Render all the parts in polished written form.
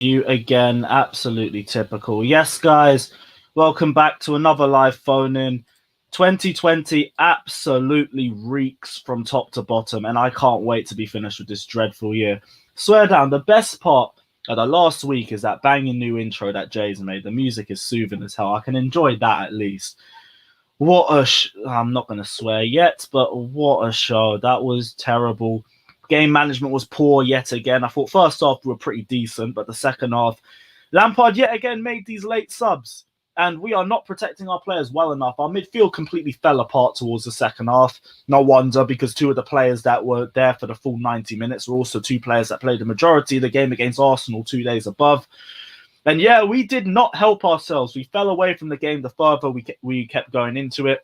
You again, absolutely typical. Yes, guys, welcome back to another live phone in. 2020 absolutely reeks from top to bottom, and I can't wait to be finished with this dreadful year. Swear down, the best part of the last week is that banging new intro that Jay's made. The music is soothing as hell. I can enjoy that at least. I'm not going to swear yet, but what a show. That was terrible. Game management was poor yet again. I thought first half we were pretty decent, but the second half, Lampard yet again made these late subs, and we are not protecting our players well enough. Our midfield completely fell apart towards the second half. No wonder, because two of the players that were there for the full 90 minutes were also two players that played the majority of the game against Arsenal 2 days above. And yeah, we did not help ourselves. We fell away from the game the further we kept going into it,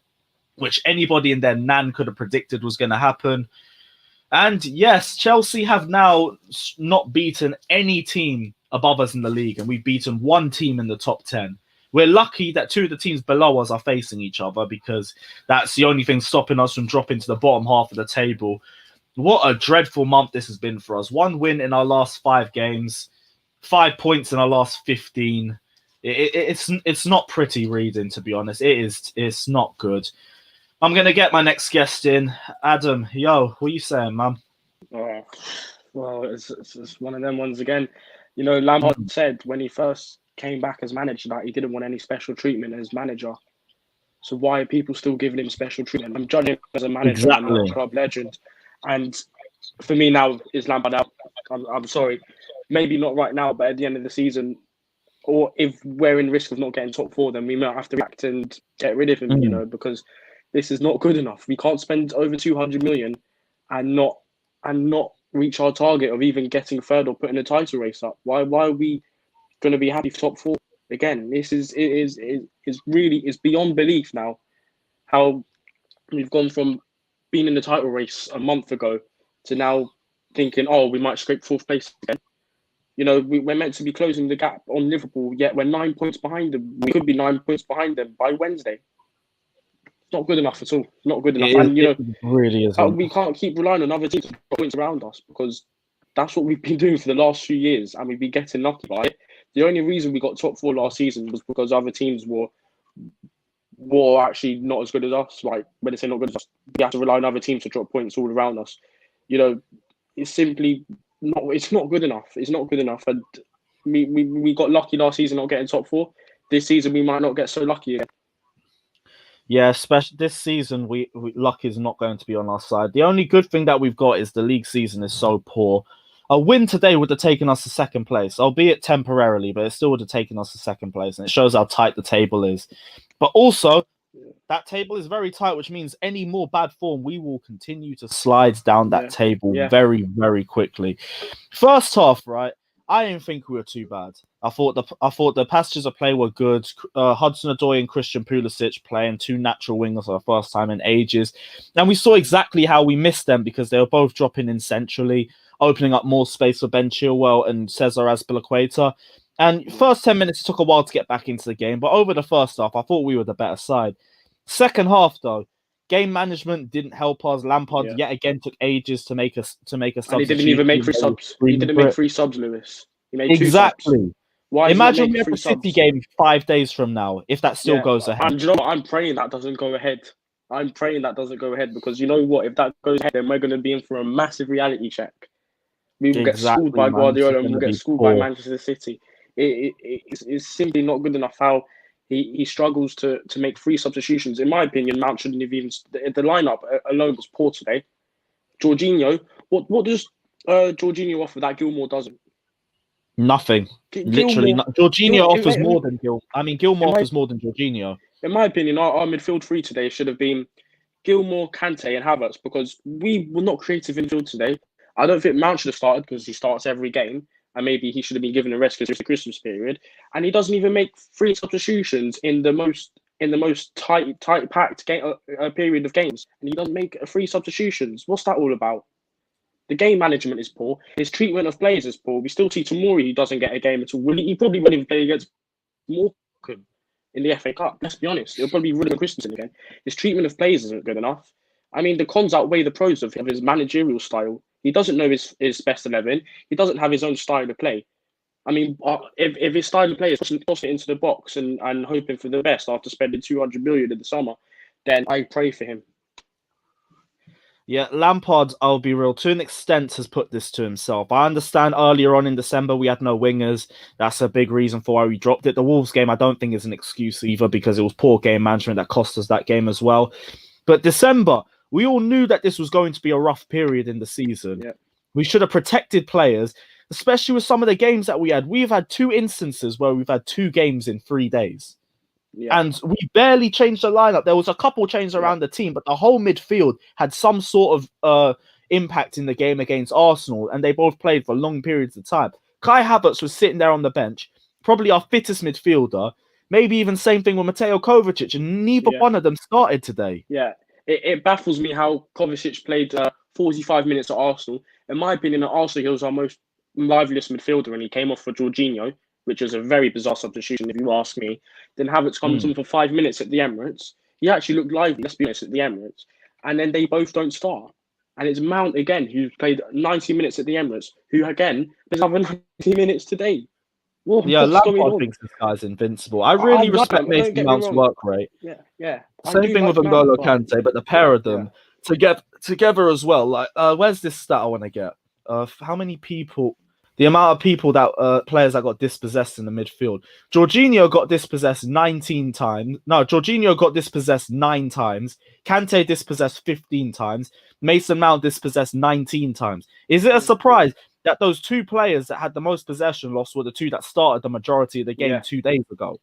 which anybody in their nan could have predicted was going to happen. And yes, Chelsea have now not beaten any team above us in the league, and we've beaten one team in the top 10. We're lucky that two of the teams below us are facing each other, because that's the only thing stopping us from dropping to the bottom half of the table. What a dreadful month this has been for us. One win in our last 5 games, 5 points in our last 15. It's not pretty reading, to be honest. It's not good. I'm going to get my next guest in. Adam, yo, what are you saying, man? Oh, well, it's one of them ones again. You know, Lampard said when he first came back as manager that he didn't want any special treatment as manager. So why are people still giving him special treatment? I'm judging him as a manager and a club legend. And for me now, is Lampard out? I'm sorry. Maybe not right now, but at the end of the season, or if we're in risk of not getting top 4, then we might have to react and get rid of him, you know, because this is not good enough. We can't spend over 200 million and not reach our target of even getting third or putting a title race up. Why are we going to be happy for top 4? Again, this is really beyond belief now how we've gone from being in the title race a month ago to now thinking, oh, we might scrape 4th place again. You know, we're meant to be closing the gap on Liverpool, yet we're 9 points behind them. We could be 9 points behind them by Wednesday. Not good enough at all. Not good enough. And, you know, really isn't. We can't keep relying on other teams to put points around us, because that's what we've been doing for the last few years, and we've been getting lucky by it. The only reason we got top 4 last season was because other teams were actually not as good as us. Like, when they say not good as us, we have to rely on other teams to drop points all around us. You know, it's simply not. It's not good enough. It's not good enough. And we got lucky last season not getting top 4. This season we might not get so lucky again. Yeah, especially this season, luck is not going to be on our side. The only good thing that we've got is the league season is so poor. A win today would have taken us to 2nd place, albeit temporarily, but it still would have taken us to 2nd place, and it shows how tight the table is. But also, that table is very tight, which means any more bad form, we will continue to slide down that table very, very quickly. First half, right? I didn't think we were too bad. I thought the passages of play were good. Hudson-Odoi and Christian Pulisic playing 2 natural wingers for the first time in ages. And we saw exactly how we missed them, because they were both dropping in centrally, opening up more space for Ben Chilwell and Cesar Azpilicueta. And first 10 minutes, it took a while to get back into the game. But over the first half, I thought we were the better side. Second half, though, game management didn't help us. Lampard yet again took ages to make us substitute. And he didn't even make 3 subs. He didn't make 3 subs, Lewis. He made 2 exactly. Subs. Why imagine we have a City game 5 days from now, if that still goes ahead. And you know what? I'm praying that doesn't go ahead. Because you know what? If that goes ahead, then we're going to be in for a massive reality check. We will get schooled by Guardiola and we'll get schooled by Manchester City. It's simply not good enough how he struggles to make 3 substitutions. In my opinion, Mount shouldn't have even... The lineup alone was poor today. Jorginho, what does Jorginho offer that Gilmour doesn't? Nothing. Literally, Jorginho offers more than Gilmour. I mean, Gilmour offers more than Jorginho. In my opinion, our midfield 3 today should have been Gilmour, Kante, and Havertz, because we were not creative in midfield today. I don't think Mount should have started, because he starts every game, and maybe he should have been given a rest because it's the Christmas period. And he doesn't even make 3 substitutions in the most tight-packed period of games, and he doesn't make 3 substitutions. What's that all about? The game management is poor. His treatment of players is poor. We still see Tomori, who doesn't get a game at all. He probably won't even play against Morecambe in the FA Cup. Let's be honest. It'll probably be Ruben Christensen again. His treatment of players isn't good enough. I mean, the cons outweigh the pros of his managerial style. He doesn't know his best 11. He doesn't have his own style of play. I mean, if his style of play is tossing it into the box and hoping for the best after spending 200 million in the summer, then I pray for him. Yeah, Lampard, I'll be real, to an extent has put this to himself. I understand earlier on in December we had no wingers. That's a big reason for why we dropped it. The Wolves game, I don't think is an excuse either, because it was poor game management that cost us that game as well. But December, we all knew that this was going to be a rough period in the season. Yeah. We should have protected players, especially with some of the games that we had. We've had 2 instances where we've had 2 games in 3 days. Yeah. And we barely changed the lineup. There was a couple changes around the team, but the whole midfield had some sort of impact in the game against Arsenal, and they both played for long periods of time. Kai Havertz was sitting there on the bench, probably our fittest midfielder. Maybe even same thing with Mateo Kovacic, and neither one of them started today. Yeah, it baffles me how Kovacic played 45 minutes at Arsenal. In my opinion, at Arsenal, he was our most liveliest midfielder, and he came off for Jorginho, which was a very bizarre substitution, if you ask me. Then Havertz comes on for 5 minutes at the Emirates. He actually looked lively, let's be honest, at the Emirates. And then they both don't start. And it's Mount again, who played 90 minutes at the Emirates, who again plays another 90 minutes today. Yeah, Lampard thinks this guy's invincible. I really respect Mason Mount's work rate. Yeah. Same thing with N'Golo Kante, but the pair of them together as well. Like, where's this stat I want to get? How many people? The amount of people that players that got dispossessed in the midfield. Jorginho got dispossessed 19 times. No, Jorginho got dispossessed 9 times. Kante dispossessed 15 times. Mason Mount dispossessed 19 times. Is it a surprise that those 2 players that had the most possession loss were the 2 that started the majority of the game 2 days ago?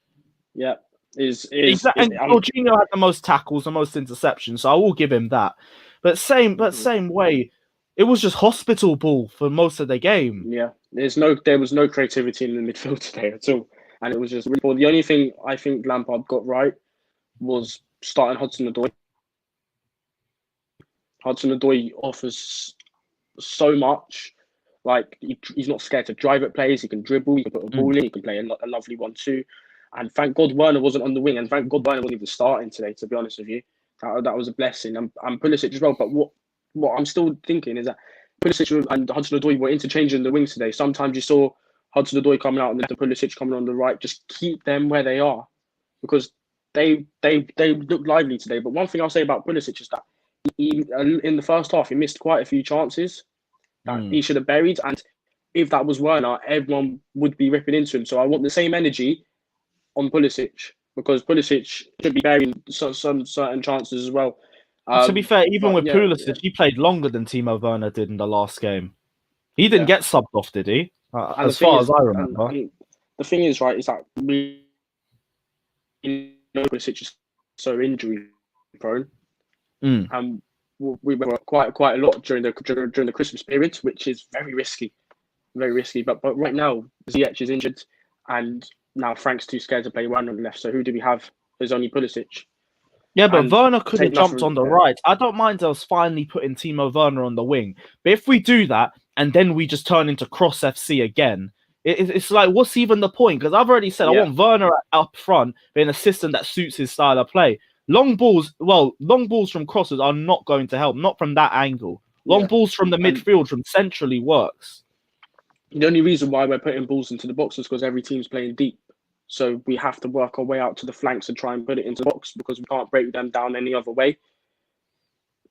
Yeah. And Jorginho had the most tackles, the most interceptions, so I will give him that. But same way, it was just hospital ball for most of the game. Yeah, there was no creativity in the midfield today at all, and it was just really poor. The only thing I think Lampard got right was starting Hudson-Odoi. Hudson-Odoi offers so much. Like, he's not scared to drive at players. He can dribble. He can put a ball in. He can play a lovely 1-2. And thank God Werner wasn't on the wing, and thank God Werner wasn't even starting today. To be honest with you, that was a blessing. And Pulisic as well. But what I'm still thinking is that Pulisic and Hudson-Odoi were interchanging the wings today. Sometimes you saw Hudson-Odoi coming out and then Pulisic coming on the right. Just keep them where they are, because they look lively today. But one thing I'll say about Pulisic is that he, in the first half, he missed quite a few chances that he should have buried. And if that was Werner, everyone would be ripping into him. So I want the same energy on Pulisic, because Pulisic should be burying some certain chances as well. To be fair, even with Pulisic, he played longer than Timo Werner did in the last game. He didn't get subbed off, did he? As far as I remember. The thing is, right, is that we know Pulisic is so injury prone, and we were quite a lot during the Christmas period, which is very risky. But right now, Ziyech is injured, and now Frank's too scared to play Werner on the left. So who do we have? There's only Pulisic. Yeah, but Werner could have jumped on the right. I don't mind us finally putting Timo Werner on the wing. But if we do that, and then we just turn into Cross FC again, it's like, what's even the point? Because I've already said I want Werner up front, being a system that suits his style of play. Long balls from crosses are not going to help, not from that angle. Long balls from the midfield, from centrally works. The only reason why we're putting balls into the box is because every team's playing deep. So we have to work our way out to the flanks and try and put it into the box, because we can't break them down any other way.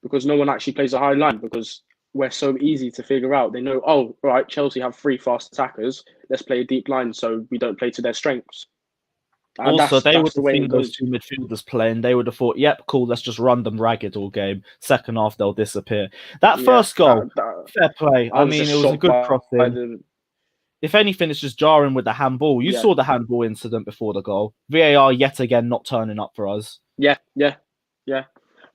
Because no one actually plays a high line, because we're so easy to figure out. They know, oh, right, Chelsea have 3 fast attackers. Let's play a deep line so we don't play to their strengths. And also, they would have seen those 2 midfielders playing. They would have thought, yep, cool, let's just run them ragged all game. Second half, they'll disappear. That first goal, fair play. I mean, it was a good crossing. If anything, it's just jarring with the handball. You saw the handball incident before the goal. VAR yet again not turning up for us. Yeah. But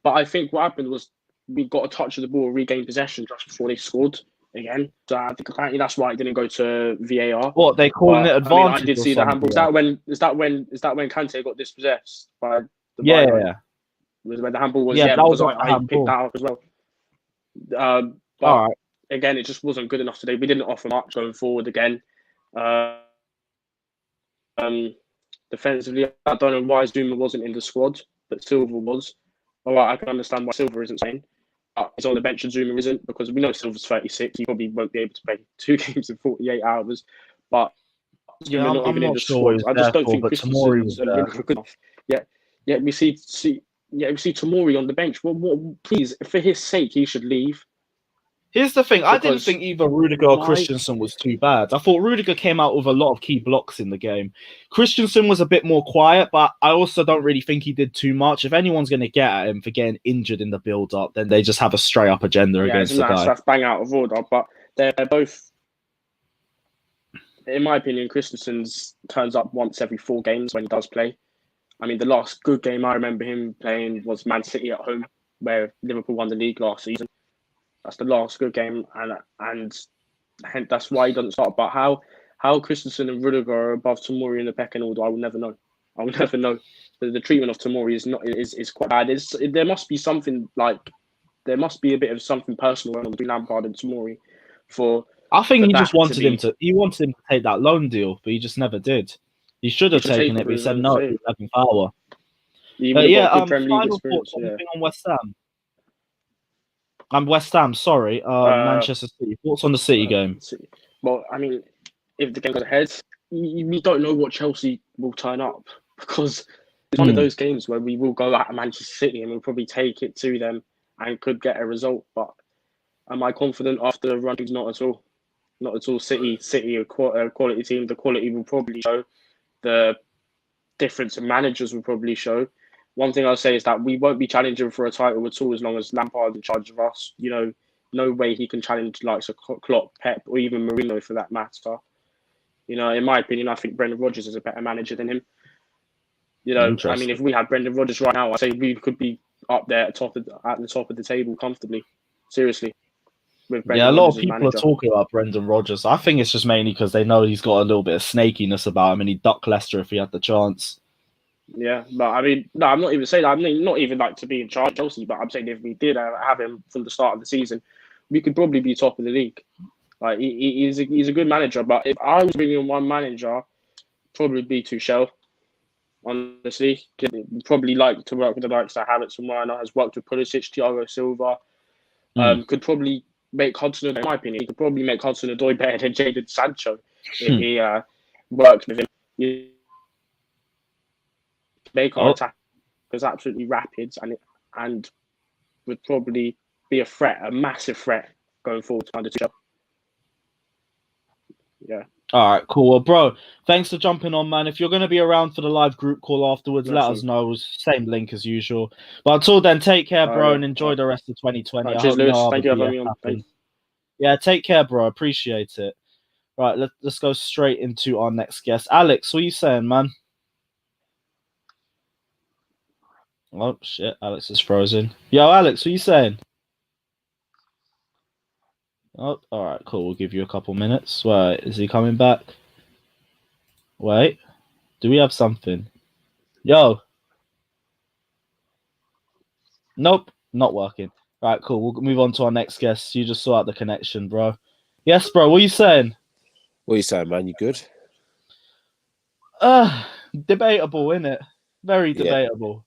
I think what happened was we got a touch of the ball, regained possession just before they scored again. So I think apparently that's why it didn't go to VAR. What, they calling it advantage? I did see the handball. Is that when Kante got dispossessed by the yeah. Was when the handball was that was I picked that up as well. But all right. Again, it just wasn't good enough today. We didn't offer much going forward again. Defensively, I don't know why Zuma wasn't in the squad, but Silva was. All right, I can understand why Silva isn't playing. He's on the bench and Zuma isn't, because we know Silva's 36. He probably won't be able to play 2 games in 48 hours. But We're not I'm even in not the sure what he squad. was I just there don't for, think but Tomori Christensen's was and there. Rudiger good enough. Yeah, we see Tomori on the bench. Well, please, for his sake, he should leave. Here's the thing. I didn't Because think either Rudiger or why? Christensen was too bad. I thought Rudiger came out with a lot of key blocks in the game. Christensen was a bit more quiet, but I also don't really think he did too much. If anyone's going to get at him for getting injured in the build-up, then they just have a straight-up agenda against the guy. That's bang out of order. But they're both, in my opinion, Christensen's turns up once every 4 games when he does play. I mean, the last good game I remember him playing was Man City at home, where Liverpool won the league last season. That's the last good game, and that's why he doesn't start. But how Christensen and Rudiger are above Tomori in the pecking order, I will never know. I will never know. The treatment of Tomori is quite bad. There must be something there must be a bit of something personal going on between Lampard and Tomori. I think he just wanted him to to take that loan deal, but he just never did. He should have taken it, but he said no. He was having power. Final thoughts. Anything on West Ham? I'm West Ham. Sorry, Manchester City. Thoughts on the City game? Well, I mean, if the game goes ahead, we don't know what Chelsea will turn up, because it's one of those games where we will go at Manchester City and we'll probably take it to them and could get a result. But am I confident after the run? Not at all. Not at all. City, a quality team. The quality will probably show. The difference in managers will probably show. One thing I'll say is that we won't be challenging for a title at all as long as Lampard's in charge of us. You know, no way he can challenge likes of Klopp, Pep, or even Mourinho for that matter. You know, in my opinion, I think Brendan Rodgers is a better manager than him. You know, I mean, if we had Brendan Rodgers right now, I'd say we could be up there at the top of the table comfortably. Seriously. With Brendan a lot of people are talking about Brendan Rodgers. I think it's just mainly because they know he's got a little bit of snakiness about him, and he'd duck Leicester if he had the chance. Yeah, but I mean, no, I'm not even saying that. I'm not even like to be in charge of Chelsea, but I'm saying if we did have him from the start of the season, we could probably be top of the league. Like he's a good manager, but if I was bringing one manager, probably be Tuchel. Honestly, probably like to work with the likes of Havertz and Werner, has worked with Pulisic, Thiago Silva. Could probably make Hudson-Odoi, in my opinion, he could probably make Hudson-Odoi better than Jadon Sancho if he worked with him. Make our attack was absolutely rapid and would probably be a massive threat going forward under Tuchel. Yeah. All right, cool. Well, bro, thanks for jumping on, man. If you're going to be around for the live group call afterwards, let us know. Same link as usual. But until then, take care, bro, and enjoy the rest of 2020. Cheers, Lewis. Thank you for having me on. Yeah, take care, bro. Appreciate it. Right, let's go straight into our next guest. Alex, what are you saying, man? Oh, shit. Alex is frozen. Yo, Alex, what are you saying? Oh, all right, cool. We'll give you a couple minutes. Wait, is he coming back? Wait, do we have something? Yo. Nope, not working. All right, cool. We'll move on to our next guest. You just saw out the connection, bro. Yes, bro. What are you saying? What are you saying, man? You good? Debatable, innit? Very debatable.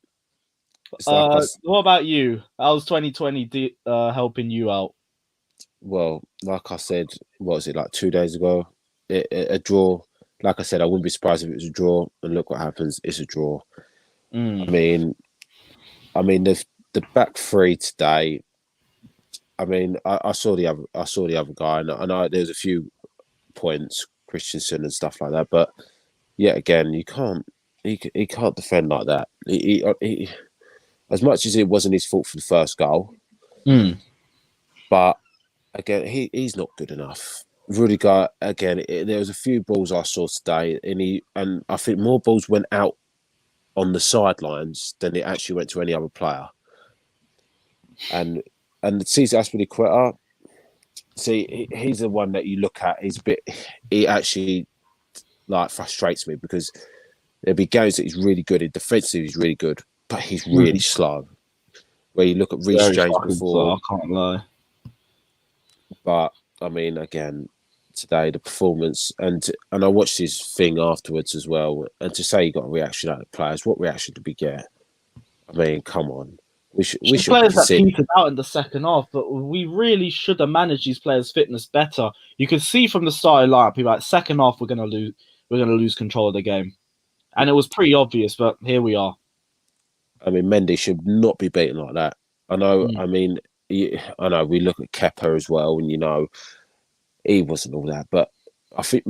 What about you? How's 2020 helping you out? Well, like I said, what was it, like 2 days ago? A draw. Like I said, I wouldn't be surprised if it was a draw. And look what happens. It's a draw. I mean, the back three today. I mean, I saw the other guy, and I know there's a few points, Christensen and stuff like that. But yet again, he can't defend like that. He as much as it wasn't his fault for the first goal, but again, he's not good enough. Rudiger, again, there was a few balls I saw today, and I think more balls went out on the sidelines than it actually went to any other player. And Cesar Azpilicueta, see, he's the one that you look at. He actually like frustrates me because there'll be games that he's really good in. Defensive, he's really good, but he's really slow. Where you look at Reece James before, I can't lie. But I mean, again, today the performance, and I watched his thing afterwards as well. And to say he got a reaction out of the players, what reaction did we get? I mean, come on. We should players that petered out in the second half, but we really should have managed these players' fitness better. You could see from the starting lineup, people like second half we're gonna lose. we're going to lose control of the game. And it was pretty obvious, but here we are. I mean, Mendy should not be beaten like that. I know. I mean, I know we look at Kepa as well, and he wasn't all that, but I think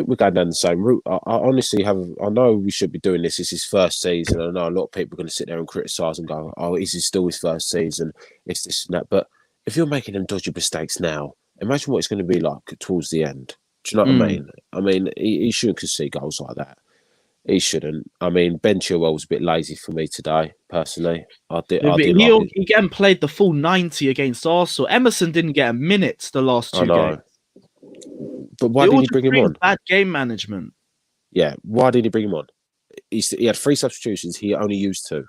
we're going down the same route. I honestly have. I know we should be doing this. It's his first season. I know a lot of people are going to sit there and criticise and go, "Oh, is it still his first season? It's this and that." But if you're making them dodgy mistakes now, imagine what it's going to be like towards the end. Do you know what I mean? I mean, he shouldn't concede goals like that. He shouldn't. I mean, Ben Chilwell was a bit lazy for me today, personally. He again played the full 90 against Arsenal. Emerson didn't get a minute the last two games. But why did he bring him on? Bad game management. Yeah, why did he bring him on? He had 3 substitutions. He only used 2.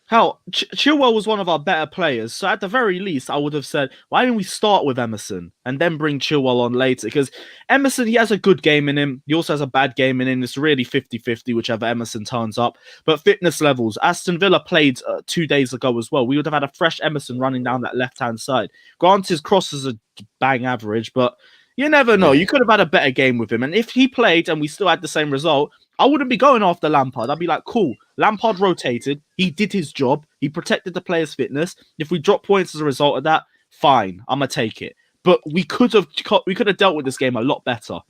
Hell, Chilwell was one of our better players. So at the very least, I would have said, why didn't we start with Emerson and then bring Chilwell on later? Because Emerson, he has a good game in him. He also has a bad game in him. It's really 50-50, whichever Emerson turns up. But fitness levels, Aston Villa played 2 days ago as well. We would have had a fresh Emerson running down that left-hand side. Granted, his crosses are bang average, but you never know. You could have had a better game with him. And if he played and we still had the same result, I wouldn't be going after Lampard. I'd be like, cool. Lampard rotated. He did his job. He protected the players' fitness. If we drop points as a result of that, fine. I'm going to take it. But we could have dealt with this game a lot better.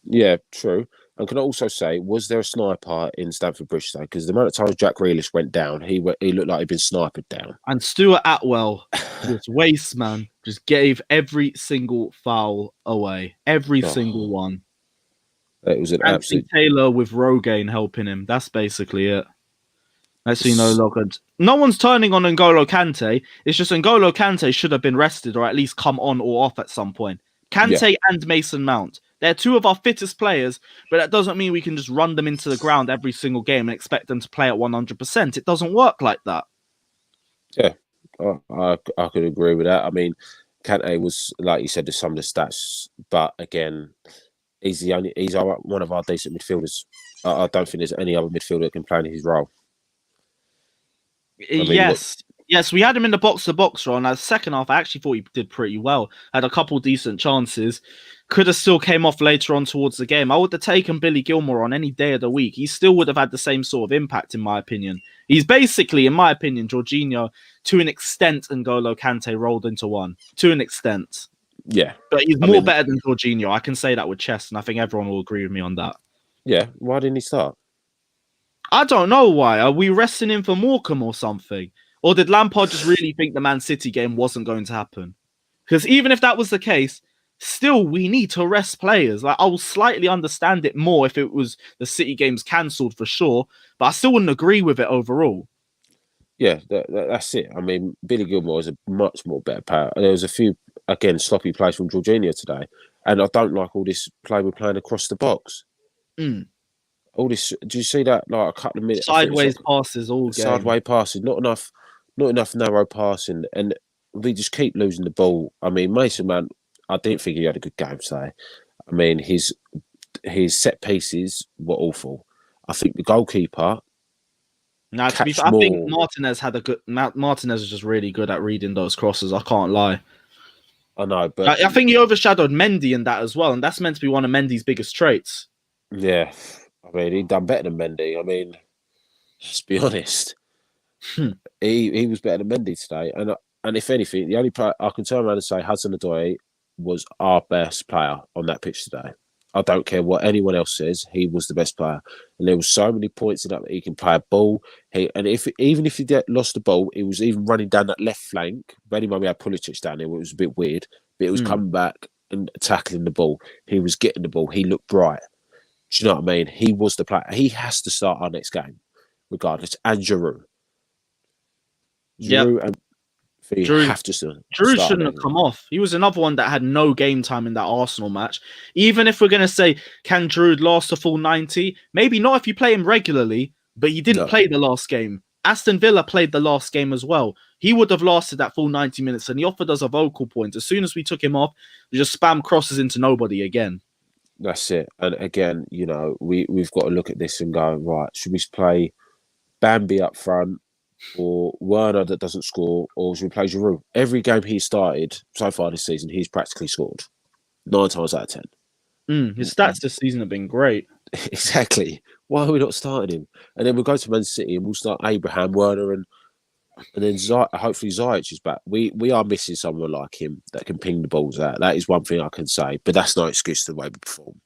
Yeah, true. And can I also say, was there a sniper in Stamford Bridge today? Because the amount of times Jack Grealish went down, he looked like he'd been sniped down. And Stuart Atwell, this waste man, just gave every single foul away. Every single one. It was an absolute Taylor with Rogaine helping him. That's basically it. That's no one's turning on N'Golo Kante. It's just N'Golo Kante should have been rested or at least come on or off at some point. Kante and Mason Mount. They're 2 of our fittest players, but that doesn't mean we can just run them into the ground every single game and expect them to play at 100%. It doesn't work like that. Yeah, I could agree with that. I mean, Kante was, like you said, to some of the stats, but again, he's one of our decent midfielders. I don't think there's any other midfielder that can play in his role. Yes, we had him in the box-to-box role. And the second half, I actually thought he did pretty well. Had a couple decent chances. Could have still came off later on towards the game. I would have taken Billy Gilmore on any day of the week. He still would have had the same sort of impact, in my opinion. He's basically, in my opinion, Jorginho, to an extent, N'Golo Kante rolled into one. To an extent. Yeah. But he's better than Jorginho. I can say that with chest, and I think everyone will agree with me on that. Yeah. Why didn't he start? I don't know why. Are we resting him for Morecambe or something? Or did Lampard just really think the Man City game wasn't going to happen? Because even if that was the case, still we need to rest players. Like, I will slightly understand it more if it was the City games cancelled for sure, but I still wouldn't agree with it overall. Yeah, that's it. I mean, Billy Gilmore is a much more better player. There was a few, again, sloppy plays from Jorginho today, and I don't like all this play we're playing across the box. All this, do you see that? Like a couple of minutes sideways passes all game. Sideways passes, not enough narrow passing, and we just keep losing the ball. I mean, Mason Mount, I didn't think he had a good game today. I mean, his set pieces were awful. I think the goalkeeper. Now, to be fair, I think Martinez is just really good at reading those crosses. I can't lie. I know, but I think he overshadowed Mendy in that as well, and that's meant to be one of Mendy's biggest traits. Yeah, I mean, he'd done better than Mendy. I mean, let's be honest. He was better than Mendy today, and if anything, the only player I can turn around and say Hudson-Odoi was our best player on that pitch today. I don't care what anyone else says. He was the best player, and there was so many points in that he can play a ball. Even if he lost the ball, he was even running down that left flank. Anyway, we had Pulisic down there, it was a bit weird, but it was coming back and tackling the ball. He was getting the ball. He looked bright. Do you know what I mean? He was the player. He has to start our next game, regardless. And Giroud. And Giroud shouldn't have come off. He was another one that had no game time in that Arsenal match. Even if we're going to say, can Giroud last a full 90? Maybe not if you play him regularly, but he didn't play the last game. Aston Villa played the last game as well. He would have lasted that full 90 minutes, and he offered us a vocal point. As soon as we took him off, we just spam crosses into nobody again. That's it. And again, you know, we've got to look at this and go, right, should we play Bambi up front, or Werner that doesn't score, or should we play Giroud? Every game he started so far this season, he's practically scored 9 times out of 10. His stats this season have been great. Exactly. Why are we not starting him? And then we'll go to Man City and we'll start Abraham, Werner, and then hopefully Ziyech is back. We are missing someone like him that can ping the balls out. That is one thing I can say, but that's no excuse to the way we perform.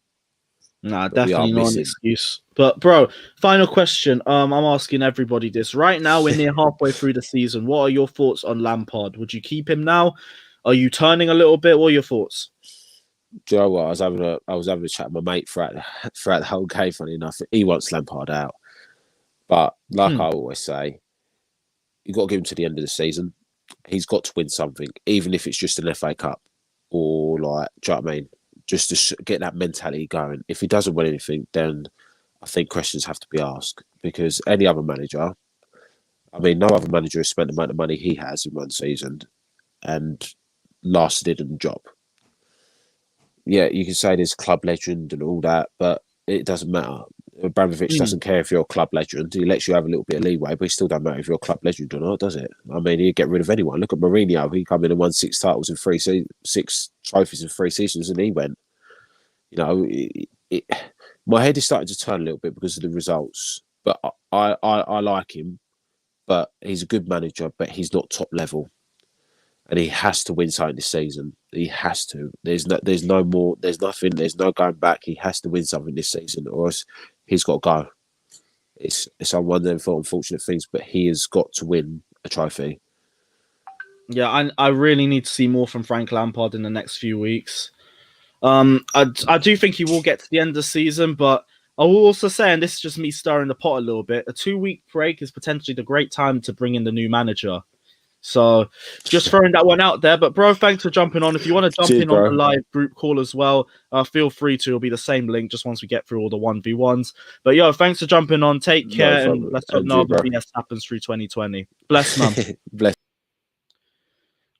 Nah, But definitely not an excuse. But bro, final question. I'm asking everybody this right now. We're near halfway through the season. What are your thoughts on Lampard? Would you keep him now? Are you turning a little bit? What are your thoughts? Do you know what? I was having a chat with my mate throughout the whole game. Funny enough, he wants Lampard out, but like I always say, you got to give him to the end of the season. He's got to win something, even if it's just an FA Cup or like, do you know what I mean? Just to get that mentality going. If he doesn't win anything, then I think questions have to be asked, because any other manager, I mean, no other manager has spent the amount of money he has in one season and lasted in the job. Yeah, you can say there's club legend and all that, but it doesn't matter. Abramovich doesn't care if you're a club legend. He lets you have a little bit of leeway, but it still doesn't matter if you're a club legend or not, does it? I mean, he'd get rid of anyone. Look at Mourinho. He come in and won 6 titles in 6 trophies in 3 seasons, and he went. You know, my head is starting to turn a little bit because of the results. But I like him, but he's a good manager, but he's not top level. And he has to win something this season. He has to. There's no more. There's nothing. There's no going back. He has to win something this season, or else he's got to go. It's one of them unfortunate things, but he has got to win a trophy. Yeah, I really need to see more from Frank Lampard in the next few weeks. I do think he will get to the end of the season, but I will also say, and this is just me stirring the pot a little bit, a 2-week break is potentially the great time to bring in the new manager. So just throwing that one out there. But bro, thanks for jumping on. If you want to jump in on the live group call as well, feel free to. It'll be the same link just once we get through all the 1v1s. But yo, thanks for jumping on. Take care, and let's hope no other BS happens through 2020. Bless, man. Bless.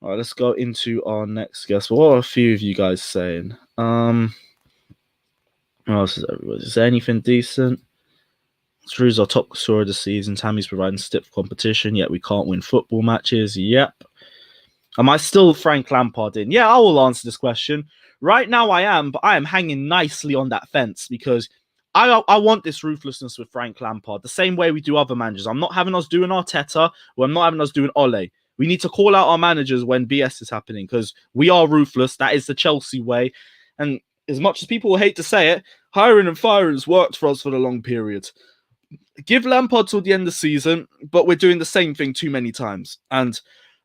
All right, let's go into our next guest. What are a few of you guys saying? What else is everybody? Is there anything decent? Drew's our top scorer of the season. Tammy's providing stiff competition, yet we can't win football matches. Yep. Am I still Frank Lampard in? Yeah, I will answer this question. Right now I am, but I am hanging nicely on that fence because I want this ruthlessness with Frank Lampard, the same way we do other managers. I'm not having us doing Arteta, or I'm not having us doing Ole. We need to call out our managers when BS is happening because we are ruthless. That is the Chelsea way. And as much as people will hate to say it, hiring and firing has worked for us for the long period. Give Lampard till the end of the season, but we're doing the same thing too many times. And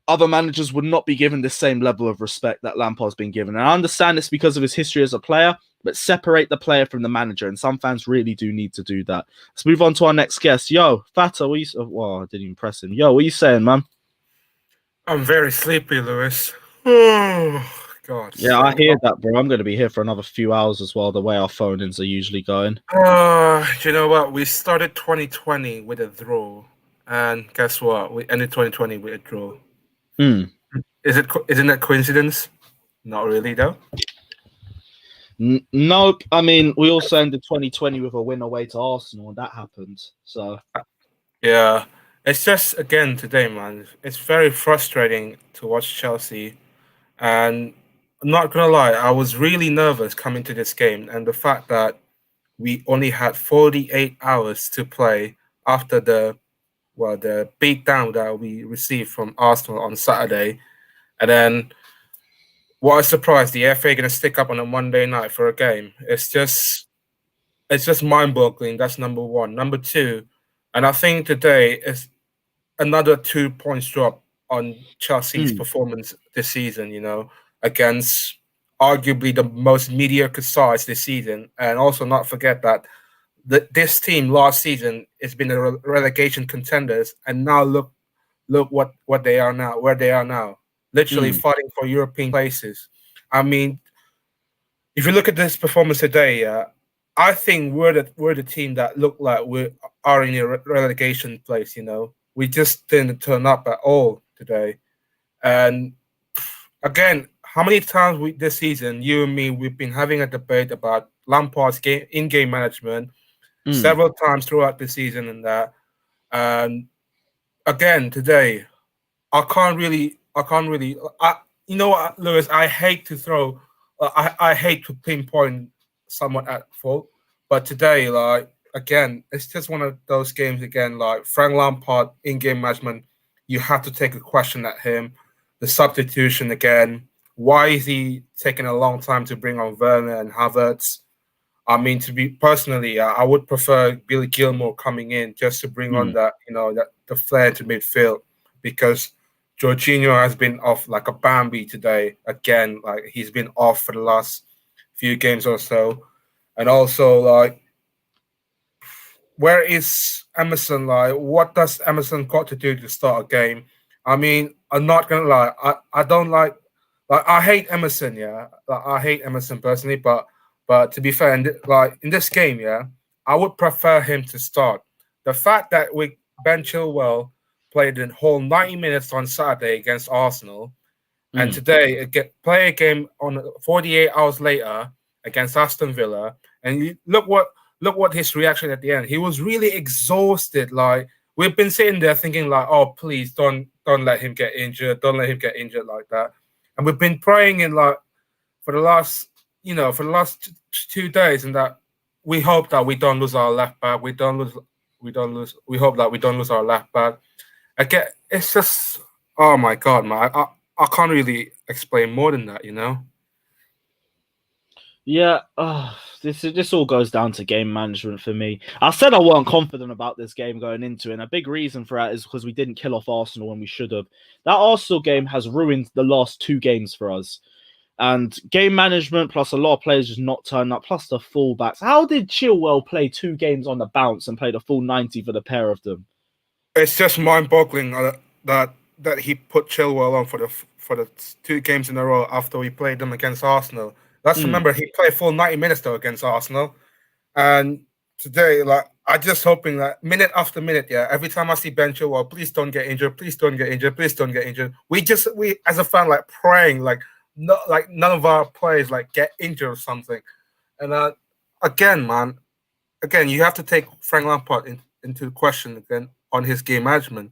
other managers would not be given the same level of respect that Lampard's been given. And I understand it's because of his history as a player, but separate the player from the manager. And some fans really do need to do that. Let's move on to our next guest. Yo, Fata, what are you... Well, I didn't even press him. Yo, what are you saying, man? I'm very sleepy, Lewis. Oh, God. Yeah, I hear that, bro. I'm going to be here for another few hours as well, the way our phone-ins are usually going. You know what? We started 2020 with a draw. And guess what? We ended 2020 with a draw. Isn't that coincidence? Not really, though. Nope. I mean, we also ended 2020 with a win away to Arsenal, and that happened. So, yeah, it's just again today, man. It's very frustrating to watch Chelsea, and I'm not gonna lie, I was really nervous coming to this game, and the fact that we only had 48 hours to play after the beatdown that we received from Arsenal on Saturday, and then. What a surprise! The FA going to stick up on a Monday night for a game. It's just mind-boggling. That's number one. Number two, and I think today is another 2 points drop on Chelsea's performance this season. You know, against arguably the most mediocre sides this season, and also not forget that this team last season has been a relegation contenders, and now look what they are now, where they are now. Literally fighting for European places. I mean, if you look at this performance today, I think we're the team that look like we are in a relegation place. You know, we just didn't turn up at all today. And again, how many times this season, you and me, we've been having a debate about Lampard's in-game management several times throughout the season, and that. And again, today, I can't really. You know what, Lewis? I hate to pinpoint somewhat at fault. But today, like again, it's just one of those games again. Like Frank Lampard in-game management, you have to take a question at him. The substitution again. Why is he taking a long time to bring on Werner and Havertz? I mean, to be personally, I would prefer Billy Gilmour coming in just to bring on that, that the flair to midfield, because Jorginho has been off like a Bambi today. Again, like he's been off for the last few games or so, and also like, where is Emerson? Like, what does Emerson got to do to start a game? I mean, I'm not gonna lie, I don't like I hate Emerson, yeah. Like, I hate Emerson personally, but to be fair, in this game, yeah, I would prefer him to start. The fact that Ben Chilwell played the whole 90 minutes on Saturday against Arsenal, and today play a game on 48 hours later against Aston Villa, and look what his reaction at the end. He was really exhausted. Like, we've been sitting there thinking like, oh, please don't let him get injured. Don't let him get injured like that. And we've been praying in like for the last 2 days, and that we hope that we don't lose our left back. We hope that we don't lose our left back. Again, it's just, oh my God, man. I can't really explain more than that, Yeah, this all goes down to game management for me. I said I weren't confident about this game going into it, and a big reason for that is because we didn't kill off Arsenal when we should have. That Arsenal game has ruined the last 2 games for us. And game management, plus a lot of players just not turning up, plus the fullbacks. How did Chilwell play 2 games on the bounce and play the full 90 for the pair of them? It's just mind-boggling that he put Chilwell on for the 2 games in a row after we played them against Arsenal. Let's remember, he played full 90 minutes though against Arsenal, and today, like, I just hoping that minute after minute, yeah, every time I see Ben Chilwell, please don't get injured, please don't get injured, please don't get injured. We as a fan, like, praying like none of our players like get injured or something. And again, man, you have to take Frank Lampard into question again on his game management.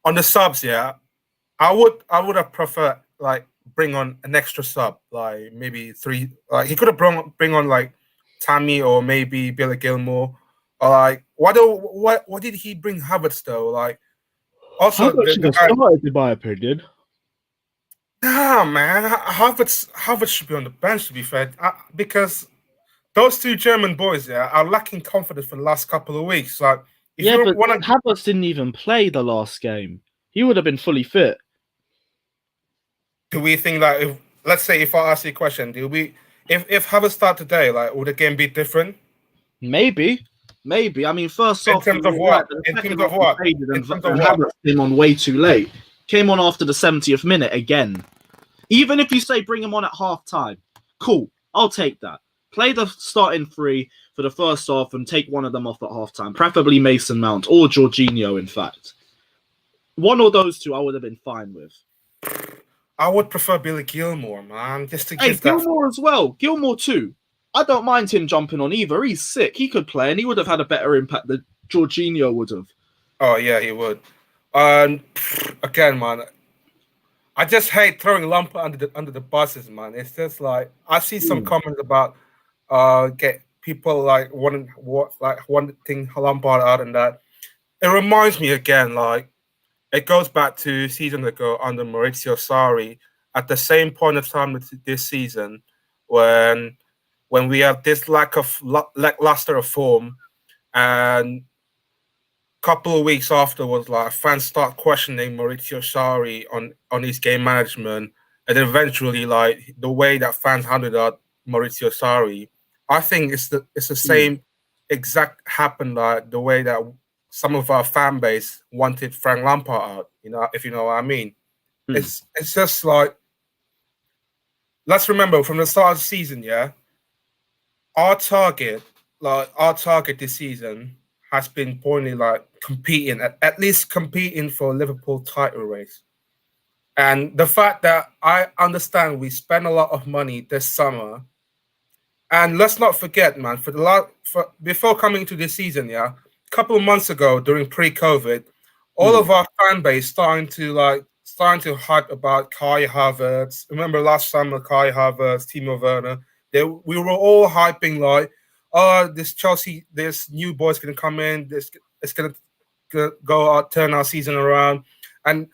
On the subs, yeah, I would have preferred like bring on an extra sub, like maybe 3. Like, he could have bring on like Tammy or maybe Billy Gilmour, or like what did he bring Havertz though? Like, also in my opinion. Nah, man, Havertz should be on the bench, to be fair, because those 2 German boys, yeah, are lacking confidence for the last couple of weeks. Like, Havertz didn't even play the last game. He would have been fully fit. Do we think that let's say if I ask you a question, if Havertz start today, like, would the game be different? Maybe. I mean, first off, in terms of what? Havertz came on way too late. Came on after the 70th minute again. Even if you say bring him on at half time, cool, I'll take that. Play the starting 3 for the first half and take one of them off at half time, preferably Mason Mount or Jorginho, in fact. One of those 2 I would have been fine with. I would prefer Billy Gilmour, man, just to give Gilmour as well. Gilmour too. I don't mind him jumping on either. He's sick. He could play, and he would have had a better impact than Jorginho would have. Oh yeah, he would. Again, man, I just hate throwing Lampard under the buses, man. It's just like, I see some comments about get people like wanting Lampard out, and that. It reminds me again, like, it goes back to season ago under Maurizio Sarri, at the same point of time this season, when we have this lackluster of form, and couple of weeks afterwards, like, fans start questioning Maurizio Sarri on his game management, and eventually, like, the way that fans handled out Maurizio Sarri, I think it's the same exact happened, like the way that some of our fan base wanted Frank Lampard out. If you know what I mean. It's just like, let's remember from the start of the season, yeah, our target this season has been pointedly like competing, at least competing for a Liverpool title race. And the fact that I understand we spent a lot of money this summer, and let's not forget, man, before coming to this season, yeah, a couple of months ago during pre-COVID, all of our fan base starting to hype about Kai Havertz. Remember last summer, Kai Havertz, Timo Werner, we were all hyping like, oh, this Chelsea, this new boy's gonna come in, it's gonna go out, turn our season around, and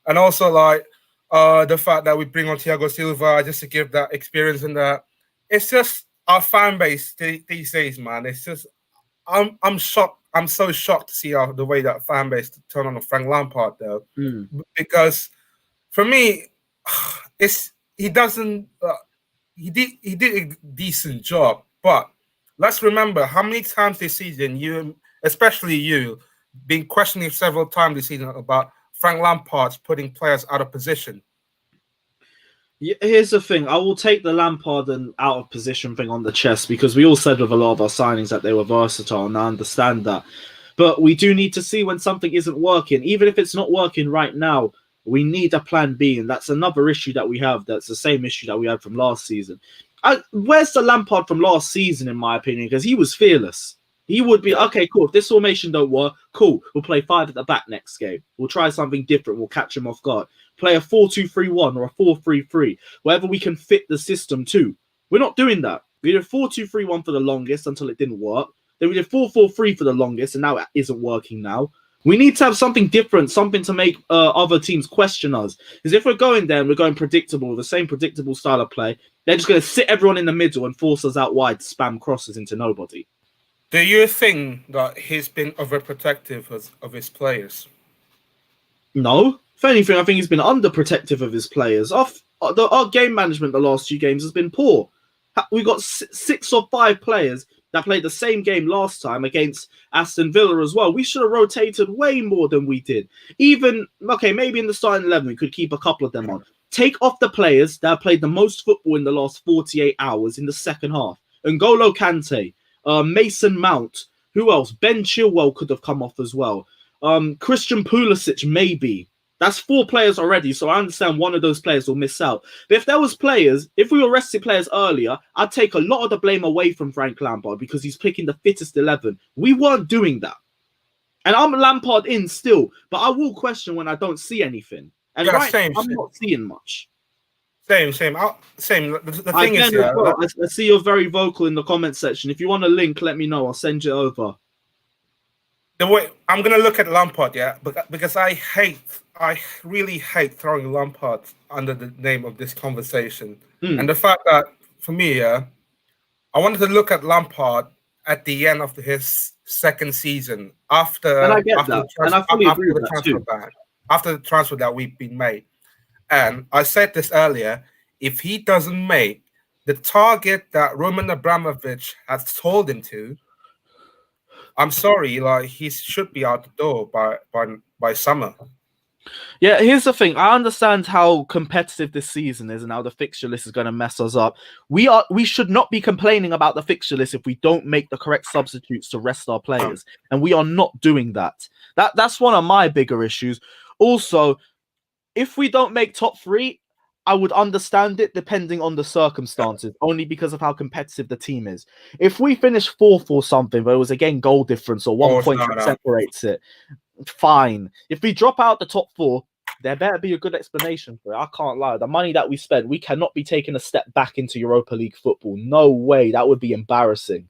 also like the fact that we bring on Thiago Silva just to give that experience and that. It's just our fan base these days, man. It's just I'm shocked. I'm so shocked to see the way that fan base turn on Frank Lampard though, because for me, he doesn't. He did a decent job, but let's remember how many times this season especially you, been questioning several times this season about Frank Lampard's putting players out of position. Yeah, here's the thing. I will take the Lampard and out of position thing on the chest because we all said with a lot of our signings that they were versatile, and I understand that. But we do need to see when something isn't working. Even if it's not working right now, we need a plan B, and that's another issue that we have. That's the same issue that we had from last season. Where's the Lampard from last season, in my opinion? Because he was fearless. He would be, okay, cool. If this formation don't work, cool. We'll play 5 at the back next game. We'll try something different. We'll catch him off guard. Play a 4-2-3-1 or a 4-3-3, wherever we can fit the system to. We're not doing that. We did 4-2-3-1 for the longest until it didn't work. Then we did 4-4-3 for the longest, and now it isn't working now. We need to have something different, something to make other teams question us. Because if we're going there and we're going predictable, the same predictable style of play, they're just going to sit everyone in the middle and force us out wide to spam crosses into nobody. Do you think that he's been overprotective of his players? No. If anything, I think he's been underprotective of his players. Our game management the last 2 games has been poor. We got 6 or 5 players that played the same game last time against Aston Villa as well. We should have rotated way more than we did. Even, okay, maybe in the starting 11, we could keep a couple of them on. Take off the players that have played the most football in the last 48 hours in the second half. N'Golo Kante, Mason Mount, who else? Ben Chilwell could have come off as well. Christian Pulisic, maybe. That's 4 players already, so I understand one of those players will miss out. But if there was players, if we rested players earlier, I'd take a lot of the blame away from Frank Lampard because he's picking the fittest 11. We weren't doing that. And I'm Lampard in still, but I will question when I don't see anything. And yeah, I'm not seeing much. Same. The thing is, I see you're very vocal in the comment section. If you want a link, let me know. I'll send you over. The way I'm gonna look at Lampard, yeah, because I really hate throwing Lampard under the name of this conversation, and the fact that for me, yeah, I wanted to look at Lampard at the end of his second season after the transfer that we've been made, and I said this earlier. If he doesn't make the target that Roman Abramovich has told him to, I'm sorry, like he should be out the door by summer. Yeah, here's the thing. I understand how competitive this season is and how the fixture list is going to mess us up. We should not be complaining about the fixture list if we don't make the correct substitutes to rest our players, and we are not doing that. That's one of my bigger issues. Also, if we don't make top 3, I would understand it depending on the circumstances, only because of how competitive the team is. If we finish 4th or something, but it was again goal difference or 1 point that separates it, fine. If we drop out the top 4, there better be a good explanation for it. I can't lie. The money that we spend, we cannot be taking a step back into Europa League football. No way. That would be embarrassing.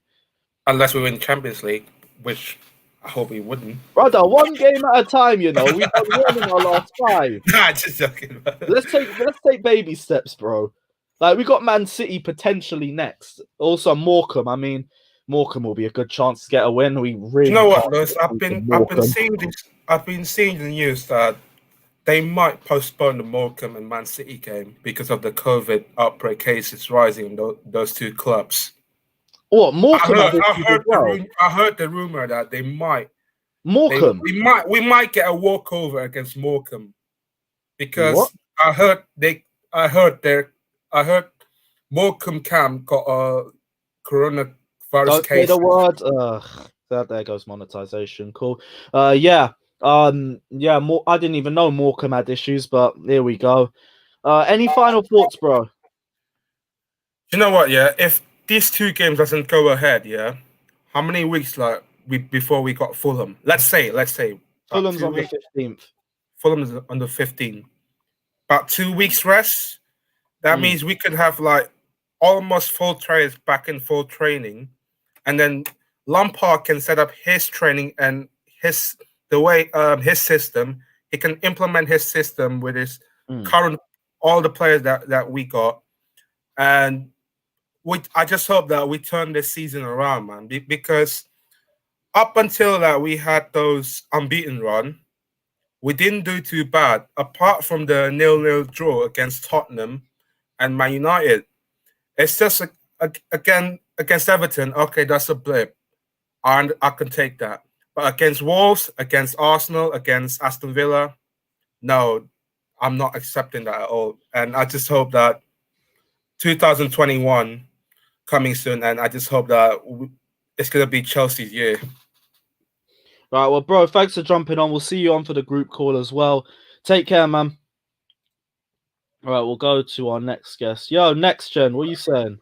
Unless we win Champions League, which I hope we wouldn't. Brother, 1 game at a time, you know. We've been winning our last 5. Nah, just joking. Let's take baby steps, bro. Like, we got Man City potentially next. Also, Morecambe. I mean, Morecambe will be a good chance to get a win. We really. You know what, Lewis? I've been seeing the news that they might postpone the Morecambe and Man City game because of the COVID outbreak cases rising in those 2 clubs. What, Morecambe? I heard the rumor that they might. Morecambe. We might get a walkover against Morecambe because what? I heard Morecambe camp got a coronavirus case. The word. There goes monetization. Cool. Yeah. I didn't even know Morecambe had issues, but here we go. Any final thoughts, bro? You know what? Yeah, if these 2 games doesn't go ahead, yeah, how many weeks before we got Fulham? Let's say Fulham's on the 15th. Fulham's on the 15th. About 2 weeks rest. That means we could have almost full trades back in full training, and then Lampard can set up his training and his system. He can implement his system with his current all the players that we got, and I just hope that we turn this season around, man, because up until that we had those unbeaten run, we didn't do too bad, apart from the 0-0 draw against Tottenham and Man United. It's just again against Everton. Okay, that's a blip. I can take that. But against Wolves, against Arsenal, against Aston Villa, no, I'm not accepting that at all. And I just hope that 2021 coming soon, and I just hope that it's going to be Chelsea's year. Right, well, bro, thanks for jumping on. We'll see you on for the group call as well. Take care, man. All right, we'll go to our next guest. Yo, Next Gen, what are you saying?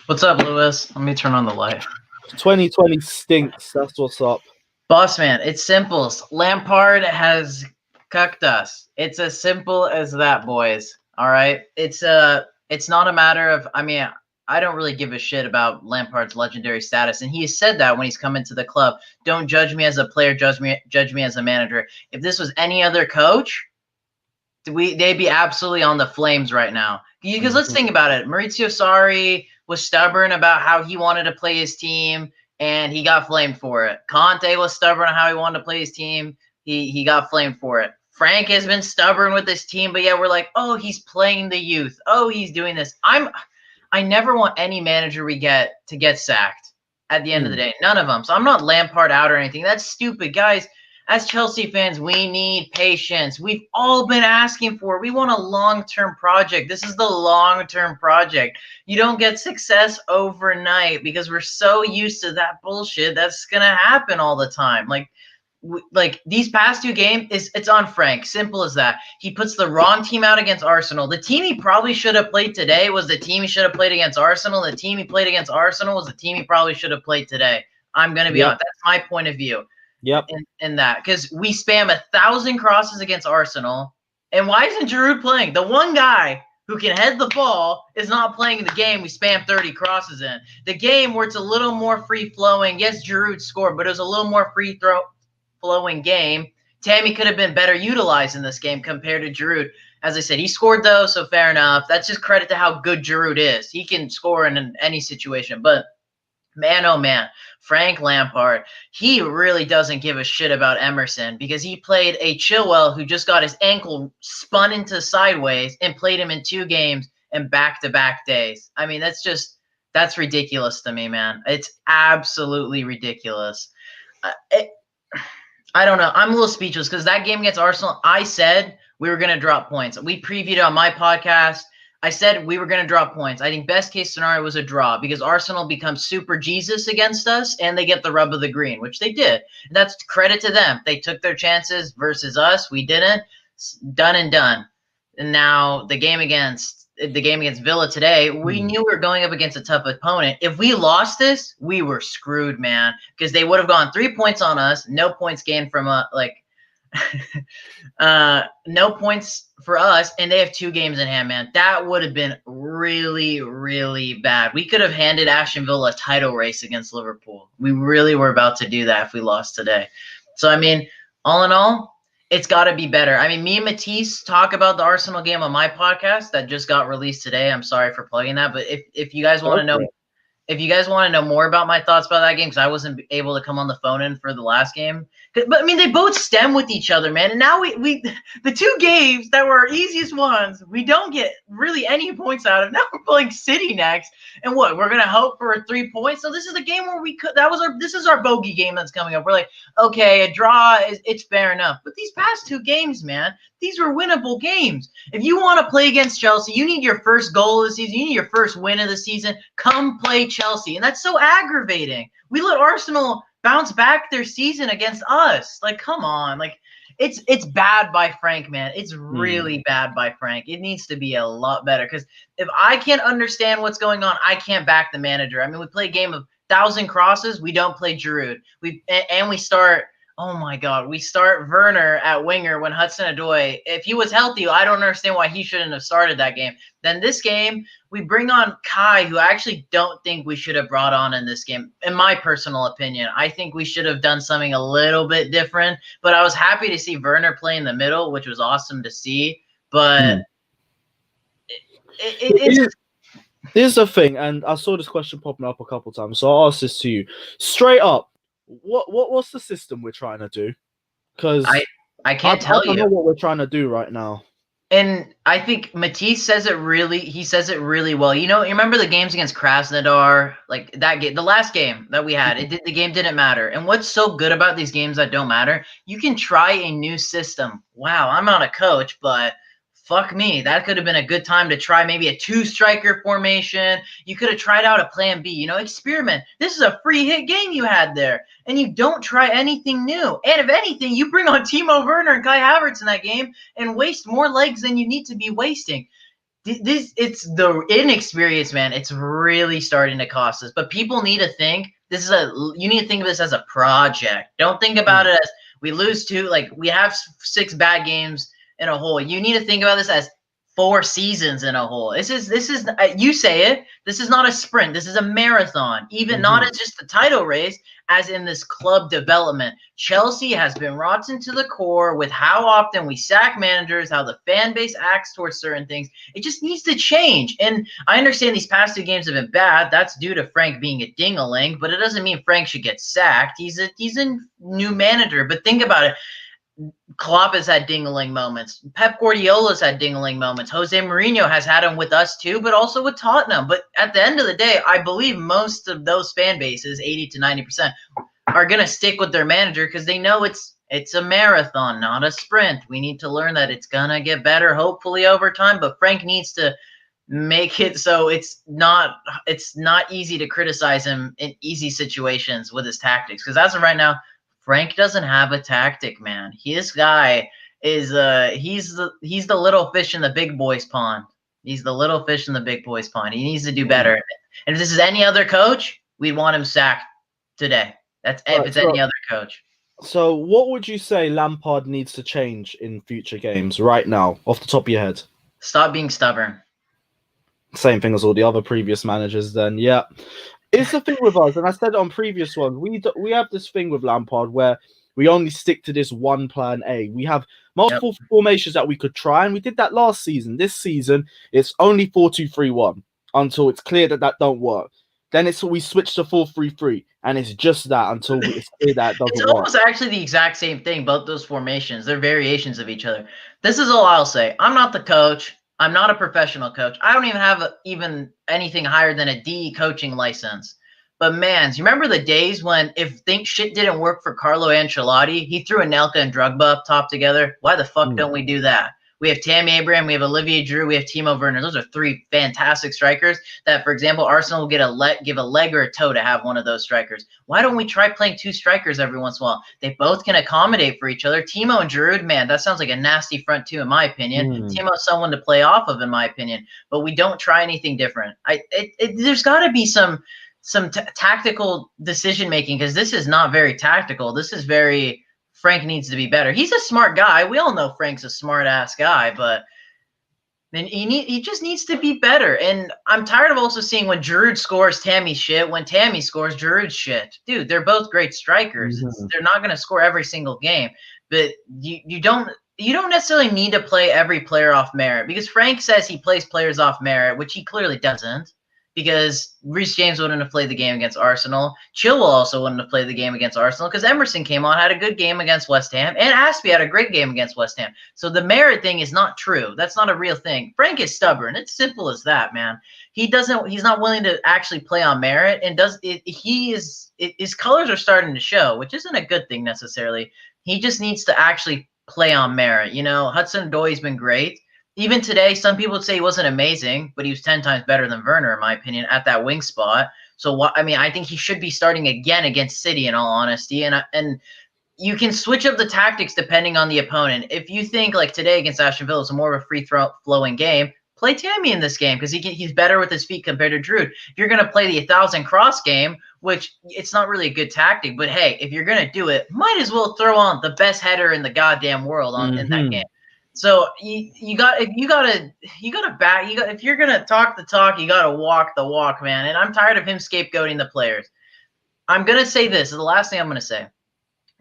What's up, Lewis? Let me turn on the light. 2020 stinks. That's what's up. Boss man, it's simple. Lampard has cucked us. It's as simple as that, boys. All right? It's not a matter of, I mean, I don't really give a shit about Lampard's legendary status, and he said that when he's come into the club. Don't judge me as a player, judge me as a manager. If this was any other coach, they'd be absolutely on the flames right now. Because let's think about it. Maurizio Sarri was stubborn about how he wanted to play his team, and he got flamed for it. Conte was stubborn on how he wanted to play his team. He got flamed for it. Frank has been stubborn with his team, but yeah, we're like, oh, he's playing the youth. Oh, he's doing this. I never want any manager we get to get sacked at the end of the day. None of them. So I'm not Lampard out or anything. That's stupid. Guys, as Chelsea fans, we need patience. We've all been asking for it. We want a long-term project. This is the long-term project. You don't get success overnight because we're so used to that bullshit that's going to happen all the time. Like these past two games, it's on Frank. Simple as that. He puts the wrong team out against Arsenal. The team he probably should have played today was the team he should have played against Arsenal. The team he played against Arsenal was the team he probably should have played today. I'm going to be honest. That's my point of view. Yep. In that, because we spam 1,000 crosses against Arsenal, and why isn't Giroud playing? The one guy who can head the ball is not playing in the game. We spam 30 crosses in the game where it's a little more free flowing. Yes, Giroud scored, but it was a little more free flowing game. Tammy could have been better utilized in this game compared to Giroud. As I said, he scored though, so fair enough. That's just credit to how good Giroud is. He can score in any situation, but man, oh man, Frank Lampard, he really doesn't give a shit about Emerson because he played a Chilwell who just got his ankle spun into sideways and played him in 2 games in back-to-back days. I mean, that's ridiculous to me, man. It's absolutely ridiculous. I don't know. I'm a little speechless because that game against Arsenal, I said we were going to drop points. We previewed it on my podcast. I said we were going to drop points. I think best case scenario was a draw because Arsenal becomes super Jesus against us and they get the rub of the green, which they did. And that's credit to them. They took their chances versus us. We didn't. Done and done. And now the game against Villa today, we knew we were going up against a tough opponent. If we lost this, we were screwed, man, because they would have gone 3 points on us, no points gained from no points for us, and they have 2 games in hand, man. That would have been really, really bad. We could have handed Aston Villa a title race against Liverpool. We really were about to do that if we lost today. So, I mean, all in all, it's got to be better. I mean, me and Matisse talk about the Arsenal game on my podcast that just got released today. I'm sorry for plugging that, but if you guys want to know, if you guys want to know more about my thoughts about that game, because I wasn't able to come on the phone in for the last game. But, I mean, they both stem with each other, man. And now we the 2 games that were our easiest ones, we don't get really any points out of. Now we're playing City next. And what? We're going to hope for 3 points? So this is the game where we could – this is our bogey game that's coming up. We're like, okay, a draw, it's fair enough. But these past 2 games, man, these were winnable games. If you want to play against Chelsea, you need your first goal of the season. You need your first win of the season. Come play Chelsea. And that's so aggravating. We let Arsenal bounce back their season against us. Like, come on. Like, it's bad by Frank, man. It's really bad by Frank. It needs to be a lot better because if I can't understand what's going on, I can't back the manager. I mean, we play a game of 1,000 crosses. We don't play Giroud. We start oh my God, we start Werner at winger when Hudson-Odoi, if he was healthy, I don't understand why he shouldn't have started that game. Then this game, we bring on Kai, who I actually don't think we should have brought on in this game, in my personal opinion. I think we should have done something a little bit different, but I was happy to see Werner play in the middle, which was awesome to see. But it's... Here's the thing, and I saw this question popping up a couple times, so I'll ask this to you. Straight up, what's the system we're trying to do? Because I can't tell you. I don't know what we're trying to do right now. And I think Matisse says it really well. You remember the games against Krasnodar, like that game, the last game that we had, the game didn't matter. And what's so good about these games that don't matter, you can try a new system. Wow, I'm not a coach, but fuck me, that could have been a good time to try maybe a 2-striker formation. You could have tried out a plan B, experiment. This is a free hit game you had there, and you don't try anything new. And if anything, you bring on Timo Werner and Kai Havertz in that game and waste more legs than you need to be wasting. It's the inexperience, man. It's really starting to cost us. But people need to think you need to think of this as a project. Don't think about it as we lose 2, like we have 6 bad games in a whole. You need to think about this as 4 seasons in a whole. This is you say it. This is not a sprint. This is a marathon. Even not as just the title race, as in this club development. Chelsea has been rotten to the core with how often we sack managers, how the fan base acts towards certain things. It just needs to change. And I understand these past 2 games have been bad. That's due to Frank being a ding-a-ling, but it doesn't mean Frank should get sacked. He's a new manager. But think about it. Klopp has had ding-a-ling moments. Pep Guardiola's had ding-a-ling moments. Jose Mourinho has had them with us too, but also with Tottenham. But at the end of the day, I believe most of those fan bases, 80 to 90%, are going to stick with their manager because they know it's a marathon, not a sprint. We need to learn that it's going to get better, hopefully, over time. But Frank needs to make it so it's not easy to criticize him in easy situations with his tactics. Because as of right now, Frank doesn't have a tactic, man. His guy is he's the little fish in the big boys pond. He's the little fish in the big boys pond. He needs to do better. And if this is any other coach, we'd want him sacked today. That's if it's any other coach. So what would you say Lampard needs to change in future games right now, off the top of your head? Stop being stubborn. Same thing as all the other previous managers then, yeah. It's the thing with us, and I said on previous ones, we have this thing with Lampard where we only stick to this one plan A. We have multiple formations that we could try, and we did that last season. This season, it's only 4-2-3-1 until it's clear that don't work. Then we switch to 4-3-3, and it's just that until it's clear that doesn't work. It's almost actually the exact same thing, both those formations. They're variations of each other. This is all I'll say. I'm not the coach. I'm not a professional coach. I don't even have anything higher than a D coaching license. But man, you remember the days when if shit didn't work for Carlo Ancelotti, he threw Anelka and Drogba up top together? Why the fuck don't we do that? We have Tammy Abraham, we have Olivier Giroud, we have Timo Werner. Those are 3 fantastic strikers that, for example, Arsenal will give a leg or a toe to have one of those strikers. Why don't we try playing 2 strikers every once in a while? They both can accommodate for each other. Timo and Giroud, man, that sounds like a nasty front 2 in my opinion. Timo's someone to play off of in my opinion, but we don't try anything different. There's got to be some tactical decision making because this is not very tactical. This is very... Frank needs to be better. He's a smart guy. We all know Frank's a smart ass guy, but then he just needs to be better. And I'm tired of also seeing when Giroud scores, Tammy's shit. When Tammy scores, Giroud's shit. Dude, they're both great strikers. They're not going to score every single game, but you don't necessarily need to play every player off merit because Frank says he plays players off merit, which he clearly doesn't. Because Reece James wouldn't have played the game against Arsenal. Chilwell also wouldn't have played the game against Arsenal because Emerson came on, had a good game against West Ham, and Aspie had a great game against West Ham. So the merit thing is not true. That's not a real thing. Frank is stubborn. It's simple as that, man. He's not willing to actually play on merit, and his colors are starting to show, which isn't a good thing necessarily. He just needs to actually play on merit. Hudson-Odoi's been great. Even today, some people would say he wasn't amazing, but he was 10 times better than Werner, in my opinion, at that wing spot. So, I think he should be starting again against City, in all honesty. And you can switch up the tactics depending on the opponent. If you think, like today against Aston Villa, it's more of a free-flowing game, play Tammy in this game because he's better with his feet compared to Giroud. If you're going to play the 1,000 cross game, which it's not really a good tactic. But hey, if you're gonna do it, might as well throw on the best header in the goddamn world in that game. So if you're gonna talk the talk, you gotta walk the walk, man. And I'm tired of him scapegoating the players. I'm gonna say this is the last thing I'm gonna say.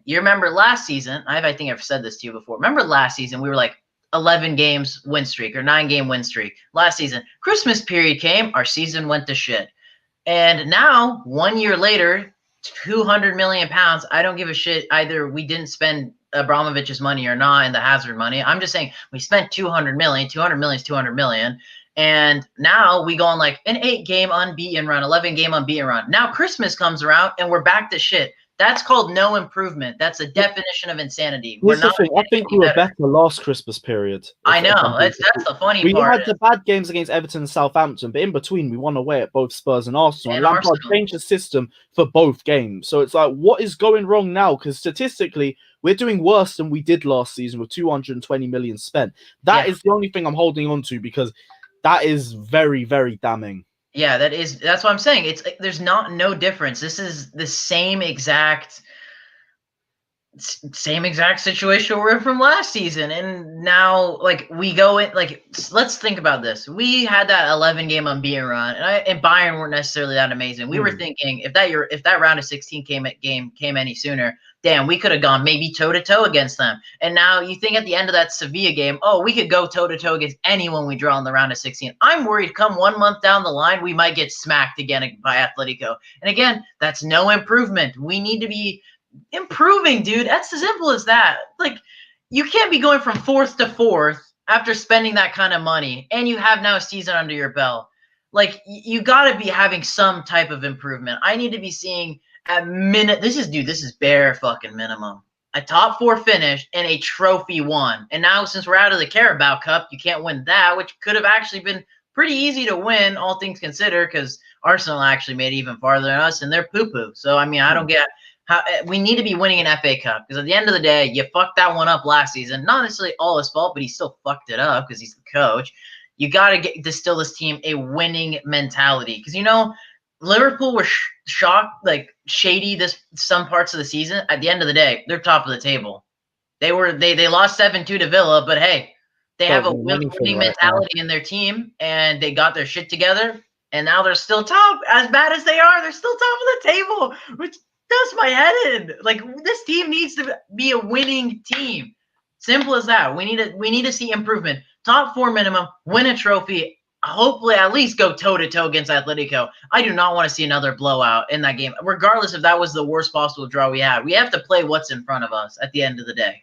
You remember last season? I think I've said this to you before. Remember last season we were like 11 games win streak or 9-game win streak. Last season, Christmas period came, our season went to shit. And now, 1 year later, 200 million pounds. I don't give a shit either. We didn't spend Abramovich's money or not, and the Hazard money. I'm just saying we spent 200 million. 200 million is 200 million. And now we go on like an 8-game unbeaten run, 11-game unbeaten run. Now Christmas comes around and we're back to shit. That's called no improvement. That's a definition of insanity. We're not. I think we were better last Christmas period. I know. That's the funny part. We had the bad games against Everton and Southampton, but in between we won away at both Spurs and Arsenal. And Lampard changed the system for both games. So it's like, what is going wrong now? Because statistically, we're doing worse than we did last season with 220 million spent. That is the only thing I'm holding on to, because that is very, very damning. Yeah, that's what I'm saying. It's like, there's no difference. This is the same exact situation we're in from last season. And now, like, we go in, like, let's think about this. We had that 11-game unbeaten run, and Bayern weren't necessarily that amazing. We were thinking if that round of 16 came any sooner, damn, we could have gone maybe toe-to-toe against them. And now you think at the end of that Sevilla game, oh, we could go toe-to-toe against anyone we draw in the round of 16. I'm worried come 1 month down the line, we might get smacked again by Atletico. And again, that's no improvement. We need to be improving, dude. That's as simple as that. Like, you can't be going from 4th to 4th after spending that kind of money, and you have now a season under your belt. Like, you got to be having some type of improvement. I need to be seeing at minute. This is bare fucking minimum. A top 4 finish and a trophy won. And now, since we're out of the Carabao Cup, you can't win that, which could have actually been pretty easy to win, all things considered, because Arsenal actually made it even farther than us, and they're poo-poo. So, I mean, I don't get how we need to be winning an FA Cup, because at the end of the day, you fucked that one up last season. Not necessarily all his fault, but he still fucked it up because he's the coach. You got to distill this team a winning mentality, because, you know, Liverpool were shocked, like shady some parts of the season. At the end of the day, they're top of the table. They lost 7-2 to Villa, but hey, they have a winning mentality in their team, and they got their shit together, and now they're still top. As bad as they are, they're still top of the table, which does my head in. Like, this team needs to be a winning team. Simple as that. We need to see improvement. Top 4 minimum, win a trophy. Hopefully, at least go toe-to-toe against Atletico. I do not want to see another blowout in that game, regardless if that was the worst possible draw we had. We have to play what's in front of us at the end of the day.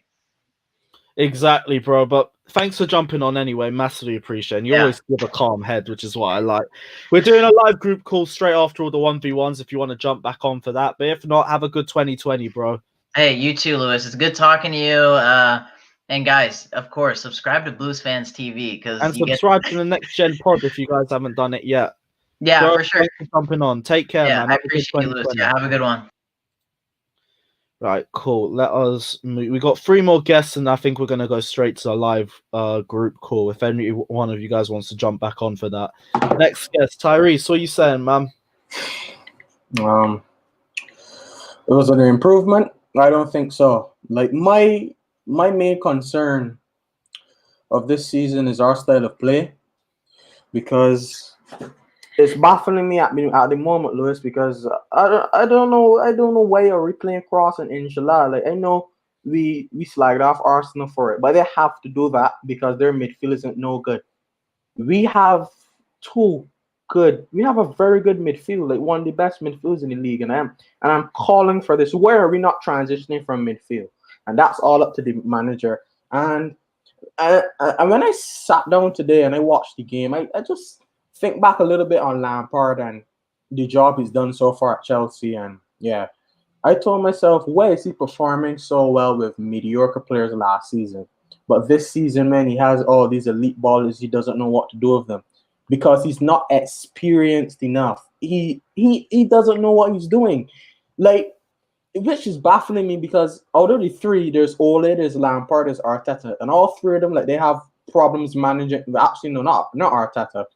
Exactly, bro. But thanks for jumping on anyway. Massively appreciate it. And you always give a calm head, which is what I like. We're doing a live group call straight after all the 1v1s if you want to jump back on for that. But if not, have a good 2020, bro. Hey, you too, Lewis. It's good talking to you. And guys, of course, subscribe to Blues Fans TV, and subscribe to the Next Gen Pod if you guys haven't done it yet. Yeah, bro, for sure. Thanks for jumping on. Take care, man. I appreciate you, Lewis. Yeah, have a good one. Right, cool. Let us move. We got 3 more guests, and I think we're going to go straight to a live group call. If any one of you guys wants to jump back on for that. Next guest, Tyrese. What are you saying, man? It was an improvement. I don't think so. Like, my main concern of this season is our style of play, because it's baffling me at the moment, Lewis, because I don't know why you're replaying Cross and Inshallah. Like, I know we slagged off Arsenal for it, but they have to do that because their midfield isn't no good. We have a very good midfield, like one of the best midfields in the league, and I'm calling for this. Where are we not transitioning from midfield? And that's all up to the manager. And when I sat down today and I watched the game, I just think back a little bit on Lampard and the job he's done so far at Chelsea. And yeah, I told myself, why is he performing so well with mediocre players last season? But this season, man, he has all these elite ballers. He doesn't know what to do with them because he's not experienced enough. He doesn't know what he's doing. Like, which is baffling me, because out of the 3, there's Ole, there's Lampard, there's Arteta, and all 3 of them, like, they have problems managing. Actually, no, not Arteta.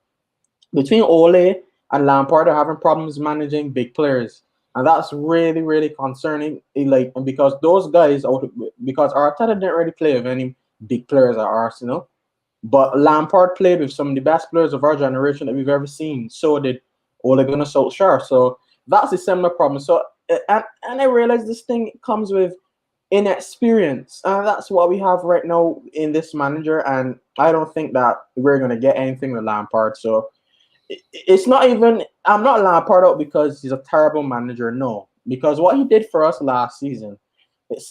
Between Ole and Lampard, they're having problems managing big players, and that's really, really concerning. Like, and because those guys, because Arteta didn't really play with any big players at Arsenal, but Lampard played with some of the best players of our generation that we've ever seen. So did Ole Gunnar Solskjaer. So that's a similar problem. So and I realize this thing comes with inexperience, and that's what we have right now in this manager. And I don't think that we're gonna get anything with Lampard. So it's not even. I'm not Lampard out because he's a terrible manager. No, because what he did for us last season,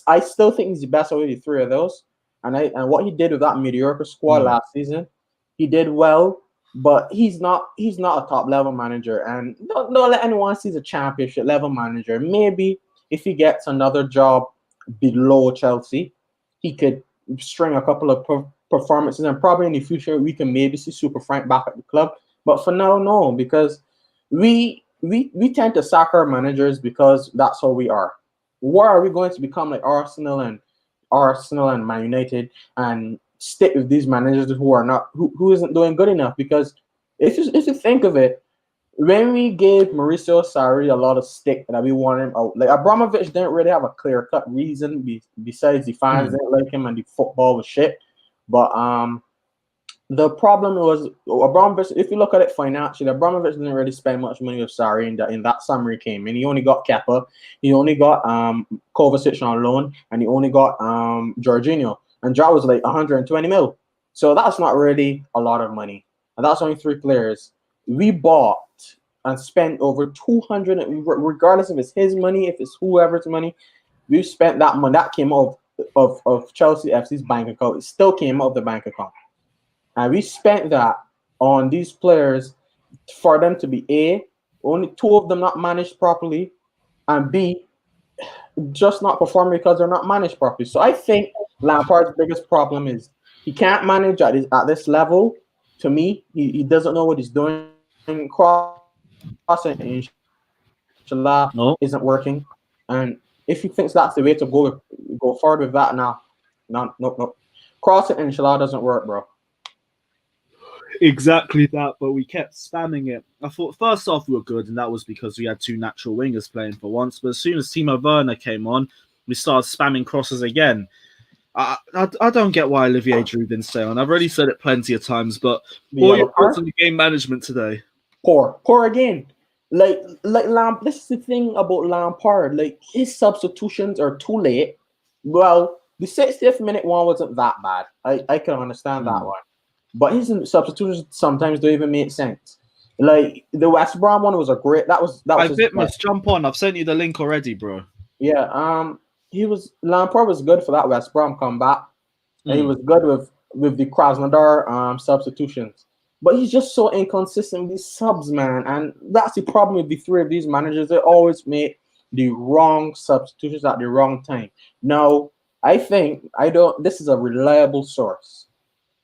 I still think he's the best out of the three of those. And what he did with that mediocre squad last season, he did well. But he's not a top level manager. And don't let anyone see he's a championship level manager. Maybe if he gets another job below Chelsea, he could string a couple of performances, and probably in the future we can maybe see Super Frank back at the club. But for now, no, because we tend to sack our managers because that's how we are. Why are we going to become like Arsenal and Man United and stick with these managers who isn't doing good enough? Because if you think of it, when we gave Mauricio Sarri a lot of stick that we wanted him out, like Abramovich didn't really have a clear-cut reason besides the fans didn't like him and the football was shit. But the problem was Abramovich. If you look at it financially, Abramovich didn't really spend much money with Sarri in that summer he came in. He only got Kepa, he only got Kovacic on loan, and he only got Jorginho. And that was like 120 mil. So that's not really a lot of money. And that's only 3 players. We bought and spent over 200, regardless if it's his money, if it's whoever's money, we spent that money. That came out of Chelsea FC's bank account. It still came out of the bank account. And we spent that on these players for them to be A, only 2 of them not managed properly, and B, just not performing because they're not managed properly. So I think Lampard's biggest problem is he can't manage at this level. To me, he doesn't know what he's doing. Crossing inshallah isn't working, and if he thinks that's the way to go forward with that, no. Crossing inshallah doesn't work, bro. Exactly that, but we kept spamming it. I thought first off we were good, and that was because we had 2 natural wingers playing for once. But as soon as Timo Werner came on, we started spamming crosses again. I don't get why Olivier Giroud didn't stay on. I've already said it plenty of times, but what are your thoughts on the game management today? Poor again. Like this is the thing about Lampard. Like his substitutions are too late. Well, the 60th minute one wasn't that bad. I can understand that one. But his substitutions sometimes don't even make sense. Like the West Brom one was a great. That was. Must jump on. I've sent you the link already, bro. Yeah. Lampard was good for that West Brom comeback, and he was good with the Krasnodar substitutions. But he's just so inconsistent with these subs, man. And that's the problem with the 3 of these managers. They always make the wrong substitutions at the wrong time. Now, this is a reliable source.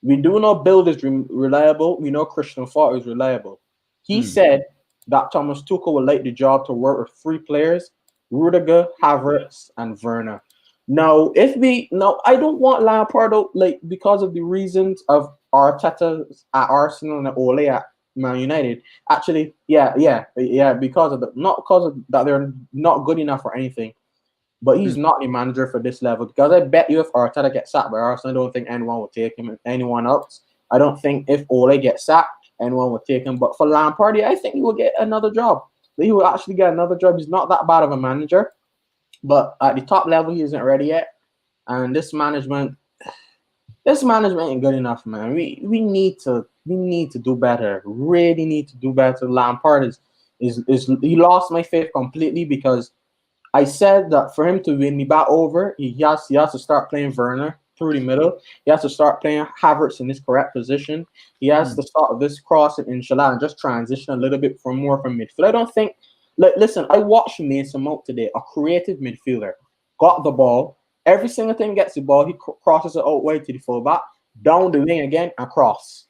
We do know Bill is reliable. We know Christian Fort is reliable. He said that Thomas Tuchel would like the job to work with 3 players, Rudiger, Havertz, and Werner. Now, I don't want Lampard out, like, because of the reasons of Arteta at Arsenal and Ole at Man United. Actually, yeah, because of that they're not good enough for anything. But he's not the manager for this level, because I bet you if Arteta gets sacked by Arsenal, I don't think anyone will take him. Anyone else, I don't think if Ole gets sacked, anyone will take him. But for Lampard, I think he will get another job. He will actually get another job. He's not that bad of a manager, but at the top level, he isn't ready yet. And this management ain't good enough, man. We need to do better. Really need to do better. Lampard is he lost my faith completely, because I said that for him to win me back over, he has to start playing Werner through the middle. He has to start playing Havertz in his correct position. He has to start this crossing, inshallah, and just transition a little bit more from midfield. I don't think. Listen, I watched Mason Mount today, a creative midfielder, got the ball. Every single time he gets the ball, he crosses it out wide to the fullback, down the wing again, and cross.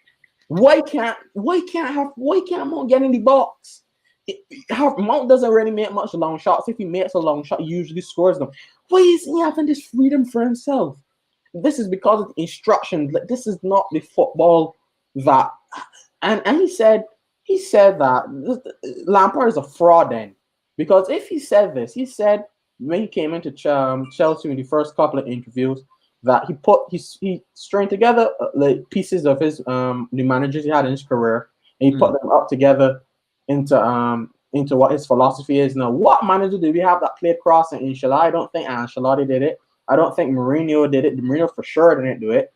Why can't Mount get in the box? Mount doesn't really make much long shots. If he makes a long shot, he usually scores them. Why is he having this freedom for himself? This is because of the instructions. Like, this is not the football that. And he said that Lampard is a fraud. Then Because if he said this, he said when he came into Chelsea in the first couple of interviews that he stringed together like pieces of his the managers he had in his career, and he put them up together into what his philosophy is. Now, what manager did we have that played cross and Inshallah? I don't think Ancelotti did it. I don't think Mourinho did it. Mourinho for sure didn't do it.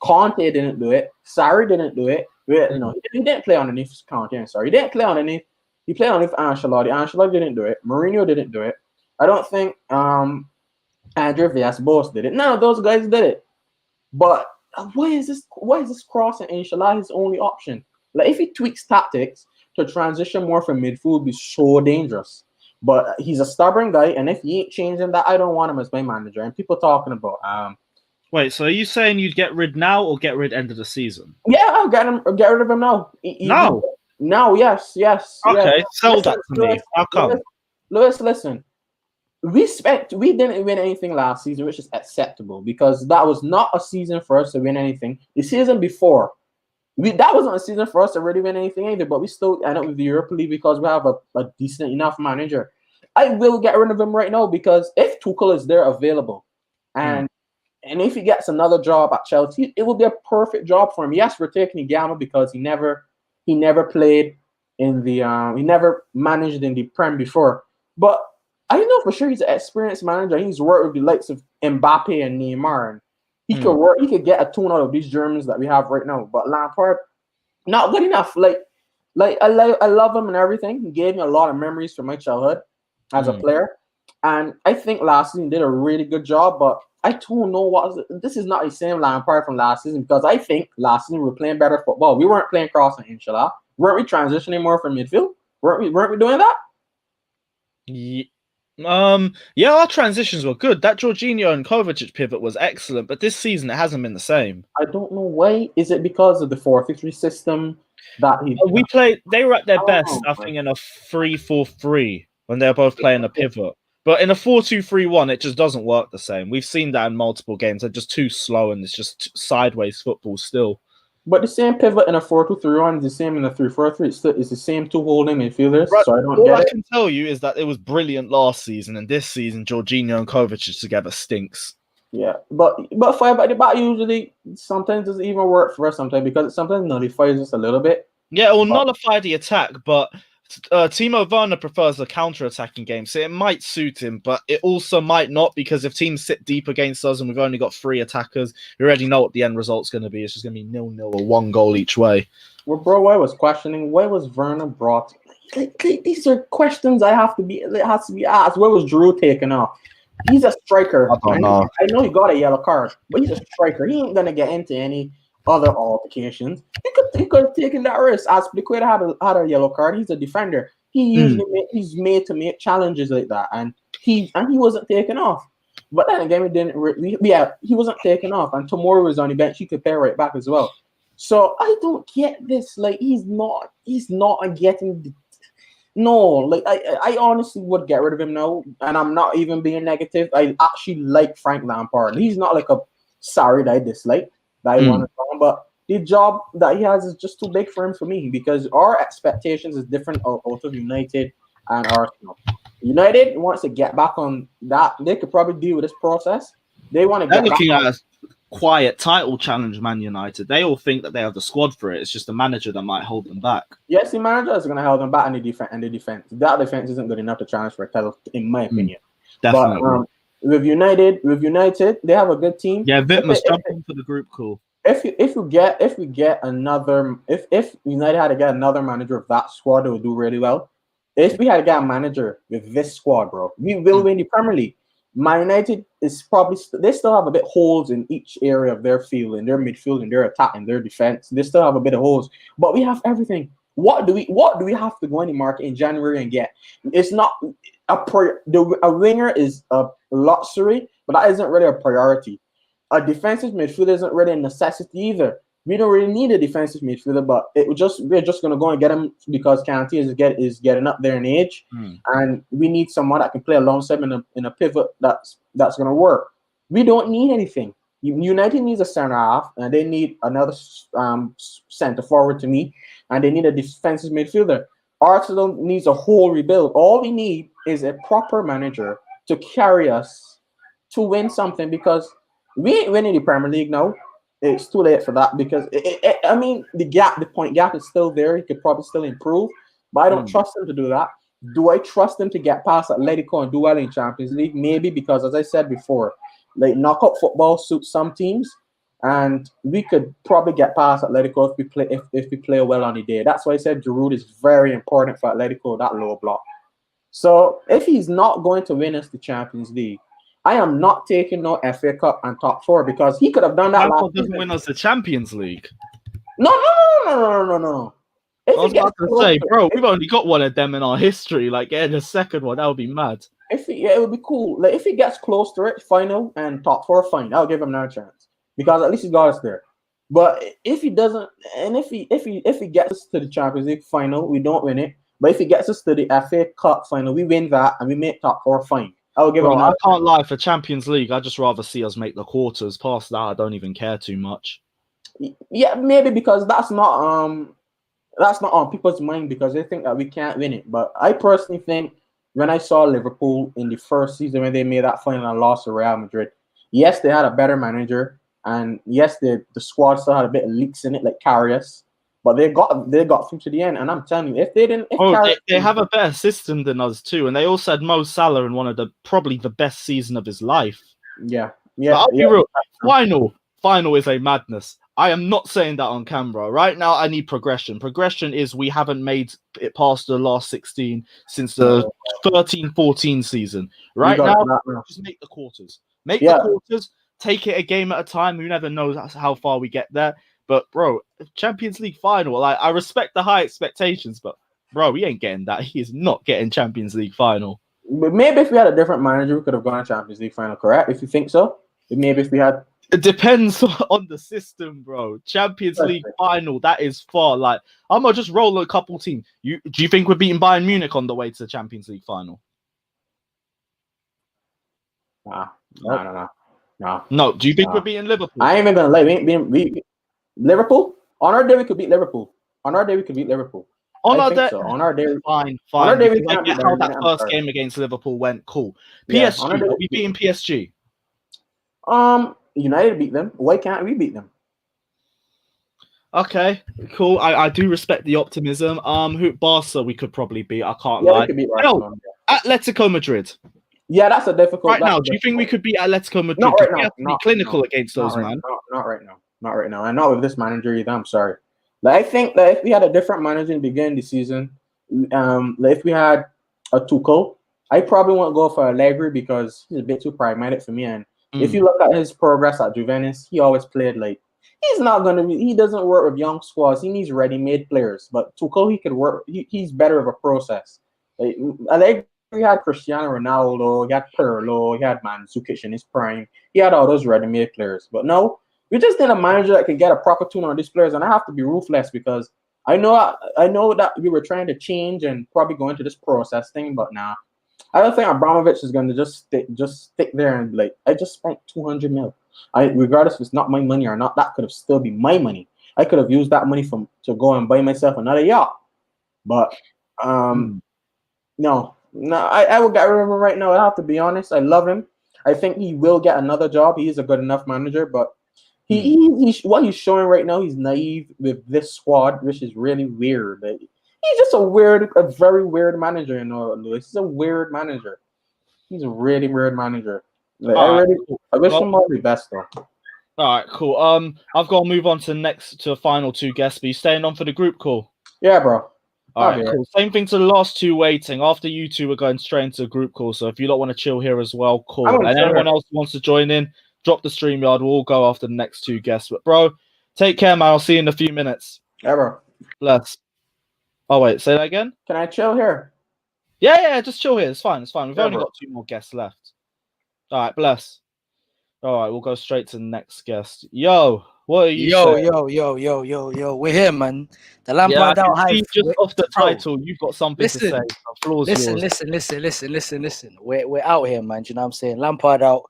Conte didn't do it. Sarri didn't do it. No, he didn't play underneath Conte and Sarri. He didn't play underneath. He played underneath Ancelotti. Ancelotti didn't do it. Mourinho didn't do it. I don't think Andrew Villas-Boas did it. None of those guys did it. But why is this cross and Inshallah his only option? Like if he tweaks tactics to transition more from midfield, be so dangerous. But he's a stubborn guy, and if he ain't changing that, I don't want him as my manager. And people talking about wait, so are you saying you'd get rid now or get rid end of the season? Yeah, I'll get rid of him now. No, yes. Okay, sell that to me. How come? Lewis, listen. We didn't win anything last season, which is acceptable because that was not a season for us to win anything. The season before, that wasn't a season for us to really win anything either, but we still end up with the Europa League because we have a decent enough manager. I will get rid of him right now because if Tuchel is there available and if he gets another job at Chelsea, it will be a perfect job for him. Yes, we're taking a gamble because he never played in the he never managed in the Prem before. But I know for sure he's an experienced manager. He's worked with the likes of Mbappe and Neymar, and he could get a tune out of these Germans that we have right now. But Lampard, not good enough. Like I love him and everything. He gave me a lot of memories from my childhood as a player, and I think last season did a really good job. But I don't know this is not the same Lampard from last season because I think last season we were playing better football. We weren't playing crossing, inshallah. Weren't we transitioning more from midfield? Weren't we doing that? Yeah, our transitions were good. That Jorginho and Kovacic pivot was excellent, but this season it hasn't been the same. I don't know why. Is it because of the 4-3 system that we played? They were at their best, I think, in a 3-4-3 when they were both playing a pivot. But in a 4-2-3-1, it just doesn't work the same. We've seen that in multiple games. They're just too slow, and it's just sideways football still. But the same pivot in a 4-2-3-1 is the same in a 3-4-3. It's the same two holding midfielders. Right. So I don't All get I it. can tell you is that it was brilliant last season, and this season, Jorginho and Kovacic together stinks. Yeah, but five at the back usually sometimes doesn't even work for us sometimes because it sometimes nullifies us a little bit. Yeah, it will nullify the attack, but Timo Werner prefers a counter-attacking game, so it might suit him, but it also might not because if teams sit deep against us and we've only got 3 attackers, we already know what the end result's going to be. It's just going to be 0-0 or 1 goal each way. Well, bro, I was questioning why was Werner brought. Like, these are questions it has to be asked. Where was Drew taken off? He's a striker. I don't know. I know he got a yellow card, but he's a striker. He ain't gonna get into any other altercations. He could have taken that risk. Aspilicueta had a yellow card. He's a defender. He's made to make challenges like that, and he wasn't taken off. But then again, he wasn't taken off, and tomorrow was on the bench. He could play right back as well. So I don't get this. Like he's not getting. No, like I honestly would get rid of him now, and I'm not even being negative. I actually like Frank Lampard. He's not like a Sarri that I dislike, that I want to, but the job that he has is just too big for him for me because our expectations is different out of United and Arsenal. United wants to get back on that. They could probably deal with this process. They want to get looking back at a quiet title challenge, Man United. They all think that they have the squad for it. It's just the manager that might hold them back. Yes, the manager is going to hold them back in the defense. That defense isn't good enough to challenge for a title, in my opinion. Definitely. But with United, they have a good team. Yeah, Vitma's jumping for the group call. If United had to get another manager of that squad, it would do really well. If we had to get a manager with this squad, bro, we will win the Premier League. Man United is probably they still have a bit holes in each area of their field, in their midfield, in their attack, in their defense. They still have a bit of holes, but we have everything. What do we have to go in the market in January and get? It's not a winger is a luxury, but that isn't really a priority. A defensive midfielder isn't really a necessity either. We don't really need a defensive midfielder, but we're just going to go and get him because Kanté is getting up there in age, and we need someone that can play alongside him in a pivot that's going to work. We don't need anything. United needs a center half, and they need another center forward to me, and they need a defensive midfielder. Arsenal needs a whole rebuild. All we need is a proper manager to carry us to win something because we ain't winning the Premier League now. It's too late for that because I mean the point gap is still there. He could probably still improve, but I don't trust him to do that. Do I trust him to get past Atletico and do well in Champions League? Maybe because, as I said before, like knockout football suits some teams, and we could probably get past Atletico if we play well on the day. That's why I said Giroud is very important for Atletico, that low block. So if he's not going to win us the Champions League, I am not taking no FA Cup and top four because he could have done that. Lampard doesn't win us the Champions League. No. I was about to say, bro, we've only got one of them in our history. Like, getting a second one, that would be mad. It would be cool. Like if he gets close to it, final and top four, fine. I'll give him another chance because at least he got us there. But if he doesn't, and if he gets us to the Champions League final, we don't win it. But if he gets us to the FA Cup final, we win that and we make top four, fine. I'll give him. I can't lie, for Champions League, I'd just rather see us make the quarters. Past that, I don't even care too much. Yeah, maybe because that's not on people's mind because they think that we can't win it. But I personally think when I saw Liverpool in the first season when they made that final and lost to Real Madrid, yes, they had a better manager, and yes, the squad still had a bit of leaks in it, like Karius, but they got through to the end. And I'm telling you, if they didn't, they have a better system than us too, and they also had Mo Salah in one of probably the best season of his life. Yeah. But I'll be real. Final is a madness. I am not saying that on camera. Right now, I need progression. Progression is we haven't made it past the last 16 since the 13-14 season. Right now, just make the quarters. Make the quarters. Take it a game at a time. Who never knows how far we get there. But, bro, Champions League final, like, I respect the high expectations, but, bro, we ain't getting that. He is not getting Champions League final. But maybe if we had a different manager, we could have gone to Champions League final, correct? If you think so. Maybe if we had... It depends on the system, bro. Champions League final, that is far. Like, I'm gonna just roll a couple teams. Do you think we're beating Bayern Munich on the way to the Champions League final? No. Do you think we're beating Liverpool? I ain't even gonna lie. We Liverpool? On our day, we could beat Liverpool. On our day, On our day, fine. On our day, we can't get how that first game against Liverpool went. Cool. PSG, are we beating PSG? United beat them. Why can't we beat them? Okay, cool. I do respect the optimism. Barca we could probably beat. I can't lie. We could beat Atletico Madrid. Yeah, that's a difficult. Right now, do you think we could beat Atletico Madrid? Not right now. Be clinical against those, man. Not right now. And not with this manager either. I'm sorry. Like, I think that if we had a different manager in the beginning of the season, like if we had a Tuchel, I probably won't go for Allegri because he's a bit too pragmatic for me. And if you look at his progress at Juventus, he always played like he doesn't work with young squads. He needs ready-made players. But Tuchel, he could work. He's better of a process. Like Allegri had Cristiano Ronaldo, he had Pirlo, he had Mandzukic in his prime. He had all those ready-made players. But no, we just need a manager that can get a proper tune on these players. And I have to be ruthless because I know that we were trying to change and probably go into this process thing, but nah. I don't think Abramovich is going to just stick there and be like, I just spent 200 mil. Regardless if it's not my money or not, that could have still been my money. I could have used that money to go and buy myself another yacht. But no, I will get rid of him right now. I have to be honest. I love him. I think he will get another job. He is a good enough manager, but what he's showing right now, he's naive with this squad, which is really weird. He's just a very weird manager, Lewis. He's a weird manager. He's a really weird manager. I wish him all the best, though. All right, cool. I've got to move on to the final two guests. But you staying on for the group call? Yeah, bro. All right, cool. Same thing to the last two waiting. After you two, we're going straight into the group call. So if you don't want to chill here as well, cool. And anyone else who wants to join in, drop the StreamYard. We'll all go after the next two guests. But bro, take care, man. I'll see you in a few minutes. Yeah, bro. Bless. Oh wait, say that again. Can I chill here? Yeah, just chill here. It's fine. We've only got two more guests left. All right, bless. All right, we'll go straight to the next guest. Yo, what are you saying? Yo. We're here, man. The Lampard out hype. Just off the title, you've got something to say. The floor's yours. Listen. We're out here, man. Do you know what I'm saying? Lampard out.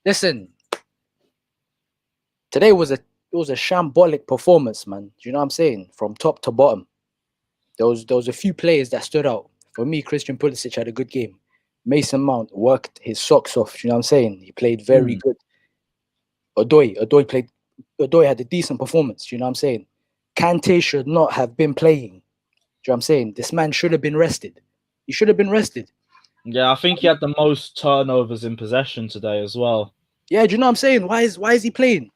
Listen. Today was a shambolic performance, man. Do you know what I'm saying? From top to bottom. there was a few players that stood out. For me, Christian Pulisic had a good game. Mason Mount worked his socks off. You know what I'm saying? He played very good. Odoi had a decent performance. You know what I'm saying? Kante should not have been playing. Do you know what I'm saying? This man should have been rested. He should have been rested. Yeah, I think he had the most turnovers in possession today as well. Yeah, do you know what I'm saying? Why is he playing?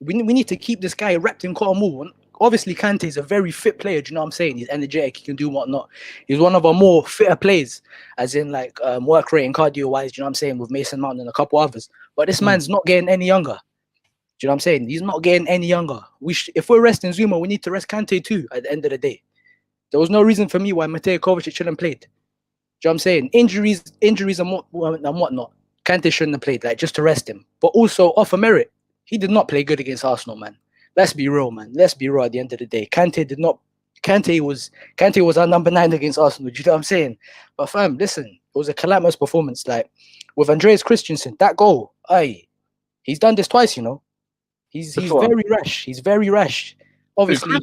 We need to keep this guy wrapped in cotton wool. Obviously, Kante is a very fit player. Do you know what I'm saying? He's energetic. He can do whatnot. He's one of our more fitter players, as in like work rate and cardio wise. Do you know what I'm saying? With Mason Mount and a couple others. But this man's not getting any younger. Do you know what I'm saying? He's not getting any younger. If we're resting Zuma, we need to rest Kante too. At the end of the day, there was no reason for me why Mateo Kovacic shouldn't have played. Do you know what I'm saying? Injuries and whatnot. Kante shouldn't have played, like just to rest him. But also off a merit, he did not play good against Arsenal, man. Let's be real, man. Let's be real. At the end of the day, Kante was our number 9 against Arsenal. Do you know what I'm saying? But fam, listen, it was a calamitous performance. Like with Andreas Christensen, that goal, he's done this twice. You know, he's very rash. He's very rash. Obviously,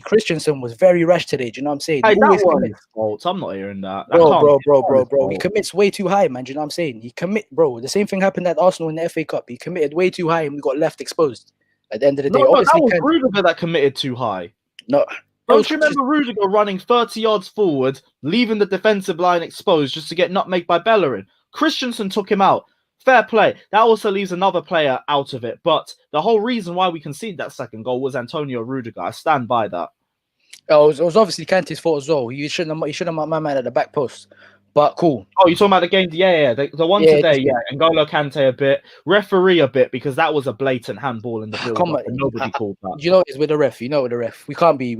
Christensen was very rash today. Do you know what I'm saying? Hey, that was his fault. I'm not hearing that. Bro. He commits way too high, man. Do you know what I'm saying? The same thing happened at Arsenal in the FA Cup. He committed way too high and we got left exposed at the end of the day. No, that was Rudiger that committed too high. No. Don't you remember Rudiger running 30 yards forward, leaving the defensive line exposed just to get nutmegged by Bellerin? Christensen took him out. Fair play. That also leaves another player out of it. But the whole reason why we conceded that second goal was Antonio Rudiger. I stand by that. Oh, it was obviously Kante's fault as well. He shouldn't have marked my man at the back post. But cool. Oh, you're talking about the game? Yeah. The one today, yeah. N'Golo Kante a bit. Referee a bit, because that was a blatant handball in the build. Nobody called that. You know it's with the ref. You know with the ref. We can't be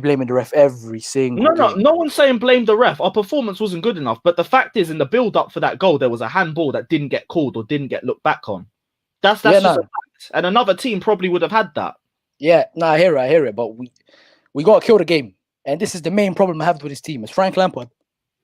blaming the ref every single game. No one's saying blame the ref. Our performance wasn't good enough. But the fact is, in the build-up for that goal, there was a handball that didn't get called or didn't get looked back on. That's just a fact. And another team probably would have had that. Yeah, I hear it. But we got to kill the game. And this is the main problem I have with this team. It's Frank Lampard.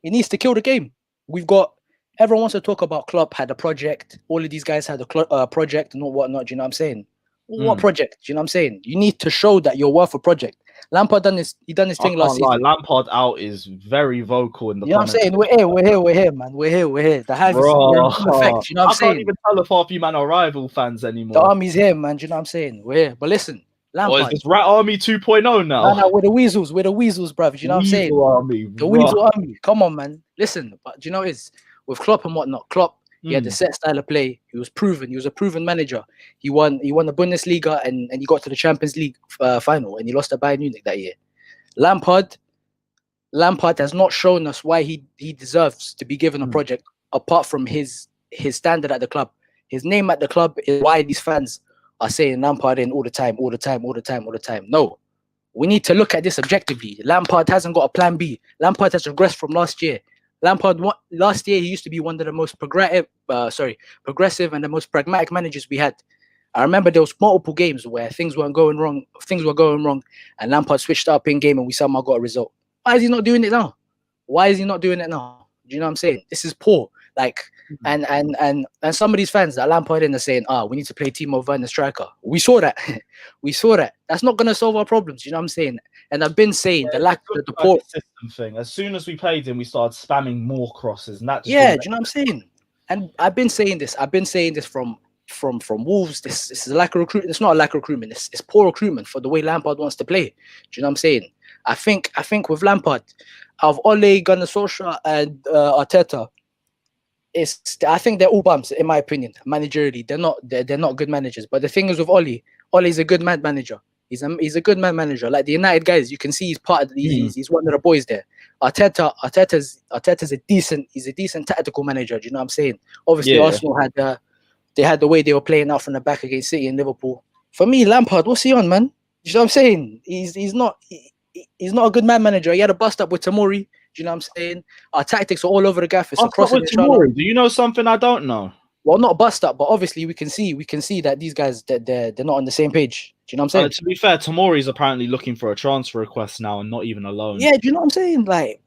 He needs to kill the game. Everyone wants to talk about Klopp had a project. All of these guys had a project and whatnot. Do you know what I'm saying? What project? Do you know what I'm saying? You need to show that you're worth a project. Lampard done his thing last season. Lampard out is very vocal in the. You know what I'm saying? We're here, man. We're here. The hive is in effect. You know what I'm saying? I can't even tell if half you man are rival fans anymore. The army's here, man. Do you know what I'm saying? We're here. But listen. Lampard. Is this Rat Army 2.0 now? No, we're the Weasels, bruv. Do you know what I'm saying? Weasel Army. Come on, man. Listen, but do you know what it is? With Klopp and whatnot, Klopp, he had the set style of play. He was proven. He was a proven manager. He won the Bundesliga and he got to the Champions League final and he lost to Bayern Munich that year. Lampard has not shown us why he deserves to be given a project apart from his standard at the club. His name at the club is why these fans are saying Lampard in all the time. No, we need to look at this objectively. Lampard hasn't got a plan B. Lampard has regressed from last year. Last year he used to be one of the most progressive and the most pragmatic managers we had. I remember there was multiple games where things were going wrong, and Lampard switched up in game and we somehow got a result. Why is he not doing it now? Do you know what I'm saying? This is poor. Like, and some of these fans that Lampard in are saying, we need to play Timo Werner striker. We saw that. That's not going to solve our problems. You know what I'm saying? And I've been saying the lack of the poor system thing. As soon as we played him, we started spamming more crosses, and that. Do you know what I'm saying? And I've been saying this from Wolves. This is a lack of recruitment. It's not a lack of recruitment. It's poor recruitment for the way Lampard wants to play. Do you know what I'm saying? I think with Lampard, out of Ole, Gunnar Solskjaer, and Arteta, I think they're all bums in my opinion. Managerially, they're not good managers. But the thing is with Ole's a good man manager. He's a good man manager. Like the United guys, you can see he's part of he's one of the boys there. Arteta's a decent tactical manager. Do you know what I'm saying? Obviously, Arsenal had the way they were playing out from the back against City and Liverpool. For me, Lampard, what's he on, man? Do you know what I'm saying? He's not a good man manager. He had a bust up with Tomori. Do you know what I'm saying? Our tactics are all over the gaff. It's across the Tomori. Do you know something I don't know? Well, not bust up, but obviously we can see that these guys they're not on the same page. Do you know what I'm saying? To be fair, Tomori's apparently looking for a transfer request now and not even a loan. Yeah, do you know what I'm saying? Like,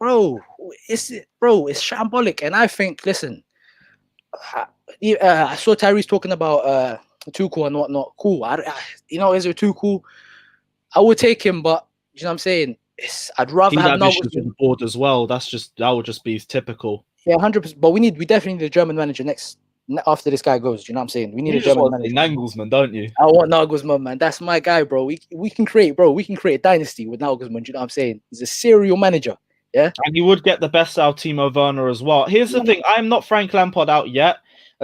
it's shambolic. And I think, listen, I saw Tyrese talking about Tuchel and whatnot. Cool. Is it Tuchel? I would take him, but you know what I'm saying? I'd rather He'd have have issues with Nagelsmann. the board as well. That would just be typical. Yeah, 100%. But we definitely need a German manager after this guy goes. Do you know what I'm saying? We need You a just German want to manager. say Nagelsmann, don't you? I want Nagelsmann, man. That's my guy, bro. We can create a dynasty with Nagelsmann. Do you know what I'm saying? He's a serial manager. Yeah. And you would get the best out of Timo Werner as well. Here's the thing. I'm not Frank Lampard out yet.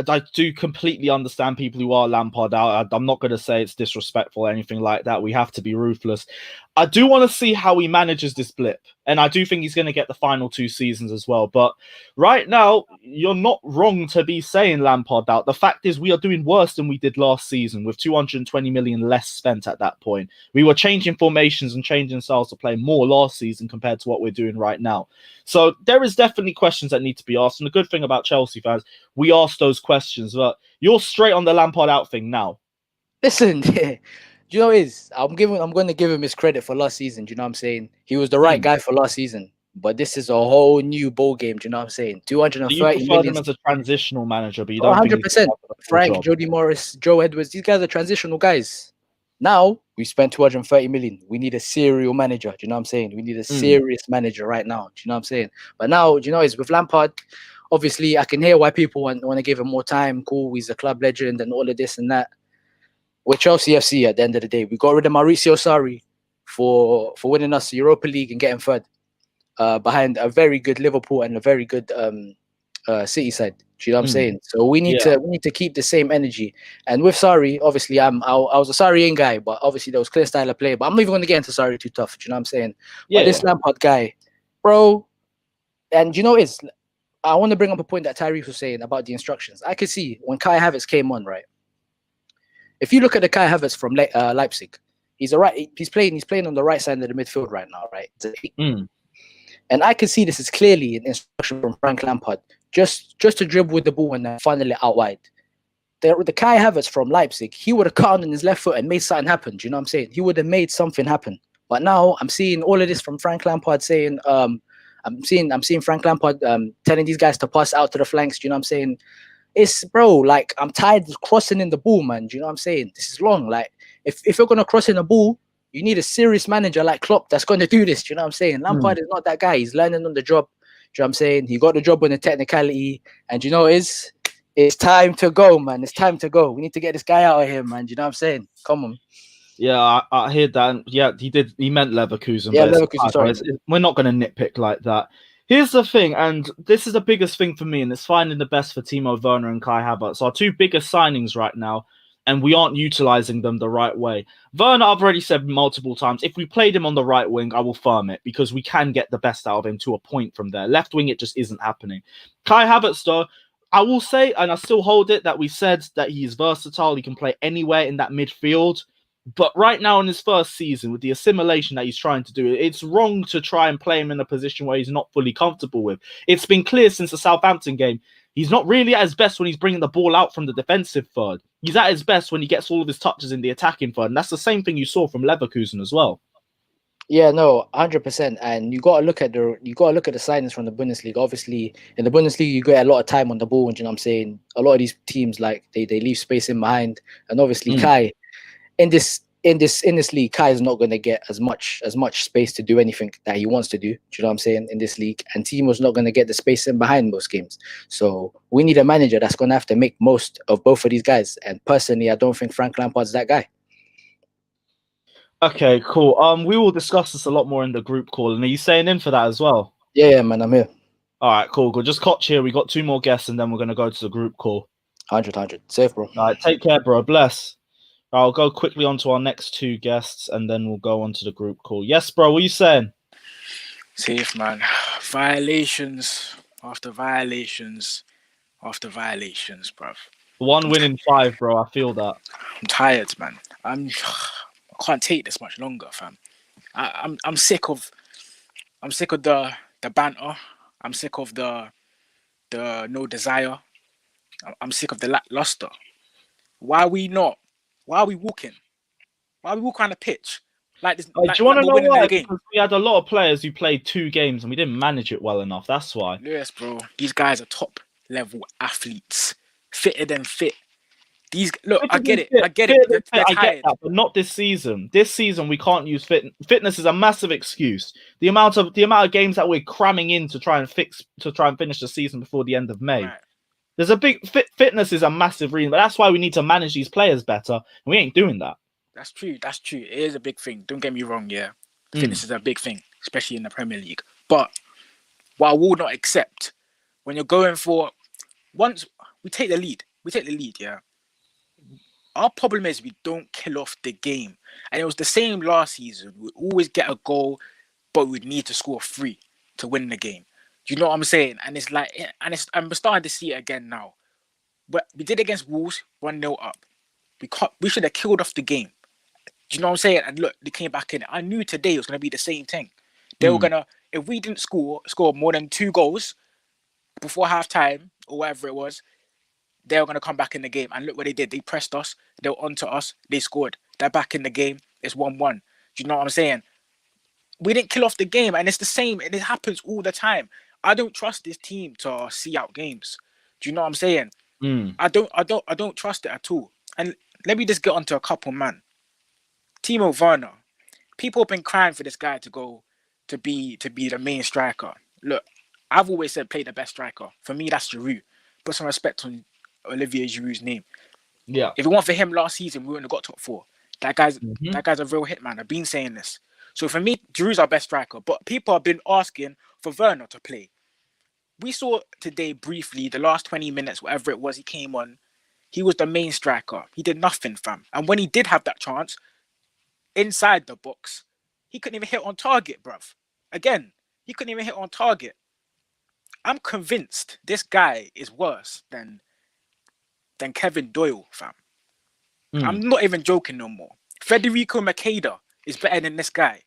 I do completely understand people who are Lampard out. I'm not going to say it's disrespectful or anything like that. We have to be ruthless. I do want to see how he manages this blip. And I do think he's going to get the final 2 seasons as well. But right now, you're not wrong to be saying Lampard out. The fact is we are doing worse than we did last season with 220 million less spent at that point. We were changing formations and changing styles to play more last season compared to what we're doing right now. So there is definitely questions that need to be asked. And the good thing about Chelsea fans, we ask those questions. But you're straight on the Lampard out thing now. Listen, do you know what it is? I'm going to give him his credit for last season. Do you know what I'm saying? He was the right guy for last season. But this is a whole new ball game. Do you know what I'm saying? 230 you prefer million. him as a transitional manager, but you don't 100%. Frank, Jody Morris, Joe Edwards, these guys are transitional guys. Now we spent 230 million. We need a serial manager. Do you know what I'm saying? We need a serious manager right now. Do you know what I'm saying? But now, do you know, it's with Lampard. Obviously, I can hear why people want to give him more time. Cool, he's a club legend and all of this and that. We're Chelsea FC at the end of the day. We got rid of Maurizio Sarri for winning us the Europa League and getting third behind a very good Liverpool and a very good City side. Do you know what I'm saying? So we need to keep the same energy. And with Sarri, obviously, I was a Sarri in guy, but obviously there was clear style of play. But I'm not even going to get into Sarri too tough. Do you know what I'm saying? But this Lampard guy, bro, and you know I want to bring up a point that Tyrese was saying about the instructions. I could see when Kai Havertz came on, right? If you look at the Kai Havertz from Leipzig, he's playing on the right side of the midfield right now, right? And I could see this is clearly an instruction from Frank Lampard, just to dribble with the ball and then funnel it out wide. The Kai Havertz from Leipzig, he would have cut on his left foot and made something happen. Do you know what I'm saying? He would have made something happen. But now I'm seeing all of this from Frank Lampard saying, I'm seeing Frank Lampard telling these guys to pass out to the flanks. Do you know what I'm saying? It's, bro, like, I'm tired of crossing in the ball, man. Do you know what I'm saying? This is long. Like, if you're going to cross in the ball, you need a serious manager like Klopp that's going to do this. Do you know what I'm saying? Lampard is not that guy. He's learning on the job. Do you know what I'm saying? He got the job on the technicality. And you know what it is? It's time to go, man. It's time to go. We need to get this guy out of here, man. Do you know what I'm saying? Come on. Yeah, I heard that. Yeah, he meant Leverkusen. Yeah, Leverkusen, sorry. We're not going to nitpick like that. Here's the thing, and this is the biggest thing for me, and it's finding the best for Timo Werner and Kai Havertz. Our 2 biggest signings right now, and we aren't utilizing them the right way. Werner, I've already said multiple times, if we played him on the right wing, I will firm it, because we can get the best out of him to a point from there. Left wing, it just isn't happening. Kai Havertz, though, I will say, and I still hold it, that we said that he is versatile, he can play anywhere in that midfield. But right now in his first season, with the assimilation that he's trying to do, it's wrong to try and play him in a position where he's not fully comfortable with. It's been clear since the Southampton game, he's not really at his best when he's bringing the ball out from the defensive third. He's at his best when he gets all of his touches in the attacking third. And that's the same thing you saw from Leverkusen as well. Yeah, no, 100%. And you got to look at the signings from the Bundesliga. Obviously, in the Bundesliga, you get a lot of time on the ball. And you know what I'm saying? A lot of these teams, like, they leave space in behind. And obviously, Kai, in this league, Kai is not going to get as much space to do anything that he wants to do. Do you know what I'm saying? In this league, and Timo's not going to get the space in behind most games. So we need a manager that's going to have to make most of both of these guys. And personally, I don't think Frank Lampard's that guy. Okay, cool. We will discuss this a lot more in the group call. And are you saying in for that as well? Yeah, man, I'm here. All right, cool. Just Koch here. We got 2 more guests, and then we're going to go to the group call. 100. Safe, bro. All right, take care, bro. Bless. I'll go quickly on to our next 2 guests, and then we'll go on to the group call. Yes, bro, what are you saying? Safe, man. Violations after violations after violations, bruv. 1 win in 5, bro. I feel that. I'm tired, man. I can't take this much longer, fam. I'm sick of the banter. I'm sick of the no desire. I'm sick of the lackluster. Why are we walking? Why are we walking on the pitch? Like this, do you want to know why? Because we had a lot of players who played 2 games and we didn't manage it well enough. That's why. Yes, bro. These guys are top level athletes, fitter than fit. These look, I get it. Fit, I get fit, it. fit, They're I get tired. that, but not this season. This season we can't use fitness is a massive excuse. The amount of games that we're cramming in to try and finish the season before the end of May. Right. There's a big fitness is a massive reason, but that's why we need to manage these players better. And we ain't doing that. That's true. That's true. It is a big thing. Don't get me wrong. Yeah, fitness is a big thing, especially in the Premier League. But what I will not accept when you're going for once we take the lead. Yeah. Our problem is we don't kill off the game, and it was the same last season. We always get a goal, but we'd need to score 3 to win the game. Do you know what I'm saying? And it's like, and we're starting to see it again now. But we did against Wolves, 1-0 up. We should have killed off the game. Do you know what I'm saying? And look, they came back in. I knew today it was going to be the same thing. They were gonna, if we didn't score more than 2 goals before halftime or whatever it was, they were going to come back in the game. And look what they did. They pressed us. They were onto us. They scored. They're back in the game. It's 1-1. Do you know what I'm saying? We didn't kill off the game. And it's the same. And it happens all the time. I don't trust this team to see out games. Do you know what I'm saying? I don't trust it at all. And let me just get onto a couple, man. Timo Werner. People have been crying for this guy to go to be the main striker. Look, I've always said play the best striker. For me, that's Giroud. Put some respect on Olivier Giroud's name. Yeah. If it weren't for him last season, we wouldn't have got top 4. That guy's a real hitman. I've been saying this. So for me, Giroud's our best striker. But people have been asking for Werner to play. We saw today briefly, the last 20 minutes, whatever it was, he came on. He was the main striker. He did nothing, fam. And when he did have that chance, inside the box, he couldn't even hit on target, bruv. Again, he couldn't even hit on target. I'm convinced this guy is worse than Kevin Doyle, fam. I'm not even joking no more. Federico Makeda is better than this guy.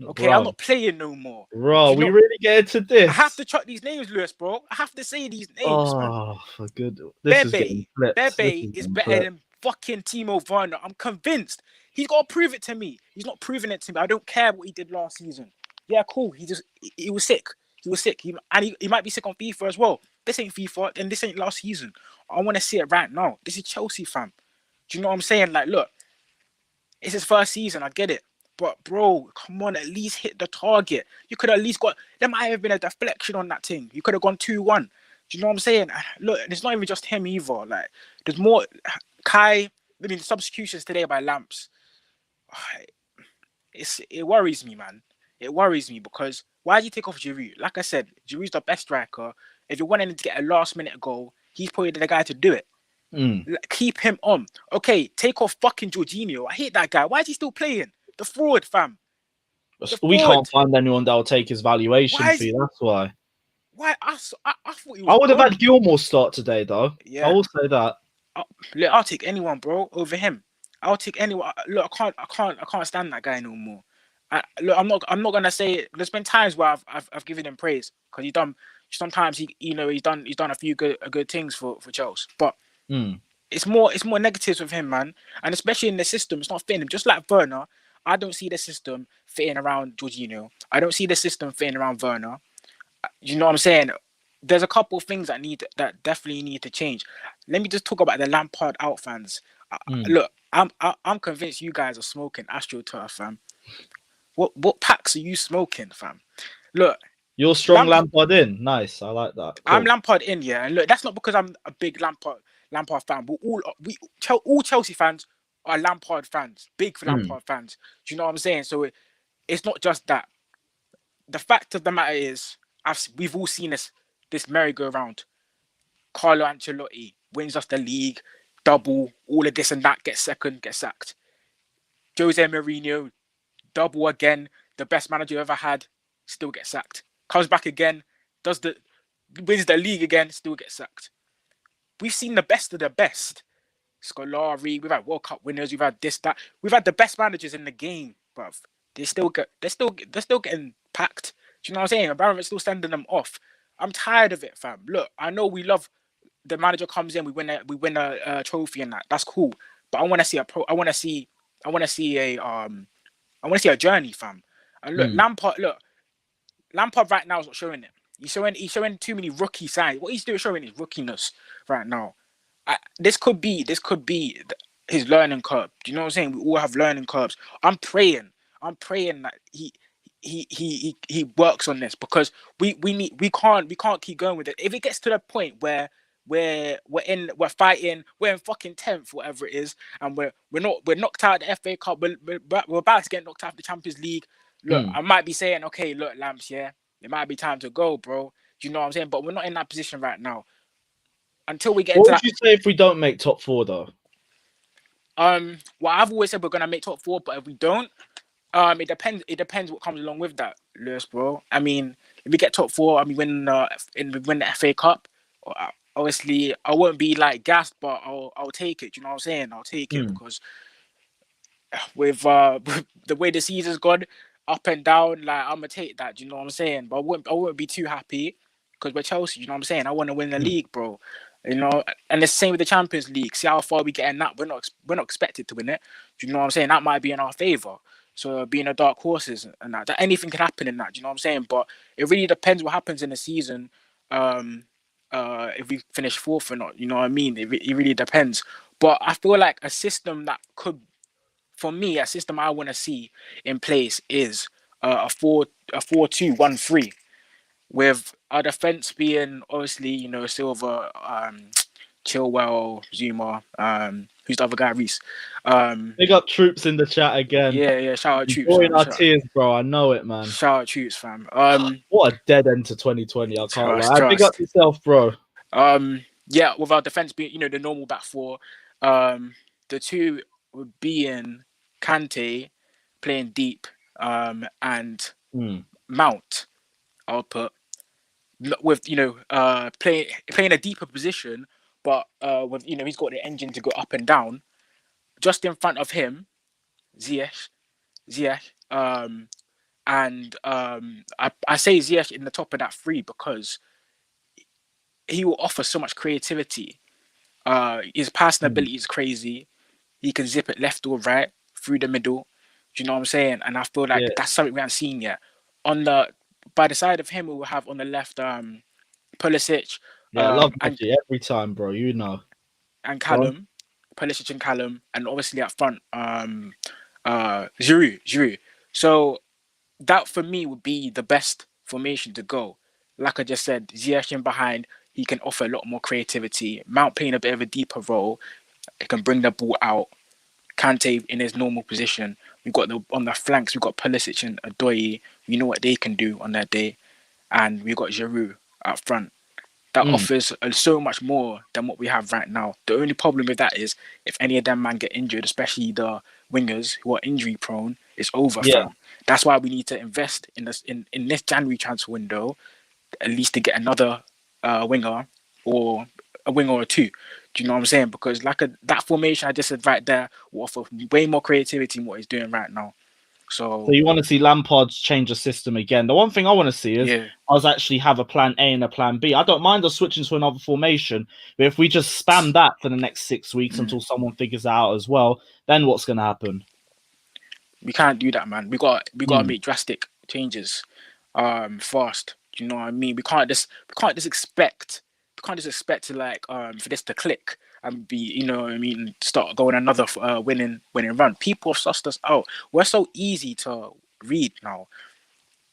Okay, bro. I'm not playing no more. Bro, we really get into this. I have to chuck these names, Lewis, bro. I have to say these names, man. Oh, for good. Bebe is better than fucking Timo Werner. I'm convinced. He's got to prove it to me. He's not proving it to me. I don't care what he did last season. Yeah, cool. He was sick. He was sick. He might be sick on FIFA as well. This ain't FIFA, and this ain't last season. I want to see it right now. This is Chelsea, fam. Do you know what I'm saying? Like, look, it's his first season. I get it. But, bro, come on, at least hit the target. You could have at least got... There might have been a deflection on that thing. You could have gone 2-1. Do you know what I'm saying? Look, it's not even just him either. Like, there's more... the substitutions today by Lamps. It worries me, man. It worries me because why did you take off Giroud? Like I said, Giroud's the best striker. If you're wanting to get a last-minute goal, he's probably the guy to do it. Keep him on. Okay, take off fucking Jorginho. I hate that guy. Why is he still playing? The fraud, fam. We can't find anyone that will take his valuation fee. That's why. Why? I thought he was I would have had Gilmore start today, though. Yeah. I will say that. I'll take anyone, bro, over him. I'll take anyone. Look, I can't stand that guy no more. I'm not gonna say it. There's been times where I've given him praise because he's done. Sometimes he's done a few good things for Chelsea, but it's more negatives with him, man. And especially in the system, it's not fitting him. Just like Werner, I don't see the system fitting around Jorginho. I don't see the system fitting around Werner. You know what I'm saying? There's a couple of things that definitely need to change. Let me just talk about the Lampard out fans. Look, I'm convinced you guys are smoking AstroTurf, fam. What packs are you smoking, fam? Look, you're strong Lampard in. Nice, I like that. Cool. I'm Lampard in, yeah. And look, that's not because I'm a big Lampard fan. But all Chelsea fans are Lampard fans, big Lampard fans. Do you know what I'm saying? So it's not just that. The fact of the matter is, we've all seen this merry-go-round. Carlo Ancelotti wins us the league, double, all of this and that, gets second, gets sacked. Jose Mourinho, double again, the best manager you ever had, still gets sacked. Comes back again, wins the league again, still gets sacked. We've seen the best of the best. Scolari, we've had World Cup winners, we've had this, that. We've had the best managers in the game, bruv. They're still getting packed. Do you know what I'm saying? Abramovich's still sending them off. I'm tired of it, fam. Look, I know we love the manager comes in, we win a trophy and that. That's cool. But I want to see a journey, fam. And look, Lampard right now is not showing it. He's showing too many rookie signs. What he's doing showing is rookiness right now. this could be his learning curve. Do you know what I'm saying? We all have learning curves. I'm praying that he works on this, because we can't keep going with it. If it gets to the point where we're fighting, we're in fucking 10th, whatever it is, and we're knocked out of the FA Cup, we're about to get knocked out of the Champions League. Look, I might be saying, okay, look, Lamps, yeah, it might be time to go, bro. Do you know what I'm saying? But we're not in that position right now. Until we get What into would you say if we don't make top 4 though? well, I've always said we're gonna make top 4, but if we don't, it depends what comes along with that, Lewis, bro. I mean, if we get top 4 and we win the FA Cup, obviously I won't be like gassed, but I'll take it. You know what I'm saying? I'll take it, because with the way the season's gone, up and down, like I'm gonna take that. Do you know what I'm saying? But I wouldn't be too happy, because we're Chelsea. You know what I'm saying? I want to win the league, bro. You know, and it's the same with the Champions League. See how far we get in that. We're not expected to win it. Do you know what I'm saying? That might be in our favor. So being a dark horses and that anything can happen in that. Do you know what I'm saying? But it really depends what happens in the season. If we finish 4th or not, you know what I mean? It really depends. But I feel like a system that could, for me, a system I want to see in place is a 4-2-1-3, with our defense being obviously, you know, Silva, Chilwell, Zuma, who's the other guy, Reese. They got Troops in the chat again. Yeah, shout out Troops. Enjoying our tears, bro. I know it, man. Shout out Troops, fam. What a dead end to 2020. I can't lie. Trust. Big up yourself, bro. Yeah, with our defense being, you know, the normal back 4, the two would be in Kante playing deep, and Mount, I'll put, with, you know, playing a deeper position, but with, you know, he's got the engine to go up and down. Just in front of him, Ziyech, and I say Ziyech in the top of that 3 because he will offer so much creativity. His passing ability is crazy. He can zip it left or right, through the middle. Do you know what I'm saying? And I feel like that's something we haven't seen yet. By the side of him, we will have on the left Pulisic. Yeah, I love Messi every time, bro. You know. And Callum. Pulisic and Callum. And obviously up front, Giroud. So that for me would be the best formation to go. Like I just said, Ziyech in behind, he can offer a lot more creativity. Mount playing a bit of a deeper role, it can bring the ball out. Kante in his normal position. We've got on the flanks, we've got Pulisic and Adoye. We know what they can do on their day. And we've got Giroud up front. That offers so much more than what we have right now. The only problem with that is if any of them man get injured, especially the wingers who are injury prone, it's over, fam. That's why we need to invest in this January transfer window, at least to get another winger, or a winger or 2. Do you know what I'm saying? Because that formation I just said right there will offer way more creativity than what he's doing right now. So you want to see Lampard change the system again? The one thing I want to see is us actually have a plan A and a plan B. I don't mind us switching to another formation, but if we just spam that for the next 6 weeks until someone figures it out as well, then what's going to happen? We can't do that, man. We got to make drastic changes, fast. Do you know what I mean? We can't just expect to like for this to click and be, you know what I mean, start going another winning run. People have sussed us out. We're so easy to read now.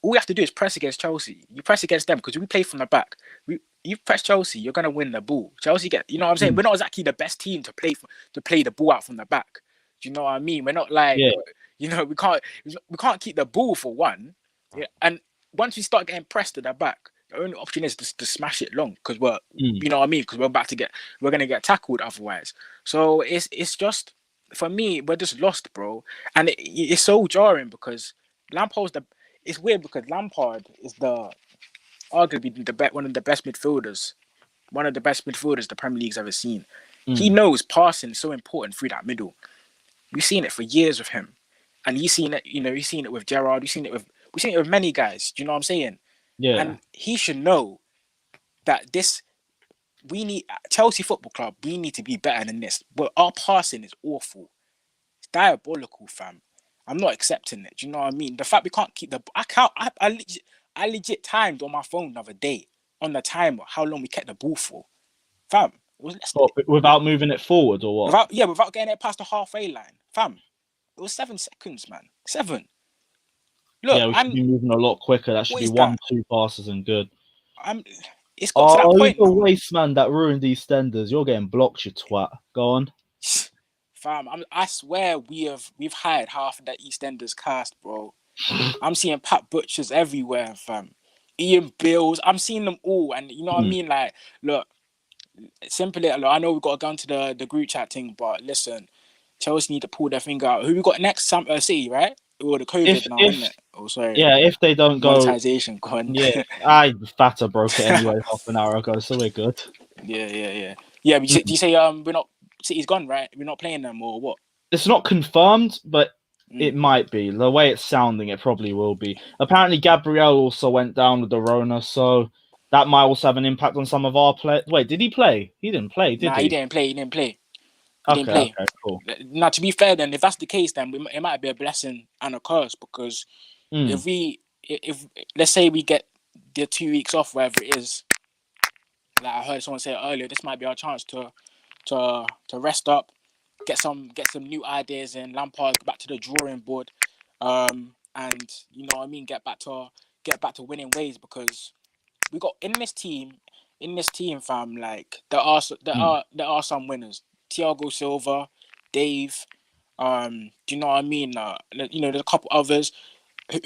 All we have to do is press against Chelsea. You press against them because we play from the back. You press Chelsea, you're gonna win the ball. Chelsea you know what I'm saying? We're not exactly the best team to play the ball out from the back. Do you know what I mean? We're not like you know, we can't keep the ball for one. Yeah, and once we start getting pressed at the back, the only option is to smash it long because we're, you know what I mean? Because we're going to get tackled otherwise. So it's just, for me, we're just lost, bro. And it's so jarring because it's weird because Lampard is arguably one of the best midfielders the Premier League's ever seen. He knows passing is so important through that middle. We've seen it for years with him, and you've seen it with Gerrard. We've seen it with many guys. Do you know what I'm saying? Yeah. And he should know that Chelsea Football Club, we need to be better than this. But our passing is awful. It's diabolical, fam. I'm not accepting it. Do you know what I mean? The fact we can't keep I legit timed on my phone the other day on the timer how long we kept the ball for. Fam, Without moving it forward or what? Without getting it past the halfway line, fam. It was 7 seconds, man. 7. Look, yeah, we should be moving a lot quicker. That should be 1-2 passes and good. It's got to that point. Oh, the waste man that ruined these extenders. You're getting blocked, you twat. Go on. Fam, I swear we've hired half of that EastEnders cast, bro. I'm seeing Pat Butchers everywhere, fam. Ian Bills, I'm seeing them all, and you know what I mean. Like, look, simply, look, I know we've got to go into the group chat thing, but listen, Chelsea need to pull their finger out. Who we got next? City, right? Or the COVID now, isn't it? Oh, sorry. Yeah, if they don't go monetization gone. Yeah, Fatter broke it anyway half an hour ago, so we're good. Yeah. But do you say we're not City's gone, right? We're not playing them or what? It's not confirmed, but it might be. The way it's sounding, it probably will be. Apparently, Gabriel also went down with the Rona, so that might also have an impact on some of our play. Wait, did he play? He didn't play, did he? He didn't play. Okay, cool. Now, to be fair, then if that's the case, then it might be a blessing and a curse because if let's say we get the 2 weeks off, wherever it is, like I heard someone say earlier, this might be our chance to rest up, get some new ideas in. Lampard, back to the drawing board, and you know what I mean, get back to winning ways because we got in this team, fam. Like there are some winners. Thiago Silva, Dave, do you know what I mean? You know, there's a couple others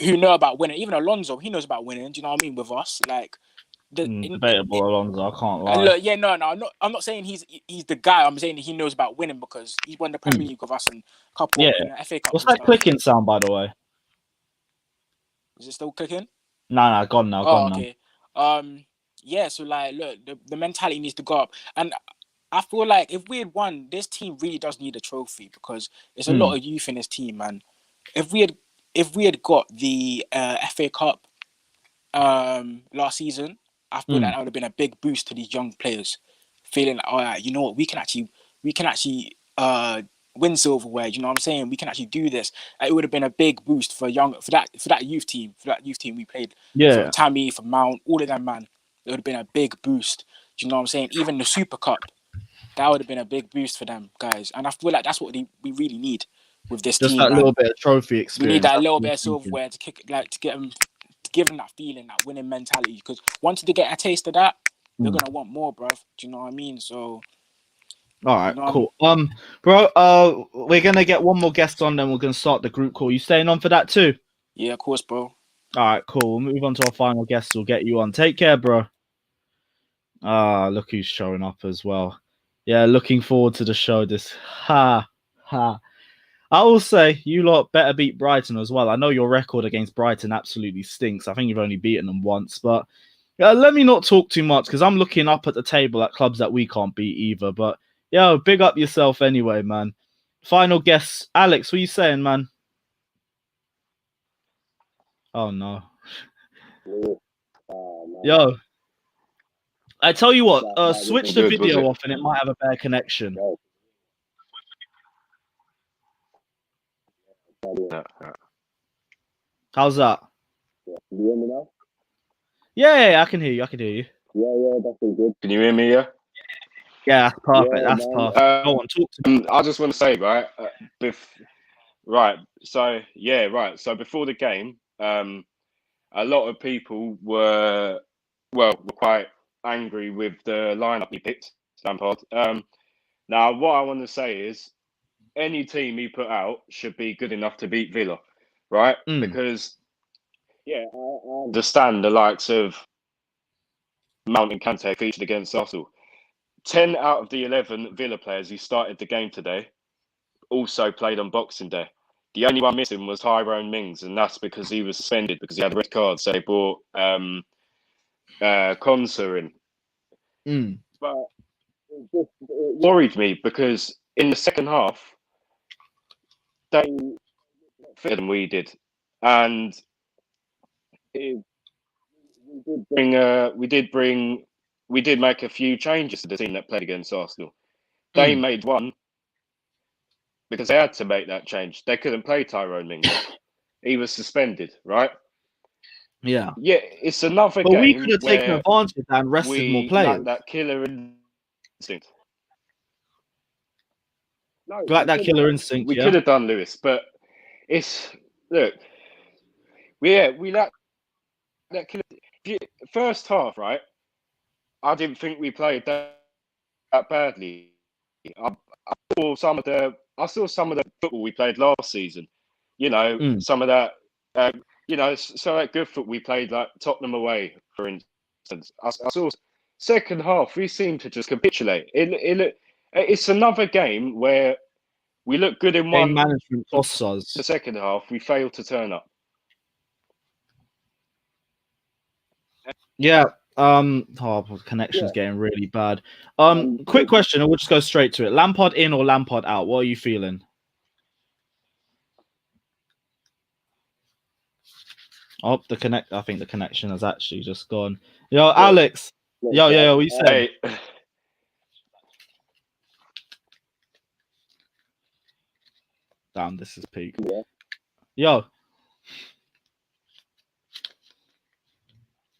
who know about winning. Even Alonso, he knows about winning. Do you know what I mean? With us, like debatable Alonso, I can't lie. Look, yeah, no, I'm not saying he's the guy. I'm saying he knows about winning because he's won the Premier League with us and a couple FA Cups. What's that clicking sound, by the way? Is it still clicking? No, gone now. Okay. Yeah. So like, look, the mentality needs to go up, and I feel like if we had won, this team really does need a trophy because there's a lot of youth in this team, man. If we had got the FA Cup last season, I feel like that would have been a big boost to these young players, feeling like, all right, you know what, we can actually win silverware. You know what I'm saying? We can actually do this. It would have been a big boost for that youth team. For that youth team we played. Yeah. For Tammy, for Mount, all of them, man. It would have been a big boost. Do you know what I'm saying? Even the Super Cup. That would have been a big boost for them guys, and I feel like that's what we really need with this team. Just that little bit of trophy experience. We need that little bit of silverware to give them that feeling, that winning mentality. Because once they get a taste of that, they're gonna want more, bro. Do you know what I mean? So, all right, cool. Bro, we're gonna get one more guest on, then we're gonna start the group call. You staying on for that too? Yeah, of course, bro. All right, cool. We'll move on to our final guest. We'll get you on. Take care, bro. Look who's showing up as well. Yeah, looking forward to the show. I will say you lot better beat Brighton as well. I know your record against Brighton absolutely stinks. I think you've only beaten them once, but let me not talk too much because I'm looking up at the table at clubs that we can't beat either. But yeah, big up yourself anyway, man. Final guess, Alex. What are you saying, man? Oh no. Yo. I tell you what, switch the video off and it might have a better connection. How's that? Can you hear me now? Yeah, I can hear you. Yeah, that's all good. Can you hear me, yeah? Yeah, that's perfect. That's perfect. Go on, talk to me. I just want to say, right, So before the game, a lot of people were quite angry with the lineup he picked, Lampard. Now, what I want to say is, any team he put out should be good enough to beat Villa, right? Because, I understand the likes of Mount and Kante featured against Arsenal. 10 out of the 11 Villa players who started the game today also played on Boxing Day. The only one missing was Tyrone Mings, and that's because he was suspended because he had a red card. So they brought Konsa in. But it worried me because in the second half, they fitter than we did, and we did make a few changes to the team that played against Arsenal. They made one because they had to make that change. They couldn't play Tyrone Mings. He was suspended, right? Yeah. Yeah, it's another but game. We could have taken advantage of that and rested more players. That killer instinct. No, Like that killer instinct. we Yeah. could have done, Lewis, but look, we lack that killer. First half, right? I didn't think we played that badly. I saw some of the football we played last season. You know, some of that. So that good football we played, like Tottenham away, for instance. I saw second half we seemed to just capitulate. It's another game where we look good in Game one. management costs us. The second half we failed to turn up. Yeah. Connection's getting really bad. Quick question, and we'll just go straight to it. Lampard in or Lampard out? What are you feeling? Oh, I think the connection has actually just gone. Yo, Alex. Yo, what you saying? Hey. Damn, this is peak. Yo.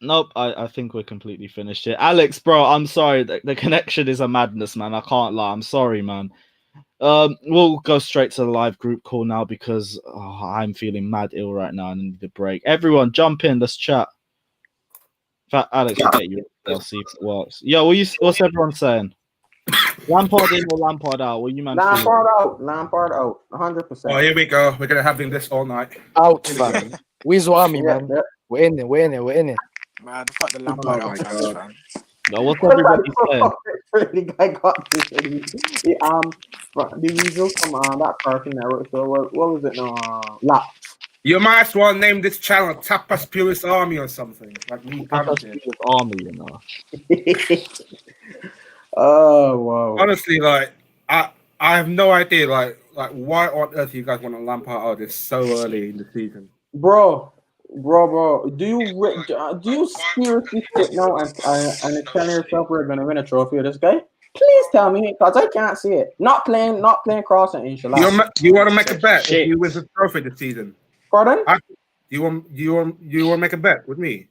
Nope, I think we're completely finished here. Alex, bro, I'm sorry. The connection is a madness, man. I can't lie. I'm sorry, man. We'll go straight to the live group call now because I'm feeling mad ill right now and I need a break. Everyone, jump in. Let's chat. In fact, Alex, we'll get you. I'll see if it works. Yo, what's everyone saying? Lampard in or Lampard out? What you man? Lampard out. Lampard out. 100%. Oh, here we go. We're gonna have this all night. Out, fam. Weasel Army, man. Yeah. We're in it. Man, fuck the Lampard out fans, fam. No, what's everybody saying? The guy got this. The Weasel from that Cartoon Network. So what was it now? Lap. You might as well name this channel Tapas Purist Army or something. Like me, Tapas Purist Army, you know. Oh wow! Honestly, like I have no idea, like why on earth you guys want to Lampard out this so early in the season, bro. Do you seriously sit now and tell yourself we're gonna win a trophy with this guy? Please tell me, because I can't see it. Not playing crossing, inshallah. You want to make a bet if you win the trophy this season? Pardon? You want to make a bet with me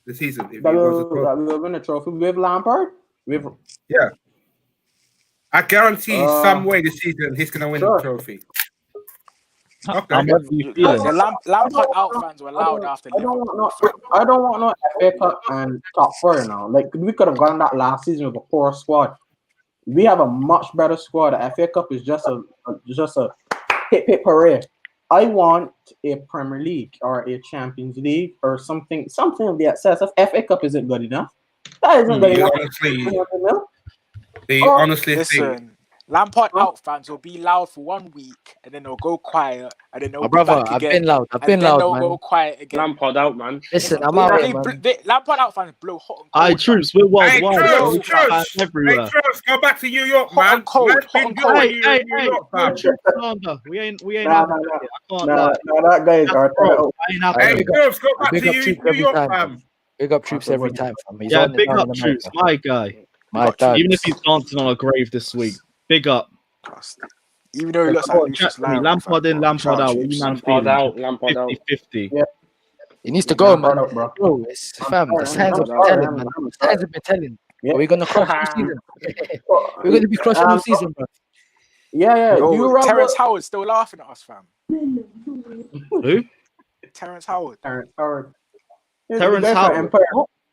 this season? If we'll win a trophy with Lampard. Yeah, I guarantee some way this season he's gonna win the trophy. Okay. Lampard out fans were loud after. I don't want no FA Cup and top four now. Like we could have gotten that last season with a poor squad. We have a much better squad. The FA Cup is just a hit parade. I want a Premier League or a Champions League or something of the excess of FA Cup isn't good enough. That isn't good enough. Honestly, listen. Lampard out fans will be loud for 1 week and then they'll go quiet and then they'll be brother, back again. I've been loud, they'll man. go quiet again. Lampard out, man. Listen, I'm out here, man. Lampard out fans blow hot and cold. Aye, troops, we're worldwide. Troops, everywhere. Hey, Troops, go back to New York, hot man. And cold, hot and cold. Hey, we ain't having it. I can't lie. That guy's Hey, Troops, go back to New York, fam. Big up Troops every time, fam. Yeah, big up Troops, my guy. Even if he's dancing on a grave this week, big up. Even though it looks like Lucius Lyon, Lampard in, Lampard out. Lampard out. 50-50. Yeah. He needs to go, man. Bro, it's fam. The signs have been telling, man. The signs have been telling. Yeah. Are we gonna crush the season? We're gonna be crushing the season, bro. Yeah. Yo, Terrence Howard's still laughing at us, fam. Who? Terrence Howard. Terrence Howard.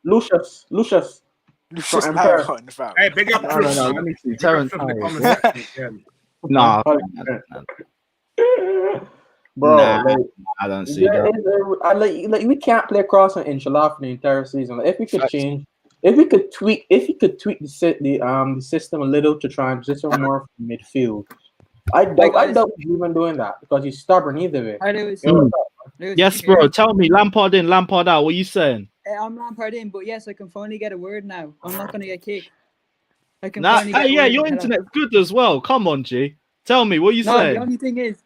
Lucius Lyon, fam. Hey, big up Troops. No, let me see. Terrence Howard. Nah, bro. Nah, like, I don't see that. Like we can't play cross and inshallah for the entire season. Like, if we could change, if he could tweak the system a little to transition more from midfield. I doubt he's even doing that because he's stubborn either way. Hi, Lewis. Yes, bro. Tell me, Lampard in, Lampard out. What are you saying? I'm Lampard in, but yes, I can finally get a word now. I'm not going to get kicked. I can Nah, finally get yeah, a word your now. internet's good as well. Come on, G. Tell me, what are you No, saying? the only thing is,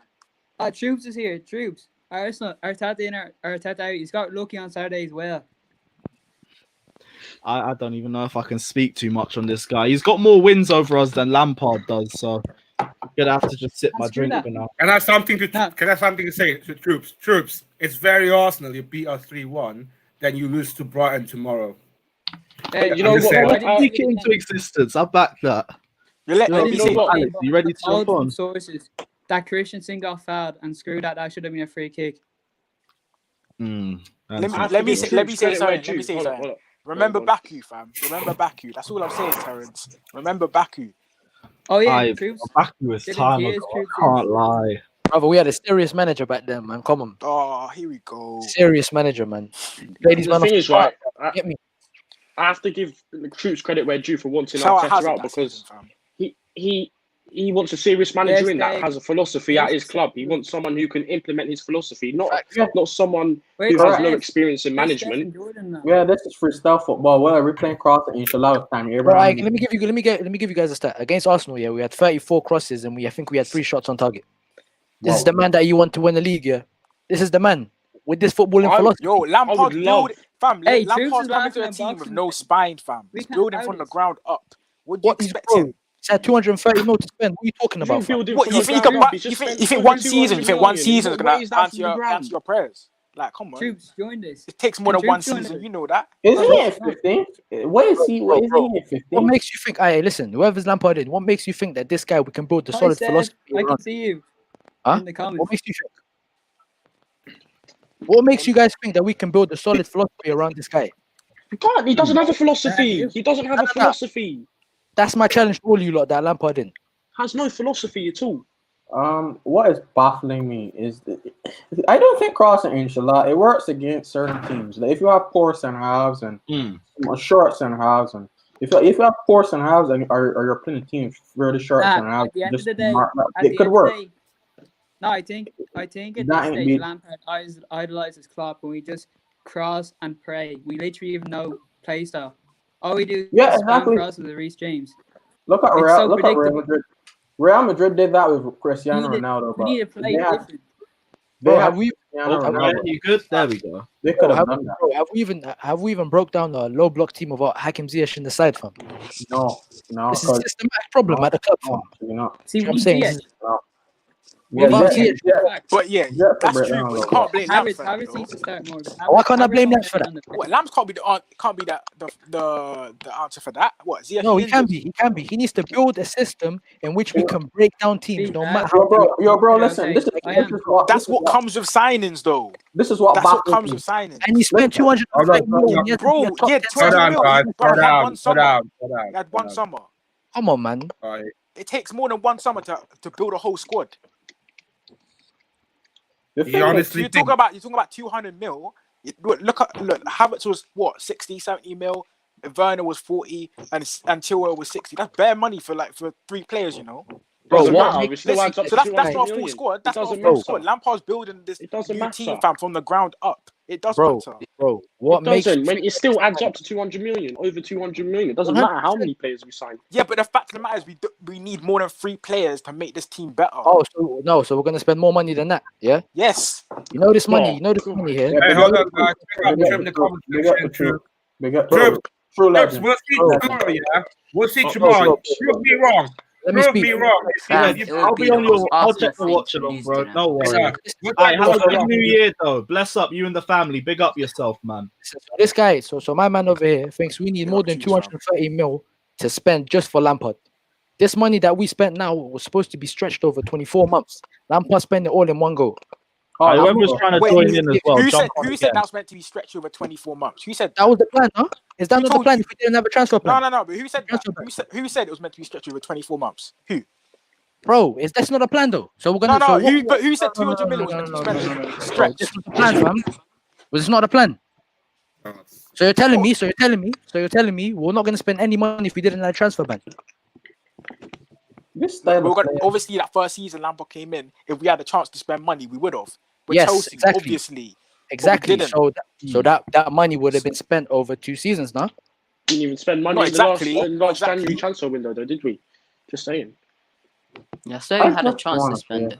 Troops is here. Troops. Arsenal, Arteta in, Arteta out. He's got lucky on Saturday as well. I don't even know if I can speak too much on this guy. He's got more wins over us than Lampard does, so I'm gonna have to just sip my drink for now. Can I have something to say to Troops? Troops, it's very Arsenal. You beat us 3-1, then you lose to Brighton tomorrow. Hey, you know what? Speak it into existence. I back that. Let No, me you know say, what? Alex, you ready to jump Multiple on? sources that Christensen got fouled and screw that. That should have been a free kick. let I have me to give say Troops credit where something. Let me due. say Hold on, something. hold on. Remember Hold on. Baku, fam. Remember Baku. That's all I'm saying, Terrence. Remember Baku. Oh yeah, I've Troops. back you with Didn't time tears, ago. Troops. I can't lie. Brother, we had a serious manager back then, man. Come on. Oh, here we go. Serious manager, man. Ladies, The man, thing off is, the park, right, get me. I have to give the Troops credit where due for wanting Shout out Arteta Hazard out that because season, fam. he wants a serious manager Yes, in that Dave. has a philosophy Yes, at his club. He wants someone who can implement his philosophy, not Yeah. someone Where's who has Correct. no Steph? experience in Where's Steph management. and Jordan now? Yeah, this is freestyle football. Well, we're playing crossing. Inshallah, this time. Bro, Abraham. let me give you guys a stat. Against Arsenal, yeah, we had 34 crosses and I think we had 3 shots on target. This is the man that you want to win the league, yeah. This is the man with this footballing philosophy. Yo, Lampard's love- fam. Hey, Troops Lampard's is coming to a laughing team at with boxing, no man. spine, fam. We He's can't building allow from the this. ground up. What do you What is expect bro? him? He's had 230 mil to spend. What are you talking He's about, been fam? building What from you the think? ground up. You He's just think spent one over season? 200 You think one million. season is What gonna raised that answer from the your ground? prayers? Like, come on. Troops, join this. It takes more Can than one Troops join season. us? You know that. Isn't Oh, he at 15? What is he? What is Bro, he at what 15? makes you think? Hey, listen, whoever's Lampard in, what makes you think that this guy we can build the Hi, solid Steph. philosophy I around? can see you Huh? in the comments. What makes you think? What makes you guys think that we can build a solid philosophy around this guy? You can't. He doesn't have a philosophy. you. He doesn't have a philosophy. That's my challenge to all you lot that Lampard in. Has no philosophy at all. What is baffling me is I don't think crossing inshallah it works against certain teams. Like if you have poor center halves and short center halves, and if you have poor center halves and or you're playing teams really short center halves, At the end of just the day, it could work. No, I think at That this ain't stage, me. Lampard idolizes Klopp, and we just cross and pray. We literally have no play style. All we do Yeah, is spam exactly. crosses with Reece James. Look at It's Real. so Look at Real predictable. Madrid. Real Madrid did that with Cristiano We Ronaldo, need to but play they had different. Bro, had have we? Cristiano have we- Ronaldo. You good? There we go. They could Bro, have have, done that. bro, have we even broke down the low block team without Hakim Ziyech in the side, fam? No, This is a 'cause- systematic problem at the club, fam. no, you know. See, You know what I'm we saying? see This it. is- Yeah, Well, yeah, Ziyech- yeah. But yeah, Yeah, that's break true. down But a you little can't blame Lamps for that. Harris though. needs to start more. Why can't I blame Harris Lamps for that? on the pitch. What Lamps can't be the answer for that. What Ziyech No, he injured? can be. He can be. He needs to build a system in which we can break down teams, no matter Yo, how. bro, listen. Okay, This is what That's what comes with signings, though. This is what That's what baffles comes me. with signings. And he spent 230 million. He has to be Bro, a top yeah, 10 200 side. mil. Bro, he had one summer. He had one summer. Come on, man. It takes more than one summer to build a whole squad. honestly You're talking about 200 mil. Look, Havertz was what 60, 70 mil. Werner was 40, and Chilwell was 60. That's bare money for 3 players, you know. Bro, Doesn't what matter. makes It still adds up So to that's 200 not a full million. squad. That's It not a doesn't full matter. squad. Lampard's building this It doesn't new matter. team, fam, from the ground up. It does bro, matter. bro, what It makes doesn't. When it still adds up to 200 million, over 200 million. It doesn't matter how many players we sign. Yeah, but the fact of the matter is we need more than 3 players to make this team better. Oh, so we're gonna spend more money than that, yeah? Yes. You know this money. You know this money here. Hey, hold on, guys. Pick up Trip in the comment section. Trip. True Trip, legend. we'll see tomorrow, yeah? We'll see Oh, tomorrow. oh, Prove me wrong. Let me Prove speak. me wrong. Yeah, It would I'll be be the on your. most I'll awesome check the thing watch to along, lose bro. to them. No worries. Yeah. Hey, have a good New Year, though. Bless up you and the family. Big up yourself, man. So this guy, so my man over here thinks we need more than 230 mil to spend just for Lampard. This money that we spent now was supposed to be stretched over 24 months. Lampard spent it all in one go. Oh, whoever's trying to join in as well. Who jump on said again. that was meant to be stretched over 24 months? Who said that was the plan, huh? Is that not the plan if we didn't have a transfer plan? No, but who said that? Who said it was meant to be stretched over 24 months? Who? Bro, that's not a plan though. So we're gonna Who said 200 million was meant to be spent stretched? This was the plan, fam. Was this not a plan? So you're telling me we're not gonna spend any money if we didn't have a transfer ban. Obviously that first season Lampard came in. If we had a chance to spend money, we would have. But Yes, Chelsea, exactly. obviously. Exactly. So that money would have been spent over 2 seasons now. Didn't even spend money Not in the exactly. last January transfer window, though, did we? Just saying. Yeah, so you had a chance to spend it.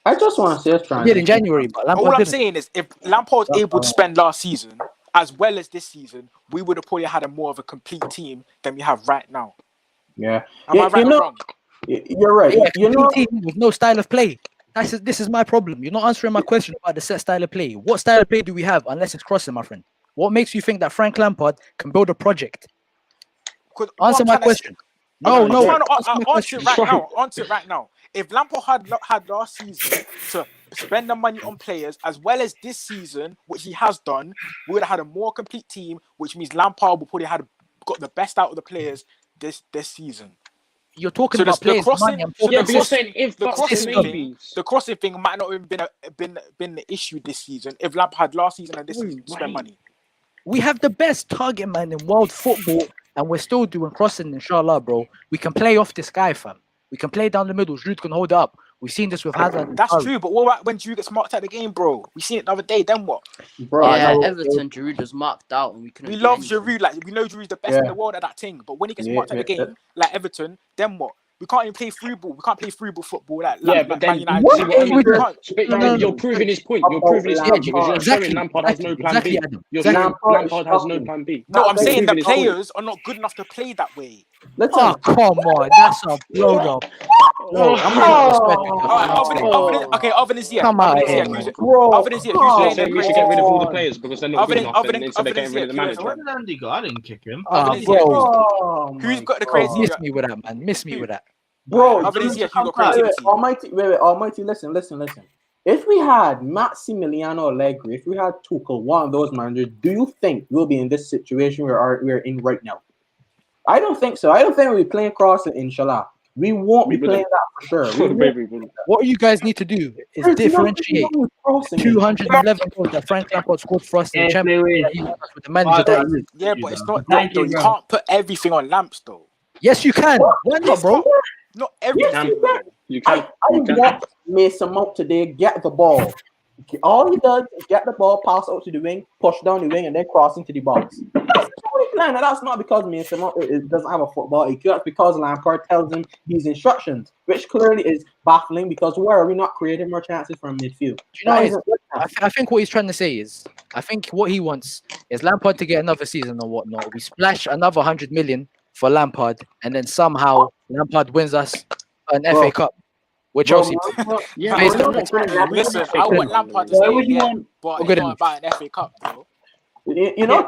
I just want to say it's We did in January, but Lampard all I'm didn't. saying is if Lampard was able to spend last season as well as this season, we would have probably had a more of a complete team than we have right now. Yeah. Am I right or wrong? You're right. Yeah, You know, team with no style of play. This is my problem. You're not answering my question about the set style of play. What style of play do we have unless it's crossing, my friend? What makes you think that Frank Lampard can build a project? Answer my question. No, no. Trying to That's my answer it question. right now. Answer it right now. If Lampard had last season to spend the money on players as well as this season, which he has done, we would have had a more complete team, which means Lampard would probably got the best out of the players this season. You're talking So about the players' crossing, money. I'm so talking Yeah, but you're about saying if the but crossing system. maybe. the crossing thing might not have been the issue this season if Lampard had last season and this season spent money. We have the best target man in world football, and we're still doing crossing, inshallah, bro. We can play off this guy, fam. We can play down the middle. Giroud can hold it up. We've seen this with Hazard. That's true, but what about when Giroud gets marked out of the game, bro? We seen it the other day. Then what? Bro, Yeah, Everton, Giroud was marked out, and we couldn't. We do love anything. Giroud, like we know Giroud's the best in the world at that thing. But when he gets marked out of the game, like Everton, then what? We can't even play through ball. We can't play through ball football. But then Man United. see what I mean? But you're proving his point. You're proving his point because you're showing Lampard has no plan B. You're showing Lampard has no plan B. No, I'm saying the players are not good enough to play that way. Oh, come on. That's a blow up. Other than Ziyech. Come on, Other than Ziyech, who's You're playing saying we should get rid of all the players because they're not good enough, other and so they're getting rid of the manager. Where did Andy go? I didn't kick him. Who's got the crazy? Miss me with that, man. Miss me with that. Bro, Other than Ziyech, who got creativity? Almighty, listen. If we had Massimiliano Allegri, if we had Tuchel, one of those managers, do you think we'll be in this situation we're in right now? I don't think so. I don't think we'll be playing crossing, inshallah. We won't be playing that for sure. What you guys need to do is differentiate 211 goals that Frank Lampard scored for us in the Champions League with the manager that he is. Yeah, but it's not that, though. You can't put everything on Lamps, though. Yes, you can. Why not, bro? Not everything. I watched Mason Mount today get the ball. All he does is get the ball, pass out to the wing, push down the wing, and then cross into the box. And that's not because Mason Mount doesn't have a football IQ. That's because Lampard tells him these instructions, which clearly is baffling because why are we not creating more chances from midfield? I think what he's trying to say is, I think what he wants is Lampard to get another season or whatnot. We splash another 100 million for Lampard, and then somehow Lampard wins us an FA Cup with Chelsea. Listen, I want Lampard to stay, but it's not about an FA Cup, bro. You know,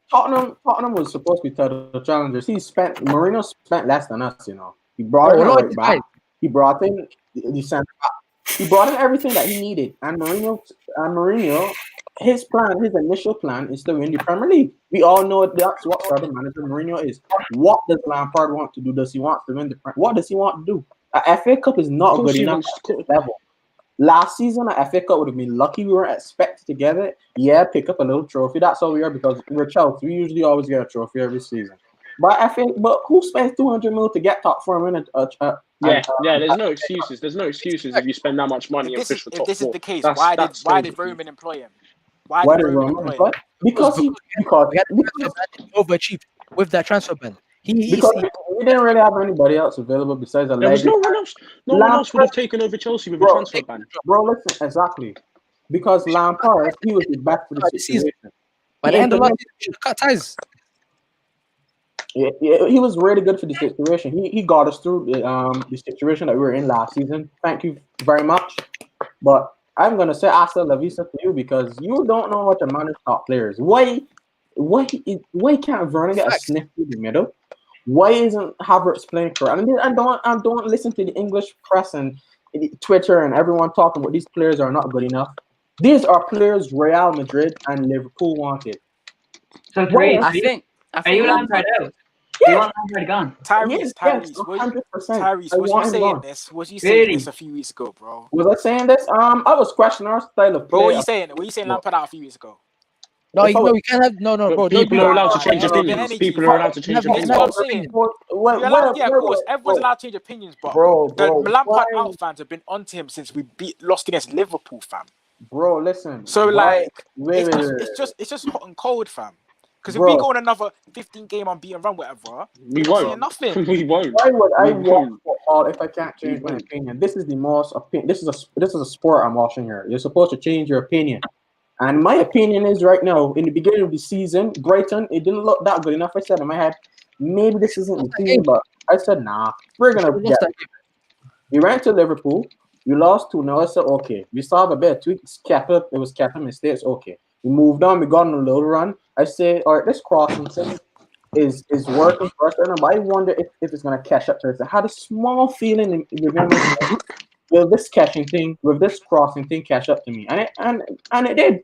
Tottenham was supposed to be the challengers. Mourinho spent less than us. You know, he brought in a right back. He brought in the centre back. He brought in everything that he needed. And Mourinho, his initial plan is to win the Premier League. We all know that's what sort of manager Mourinho is. What does Lampard want to do? Does he want to win the Premier? What does he want to do? A FA Cup is not good enough at this level. Last season, a FA Cup would have been lucky. We weren't expected to get it. Yeah, pick up a little trophy. That's all we are because we're Chelsea. We usually always get a trophy every season. But who spends 200 mil to get top 4 in there's no excuses. There's no excuses if you spend that much money and fish for top 4. If this is the case, why did Roman employ him? Why did Roman employ him? Because he overachieved with that transfer ban. Because we didn't really have anybody else available besides Allegri. There was no one else. No one else would have taken over Chelsea with a transfer ban. Bro, listen, exactly. Because Lampard, he was the best for the situation. By the end of last season, he should have cut ties. Yeah, he was really good for the situation. He got us through the situation that we were in last season. Thank you very much. But I'm gonna say hasta la vista for you because you don't know what to manage top players. Why can't Werner get a sniff through the middle? Why isn't Havertz playing for? And don't listen to the English press and Twitter and everyone talking about these players are not good enough. These are players Real Madrid and Liverpool wanted. So I think are you Lampard out? You want Lampard gone? Tyrese, was you saying this? Was you saying this a few weeks ago, bro? Was I saying this? I was questioning our style of play. Bro, what you saying? Were you saying Lampard out a few weeks ago? No, we can't have bro. People are allowed to change opinions. People are allowed to change opinions. Yeah, of course, everyone's allowed to change opinions, but the Lampard out fans have been onto him since we lost against Liverpool, fam. Bro, listen. So it's just hot and cold, fam. Because if we go on another 15-game unbeaten run, whatever, we won't. Nothing. We won't. Why would I watch football if I can't change my opinion? This is the most opinion. This is a sport I'm watching here. You're supposed to change your opinion. And my opinion is right now, in the beginning of the season, Brighton, it didn't look that good enough. I said in my head, maybe this isn't the team, but I said, nah, we're going to get it. We ran to Liverpool. We lost 2-0. I said, okay. We saw a bit of tweaks. It was capital mistakes. Okay. We moved on. We got on a little run. I said, all right, let's cross and say, is working for us right now, but I wonder if it's gonna catch up to us. I had a small feeling within myself, will this catching thing, with this crossing thing catch up to me? And it did.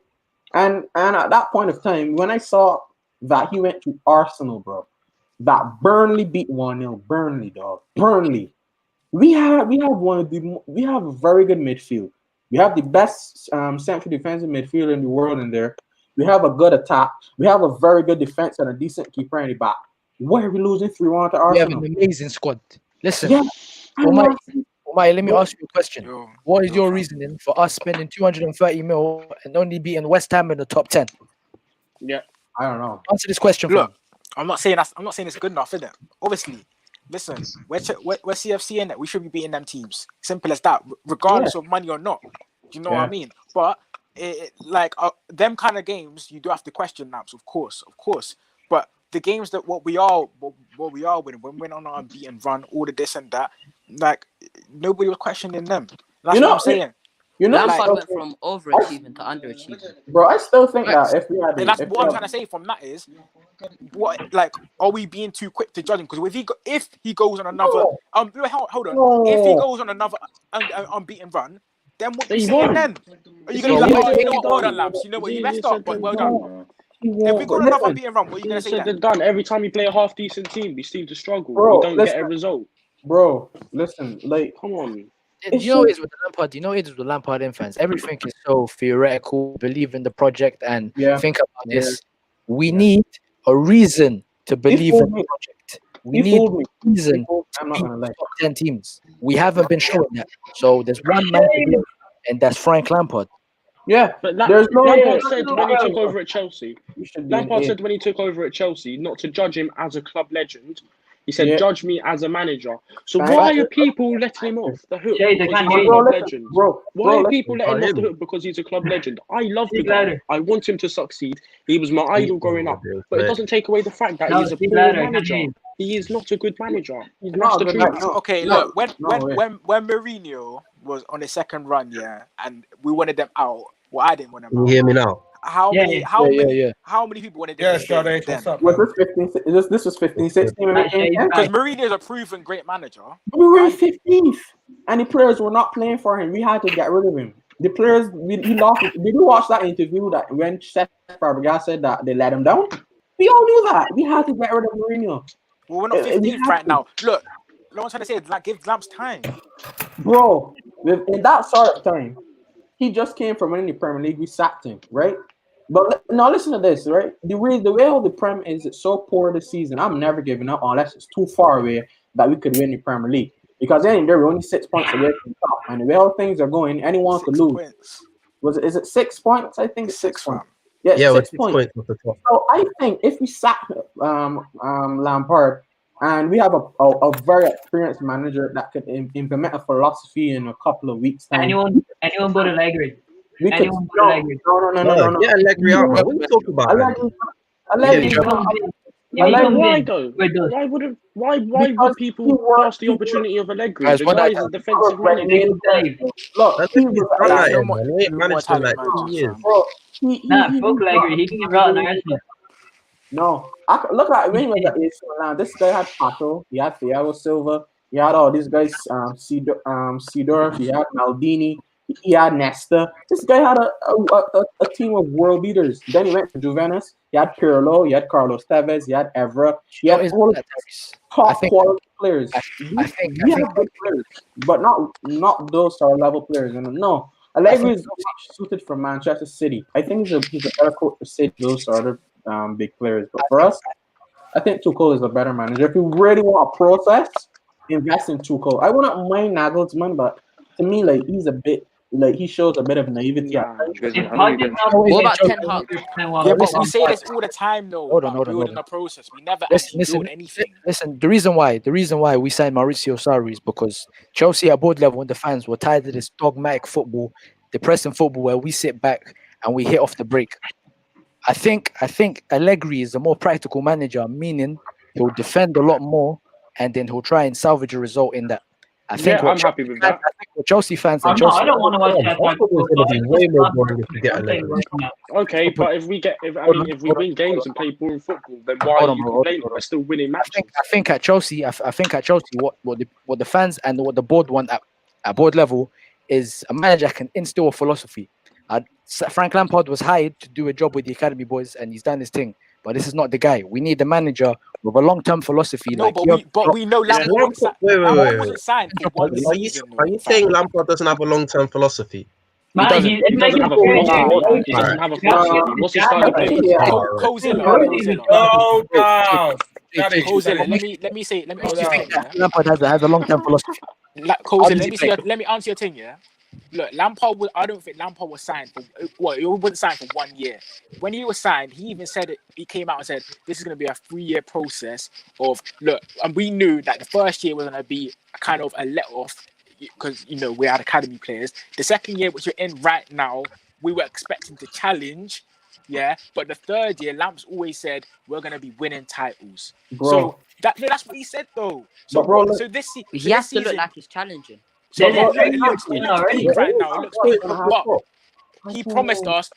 And at that point of time, when I saw that he went to Arsenal, bro, that Burnley beat 1-0. Burnley, dog. Burnley. We have a very good midfield. We have the best central defensive midfielder in the world in there. We have a good attack. We have a very good defense and a decent keeper in the back. Why are we losing 3-1 to We have Arsenal? an amazing squad. Listen, Yeah. Omar, let me ask you a question. Yo, What is your reasoning for us spending 230 mil and only beating West Ham in the top 10? Yeah. I don't know. Answer this question. Look, I'm not saying it's good enough, is it? Obviously, listen, we're CFC in it. We should be beating them teams. Simple as that, regardless of money or not. Do you know what I mean? But them kind of games, you do have to question naps, of course. But the games that what we are winning, when we're on our unbeaten run, all of this and that, like nobody was questioning them. That's what I'm saying. Lampard went from overachieving to underachieving. Bro, I still think that if we had, and that's what I'm trying to say from that is, are we being too quick to judge him? Because if he goes on another, hold on, if he goes on another unbeaten run, then what are you saying then? Are you going to be like, you know what, well done, Lamps, you know what, you messed up, but well done. If we go on another unbeaten run, what are you going to say then? Done. Every time you play a half decent team, we seem to struggle. Bro, we don't get a result. Bro, listen, come on. You know it's with the Lampard. You know it's with the Lampard influence. Everything is so theoretical. Believe in the project and think about this. We need a reason to believe in the project. We need a reason to beat the top 10 teams. We haven't been showing that. So there's one man to do, and that's Frank Lampard. Yeah, but Lampard said when he took over at Chelsea. Lampard said when he took over at Chelsea, not to judge him as a club legend. He said, "Judge me as a manager." So why are people letting him off the hook because he's a club legend? Why are people letting him off the hook because he's a club legend? I love the guy. I want him to succeed. He was my idol growing up, but it doesn't take away the fact that he's a poor manager. He is not a good manager. He's not the truth. Okay, look, when Mourinho was on his second run, and we wanted them out. Well, I didn't want them out. Can you hear me now? How many people wanted them Sade, what's up? Was this 15? This was 15, 16 because Mourinho is a proven great manager. We were in 15th, and the players were not playing for him. We had to get rid of him. The players, he lost. Did you watch that interview that when Cesc Fabregas said that they let him down? We all knew that. We had to get rid of Mourinho. Well, we're not 15th right now. Look, what I'm trying to say is give Lamps time. Bro, in that sort of time, he just came from winning the Premier League. We sacked him, right? But now listen to this, right? The way how the Prem is so poor this season, I'm never giving up unless it's too far away that we could win the Premier League. Because then there were only 6 points away from the top, and the way how things are going, anyone could lose. Is it 6 points? I think it's 6 points. Yeah, 6 points. So I think if we sack Lampard and we have a very experienced manager that could implement a philosophy in a couple of weeks' time. Anyone but Allegri. We could no. Yeah, Allegri out. What are you talking about? Why would people pass the opportunity of Allegri? The guy is a defensive manager. Look, he managed for like 2 years. Fuck Allegri. He can get out in Arsenal. No, look at when he was at AC Milan. This guy had Pato, he had Thiago Silva, he had all these guys, Seedorf, he had Maldini, he had Nesta. This guy had a team of world beaters. Then he went to Juventus. He had Pirlo, he had Carlos Tevez, he had Evra, he had all top quality players. I think good players, but not those sort of level players. And no, Allegri is suited for Manchester City. I think he's a better coach for City. Those sort of big players, but for us, I think Tuchel is a better manager. If you really want a process, invest in Tuchel. I wouldn't mind Nagelsmann, but to me, like he's a bit he shows a bit of naivety. What about Ten Hag? Yeah, but we say this all the time, though. Hold on. Building a process, we never actually build anything. Listen, the reason why we signed Maurizio Sarri is because Chelsea at board level and the fans were tired of this dogmatic football, depressing football where we sit back and we hit off the break. I think Allegri is a more practical manager, meaning he'll defend a lot more and then he'll try and salvage a result in that. I think I'm happy with that. I think what Chelsea fans and I Chelsea. don't want to watch that. I thought it was going to be way more boring if we get Allegri. Okay, but if we win games and play boring football, then why are you complaining? We're still winning matches. I think at Chelsea, what the fans and what the board want at board level is a manager can instill a philosophy. Frank Lampard was hired to do a job with the academy boys, and he's done his thing. But this is not the guy. We need a manager with a long-term philosophy. No, but we know Lampard wasn't signed for one season. Are you saying Lampard doesn't have a long-term philosophy? He doesn't have a philosophy. He doesn't have a philosophy. What's his style of play? Let me say. Lampard has a long-term philosophy. Let me answer your thing, yeah? Look, I don't think Lampard was signed for. He wasn't signed for 1 year. When he was signed, he even said it. He came out and said this is going to be a 3-year process of look, and we knew that the first year was going to be kind of a let off because we had academy players. The second year, which you're in right now, we were expecting to challenge. Yeah, but the third year, Lamps always said we're going to be winning titles. Bro. So that's what he said though. So, so this He has to look like he's challenging. So it looks peak right now. It looks peak. But he promised us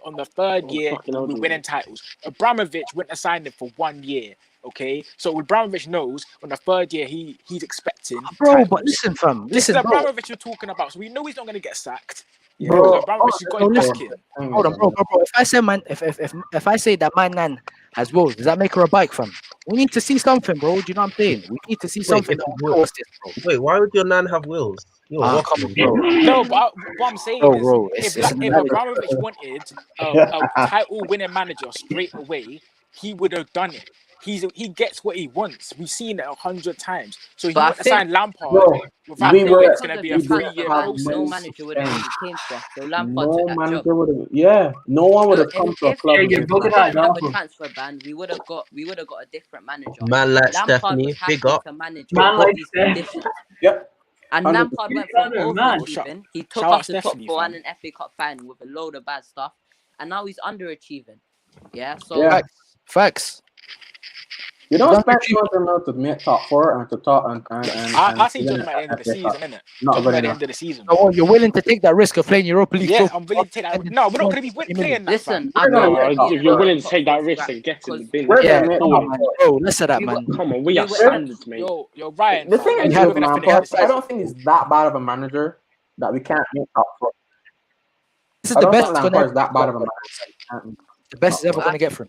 on the third year we're winning titles. Abramovich wouldn't have signed him for 1 year. Okay, so Abramovich knows on the third year he's expecting. Bro, titles. but listen, fam. Listen, this is bro. Abramovich you're talking about, so we know he's not going to get sacked. Yeah, Bro, Abramovich has got his back in. Hold on, bro. If I say if I say that my nan has wills, does that make her a bike, fam? We need to see something, bro. Do you know what I'm saying? We need to see something. Wait, why would your nan have wills? Come on, bro. No, but what I'm saying is, if Abramovich wanted a title-winning manager straight away, he would have done it. He gets what he wants. We've seen it 100 times. So he wouldn't sign Lampard without knowing it's going to be a 3-year process. No manager would have came to us. So Lampard took that job. No one would have come to a club. If we didn't have a transfer ban, we would have got a different manager. Man like Lampard Stephanie, was happy big up. to manage Man like these Steph. conditions. Yep. And Lampard went from overachieving. He took Shout out us to top Stephanie, 4 fam. and an FA Cup final with a load of bad stuff, and now he's underachieving. Yeah. So Facts. You don't expect Tottenham to make top 4 and to top and I think Tottenham at the end of the season, innit? Tottenham at the end of the season. So you're willing to take that risk of playing Europa League? Yeah, I'm willing to take that. No, we're not going to be playing that. Listen, if you're willing to take that risk and get in the bin, come on, man. Bro, listen to that, man. Come on, we are standards, mate. You're right. The thing is, I don't think he's that bad of a manager that we can't make top 4. This is the best that bad of a manager. The best is ever going to get from.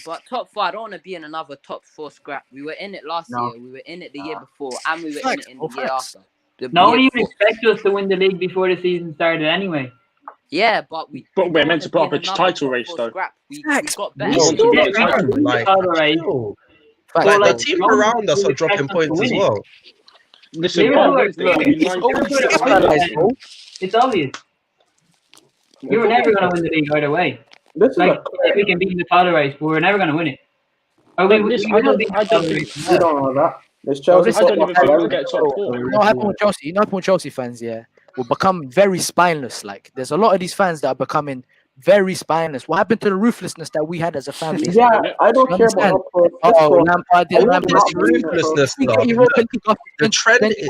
But top 4, I don't want to be in another top 4 scrap. We were in it last year, we were in it the year before, and we were in it in the year after. No one even expected us to win the league before the season started anyway. Yeah, but we're meant to put up a title race, though. We got better. The team around us are dropping points as well. Listen, it's obvious. You were never going to win the league either way. We can be in the title race, but we're never going to win it. I don't think we don't know that. It's Chelsea. I don't even think we'll get top 4. You know what happened with Chelsea? You know what happened with Chelsea fans? Yeah, will become very spineless. Like there's a lot of these fans that are becoming very spineless. What happened to the ruthlessness that we had as a fan base? Yeah, I don't care about. Lampard ruthlessness. The trend is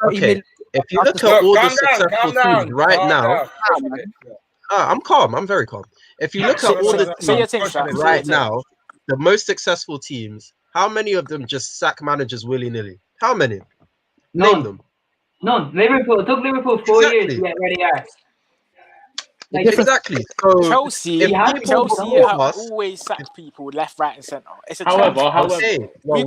okay. If you look at all the successful teams right now, I'm calm. I'm very calm. If you look at all the teams right now, the most successful teams, how many of them just sack managers willy-nilly? How many? Name them. None. Liverpool. It took Liverpool 4 years to get where they are. Exactly. So Chelsea have always sacked people left, right, and centre. It's a trend. We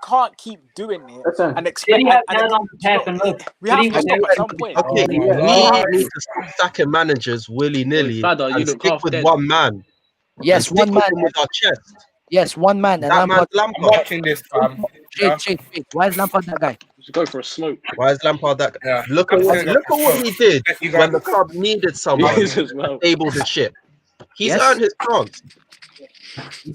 can't keep doing it and expect. We have to stop at some point. Okay, we need to stop sacking managers willy-nilly and stick with one man. Yes, one man with our chest. Yes, one man. And Lampard. Watching this, Wait. Why is Lampard that guy? Just go for a smoke. Why is Lampard that guy? Yeah. Look at what he did when the club needed someone to stable the ship. He's earned his chance. You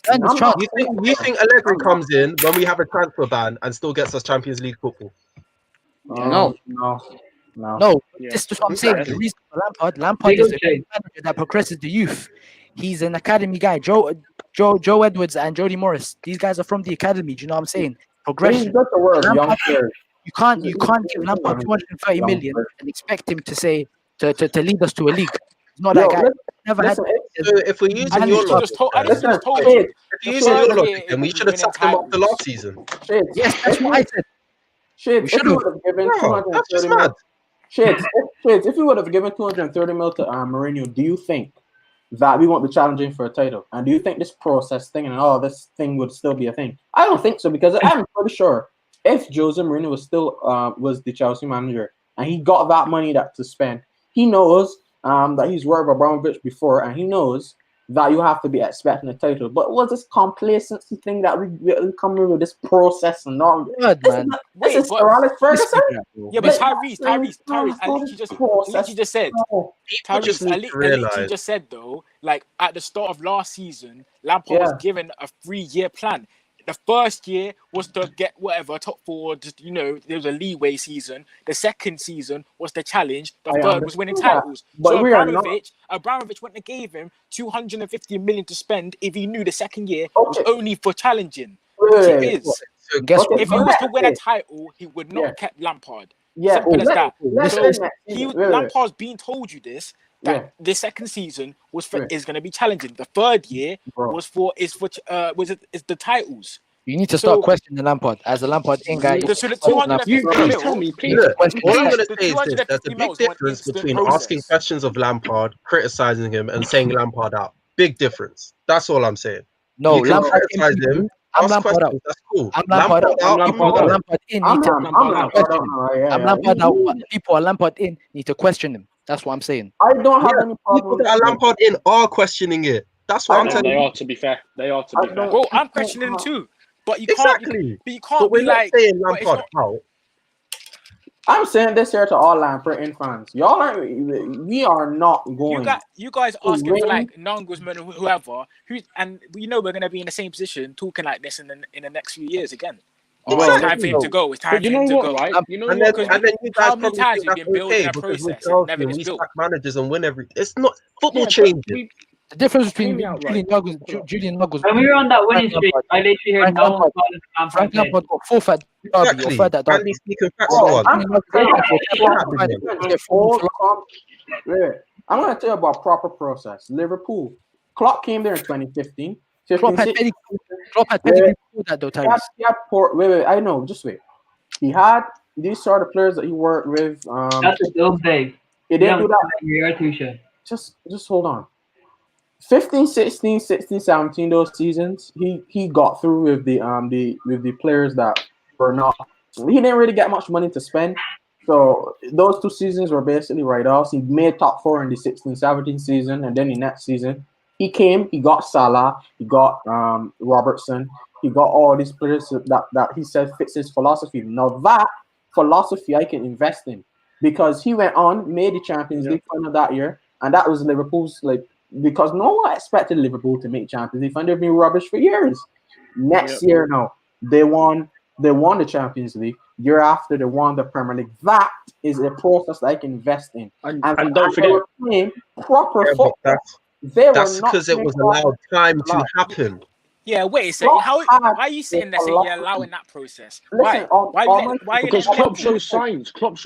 think Allegri comes in when we have a transfer ban and still gets us Champions League football? No. This is what I'm saying. The reason for Lampard is a manager that progresses the youth. He's an academy guy. Joe Edwards and Jody Morris. These guys are from the academy. Do you know what I'm saying? progression. He's got to work, young Lampard, players. you can't give Lampard 230 million and expect him to say to lead us to a league. He's not that guy. Never had. So if we're using your logic, if you're using your logic, then we should have sacked him after last season. Yes, that's what I said. Shades, if you would have given 230 mil, Shades, if you would have given 230 mil to Mourinho, do you think that we won't be challenging for a title? And do you think this process thing and this thing would still be a thing? I don't think so, because I'm pretty sure if Jose Mourinho was still was the Chelsea manager and he got that money to spend, he knows that he's worked with Abramovich before, and he knows that you have to be expecting a title. But was this complacency thing that we come with this process and all? Good, man. This is Sir Alex Ferguson. Yeah, but Tyrese, I literally just said, Tyrese, I literally just said though, like at the start of last season, Lampard was given a 3-year plan. The first year was to get whatever top 4. Just, there was a leeway season. The second season was the challenge. The third was winning titles. But so Abramovich went and gave him 250 million to spend if he knew the second year was only for challenging. It is. So guess what? If he was to win a title, he would not have kept Lampard. Simple as that. Lampard's been told you this. That the second season is going to be challenging. The third year is the titles. You need to start questioning Lampard as a Lampard in guy. All I'm going to say is this: there's a big difference between asking questions of Lampard, criticizing him, and saying Lampard out. Big difference. That's all I'm saying. No, you can criticize him. I'm Lampard out. That's cool. I'm Lampard out. Lampard in. I'm Lampard out. People are Lampard in. Need to question him. That's what I'm saying. I don't have any problem. People that are Lampard in are questioning it. That's what I'm telling you. They are, to be fair. Well, I'm questioning him too. But you can't. But you can't but we're be not like saying Lampard out. I'm saying this here to all Lampard in fans. Y'all are. We are not going. You guys asking for like Nangelsmann or whoever. And we know we're going to be in the same position talking like this in the next few years again. It's time for him to go. It's time for him to go. Right? You know and what? then you guys how many times probably we've been building a process? Never we been built. sack managers and win every. It's not football changes. The difference between Julian Nuggles. When we were on that winning streak, I literally heard no one call Frank Lampard got fourth at Derby or third at Derby. And he's speaking facts for us. I'm going to tell you about proper process. Liverpool. Klopp came there in 2015. Klopp had pedigree before that though, Tyrese. Wait, I know, just wait. He had these sort of players that he worked with. That's a dumb thing. He didn't do that. You're too sure. Just hold on. 15, 16, 16, 17, those seasons, he got through with the players that were not. He didn't really get much money to spend. So those 2 seasons were basically write-offs. He made top 4 in the 16-17 season, and then the next season, he got Salah, he got Robertson, he got all these players that he said fits his philosophy. Now that philosophy I can invest in, because he went on, made the Champions League final that year, and that was Liverpool's because no one expected Liverpool to make Champions League final. They've been rubbish for years. Next year, no, they won the Champions League. Year after, they won the Premier League. That is a process that I can invest in. And don't forget, proper football. That's because it was allowed time to happen. Yeah, wait a second. Why are you sitting there saying you're allowing that process? Why? Because Klopp shows signs. Klopp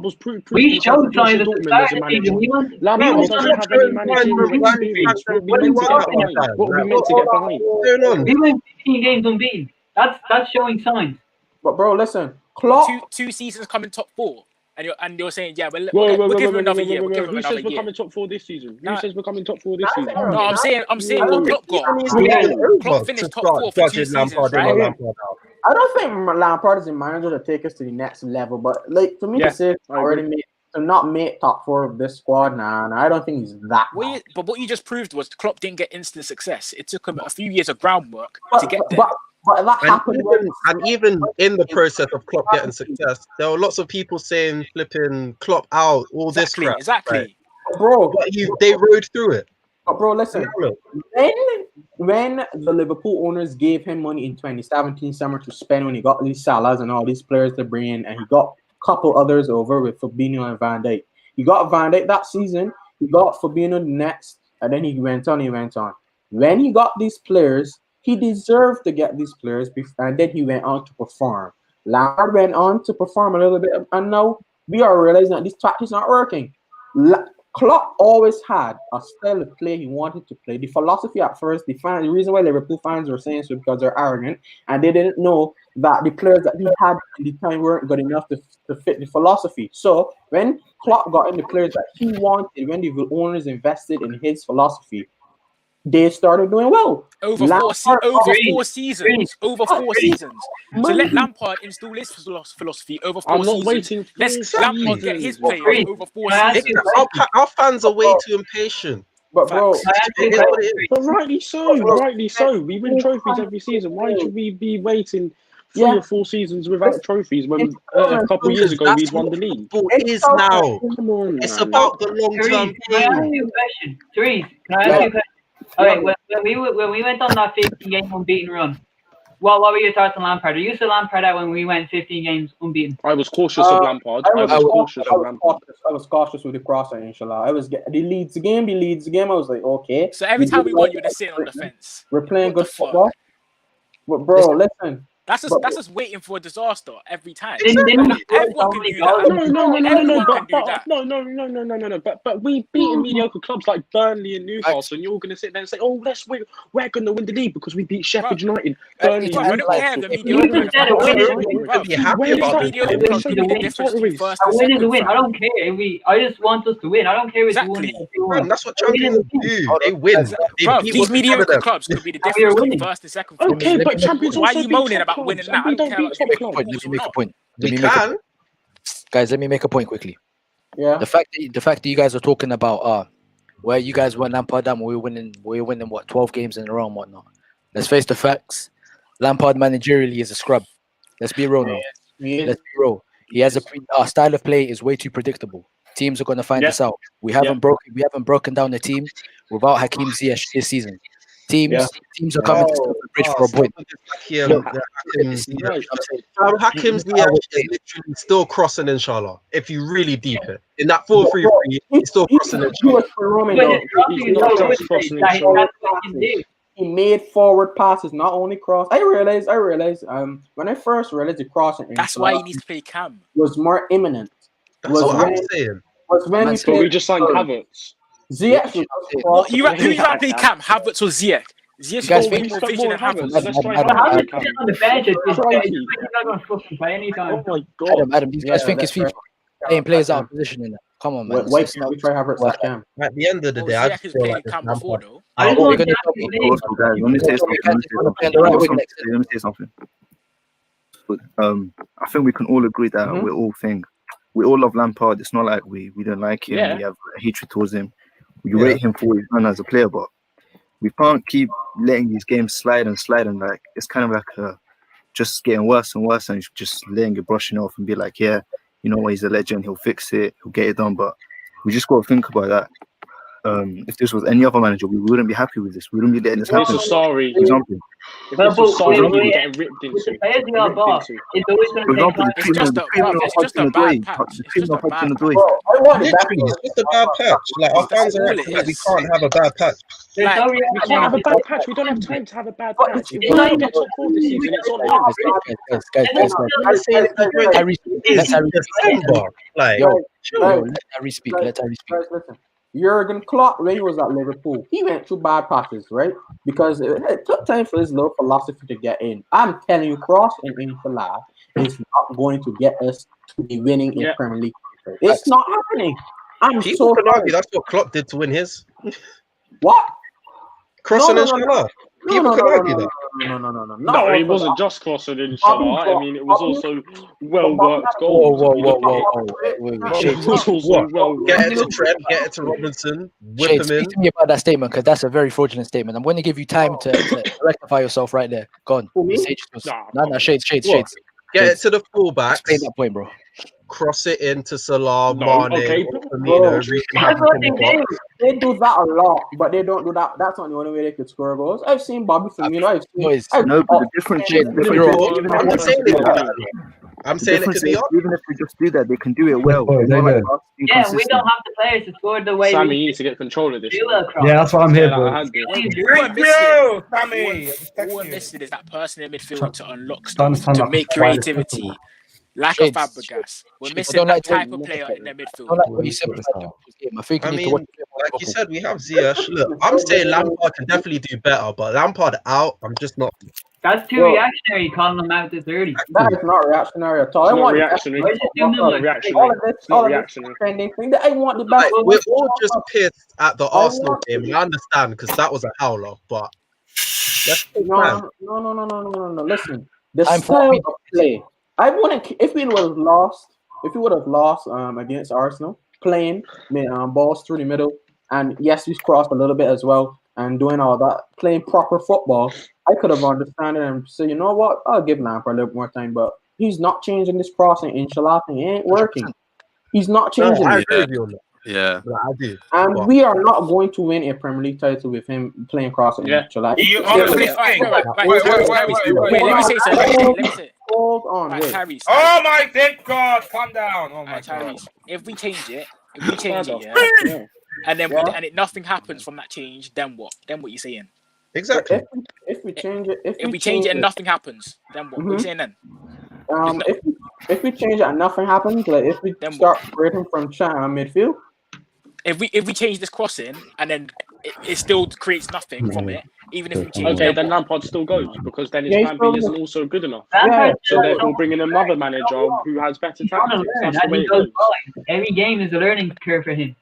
was proved. We showed signs at the start of the season. Lampard doesn't have any managerial experience. What we meant to get behind? We went 15 games unbeaten. That's showing signs. But bro, listen, Klopp. Two seasons coming top 4. And you're saying, yeah, we'll give him another year. Who says we're coming top 4 this season? Who says we're coming top 4 this season? No, I'm saying what Klopp got. Klopp finished top 4 for 2 seasons, right? I don't think Lampard is a manager to take us to the next level, but for me to say to not make top 4 of this squad, I don't think he's that. But what you just proved was Klopp didn't get instant success. It took him a few years of groundwork to get there. But that happened. And even in the process of Klopp getting success, there were lots of people saying flipping Klopp out, all this crap. Exactly. Right? Bro, but they rode through it. But bro, listen. When the Liverpool owners gave him money in 2017 summer to spend, when he got these Salahs and all these players to bring in, and he got a couple others over with Fabinho and Van Dijk. He got Van Dijk that season. He got Fabinho the next, and then he went on. When he got these players, he deserved to get these players, and then he went on to perform. Lampard went on to perform a little bit, and now we are realizing that this tactics not working. Klopp always had a style of play he wanted to play. The philosophy at first, the reason why Liverpool fans were saying so because they're arrogant and they didn't know that the players that he had at the time weren't good enough to fit the philosophy. So when Klopp got in the players that he wanted, when the owners invested in his philosophy, they started doing well. Over four seasons. So let Lampard install his philosophy over 4 seasons. Waiting. Let's Lampard get his players over 4 seasons. Our fans are way too impatient. But bro, but rightly so. We win trophies every season. Why should we be waiting 3 or 4 seasons without trophies when a couple of years ago we'd won the league? It is now. Come on, it's about the long-term thing. Can I ask you a question? Therese, can I ask you a question? All right, when we went on that 15-game unbeaten run, what were your thoughts on Lampard? Are you still Lampard out when we went 15 games unbeaten? I was cautious of Lampard. I was cautious with the crosser, inshallah. I was the Leeds game. I was like, okay. So every time we won, you're sitting on the fence. We're playing good football. But bro, listen. That's just waiting for a disaster every time. Everyone can do that. No. But we beaten mediocre clubs like Burnley and Newcastle, and you're all going to sit there and say, "Oh, we're going to win the league because we beat Sheffield United." Burnley. I don't care the mediocre clubs. Win is a win. I don't care. I just want us to win. I don't care if exactly. That's what champions do. They win. These mediocre clubs could be the difference between first and second. Okay, but champions. Why are you moaning about winning now? I don't care. Let me make a point. Guys, let me make a point quickly. Yeah. The fact that you guys are talking about where you guys went Lampard down, we were winning what 12 games in a row and whatnot. Let's face the facts. Lampard managerially is a scrub. Let's be real now. Let's be real. He has our style of play is way too predictable. Teams are going to find this out. We haven't broken down the team without Hakim Ziyech this season. Teams are coming to the bridge for a point. Hakim Ziyech is literally still crossing, inshallah. If you really deep it in that 4-3-3, he's still crossing. He made forward passes, not only cross. I realized. When I first realized the crossing, that's why he needs to play Cam. Was more imminent. That's what I'm saying. We just signed Havertz. Ziyech. Who you play Cam? Havertz or Ziyech? Ziyech got way more vision than Havertz. On the bench, he's not going to fucking play anytime. Oh my god, Adam, these guys think it's FIFA. Playing players out of position in that. Come on, man. Wait, we try Havertz at Cam. At the end of the day, I just feel like Cam before though. Let me say something. I think we can all agree that we all love Lampard. It's not like we don't like him. We have hatred towards him. We rate him for what he's done as a player, but we can't keep letting these games slide and like it's kind of like just getting worse and worse, and just letting it brushing off and be like, yeah, you know what, he's a legend, he'll fix it, he'll get it done. But we just got to think about that. If this was any other manager, we wouldn't be happy with this. We wouldn't be letting this happen. Sorry. For example. If this was sorry, we would get ripped into. For example, it's just a bad patch. It's just a bad patch. Like our fans are like, we can't have a bad patch. We can't have a bad patch. We don't have time to have a bad patch. If we don't get top 4 this season, it's on us. Let Harry speak. Listen. Jurgen Klopp, when he was at Liverpool, he went through bad patches, right? Because it took time for his little philosophy to get in. I'm telling you, Cross and Salah is not going to get us to be winning in Premier League. It's not happening. People can argue that's what Klopp did to win his. What? Cross and Salah. People can argue that. No, it wasn't just Cross and Salah. I mean, it was also well-worked goals. Get it to Trent, get it to Robinson, whip him in. Speak to me about that statement, because that's a very fraudulent statement. I'm going to give you time to rectify yourself right there. Go on. Shades. Get it to the fullbacks. Explain that point, bro. Cross it into Salah, Mane, Firmino. They do that a lot, but they don't do that. That's not the only way they could score goals. I've seen Bobby Firmino. No, but the difference is I'm The saying it difference could be is, on. even if we just do that, they can do it well. boys, It's not they like do. us Yeah, we inconsistent. don't have the players to score the way Sammy, we you need to get control of this. Villa across. Yeah, that's what I'm here Yeah, for. I had this. All we're Thank missing, you, Sammy. all we're missing is that person in midfield to unlock Don't stuff, sound to like make a quiet creativity. customer. Lack of Shades. Fabregas. We're Shades. I missing don't that like the way type of player in their I don't midfield. like what you said about Liverpool's game. I think you I need to watch mean, like you said, we have Ziyech. Look, I'm saying Lampard can definitely do better, but Lampard out, I'm just not. That's too Well- reactionary calling them out this early. That is not reactionary at all. It's I not want reactionary. Why is it doing Not like reactionary. all of this, It's not all of this reactionary. trending thing. That I want the best. Like, we're all just pissed at the I Arsenal want- game. I understand because that was a howler, but let's take time. No. Listen, the I'm style for- of play. I wouldn't. If we would have lost, against Arsenal, playing balls through the middle, and yes, we crossed a little bit as well, and doing all that, playing proper football, I could have understood it and say, you know what, I'll give Lampard a little more time, but he's not changing this crossing. Inshallah, it ain't working. He's not No, changing I it. agree with you on that. Yeah. Yeah, I do. And But- we are not going to win a Premier League title with him playing crossing. Yeah. Inshallah. You honestly think? Wait, Wait, let me say something. Let me say. Hold on, Right, wait. Tyrese. Oh my thank God! Calm down. Oh my Right, God. Tyrese. If we change it, yeah, Yeah. and then Yeah. nothing happens from that change, then what? Then what you saying? Exactly. If we change it, If we change it and nothing happens, then what? What you saying then? if we change it and nothing happens, like if we Then start creating from midfield, If we change this crossing and then it still creates nothing from it, even if we change Okay, it, then Lampard still goes because then his Yeah, plan he's still- B isn't also good enough. Lampard So therefore, bringing another manager who has better he's gonna tactics. learn That's the as way he it goes goes. by. Every game is a learning curve for him.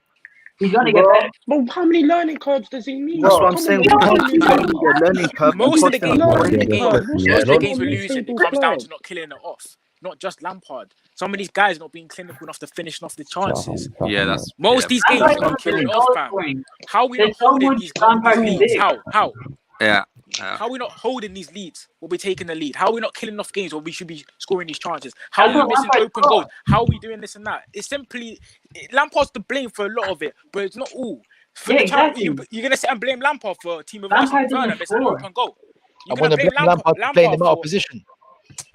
He's gonna get Bro, better. Well, how many learning curves does he need? That's what I'm Come saying. on, We how can't many keep learning having the learning curve. most of the constant. games, curve? we're losing, it comes down to not killing it off. Not just Lampard. Some of these guys are not being clinical enough to finish off the chances. Yeah, that's Most of these games Lampard's are not not killing good it off, goal fam. scoring. How are we There's not so holding much these Lampard can leads? do. How? yeah. How are we not holding these leads? We'll be taking the lead. How are we not killing off games where we should be scoring these chances? How That's are we what missing Lampard open got. goals? How are we doing this and that? It's simply Lampard's to blame for a lot of it, but it's not all. For Yeah, the time, exactly. you're gonna sit and blame Lampard for a team of Lampard Arsenal doesn't missing an score. open goal. I You're want gonna to blame blame Lampard for playing him out of for. position.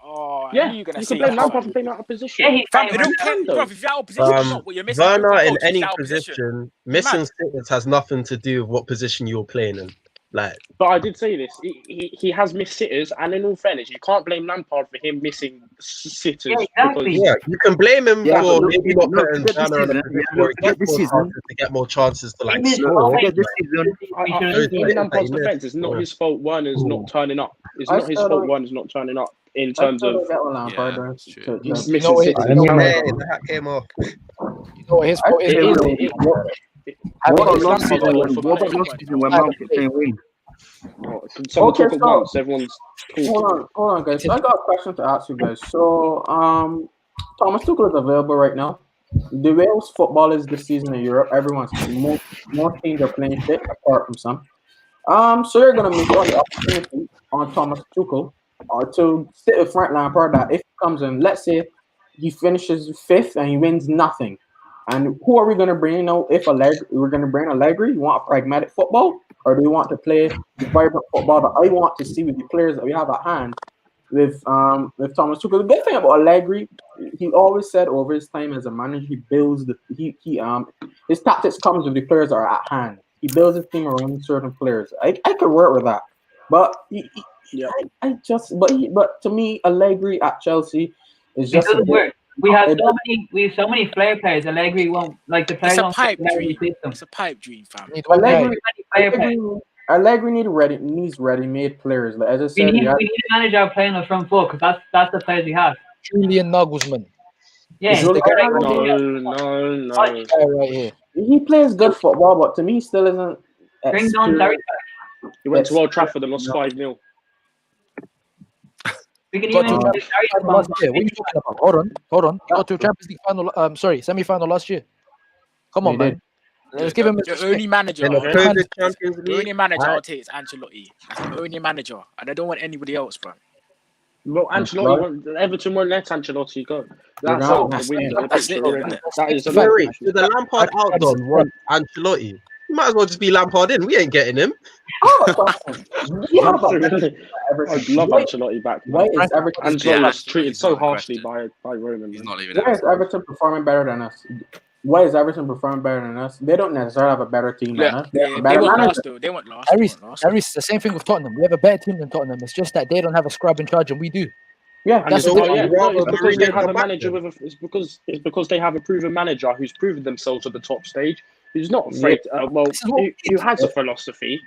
Oh, I Yeah, knew you were gonna you say can blame that. Lampard for playing out of position. Yeah, he's Fam, playing I don't right care, now. bro. If you're out of position or not, what you're missing. Werner open in goals, you're any out of position, missing mad. sitters has nothing to do with what position you're playing in. Like, But I did say this. He has missed sitters, and in all fairness, you can't blame Lampard for him missing sitters. Yeah, exactly. Because yeah, you can blame him Yeah, for but maybe not look, putting look at this Werner in a season. position Yeah, where look he at gets this more season. chances to get more chances to like He missed score. goals. Look at this season. He should have Those in plays Lampard's that he defense, it's not missed. his fault Werner's not turning up. It's I not his still fault don't- Werner's not turning up in I terms still of don't get what Lampard Yeah, does. that's true. to- just to- missing know what sitters. it- It's Hey, counter- the hat came off. You know what his I fault is? think It though? is. I What think about it's last Lampard's season fault. when Mount was playing wing? Someone Okay, talk at so- once. Everyone's talking. Hold on, guys. So I got a question to ask you guys. So, Thomas Tuchel is available right now. The Wales football is this season in Europe. Most teams are playing shit apart from some. So you're gonna miss all the opportunity on Thomas Tuchel to sit with Frank Lampard. That if he comes in, let's say he finishes fifth and he wins nothing, and who are we gonna bring? You know, if we're gonna bring Allegri, you want pragmatic football, or do you want to play the vibrant football that I want to see with the players that we have at hand? With Thomas Tuchel, the good thing about Allegri, he always said over his time as a manager, he builds his tactics comes with the players that are at hand. He builds his team around certain players. I could work with that, but but to me, Allegri at Chelsea is It just doesn't work. We have it so many flair players. Allegri won't like the players. It's a don't pipe fit Allegri's dream. system. It's a pipe dream, fam. Allegri needs ready-made players. Like, as I We said, need a manager out playing the front foot because that's the players we have. Julian Nagelsmann. Yeah, This is the guy No. right here. he plays good football, but to me, he still isn't. Brings on Larry. He went to Old Trafford and lost 5-0. We can Got even to final last year. What are you talking about? Hold on. He got to Champions League final. Semi-final last year. Come on, man. Let's give him his The respect. only manager, In the COVID Champions the only League, manager I- I'll take is Ancelotti. That's the only manager, and I don't want anybody else, bro. Well, Everton won't let Ancelotti go. That's out the window. That's it, isn't it? That is a Wait, did the Lampard out done want Ancelotti? You might as well just be Lampard in. We ain't getting him. Oh, question. I'd love Ancelotti back. Why is Everton? Ancelotti was treated so harshly by Roman. He's not leaving. Why is Everton performing better than us? Why is Everton performing better than us? They don't necessarily have a better team than us. They have a better manager. They want last. Harry's the same thing with Tottenham. We have a better team than Tottenham. It's just that they don't have a scrub in charge, and we do. Yeah, and it's because they have a manager with it's because they have a proven manager who's proven themselves at the top stage. Who's not afraid. Who has a philosophy.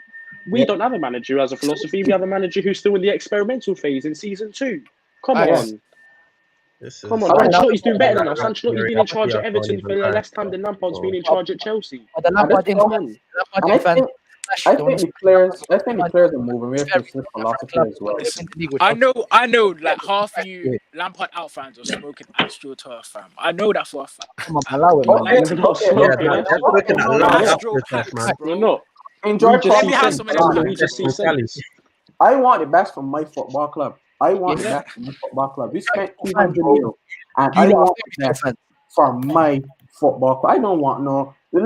We don't have a manager who has a philosophy. We have a manager who's still in the experimental phase in season 2. Come on. Come on, Ancelotti's doing better than us. Ancelotti's been in charge at Everton for less time than Lampard's been in charge at Chelsea. I think the players are moving. We have to switch philosophy as well. I know. Like half of you Lampard out fans are smoking AstroTurf, fam. I know that for a fact. Come on, allow it. We're not. Enjoy. I want the best from my football club. I want the best from my football club. We spent 200 million, and I want the best for my football club. I don't want no. Wait.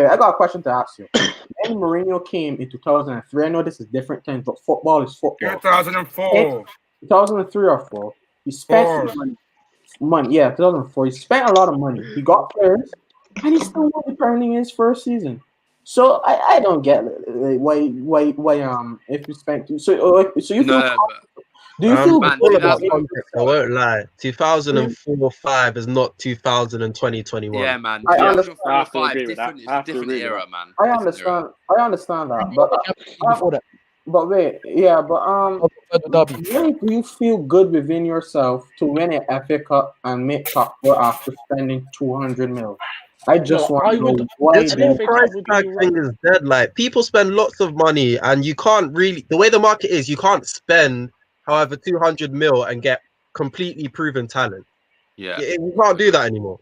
I got a question to ask you. When Mourinho came in 2003, I know this is different things, but football is football. 2004. 2003 or 4. He spent money. Yeah, 2004. He spent a lot of money. He got players, and he still won the Premier League in his first season. So I don't get why if you spent so you feel do you feel good about it? I won't lie. 2004-05 is not 2020-21. Yeah, man. I understand. Different era, man. I understand that, but wait, yeah, but when do you feel good within yourself to win an FA Cup and make top 4 after spending 200 mil? I just want to know why the price tag thing is dead. Like, people spend lots of money, and you can't really. The way the market is, you can't spend however 200 mil and get completely proven talent. Yeah, we can't do that anymore.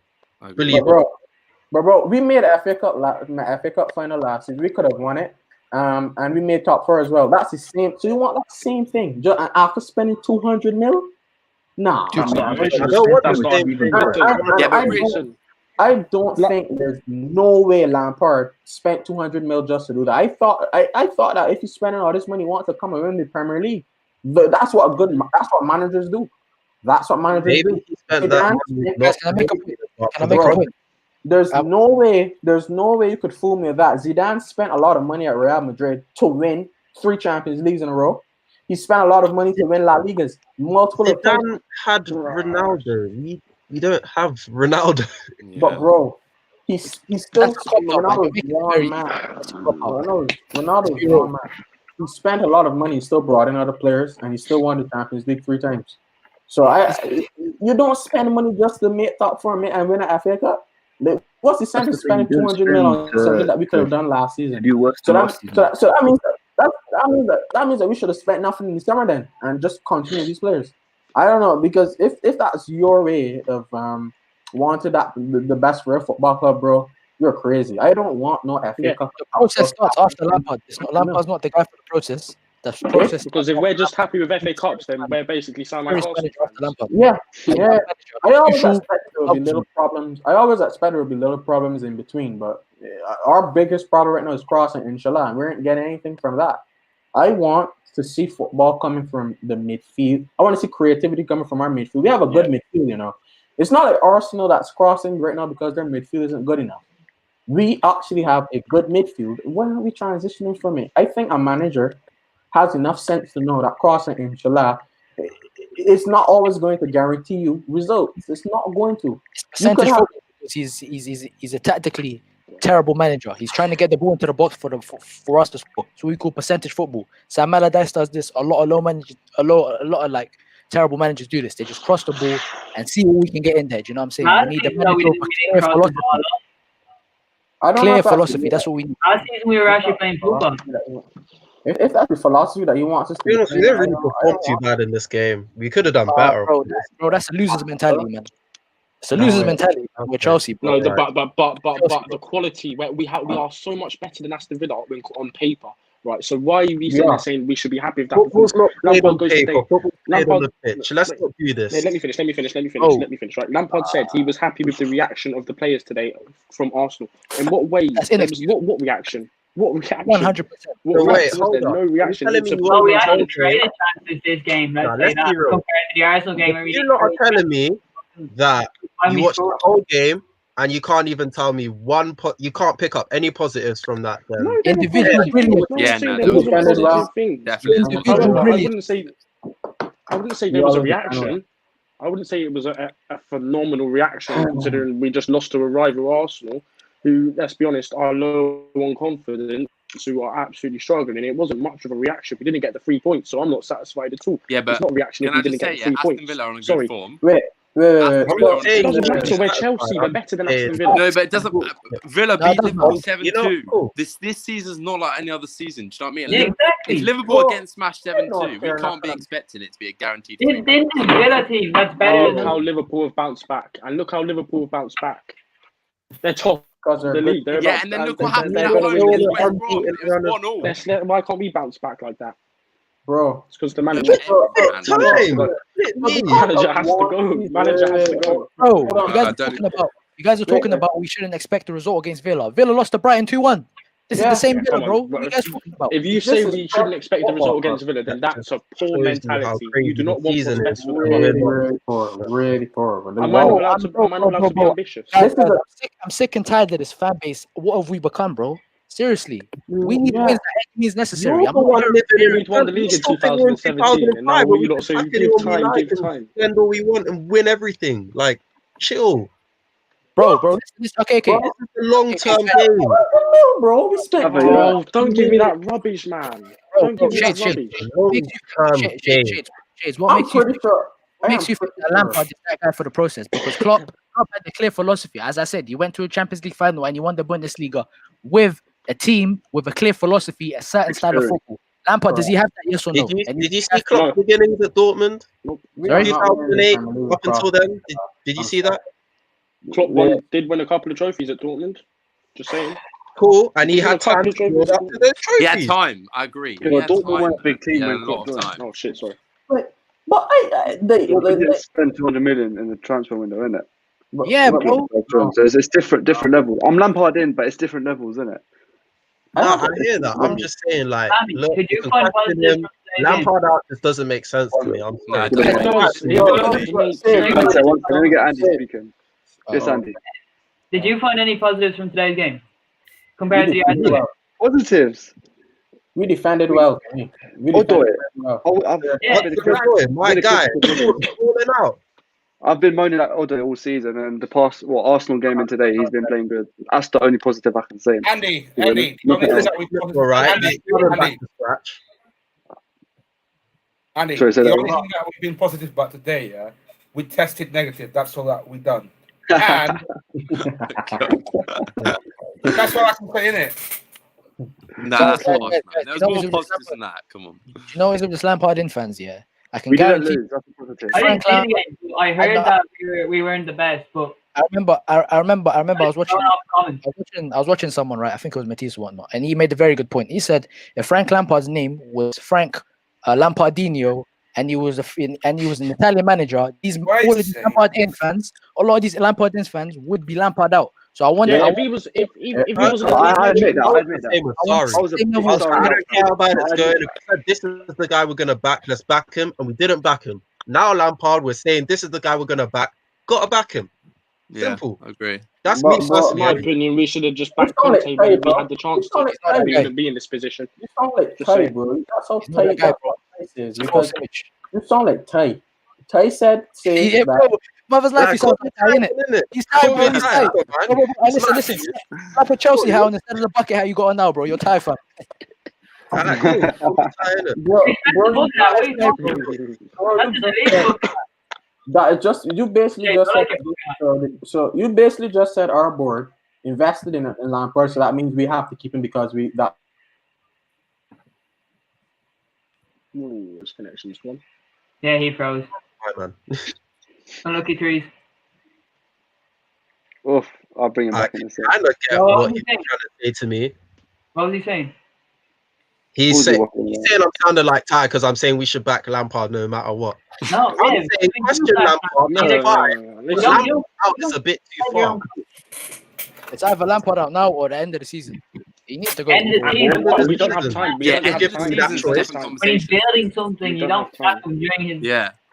Bro, we made an FA Cup final last season. We could have won it, and we made top 4 as well. That's the same. So you want that same thing just after spending 200 mil? Nah. I don't think there's no way Lampard spent 200 mil just to do that. I thought that if he's spending all this money, he wants to come and win the Premier League. But that's what managers do. That's what managers do. Can I make a point? There's no way you could fool me with that. Zidane spent a lot of money at Real Madrid to win 3 Champions Leagues in a row. He spent a lot of money to win La Ligas. Zidane had Ronaldo. We don't have Ronaldo. But bro, he's still Ronaldo's one man. Ronaldo's one man. He spent a lot of money, he still brought in other players, and he still won the Champions League 3 times. So you don't spend money just to make top 4 and win an FA Cup. What's the sense of spending 200 million on something that we could have done last season? So that means that we should have spent nothing in the summer then and just continue these players. I don't know, because if that's your way of wanting the best for a football club, bro, you're crazy. I don't want no FA Cup. The process starts after Lampard. Lampard's not the guy for the process. The process. Because if we're just happy with FA Cups, then we're basically sound like Yeah. I always expect there will be little problems. In between, but our biggest problem right now is crossing, inshallah, and we ain't getting anything from that. I want to see football coming from the midfield. I want to see creativity coming from our midfield. We have a good midfield, you know. It's not like Arsenal that's crossing right now because their midfield isn't good enough. We actually have a good midfield. When are we transitioning from it? I think a manager has enough sense to know that crossing, inshallah, it's not always going to guarantee you results. It's not going to. He's a tactically terrible manager. He's trying to get the ball into the box for us to score. So we call percentage football. Sam Allardyce does this. A lot of like terrible managers do this. They just cross the ball and see what we can get in there. Do you know what I'm saying? We need the clear philosophy. Clear philosophy. That's what we need. Last season we were actually playing football. If that's the philosophy that he wants us to be honest, we didn't really perform too bad in this game. We could have done better. Bro, that's a loser's mentality, man. It's a loser's mentality with Chelsea. Bro. No, but the quality, we are so much better than Aston Villa on paper, right? So why are we saying we should be happy with that? Football's not played on paper. Football's played on the pitch. Let's not do this. Let me finish. Right, Lampard said he was happy with the reaction of the players today from Arsenal. In what way? What reaction? What reaction? 100%. What Wait, reaction? hold Was there? up. No reaction. You're telling It's me a you Well, we want had the the creative chances this game. Let's say let's that be real. compared to the Arsenal game where we You didn't lot are create telling me that and you we watched the scored. whole game and you can't even tell me you can't pick up any positives from that. No, Then there were Individual positive brilliance. things. No Yeah, one's saying no, there there wasn't was positive things. definitely. Individual However, brilliance. I wouldn't say there was a reaction. I wouldn't say it was a phenomenal reaction considering we just lost to a rival Arsenal, who, let's be honest, are low on confidence, who are absolutely struggling. It wasn't much of a reaction. We didn't get the 3 points, so I'm not satisfied at all. Yeah, but it's not a reaction if can we I didn't just get say, the 3 Aston points. Villa are on a good Sorry. form. Wait. Aston It Villa doesn't on a good matter. form. We're Chelsea. We're better than Aston Villa. No, but it doesn't. Villa No, it beat doesn't Liverpool matter. 7-2. This season's not like any other season. Do you know what I mean? Yeah, exactly. If Liverpool are getting smashed 7-2, we can't be expecting it to be a guaranteed. This Villa team that's better Look than how Liverpool have bounced back, and look how Liverpool have bounced back. They're top Because of the league. They're Yeah, about, and then look what happened they're at going to home win the against league. West Brom. It was 1-all. Why can't we bounce back like that? Bro, it's because the manager. Manager has to go. Manager has to go. Bro, you guys are talking about we shouldn't expect a result against Villa. Villa lost to Brighton 2-1. This is the same Villa, bro. What are you guys talking about? If you say we shouldn't expect a result against Villa, then that's a poor mentality. You do not want what's best for the club. Really poor. Am I not allowed to be ambitious? I'm sick and tired of this fan base. What have we become, bro? Seriously, we need wins at any means necessary. We won the league in 2017, and now you lot say give time. Spend all we want and win everything. Like, chill. Bro. Okay. Bro, this is a long-term game. Bro, respect. Oh, don't give me that rubbish, man. Don't give me that rubbish. Shades, what makes you think that Lampard is that guy for the process? Because Klopp had a clear philosophy. As I said, you went to a Champions League final and you won the Bundesliga with a team with a clear philosophy, a certain style of football. Lampard, does he have that? Yes or no? Did you see Klopp's beginnings at Dortmund? Sorry? 2008 up until then? Did you see that? Klopp did win a couple of trophies at Dortmund. Just saying. Cool, and he had time to build up to those trophies. He had time. I agree. Well, Dortmund weren't a big team He had when a Klopp lot of joined. time. Oh shit, sorry. But they didn't spend 200 million in the transfer window, isn't it? Yeah, bro. So it's different levels. I'm Lampard in, but it's different levels, isn't it? No, I hear that. I'm just saying, like, look, Could you you can find question positives him. from today's Lampard out just doesn't make sense to me. I'm sorry. Let me get Andy speaking. Yes, Andy. Did you find any positives from today's game compared to the Arsenal game? Positives. We defended well. My guy. Out. I've been moaning at Odo all season, and the past Arsenal game in today, he's been playing good. That's the only positive I can say. Andy, the only thing that we've Andy, Sorry, the only thing that we've been positive about today, yeah, we tested negative. That's all that we've done. And that's what I can say, innit? Nah, that's harsh, man. There was more positives than that. Come on. You know, it's with the Lampard fans, yeah. I can We didn't guarantee. lose. That's a positive. I didn't see the game. I heard that we weren't the best, but I remember. I was watching someone, right? I think it was Matisse or whatnot, and he made a very good point. He said if Frank Lampard's name was Frank Lampardinho, and he was an Italian manager, all of these Lampard fans, a lot of these Lampard fans would be Lampard out. So I wonder if he was, I admit that. I don't care about it going. This is the guy we're gonna back. Let's back him, and we didn't back him. Now Lampard, we're saying this is the guy we're gonna back. Gotta back him. Simple. I agree. That's me In personally. my opinion, we should have just backed Conte when we had the chance to. We wouldn't be in this position. You sound like Tay, bro. That's how Tay is. You sound like Tay. Tay said, yeah, bro, mother's life, he sounds like Tay, innit? He's Tay, bro. He's Tay. Listen. Like a Chelsea hat on instead of the bucket hat you got on now, bro. You're Tay fan. That just you basically just said so you basically just said our board invested in Lampard, so that means we have to keep him because we that. Ooh, this connection's one. Yeah, he froze. Right, man. Unlucky trees. Oof, I'll bring him back in a second. I don't get what he's trying to say to me. What was he saying? He's saying I'm sounding like Ty because I'm saying we should back Lampard no matter what. No, I'm saying question Lampard. That's fine. Lampard out is a bit too far. It's either Lampard out now or the end of the season. He needs to go. End of the season. We don't have time. We don't have time. When he's building something, you don't sack him during his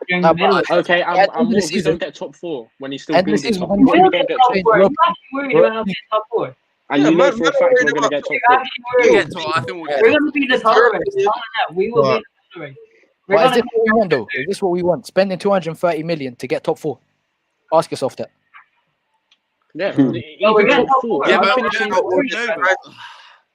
during the middle. Okay, and what we don't get top 4 when he's still building something. We will get top 4. You're actually worried about not getting top 4. And you know for a fact we're going to get top 4. I think we're going to be the top race. We will be the top race. Is this what we want, though? Is this what we want? Spending 230 million to get top 4? Ask yourself that. Yeah, we're getting top 4. Yeah,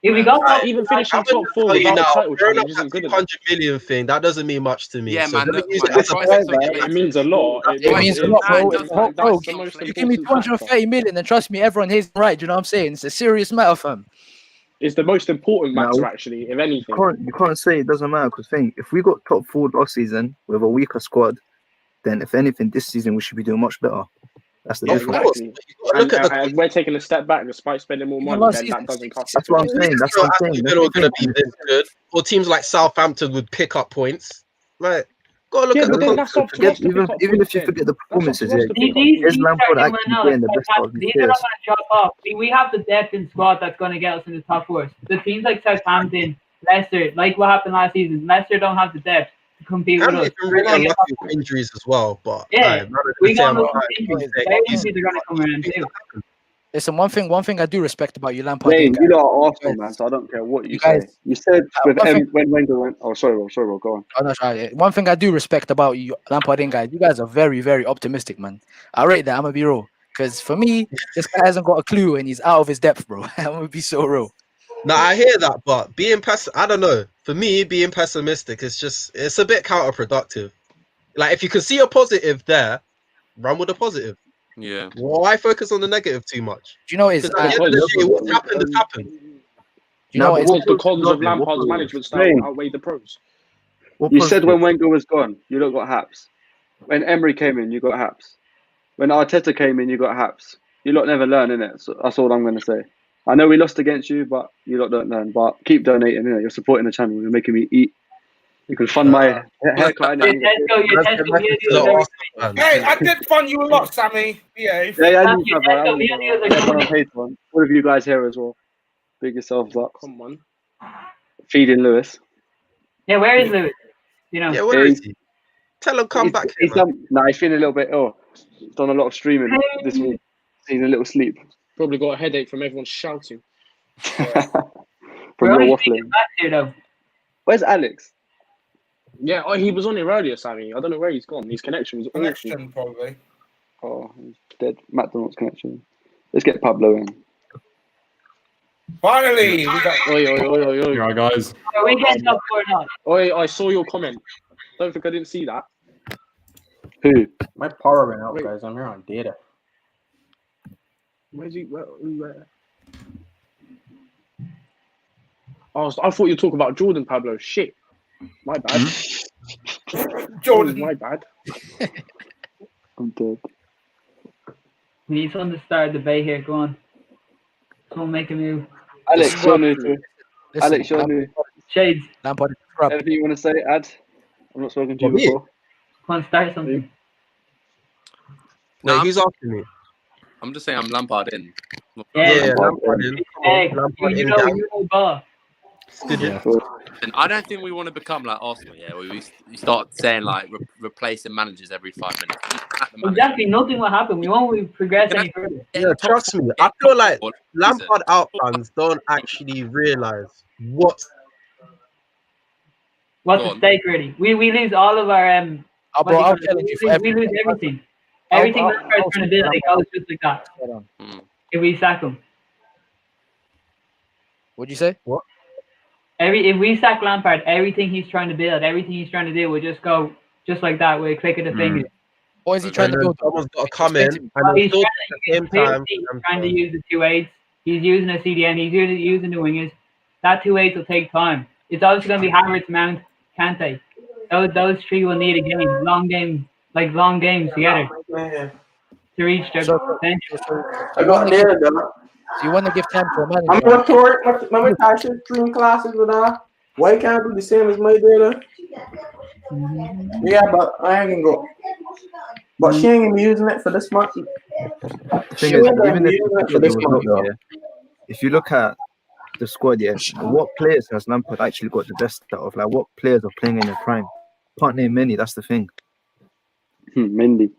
if we got even finishing top 4 without a title challenge isn't good enough. 100 million thing, that doesn't mean much to me. Yeah, so man. It means a lot. It means a lot, bro. You give me 230 million, and trust me, everyone here's right. Do you know what I'm saying? It's a serious matter, fam. It's the most important matter, actually, if anything. You can't say it doesn't matter, because if we got top 4 last season with a weaker squad, then if anything, this season we should be doing much better. That's the difference. Exactly. And we're taking a step back despite spending more money. Then that doesn't cost. That's what I'm saying. That's what I'm saying. They're not going to be this good. Or teams like Southampton would pick up points. Right. Got to look at the even if you forget the performances, is Lampard actually getting the best out of his These are not players? going to drop off. We have the depth in squad that's going to get us in the top 4. The teams like Southampton, Leicester, like what happened last season, Leicester don't have the depth to compete with us. Been really unlucky with injuries as well, but we got no injuries. They're going to come around too. Listen, one thing I do respect about you, Lampard. James, you lot are Arsenal, man, so I don't care what you say. You said when Wenger went. Oh, sorry, Rob, go on. Oh, no, sorry. One thing I do respect about you, Lampard, guys, you guys are very, very optimistic, man. I rate that. I'm gonna be real, because for me, this guy hasn't got a clue and he's out of his depth, bro. I'm gonna be so real. No, I hear that, but I don't know. For me, being pessimistic is it's a bit counterproductive. Like, if you can see a positive there, run with the positive. Yeah. Why focus on the negative too much? Do you know it's at the end of the day, what's happened has happened. You know it's the cons of Lampard's management style outweigh the pros. You said when Wenger was gone, you lot got Haps. When Emery came in, you got Haps. When Arteta came in, you got Haps. You lot never learn, innit? So that's all I'm going to say. I know we lost against you, but you lot don't learn. But keep donating, innit? You're supporting the channel. You're making me eat. You can fund my haircut. Hey, I did fund you a lot, Sammy. Behave. Yeah, all of you guys here as well. Big yourselves up. Come on. Feeding Lewis. Yeah, where is Lewis? You know. Yeah, where is he? Tell him come back. He's feeling a little bit ill. He's done a lot of streaming this week. He's a little sleep. Probably got a headache from everyone shouting. From your waffling. Where's Alex? Yeah, he was on here earlier, Sammy. I don't know where he's gone. His connection was awful. Probably. Oh, he's dead. McDonald's connection. Let's get Pablo in. Finally, we got. Oi. Right, guys. Are we getting up or not? Oi, I saw your comment. Don't think I didn't see that. Who? My power went out, guys. I'm here on data. Where's he? Where? Oh, I thought you were talking about Jordan, Pablo. Shit. My bad. Jordan. My bad. I'm dead. We need someone to start a debate here. Go on. Someone make a move. Alex, you're new too. Alex, you're new. Shades. Lampard. Anything you want to say, Ad? I've not spoken to you before. Come on, start something. No, he's asking me. I'm just saying I'm Lampard in. Yeah, Lampard in. Lampard in. And I don't think we want to become like Arsenal, yeah, where we start saying like replacing managers every 5 minutes. Exactly, nothing will happen. We won't progress any further. Yeah, trust me. I feel like Lampard out fans don't actually realise what's at stake, really. We lose all of our we lose everything. Everything Lampard's trying to build, it goes just like that. If we sack him. What'd you say? What? If we sack Lampard, everything he's trying to build, everything he's trying to do will just go just like that with a click of the finger. What is he trying to build? Someone's got to come in and he's he's trying to use the 2-8s. He's using a CDM. He's using the wingers. That 2-8s will take time. It's obviously going to be Havertz, Mount, Kante. Those three will need a game, long games together to reach their potential. I got there though. So you want to give time for a manager? I'm going to work. My Tasha stream classes with her. Why can't I do the same as my daughter? Yeah, but I ain't gonna go. But she ain't gonna be using it for this month. The thing is, even if you look at the squad, yeah, what players has Lampard actually got the best out of? Like, what players are playing in their prime? Can't name many. That's the thing. Mendy.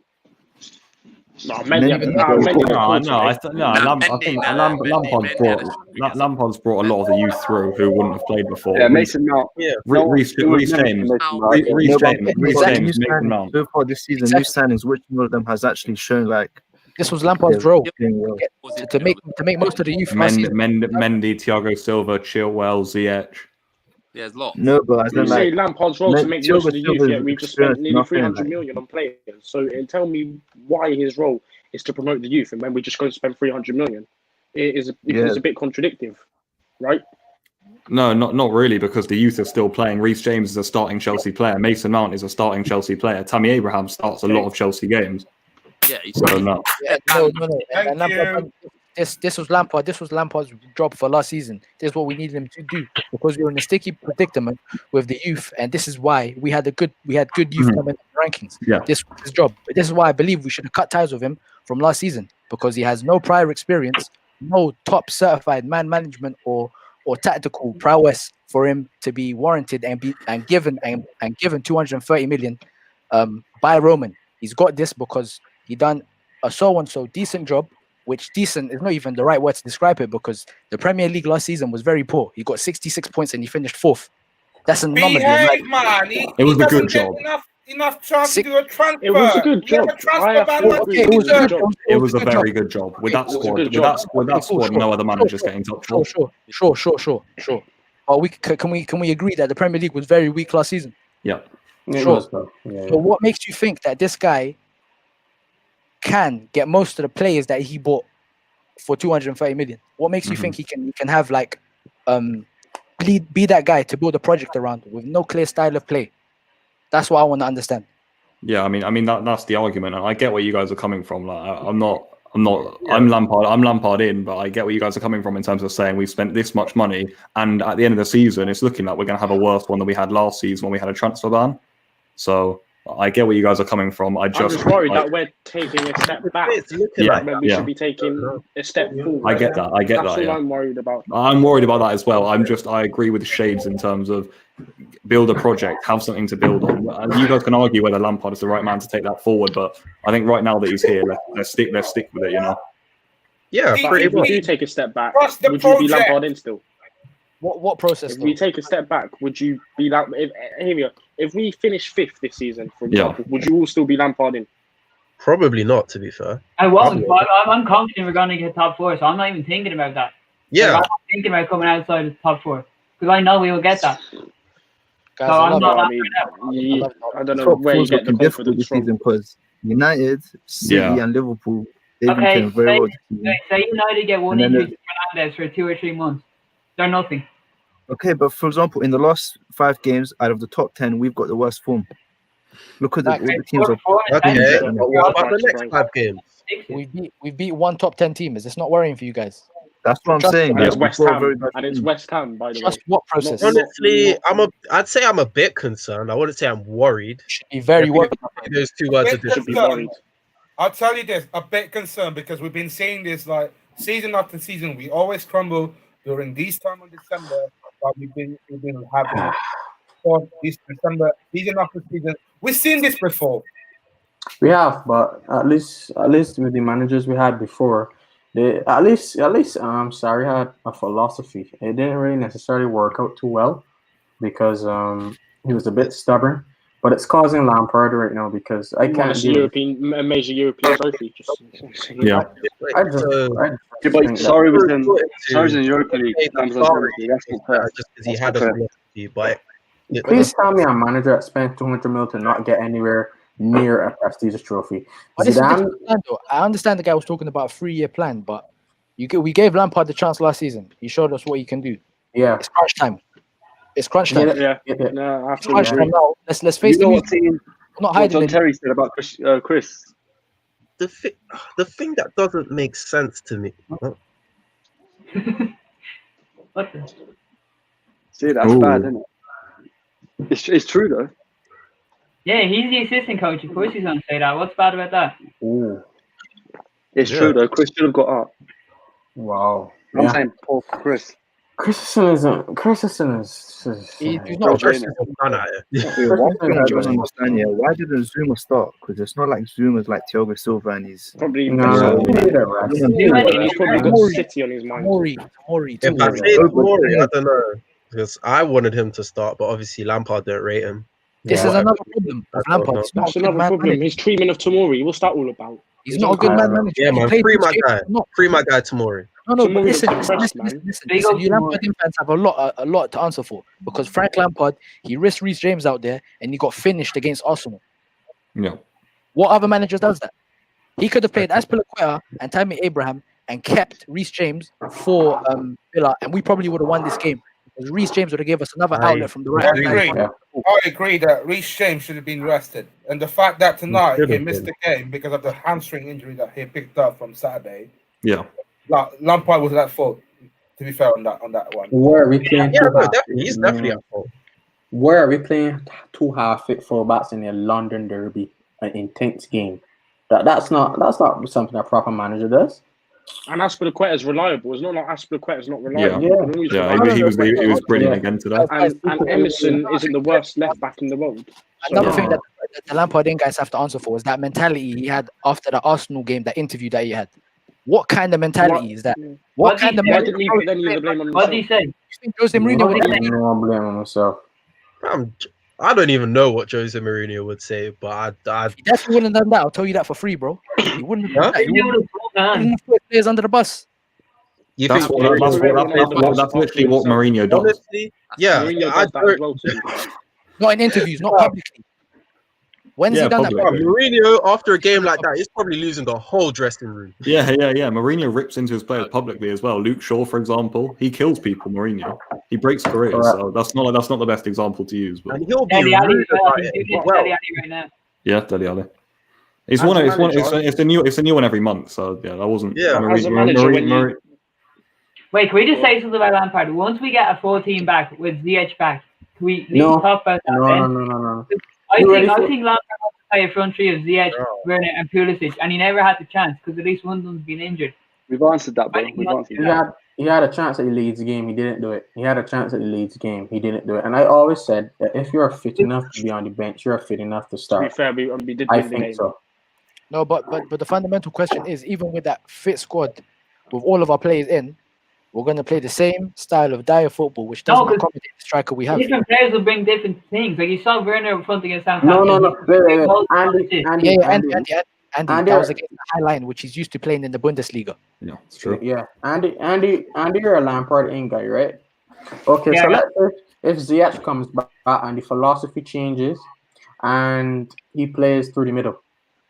No, Lampard's brought a lot of the youth through who wouldn't have played before. Yeah, Mason Mount. Yeah, Reece James, Mason Mount. So far this season, new signings, which one of them has actually shown like this was Lampard's role to make most of the youth. Mendy, Thiago Silva, Chilwell, Ziyech. Yeah, there's lots. No, but you say Lampard's role to make most of the youth, yet we just spent nearly 300 million on players. So tell me why his role is to promote the youth, and when we just go to spend 300 million, it is a bit contradictive, right? No, not really, because the youth are still playing. Reece James is a starting Chelsea player. Mason Mount is a starting Chelsea player. Tammy Abraham starts a lot of Chelsea games. Yeah, so no. No. This was Lampard. This was Lampard's job for last season. This is what we needed him to do because we were in a sticky predicament with the youth, and this is why we had good youth coming in the rankings. Yeah. This was his job. But this is why I believe we should have cut ties with him from last season because he has no prior experience, no top certified man management or tactical prowess for him to be warranted and given 230 million by Roman. He's got this because he done a so decent job. Which decent is not even the right word to describe it because the Premier League last season was very poor. He got 66 points and he finished 4th. That's an anomaly. It was a good job. Enough chance to do a transfer. It was a good job. It was a very good job with that squad. With that squad, no other manager's getting top four. Sure. But can we agree that the Premier League was very weak last season? Yeah. Sure. So what makes you think that this guy can get most of the players that he bought for 230 million? What makes you think he can have like be that guy to build a project around with no clear style of play? That's what I want to understand. Yeah, I mean that's the argument, and I get where you guys are coming from. Like I'm Lampard in, but I get where you guys are coming from in terms of saying we've spent this much money, and at the end of the season, it's looking like we're going to have a worse one than we had last season when we had a transfer ban. So I get where you guys are coming from. I'm just worried that we're taking a step back when we should be taking a step forward. I get that. That's all I'm worried about. I'm worried about that as well. I agree with Shades in terms of build a project, have something to build on. You guys can argue whether Lampard is the right man to take that forward, but I think right now that he's here, let's stick with it. You know. Yeah. If we do take a step back, would you be Lampard in still? What process? If we take a step back, would you be like? If we finish 5th this season, for example, would you all still be Lampard in? Probably not, to be fair. I won't. I'm confident we're going to get top 4, so I'm not even thinking about that. Yeah. I'm not thinking about coming outside of the top 4 because I know we will get that. Guys, so I'm not. I don't know where you get the confidence from. Because United, City, and Liverpool, they've been playing very well. Say United get one injury to Fernandes for 2 or 3 months. They're nothing. Okay, but for example, in the last 5 games out of the top 10, we've got the worst form. Look at all the teams. What about the next 5 games? We beat one top 10 team. Is this not worrying for you guys? That's what I'm saying. And it's West Ham. And it's West Ham, by the way. What process? Honestly, I'd say I'm a bit concerned. I wouldn't say I'm worried. Should be very worried. There's 2 words of this. I'll tell you this, a bit concerned because we've been saying this like season after season. We always crumble during these time of December. But we've been having for this December, season after season. We've seen this before. We have, but at least with the managers we had before, they at least Sarri had a philosophy. It didn't really necessarily work out too well because he was a bit stubborn. But it's causing Lampard right now because I can't. A major European trophy. Yeah. Sorry was in Europa League. Just because he had a philosophy, but please tell me a manager that spent 200 million to not get anywhere near a prestigious trophy. I understand the guy was talking about a 3-year plan, but we gave Lampard the chance last season. He showed us what he can do. Yeah, it's crunch time. It's crunch time. Yeah. No, it's crunch time now. Let's face it. I'm not hiding. John Terry said about Chris. The thing that doesn't make sense to me. What the? See, that's bad, isn't it? It's true though. Yeah, he's the assistant coach. Of course, he's going to say that. What's bad about that? Ooh. It's true though. Chris should have got up. Wow. I'm saying poor Chris. Christensen is he's not. One thing I don't understand, yeah, why didn't Zuma start? Because it's not like Zuma's like Thiago Silva and he's probably he he's probably got City on his mind. If I say Tomori, I don't know, because I wanted him to start, but obviously Lampard don't rate him. This is another problem with Lampard. That's another problem. His treatment of Tomori. What's that all about? He's not a good man manager. Yeah, man. Free my guy. Free my guy Tomori. No, but listen. You Lampard fans have a lot to answer for, because Frank Lampard, he risked Reece James out there and he got finished against Arsenal. Yeah. What other manager does that? He could have played Azpilicueta and Tammy Abraham and kept Reece James for Villa, and we probably would have won this game. Because Reece James would have given us another outlet from the right. I agree that Reece James should have been rested, and the fact that tonight he missed the game because of the hamstring injury that he picked up from Saturday. Yeah, Lampard was at fault. To be fair on that one. Where are we playing? He's definitely at fault. Where are we playing two half-fit fullbacks in a London derby, an intense game? That's not something a proper manager does. And Azpilicueta is reliable. It's not like Azpilicueta is not reliable. He was brilliant again today. And Emerson isn't the worst left back in the world. Another thing that the Lampard guys have to answer for is that mentality he had after the Arsenal game, that interview that he had. What kind of mentality is that? What kind of mentality? What did he say? You think Jose Mourinho would say? No, blame on myself. I don't even know what Jose Mourinho would say, but He definitely wouldn't have done that. I'll tell you that for free, bro. He wouldn't have done that. He wouldn't have put players under the bus. That's literally what Mourinho does. Honestly, yeah. Not in interviews, not publicly. When's he done that? Mourinho, after a game like that, he's probably losing the whole dressing room. Yeah. Mourinho rips into his players publicly as well. Luke Shaw, for example, he kills people. Mourinho, he breaks careers. So that's not the best example to use. But and he'll be rude about it. Right now. Yeah, Dele Alli. It's a new one every month. So yeah, that wasn't. Yeah, Wait, can we just say something about Lampard? Once we get a full team back with ZH back, can we need to talk about that? No. I think Lampard wants to play a front three of ZH, Werner, and Pulisic, and he never had the chance because at least one of them's been injured. We've answered that, bro. He had a chance at the Leeds game. He didn't do it. He had a chance at the Leeds game. He didn't do it. And I always said that if you're fit enough to be on the bench, you're fit enough to start. To be fair, we did I win the think game. so. No, but the fundamental question is, even with that fit squad, with all of our players in, we're going to play the same style of dire football, which doesn't accommodate the striker we have. Different players will bring different things. Like you saw Werner in front against Southampton. No. Andy, that was against the High Line, which he's used to playing in the Bundesliga. Yeah, it's true. Yeah, Andy, you're a Lampard in guy, right? Okay, so let's say if Ziyech comes back and the philosophy changes and he plays through the middle,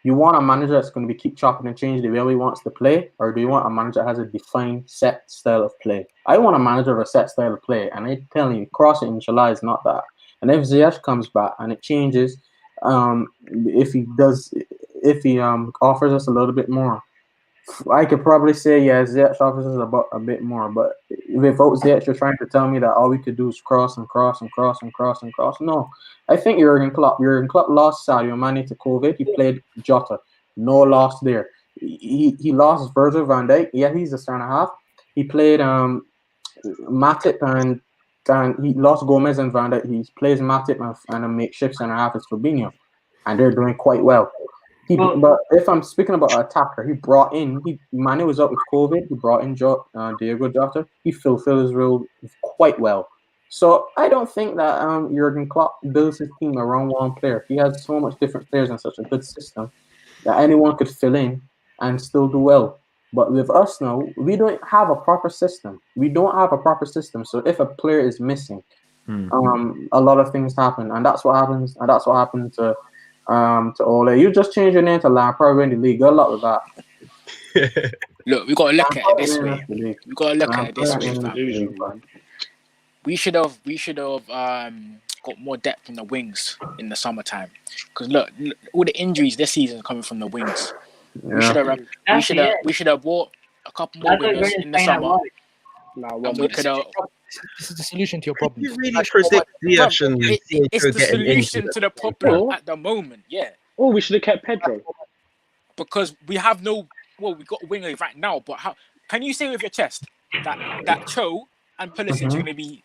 you want a manager that's going to keep chopping and changing the way he wants to play, or do you want a manager that has a defined set style of play? I want a manager with a set style of play, and I'm telling you, crossing in July is not that. And if Ziyech comes back and it changes, if he offers us a little bit more, I could probably say Ziyech offers us a bit more. But without Ziyech, you're trying to tell me that all we could do is cross. No, I think Jurgen Klopp lost Sadio Mane to COVID. He played Jota, no loss there. He lost Virgil van Dijk. Yeah, he's a centre half. He played Matip and he lost Gomez and Van Dijk. He plays Matip and a makeshift centre half is Fabinho, and they're doing quite well. But if I'm speaking about an attacker, Mane was up with COVID. He brought in Diego Jota. He fulfilled his role quite well. So I don't think that Jurgen Klopp builds his team around one player. He has so much different players in such a good system that anyone could fill in and still do well. But with us now, we don't have a proper system. So if a player is missing, a lot of things happen, and that's what happens. And that's what happened to Ole. You just change your name to Lampard, win the league. Good luck with that. Look, we got to look at it this way. We should have got more depth in the wings in the summertime. Because look, all the injuries this season are coming from the wings. Yeah. We should have bought a couple more wingers in the summer. This is the solution to your problem. You really predict it's the solution to the problem at the moment. Yeah. Oh, we should have kept Pedro. Because we have we got a winger right now. But how can you say with your chest that Cho and Pulisic are going to be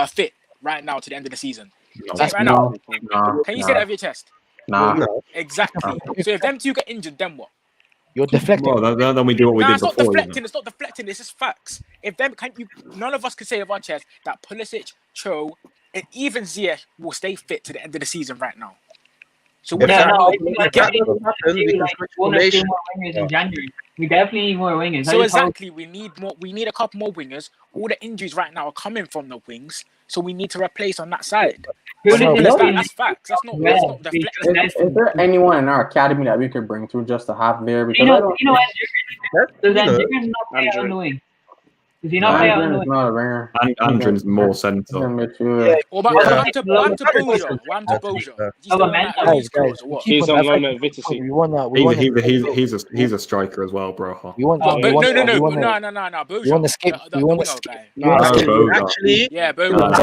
fit right now to the end of the season? No. Say it right now. No. Can you say that with your chest? Nah. Exactly. So if them two get injured, then what? You're deflecting. Well, then we do what we did It's not before. deflecting. It's not deflecting. It's just facts. If them, none of us could say with our chest that Pulisic, Cho, and even Ziyech will stay fit to the end of the season right now. So what Yeah, no, we like one or two more wingers in January. We definitely need more wingers. So exactly, we need more. We need a couple more wingers. All the injuries right now are coming from the wings, so we need to replace on that side. That's facts. That's not deflecting. Is there anyone in our academy that we could bring through just to have there? Because does Andrew not play on the wing? Does he not play on the wing? Not a ringer. Andrin's more centre. What about Wam to Boja? He's on loan at Vitesse. He's a striker as well, bro. We want no. You want to skip? You want to Actually, yeah, Boja.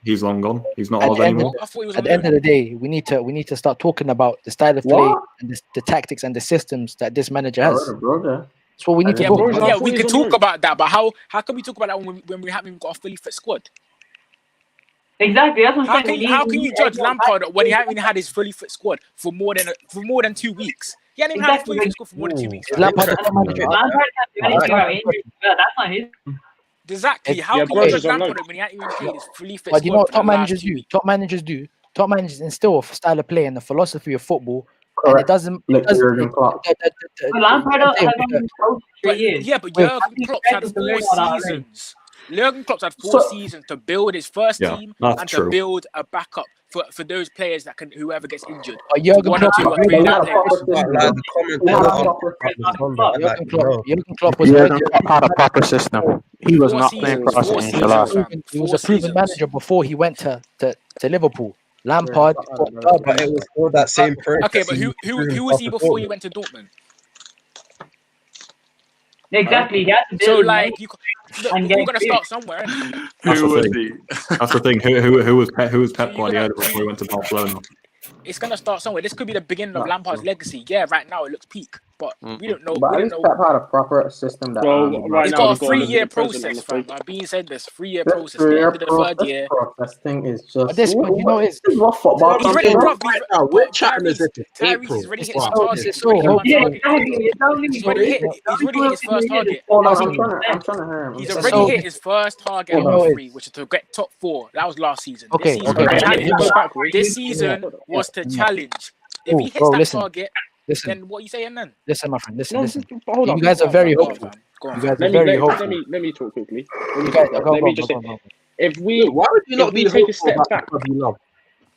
He's long gone. He's not ours anymore. At the end of the day, we need to start talking about the style of play and the tactics and the systems that this manager has. That's what we need to talk about. Yeah, we can talk about that, but how can we talk about that when we haven't got a fully fit squad? Exactly, that's what I'm saying. How can you judge Lampard when he hasn't even had his fully fit squad for more than 2 weeks? He hasn't even had his fully fit squad for more than 2 weeks. Lampard can't do anything about injuries. That's not his. Exactly. How can you judge Lampard when he hasn't even played his fully fit squad? But you know what top managers do? Top managers instill a style of play and the philosophy of football. And it doesn't. Lampard has only coached 3 years. Yeah, but Jurgen Klopp had 4 seasons. Jurgen Klopp had 4 seasons to build his first team and to build a backup for those players that can whoever gets injured. Jurgen Klopp had a proper system. He was not playing crossing. He was a proven manager before he went to Liverpool. Lampard, but it was all that same process. Okay, but who was he before he went to Dortmund? Exactly. So like, we're gonna start somewhere. That's the thing. Who was Pep Guardiola before he went to Barcelona? It's gonna start somewhere. This could be the beginning of Lampard's legacy. Yeah, right now it looks peak, but we don't know. But at least Pep had a proper system that. It's got a 3-year process, fam. I've been saying this 3-year process. The end of the 3rd year. This thing is just. This, you know, it's rough football. He's ready, bro. We're chatting as if it's Tyrese April. is ready to hit his target. He's already hit his first target. I'm trying to hear him. He's already hit his first target on 3, which is to get top 4. That was last season. This season was to challenge. If he hits that target, then what are you saying then? Listen, my friend. Listen. You guys are very hopeful. You guys are very hopeful. Let me talk quickly. Let me just say, if we take a step back,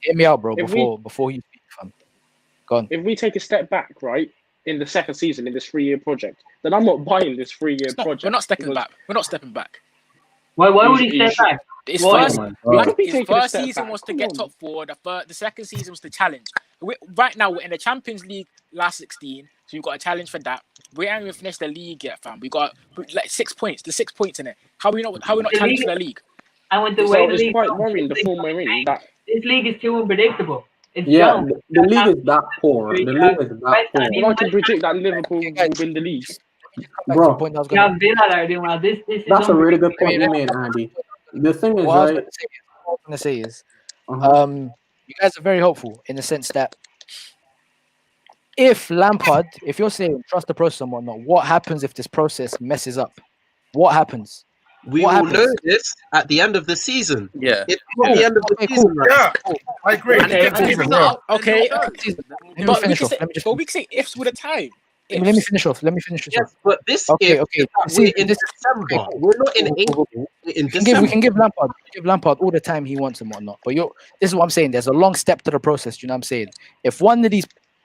hear me out, bro. Before you speak, fam. Go on. If we take a step back, right, in the second season in this 3-year project, then I'm not buying this 3-year project. We're not stepping back. We're not stepping back. Why would he step back? His first season was to get top 4. The second season was to challenge. Right now, we're in the Champions League last 16, so you've got a challenge for that. We haven't even finished the league yet, fam. We got like 6 points. There's 6 points in it. How are we not challenging the league? And with the way the league, quite worrying the form we're in. This league is too unpredictable. The league is that poor. The league is that poor. I can predict that Liverpool will win the league. Bro, Villa are doing well. This that's a really good point you made, Andy. The thing is, what I was going to say is, you guys are very hopeful in the sense that if Lampard, if you're saying trust the process and whatnot, what happens if this process messes up? What happens? We will know this at the end of the season. Yeah. At the end of the season. Yeah, I agree. Okay. Let me finish off. But we can say ifs with a time. Let me finish off. Yes, but this we're in December. We're not in April. In December. We can give Lampard all the time he wants and whatnot. But this is what I'm saying. There's a long step to the process. You know what I'm saying?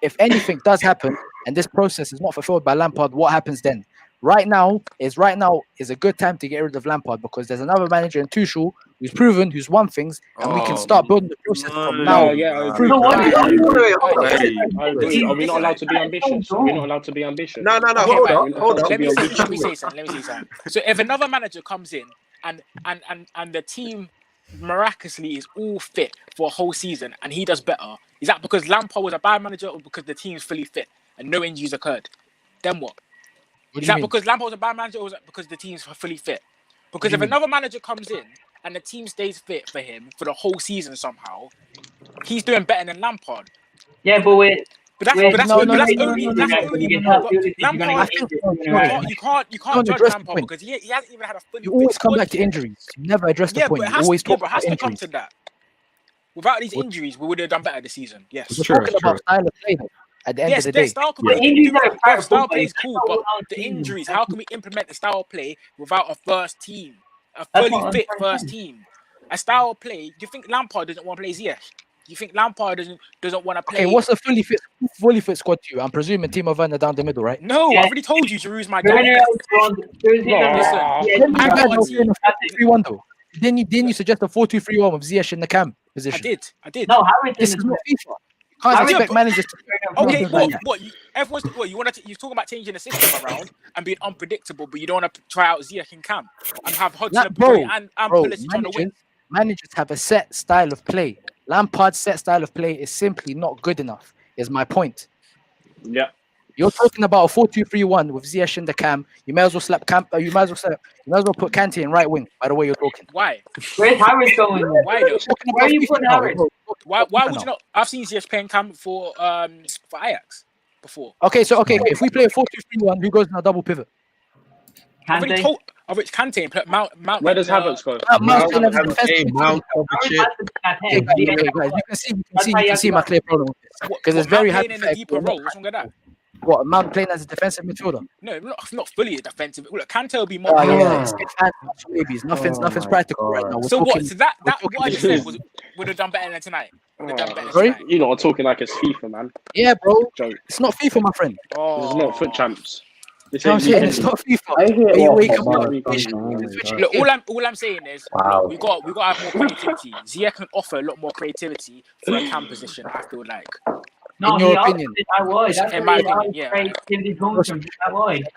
If anything does happen and this process is not fulfilled by Lampard, what happens then? Right now is a good time to get rid of Lampard because there's another manager in Tuchel who's proven, who's won things, and we can start building the process from now. Yeah, I agree. Are we not allowed to be ambitious? Are we not allowed to be ambitious? No. Hold on. Let me say something. So if another manager comes in and the team miraculously is all fit for a whole season and he does better, is that because Lampard was a bad manager or because the team's fully fit and no injuries occurred? Then what? Is that because Lampard was a bad manager or was that because the team's fully fit? Because if another manager comes in and the team stays fit for him for the whole season somehow, he's doing better than Lampard. Yeah, but that's only Lampard. You can't judge Lampard because he hasn't even had a fully. You always come back to injuries. You never address the point. You always talk about injuries. injuries. To that. Without these injuries, we would have done better this season. Yes. We're talking about style of play though. At the end of the day, style play is cool, but the injuries. How can we implement the style of play without a first team, a fully fit first team? A style of play. Do you think Lampard doesn't want to play Ziyech? Do you think Lampard doesn't want to play? Okay, what's a fully fit squad to you? I'm presuming Timo Werner down the middle, right? No, I've already told you Giroud's my guy. Then you suggest a 4-2-3-1 with Ziyech in the cam position. I did. No, this is not FIFA. You can't expect managers to. Okay, you're talking about changing the system around and being unpredictable, but you don't want to try out Ziyech in camp and have Hudson and Pulisic on the wing. Managers have a set style of play. Lampard's set style of play is simply not good enough. Is my point. Yeah. You're talking about a 4-2-3-1 with Ziyech in the cam. You may as well slap You might as well put Kante in right wing. By the way, you're talking. Why? Where's Harris going? Why though? Where are you putting Harris? Why would you not? I've seen Ziyech playing cam for Ajax before. Okay, if we play a 4-2-3-1, who goes in a double pivot? Kante. Of which Kante and put Mount. Where does Havertz go? Mount. You can see my clear problem because it's very hard. In a deeper role. What's wrong with that? What, Mount playing as a defensive midfielder? No, not fully a defensive. Look, Kante will be more. Maybe nothing's practical right now. So what I just said would have done better than tonight. Sorry, you know, talking like it's FIFA, man. Yeah, bro. It's not FIFA, my friend. It's not foot champs. It's not FIFA. Look, all I'm saying is we got to have more creativity. Ziyech can offer a lot more creativity for a cam position. I feel like. No, in your opinion, in my opinion, yeah. I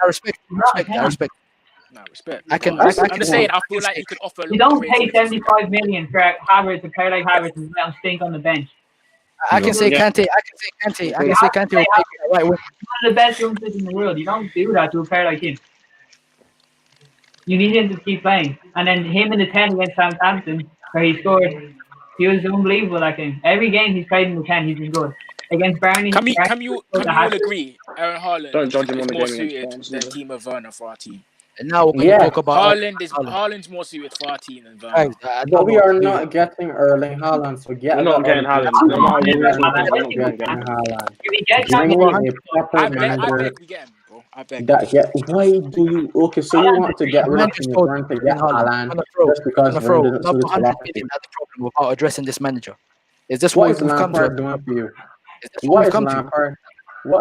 respect. No, respect. I'm just saying, I feel like he could offer a lot. You don't pay 75 million for Havertz, a player like Havertz, and let him stink on the bench. I can say Kante. I can say Kante will take it right. One of the best youngsters in the world. You don't do that to a player like him. You need him to keep playing. And then him in the 10 against Southampton, where he scored, he was unbelievable. That game. Every game he's played in the 10, he's been good. Against Barney, can you all agree? Aaron Haaland is more suited than Timo Werner for our team. And now we're going to talk about Haaland's more suited for our team than Werner. But we are not getting Erling Haaland, so we're not getting Haaland. I beg. Why do you? Okay, so you want to get rid of him to get Haaland just because Werner doesn't suit the philosophy? That's the problem without addressing this manager. Is this what we've come to? Doing for you? What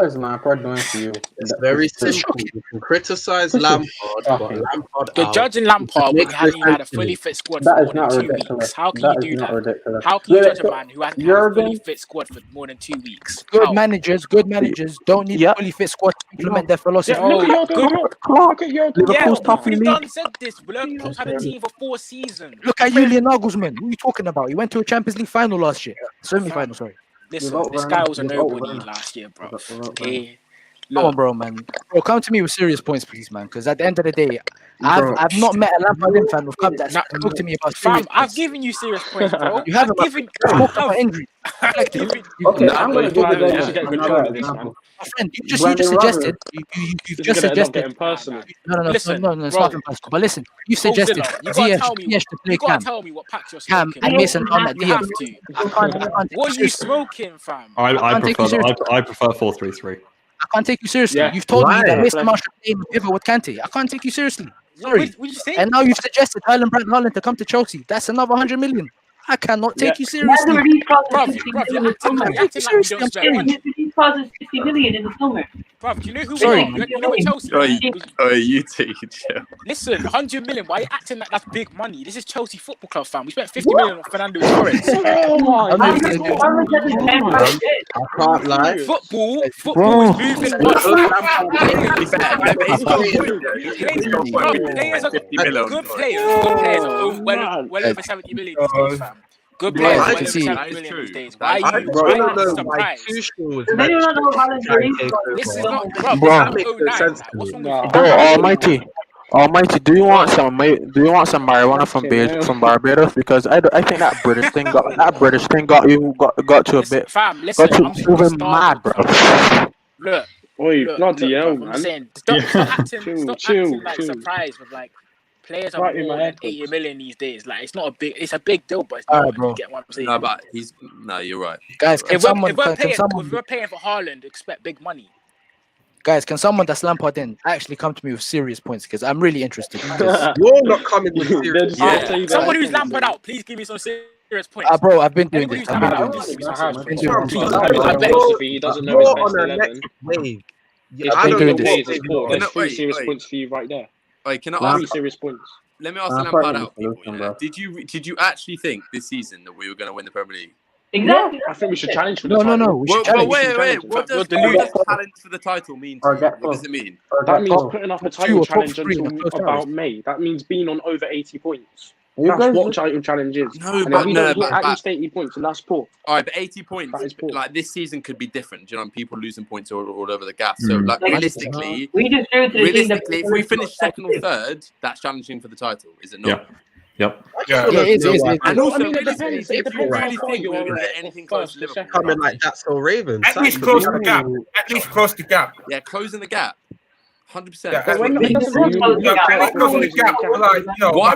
is Lampard doing for you? It's very simple. You can criticize Lampard, but Lampard you're judging Lampard when he hasn't even had a fully fit squad for more than 2 weeks. How can you do that? How can you judge a man who hasn't had a fully fit squad for more than 2 weeks? Good managers don't need a fully fit squad to implement their philosophy. Look at Liverpool's top in the league. Said this. Klopp's had a team for 4 seasons. Look at Julian Nagelsmann. What are you talking about? He went to a Champions League final last year. Semi-final, sorry. Listen, this guy was a nobody last year, bro. Okay. Come on, bro, man. Bro, come to me with serious points, please, man. Because at the end of the day, I've not met a Lampard fan who've come that spoke to me about serious I've given you serious points, bro. You haven't given about injury. Okay, I'm going to give you my friend, you just suggested. You've just suggested. No, it's not impossible. But listen, you suggested Ziyech to play Cam and Mason on that DM. What are you smoking, fam? I prefer 4-3-3. I can't take you seriously. Yeah. You've told me that Mason Mount should play in the pivot with Kante. I can't take you seriously. Sorry. What did you say? And now you've suggested Haaland to come to Chelsea. That's another 100 million. I cannot take you seriously. These costs 60 million in the summer. Bruv, you know who? Sorry, you know what Chelsea? You take it, chill. Listen, 100 million. Why are you acting like that's big money? This is Chelsea Football Club, fam. We spent 50 million on Fernando Torres. I can't lie. Football is moving on. Players are good players. Well over 70 million these days, fam. Good players. I can see that is true. Why are you surprised? They don't know how to This is not, bro. Almighty. Almighty, do you want some marijuana from Barbados? Because I think that British thing got to a bit got you moving mad, bro. Look, Oi, look, bloody hell, bruv, I'm man. saying, stop acting Chill. like surprised with like players are Right in more my than AirPods. 80 million these days. Like it's a big deal, but it's All not. right, bro. You get what I'm saying? No, but no, you're right. Guys, can If someone we're can paying for Haaland, expect big money. guys, can someone that's Lampard in actually come to me with serious points? Because I'm really interested. You're not coming with serious. Someone who's Lampard out, please give me some serious points. Bro, I've been doing Anybody this. who's I've been Lampard doing out, this. please give me I some have. serious Been points. doing Please, this. I beg. Philosophy, he doesn't know his You're best on a 11. next wave. Yeah, I big don't know deal what days is wave poor. you're There's on. three serious points for you right there. Wait, can I Three ask? serious points. Let me ask the Lampard out people. Yeah? Did you actually think this season that we were going to win the Premier League? Exactly. I think we should challenge for the No, title. no, no. We should challenge. Wait. What does challenge for the title mean to you? What does it mean? That means putting up a title challenge three in the until first about round. May. That means being on over 80 points. You That's guys what title challenge is. No, And but if we no, don't hit but at least 80 points, and that's poor. all right, but 80 points, That is poor. like this season could be different. Do you know, people losing points all over the gap. So, like realistically, We just drew to the team that if we finish second or third, that's challenging for the title, is it not? Yep. Yeah, it is. And also, I mean, it realistically, depends. It if you depends how really far think you we're are going to in get anything the close to first or Liverpool, Coming like that's so Ravens. At least close the gap. At least close the gap. yeah, closing the gap, 100%. Yeah, But when We it doesn't just mean close we the gap. get at least close the gap. Like, you know, Why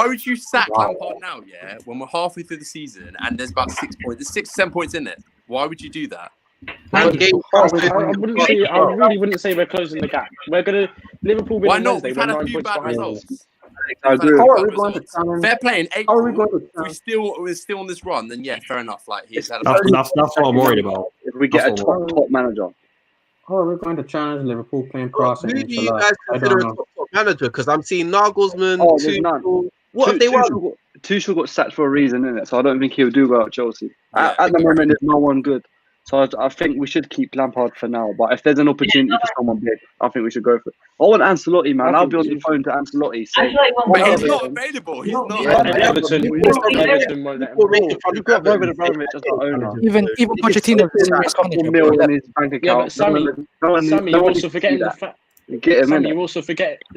would you sack Lampard now? Yeah, when we're halfway through the season and there's about 6 points, there's 6 to 7 points in it. Why would you do that? I really wouldn't say we're closing the gap. We're gonna Liverpool win Why on not? Wednesday. We've We're had a 9 few points bad behind. results. I agree. How are we going to challenge? Fair play in How are we April. going to We're still on this run. Then yeah, fair enough. Like he's had a That's what I'm worried about. If we get a top manager. How are we going to challenge Liverpool playing Who crossing? do you guys consider a top manager? Because I'm seeing Nagelsmann. Oh, there's none. What have they won? Tuchel got sacked for a reason, innit? So I don't think he'll do well at Chelsea. At the moment, there's no one good. So I think we should keep Lampard for now. But if there's an opportunity for someone big, I think we should go for it. I want Ancelotti, man. I'll be on the phone to Ancelotti. Saying, But he's not available. He's not. Everton won't let him go. You've got Roman Abramovich as the owner. Even Pochettino is serious $2 manager. million in his bank account. Yeah, but Sammy, you're also forgetting the fact. Get him Sammy, in.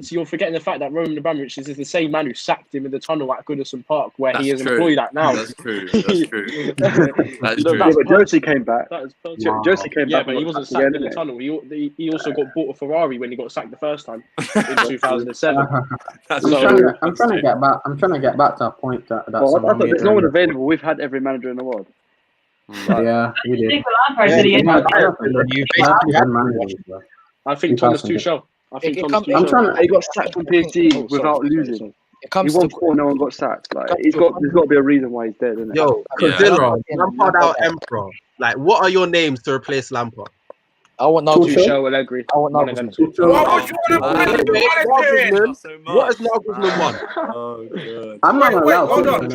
you're forgetting the fact that Roman Abramovich is the same man who sacked him in the tunnel at Goodison Park, where he is employed at now. That's true. That's true. That's No, true. but Josie came back. Josie came yeah, back. but he wasn't sacked in the tunnel. He also got bought a Ferrari when he got sacked the first time in 2007. I'm trying to get back. I'm trying to get back to a point that. I thought there's no one available. We've had every manager in the world. Yeah, we did. I think Thomas Tuchel. He got sacked from PSG without losing. He won 4-0 and got sacked. Like there's got to be a reason why he's dead, isn't it? Yo, Villa, Lampard out Emperor. Like, what are your names to replace Lampard? I want Tuchel, Allegri. I want Nagelsmann. What has Nagelsmann won? Oh god. I'm not allowed. Hold on.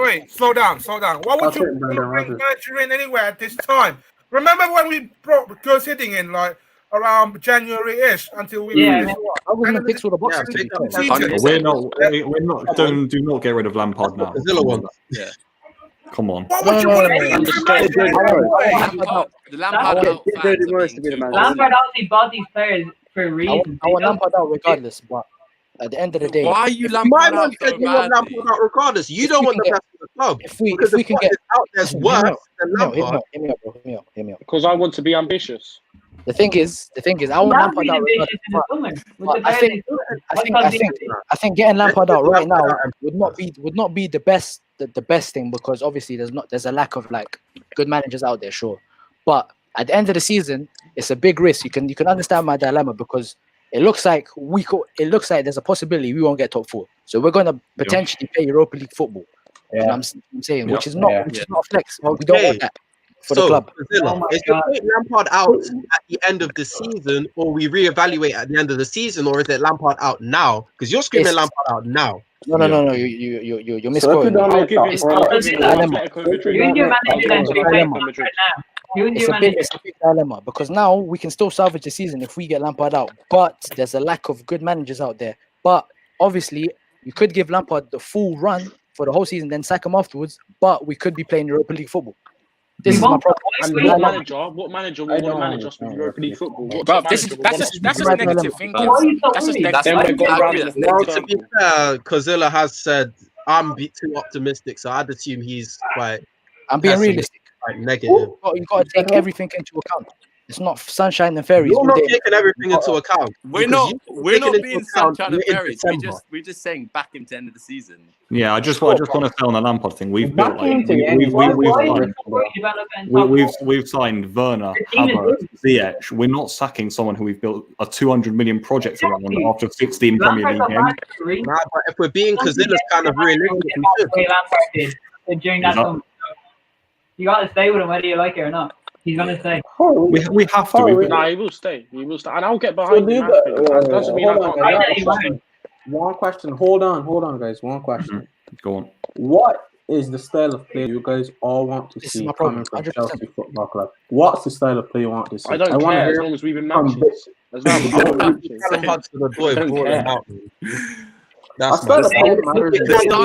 Wait. Slow down. Why would you bring manager in anywhere at this time? Remember when we brought Gus Hiddink in, like around January-ish until we finished. We're not. Do not get rid of Lampard now. Zilla one. Yeah. Come on. Why would you want to bring Lampard obviously bought these players for a reason. I want Lampard out regardless, but at the end of the day, why are you My Lampard man out said so you want badly? Lampard out regardless. You don't want the best of the club. If we can get out there's worse than Lampard. Hear me out. Because I want to be ambitious. The thing is, I want Lampard out regardless. But I think getting Lampard out right now would not be the best thing, because obviously there's a lack of like good managers out there, sure. But at the end of the season, it's a big risk. You can understand my dilemma, because it looks like there's a possibility we won't get top 4. So we're gonna potentially play Europa League football. Yeah. And I'm saying, which is not a flex. We don't want that for the club. Is the point Lampard out at the end of the season, or we reevaluate at the end of the season, or is it Lampard out now? Because you're screaming Lampard out now. No. You're misquoting. It's a big dilemma, because now we can still salvage the season if we get Lampard out, but there's a lack of good managers out there. But obviously, you could give Lampard the full run for the whole season, then sack him afterwards. But we could be playing Europa League football. This is my problem. And what manager will want to manage us with Europa League football? What Bro, top that's manager just will want to negative thinking. Why are you so That's just worried? negative. Then we're going round in a full To be circle. fair, Kozilla has said I'm too optimistic, so I'd assume he's quite. I'm being realistic. Quite negative. You got to take everything into account. It's not sunshine and fairies. You're all not day. taking everything into account. We're not being sunshine and fairies. We're just saying back him to end of the season. Yeah, I just want to say on the Lampard thing. We've built like we've signed Werner, Havertz, Ziyech. We're not sacking someone who we've built a 200 million project around after 16 Premier League games. Nah, but if we're being Cazilla's kind of realistic, during that summer. You got to stay with him whether you like it or not. He's gonna stay. We have to. Nah, he will stay. He will stay, and I'll get behind him. That doesn't mean I can't. One question. Hold on, guys. One question. Go on. What is the style of play you guys all want to see coming from Chelsea Football Club? What's the style of play you want to see? I don't care as long as we've been matches. As long as we've been matches. The style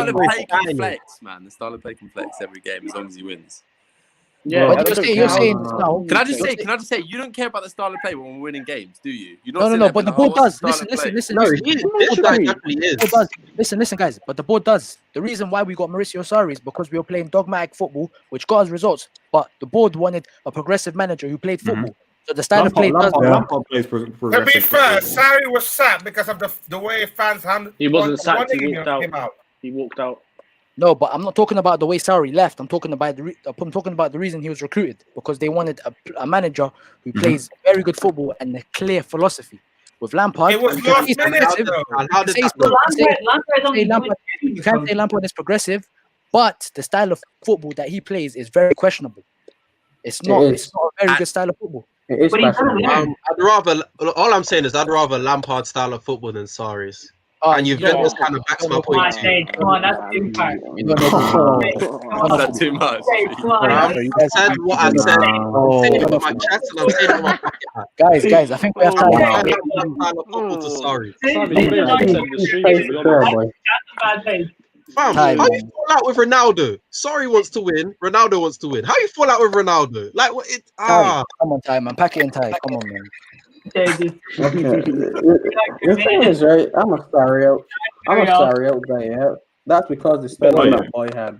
of play can flex, man. The style of play can flex every game as long as he wins. Yeah, you're saying no. Can I just say, you don't care about the style of play when we're winning games, do you? You're No, not but the board does. Listen. Listen, guys. But the board does. The reason why we got Mauricio Sarri is because we were playing dogmatic football, which got us results. But the board wanted a progressive manager who played football. So the style of play does. Lampard plays To be fair, Sarri was sacked because of the way fans handled. He wasn't sacked. He walked out. He walked out. No, but I'm not talking about the way Sarri left. I'm talking about the reason he was recruited, because they wanted a manager who plays very good football and a clear philosophy. With Lampard, It was last minute, you can't say Lampard is progressive, but the style of football that he plays is very questionable. It's not a very good style of football. I'd rather. All I'm saying is I'd rather Lampard style of football than Sarri's. And you've got this kind of backs my point. Come on, that's too far. That's too much. I said what I said. I'm saying it with my chest and I'm saying it with my pocket. Guys, I think we have time. Style of football to Sarri. Fam, how you fall out with Ronaldo? Sarri wants to win. Ronaldo wants to win. How you fall out with Ronaldo? Like what? Come on, time, man. Pack it in tight. Come on, man. The thing is, right? I'm a Sarri out guy. Yeah, that's because the style that boy had.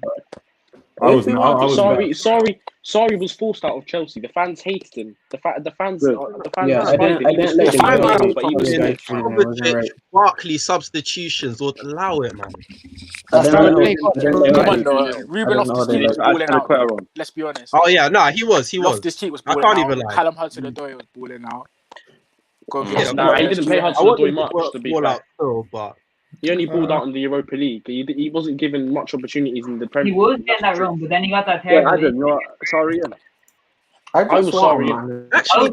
Sarri was forced out of Chelsea. The fans hated him. The fans. Yeah, I didn't let him go. Barkley substitutions would allow it, man. Ruben Loftus-Cheek was balling out. Let's be honest. Oh yeah, no, he was. Loftus-Cheek was balling out. I can't even lie. Callum Hudson-Odoi was balling out. He didn't play Hudson-Odoi much, to be fair. But he only balled out in the Europa League. He wasn't given much opportunities in the Premier League. He was getting that wrong, but then he got that terrible. Yeah, Adam, you're sorry. I was sorry. Actually,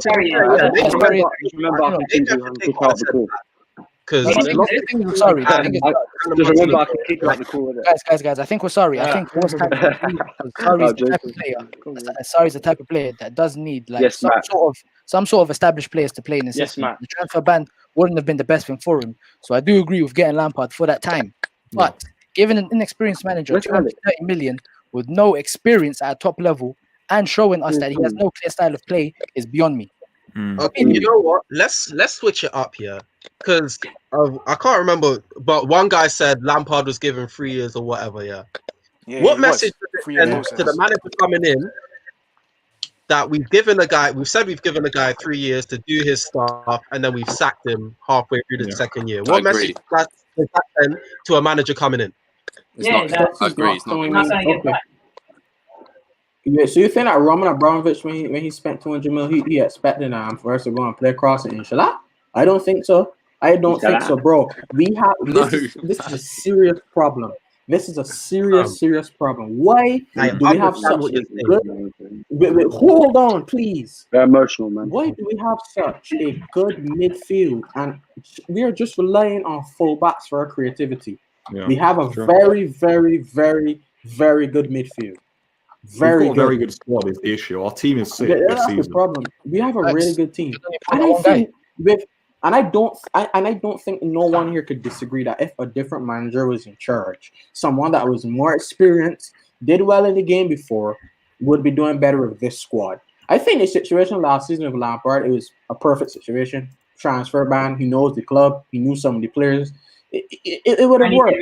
remember I can kick out the call. Because sorry, just remember I can kick out the call. Guys, I think we're sorry. I think Sarri's the type of player that does need like some sort of established players to play in the system. The transfer ban wouldn't have been the best thing for him. So I do agree with getting Lampard for that time. But given an inexperienced manager 230 million with no experience at a top level and showing us that he has no clear style of play is beyond me. Okay, you know what? Let's switch it up here, because I can't remember, but one guy said Lampard was given 3 years or whatever. Yeah. What message does it send to the manager coming in that we've said we've given a guy 3 years to do his stuff, and then we've sacked him halfway through the second year? What message does that send to a manager coming in? I agree. It's not going to get back. Yeah, so you think that Roman Abramovich, when he spent 200 million, he expected for us to go and play across it, inshallah? I don't think so. Think so, bro. We have this is a serious problem. This is a serious problem. Why do we have such a good? Wait, hold on, please. They're emotional, man. Why do we have such a good midfield, and we are just relying on fullbacks for our creativity? Yeah, we have a very, very, very, very good midfield. Very good squad is the issue. Our team is sick this season. That's the problem. We have a really good team, and I don't think no one here could disagree that if a different manager was in charge, someone that was more experienced, did well in the game before, would be doing better with this squad. I think the situation last season with Lampard, it was a perfect situation. Transfer ban. He knows the club. He knew some of the players. It would have worked.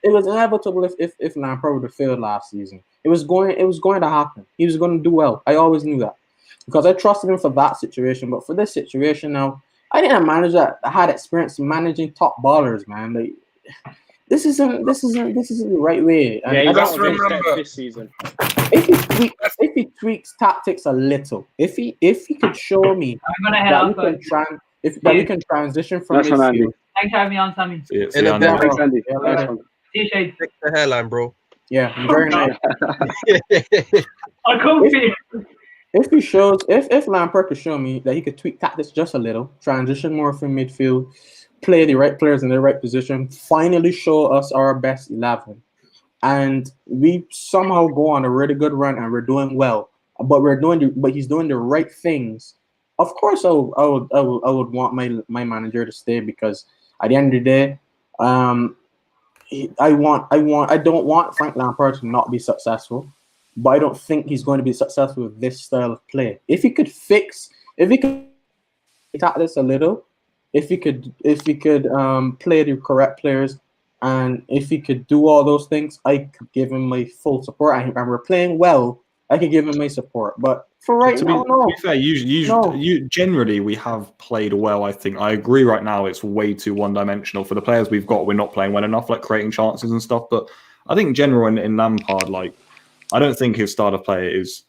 It was inevitable if Lampard would have failed last season. It was going to happen. He was going to do well. I always knew that because I trusted him for that situation. But for this situation now, I need a manager that had experience managing top ballers, man. Like this isn't the right way. And Yeah, I just don't remember this season. If he tweaks tactics a little, if he could show me that we can transition from Nice one, Andy. midfield. Thanks for having me on, Sammy. Thanks, Andy. Nice one. See you, Shade. Fix the hairline, bro. Yeah, very nice. I can't see it. If Lampard could show me that he could tweak tactics just a little, transition more from midfield, play the right players in the right position, finally show us our best 11, and we somehow go on a really good run and we're doing well, but he's doing the right things. Of course, I would want my manager to stay because at the end of the day, I don't want Frank Lampard to not be successful, but I don't think he's going to be successful with this style of play. If he could attack this a little, if he could play the correct players, and if he could do all those things, I could give him my full support. And we're playing well, I could give him my support. But for right now, no. To be fair, usually, generally we have played well. I think I agree. Right now, it's way too one-dimensional for the players we've got. We're not playing well enough, like creating chances and stuff. But I think general in Lampard, like I don't think his style of play is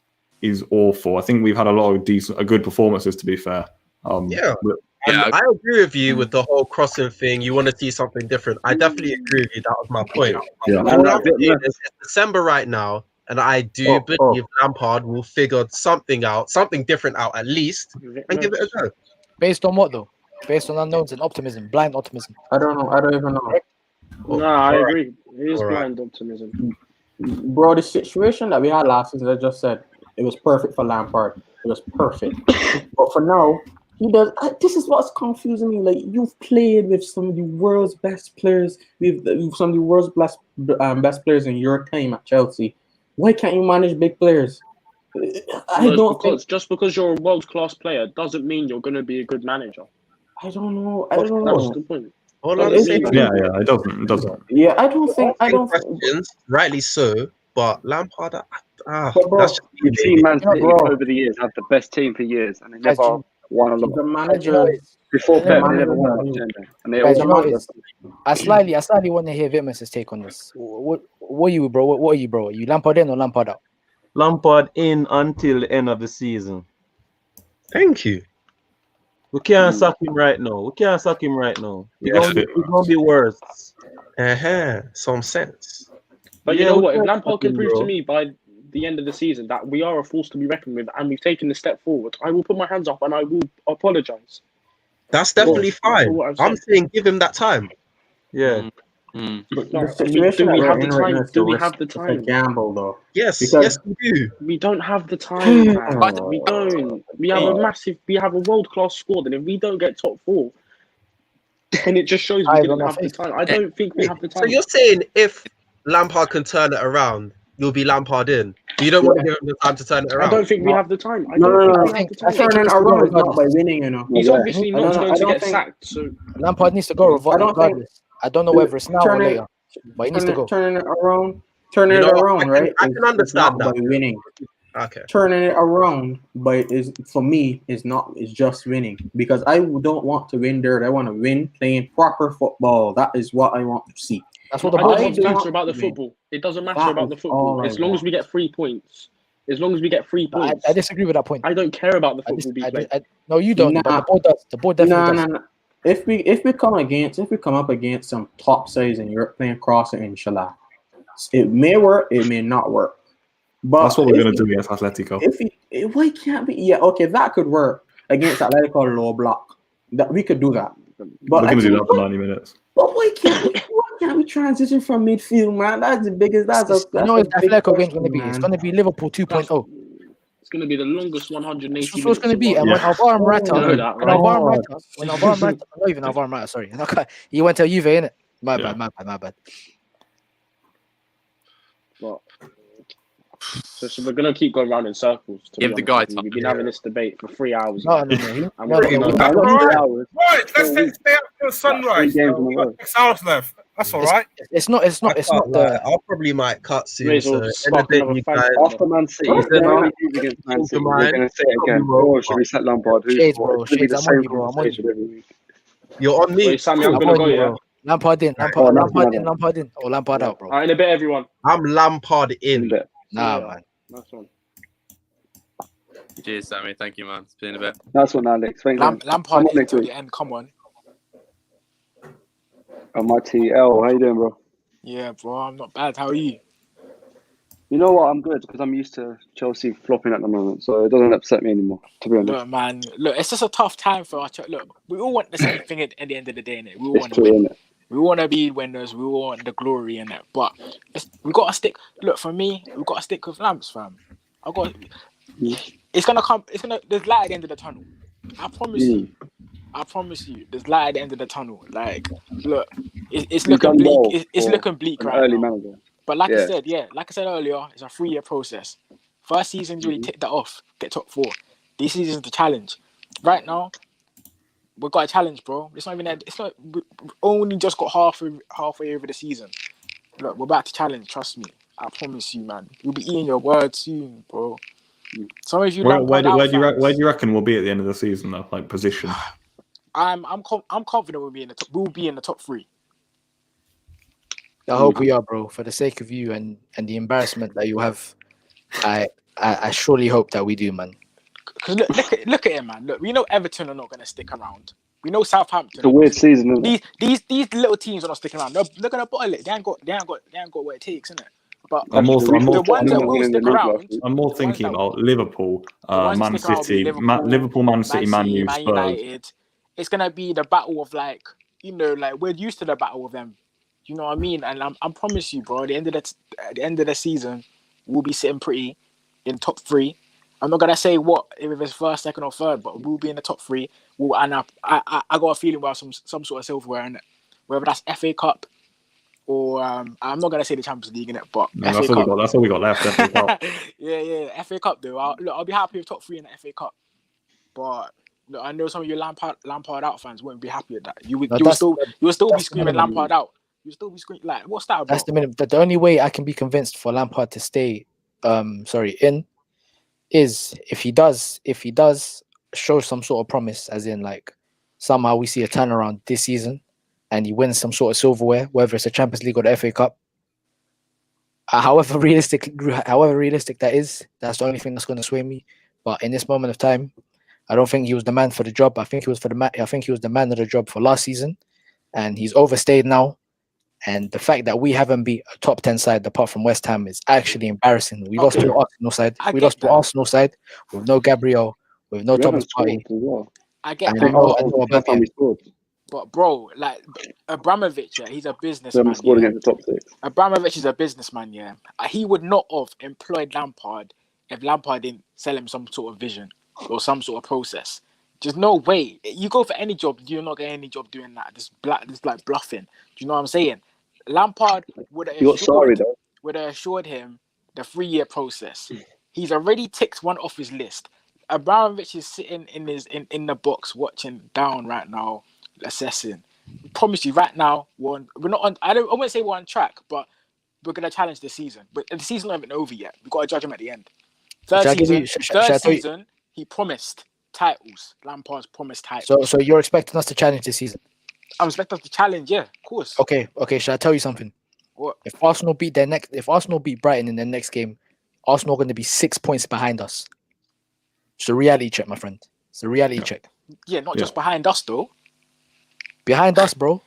awful. I think we've had a lot of good performances. To be fair, I agree with you with the whole crossing thing. You want to see something different. I definitely agree with you. That was my point. It's December right now. And I do believe Lampard will figure something different out at least, and give it a go. Based on what though? Based on unknowns and optimism, blind optimism. I don't know. I don't even know. No, I agree. It is blind optimism. Bro, the situation that we had last season, I just said, it was perfect for Lampard. It was perfect. But for now, he does. This is what's confusing me. Like, you've played with some of the world's best players, with some of the world's best players in your time at Chelsea. Why can't you manage big players? Just because you're a world-class player doesn't mean you're going to be a good manager. I don't know. That's the point. It doesn't. Yeah, I don't think. Questions, rightly so, but Lampard. You've seen Man City over the years have the best team for years, and they never won a lot. The manager before Pep, they never won a lot. And they always I slightly want to hear Vitmus' take on this. What are you, bro? What are you, bro? Are you Lampard in or Lampard out? Lampard in until the end of the season. Thank you. We can't sack him right now. He's going to be worse. Some sense. But you know what? If Lampard can prove to me by the end of the season that we are a force to be reckoned with and we've taken a step forward, I will put my hands up and I will apologise. That's definitely fine. I'm saying give him that time. Yeah. But the situation we have the time? Do we have the time? It's a gamble, though. Yes, we do. We don't have the time, man. We don't. We have a world-class squad, and if we don't get top 4, then it just shows we didn't have the time. I don't think we have the time. So you're saying if Lampard can turn it around, you'll be Lampard in? You don't want to give him the time to turn it around? I don't think we have the time. I think turning around is not by winning, you know. He's obviously not going to get sacked. So Lampard needs to go regardless. I don't know whether it's now or later, but he needs to go. Turning it around, right? I can understand that. By winning. Okay. Turning it around, but for me, is just winning, because I don't want to win dirt. I want to win playing proper football. That is what I want to see. That's what the It doesn't matter about the football. It doesn't matter about the football. As long as we get 3 points. I disagree with that point. I don't care about the football we play. No, you don't. But the board does. The board definitely does. No. If we come up against some top sides in Europe playing crossing, inshallah, it may work, it may not work. But that's what we're going to do against Atletico. Why can't we? Yeah, okay, that could work against Atletico low block. That we could do that. But we're going to do that for 90 minutes. But why can't we transition from midfield, man? That's the biggest. Atletico game's going to be. It's going to be Liverpool 2.0. It's going to be the longest 180 minutes. That's what it's going to be. And when Alvaro Morata, not even Alvaro Morata, sorry. He went to Juve, innit? My bad. But So we're gonna keep going round in circles. To Give be the honest guy with you. We've time. been having this debate for 3 hours. No. And No, we no, know. That's all right. Right, let's 4 weeks. stay up till sunrise. games So in a we got row. 6 hours left. That's all right. It's not I can't lie. the. I'll probably might cut soon. May as well So spark elevate another you fan. guys. After Man City, If if there's there's any any games against Man change City, of we're mind, going to say it probably again. will, Oh, should we set Lampard? Who's Shades, for? bro. It's going to be Shades, the I'm on same you, bro. I'm on conversation you. every week. You're on me. Wait, Sammy, I'm I'm gonna on go. you, Yeah. bro. Lampard in. Right. Oh, Lampard in. Or Lampard out, bro. All right, in a bit, everyone. I'm Lampard in. In there. Nah, man. Nice one. Cheers, Sammy. Thank you, man. It's been a bit. That's one, Alex. Thanks, man. Lampard Come on in next till week. the end. Come on. Oh, my TL. How you doing, bro? Yeah, bro. I'm not bad. How are you? You know what? I'm good because I'm used to Chelsea flopping at the moment, so it doesn't upset me anymore, to be honest. Look, man. Look, it's just a tough time for our. Look, we all want the same thing at the end of the day, innit? We all It's want to true, win. innit? We want to be winners. We all want the glory in it. But we got to stick. Look, for me, we got to stick with Lamps, fam. It's gonna come. There's light at the end of the tunnel. I promise you. I promise you. There's light at the end of the tunnel. Like, look, it's He's looking done bleak. well It's for looking bleak an right early now. manager. But like Yeah. I said earlier, it's a 3-year process. First season, you really tick that off, get top 4. This season's the challenge. Right now, we've got a challenge, bro. It's not even. We only just got halfway over the season. Look, we're about to challenge. Trust me. I promise you, man. You'll be eating your words soon, bro. Some of you Where Lampard do out you fans, reckon we'll be at the end of the season though? Like position. I'm confident we'll be in the top. We'll be in the top 3. I hope we are, bro. For the sake of you and the embarrassment that you have, I surely hope that we do, man. Because look at it, man. Look, we know Everton are not going to stick around. We know Southampton. It's a weird season, isn't it? These little teams are not sticking around. They're going to bottle it. They ain't got what it takes, innit? But I'm more the ones that will stick around. I'm more thinking about Liverpool, ones that Man stick around will be City, Liverpool, Man City, Man U, Man Spurs. United. It's gonna be the battle of like we're used to the battle of them. You know what I mean? And I promise you, bro. At the end of the season, we'll be sitting pretty in top 3. I'm not gonna say what if it's first, second, or third, but we'll be in the top 3. And I got a feeling we'll have some sort of silverware in it, whether that's FA Cup. Or I'm not gonna say the Champions League in it, but No, that's all we got left. FA Cup. yeah, FA Cup though. I'll be happy with top 3 in the FA Cup. But look, I know some of you Lampard out fans wouldn't be happy with that. You will still be screaming Lampard out. You'll still be screaming like, what's that about? That's the minimum. The only way I can be convinced for Lampard to stay, in, is if he does show some sort of promise, as in like somehow we see a turnaround this season. And he wins some sort of silverware, whether it's a Champions League or the FA Cup. However realistic that is, that's the only thing that's going to sway me. But in this moment of time, I don't think he was the man for the job. I think he was the man of the job for last season, and he's overstayed now. And the fact that we haven't beat a top 10 side apart from West Ham is actually embarrassing. We lost to Arsenal side. We lost to Arsenal side with no Gabriel, with no Thomas Partey. I get And that. I know But bro, like Abramovich, he's a businessman. Against the top 6. Abramovich is a businessman. Yeah, he would not have employed Lampard if Lampard didn't sell him some sort of vision or some sort of process. There's no way you go for any job, you're not getting any job doing that. This like bluffing. Do you know what I'm saying? Lampard would have assured him the 3-year process. He's already ticked one off his list. Abramovich is sitting in the box watching down right now. Assessing. I promise you right now, we're not on. I wouldn't say we're on track, but we're gonna challenge the season. But the season's not even over yet. We've got to judge him at the end. Third season, he promised titles. Lampard's promised titles. So you're expecting us to challenge this season? I'm expecting us to challenge, yeah, of course. Okay. Should I tell you something? What? If Arsenal beat Brighton in their next game, Arsenal are going to be 6 points behind us. It's a reality check, my friend. It's a reality check. Yeah, not just behind us though. Behind us, bro.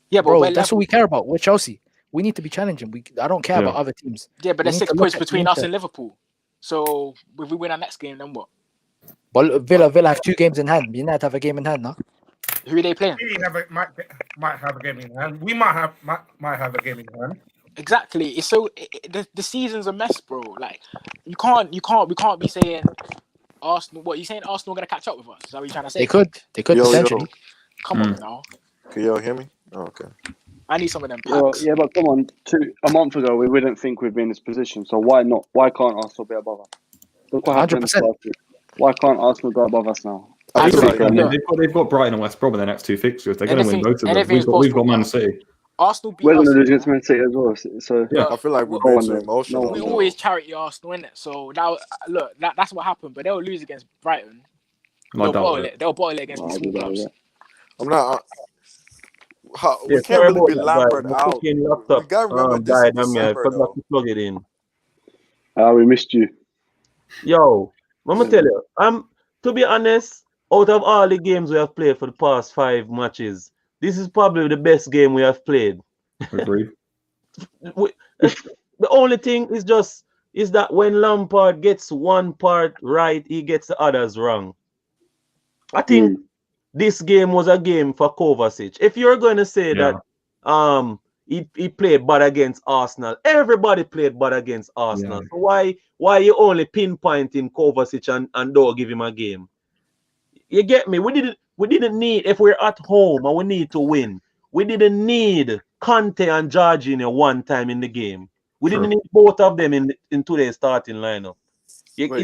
Yeah, bro, that's what we care about. We're Chelsea. We need to be challenging. I don't care about other teams. Yeah, but there's 6 points between us and Liverpool. So if we win our next game, then what? But Villa have 2 games in hand. United have a game in hand now. Who are they playing? We might have a game in hand. We might have a game in hand. Exactly. It's so the season's a mess, bro. Like we can't be saying Arsenal. What you saying? Arsenal gonna catch up with us? Is that what you trying to say? They could potentially. Come on now. Can y'all hear me? Oh, okay. I need some of them Well, packs. yeah, but come on. A month ago, we wouldn't think we'd be in this position. So why not? Why can't Arsenal be above us? Look what happened in the 100%. last week. Why can't Arsenal go above us now? I And feel the like, thing, they've got Brighton and West Brom in their next two fixtures. They're going to win anything, both of them. anything is We've got possible. Man City. Arsenal beat We're going us. to lose against Man City as well. So Yeah. I feel like we're no being one too knows. emotional. We No one always charity Arsenal, innit? So now, look, that's what happened. But they'll lose against Brighton. I doubt it. They'll bottle it against knows. these small clubs. I'm not. Yeah, We can't sorry really about be that, guys. Lampard My out. fucking We laptop gotta remember this died in on me. I December, forgot though. to plug it in. We missed you. Yo, let me tell you, to be honest, out of all the games we have played for the past 5 matches, this is probably the best game we have played. Agreed. The only thing is that when Lampard gets one part right, he gets the others wrong. I think this game was a game for Kovacic. If you're going to say that he played bad against Arsenal, everybody played bad against Arsenal. So why you only pinpointing Kovacic and don't give him a game? You get me? We didn't need, if we're at home and we need to win, we didn't need Conte and Jorginho one time in the game. We didn't need both of them in today's starting lineup.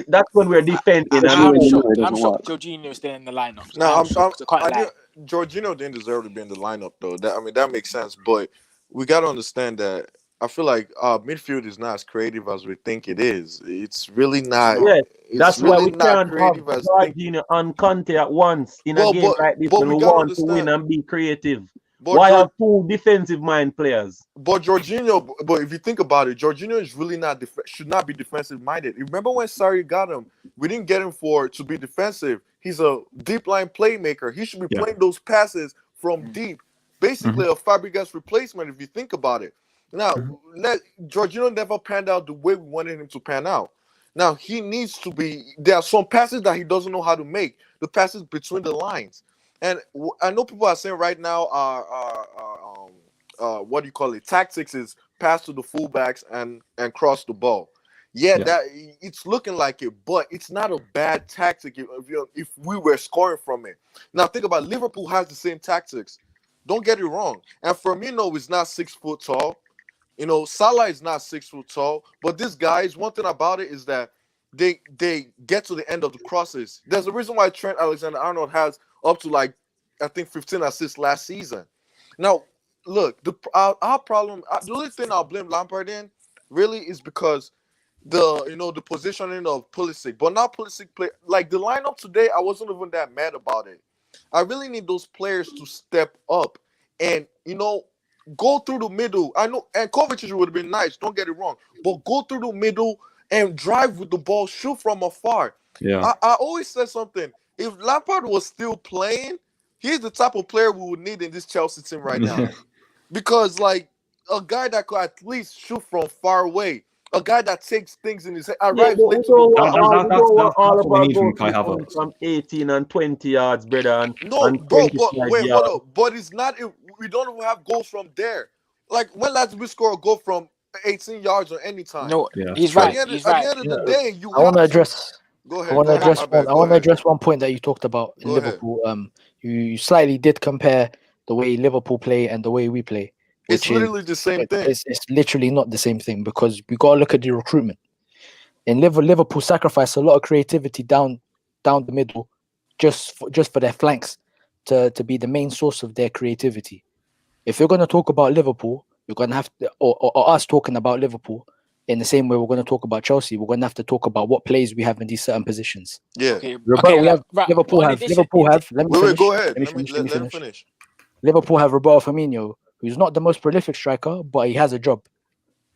That's when we're defending. I'm shocked Jorginho's still in the lineup. No, I'm shocked. I can't lie. Jorginho didn't deserve to be in the lineup, though. That makes sense. But we got to understand that I feel like midfield is not as creative as we think it is. It's really not. Yeah, that's really why we not can't have creative as Jorginho and Conte at once in a game like this when we we gotta want to win understand. and be creative. But Why have two defensive mind players? But Jorginho, but if you think about it, Jorginho is really not should not be defensive minded. Remember when Sarri got him? We didn't get him to be defensive. He's a deep line playmaker. He should be playing those passes from deep. Basically, a Fabregas replacement. If you think about it, now Jorginho never panned out the way we wanted him to pan out. Now he needs to be. There are some passes that he doesn't know how to make. The passes between the lines. And I know people are saying right now, what do you call it? Tactics is pass to the fullbacks and cross the ball. Yeah, that it's looking like it, but it's not a bad tactic if we were scoring from it. Now think about it, Liverpool has the same tactics. Don't get it wrong. And Firmino is not 6 foot tall. You know, Salah is not 6 foot tall. But these guys, one thing about it is that they get to the end of the crosses. There's a reason why Trent Alexander-Arnold has up to I think 15 assists last season. Now, look, our problem, the only thing I'll blame Lampard in really is because the positioning of Pulisic, but not Pulisic play like the lineup today. I wasn't even that mad about it. I really need those players to step up and go through the middle. I know, and Kovacic would have been nice. Don't get it wrong, but go through the middle and drive with the ball, shoot from afar. Yeah, I always said something. If Lampard was still playing, he's the type of player we would need in this Chelsea team right now. Because, a guy that could at least shoot from far away, a guy that takes things in his head. That's what we need from Kai Havertz. From 18 and 20 yards, brother. Wait, hold up. But it's not. We don't even have goals from there. Like, when last we score a goal from 18 yards or any time? No, he's right. At the end of the day, I want to address. Go ahead. I want to address one point that you talked about in Liverpool. You slightly did compare the way Liverpool play and the way we play. It's literally the same thing. It's literally not the same thing because we got to look at the recruitment. In Liverpool sacrificed a lot of creativity down the middle, just for their flanks to be the main source of their creativity. If you're going to talk about Liverpool, you're going to have to, or us talking about Liverpool in the same way we're going to talk about Chelsea, we're going to have to talk about what plays we have in these certain positions. Yeah. Liverpool have. Let me finish. Go ahead. Let me finish. Liverpool have Roberto Firmino, who's not the most prolific striker, but he has a job.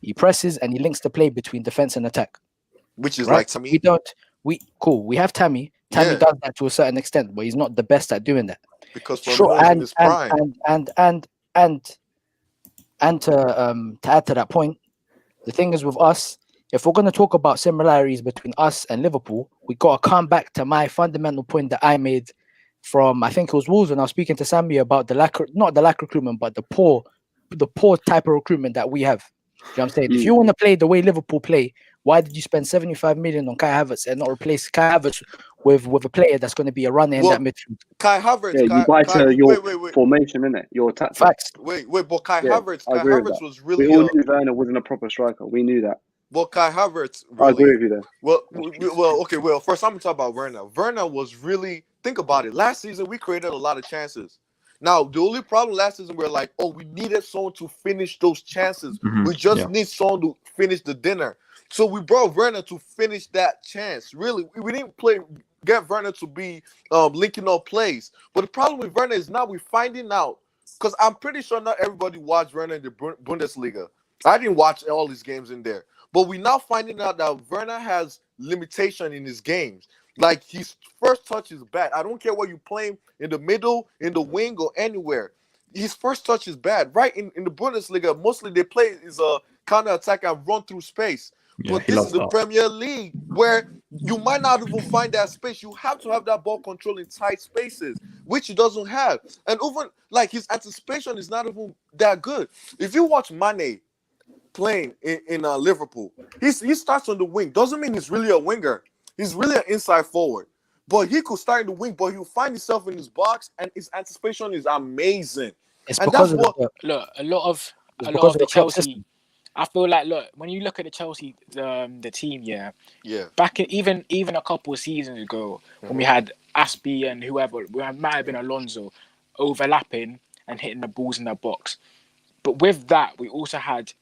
He presses and he links the play between defense and attack. Which is like Tammy. We have Tammy. Tammy does that to a certain extent, but he's not the best at doing that. Because Firmino's in his prime. And to add to that point, the thing is with us, if we're going to talk about similarities between us and Liverpool, we got to come back to my fundamental point that I made from, I think it was Wolves, when I was speaking to Sammy about not the lack of recruitment, but the poor type of recruitment that we have. You know what I'm saying? If you want to play the way Liverpool play, why did you spend 75 million on Kai Havertz and not replace Kai Havertz with a player that's going to be a runner in Well, that midfield. Kai Havertz. Yeah, you buy to your wait. formation, innit? Your tactics. Facts. Wait, but Kai Yeah, Havertz. I Kai agree with Havertz that. was We really. all knew Werner wasn't a proper striker. We knew that. Well, Kai Havertz. I agree Really. with you there. Well, okay. Well, first I'm gonna talk about Werner. Werner was really. Think about it. Last season we created a lot of chances. Now the only problem last season we're like, oh, we needed someone to finish those chances. We just need someone to finish the dinner. So we brought Werner to finish that chance. Really, we didn't get Werner to be linking up plays. But the problem with Werner is now we're finding out, because I'm pretty sure not everybody watched Werner in the Bundesliga. I didn't watch all his games in there. But we're now finding out that Werner has limitation in his games. Like, his first touch is bad. I don't care where you play him, in the middle, in the wing, or anywhere. His first touch is bad. Right in the Bundesliga, mostly they play is a counter-attack and run through space. Yeah, But this is the Premier League where you might not even find that space. You have to have that ball control in tight spaces, which he doesn't have. And even, like, his anticipation is not even that good. If you watch Mane playing in Liverpool, he starts on the wing. Doesn't mean he's really a winger. He's really an inside forward. But he could start in the wing, but he'll find himself in his box, and his anticipation is amazing. It's and because that's of what. Look, a lot of the Chelsea. system. I feel like, look, when you look at the Chelsea, the team, Yeah. back in, even a couple of seasons ago, when we had Aspie and whoever, might have been Alonso, overlapping and hitting the balls in the box. But with that, we also had,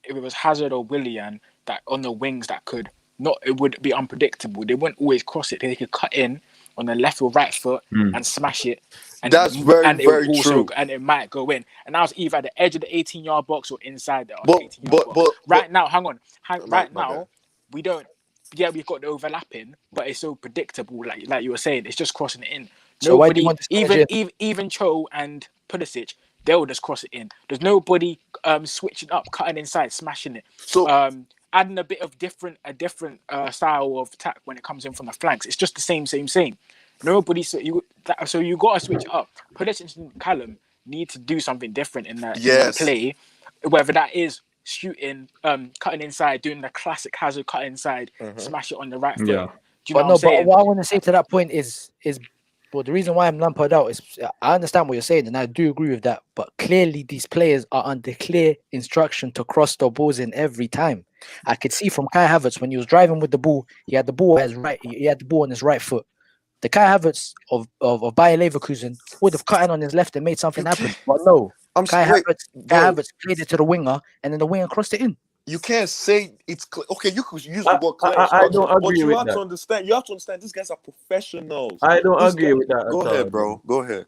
if it was Hazard or Willian, that on the wings that could not, it would be unpredictable. They wouldn't always cross it. They could cut in on the left or right foot and smash it. And That's very true. And it might go in. And that was either at the edge of the 18-yard box or inside the 18-yard box. Right now, hang on. Right now, we don't. Yeah, we've got the overlapping, but it's so predictable. Like you were saying, it's just crossing it in. So why do Nobody, you want this even Cho and Pulisic, they'll just cross it in. There's nobody switching up, cutting inside, smashing it. So adding a bit of different style of attack when it comes in from the flanks. It's just the same. Nobody. So you got to switch it up. Pulisic and Callum need to do something different in that play, whether that is shooting, cutting inside, doing the classic Hazard cut inside, smash it on the right foot. Yeah. Do you know what I'm saying? But what I want to say to that point is well, the reason why I'm Lampard out is I understand what you're saying, and I do agree with that. But clearly, these players are under clear instruction to cross the balls in every time. I could see from Kai Havertz when he was driving with the ball, he had the ball on his right. He had the ball on his right foot. The Kai Havertz of Bayer Leverkusen would have cut in on his left and made something happen. But no, Kai Havertz played it to the winger, and then the winger crossed it in. You can't say it's okay. You could use the word clear, I don't agree but with have that. to understand. You have to understand. These guys are professionals. I don't agree with that. Go at ahead, all. bro. Go ahead,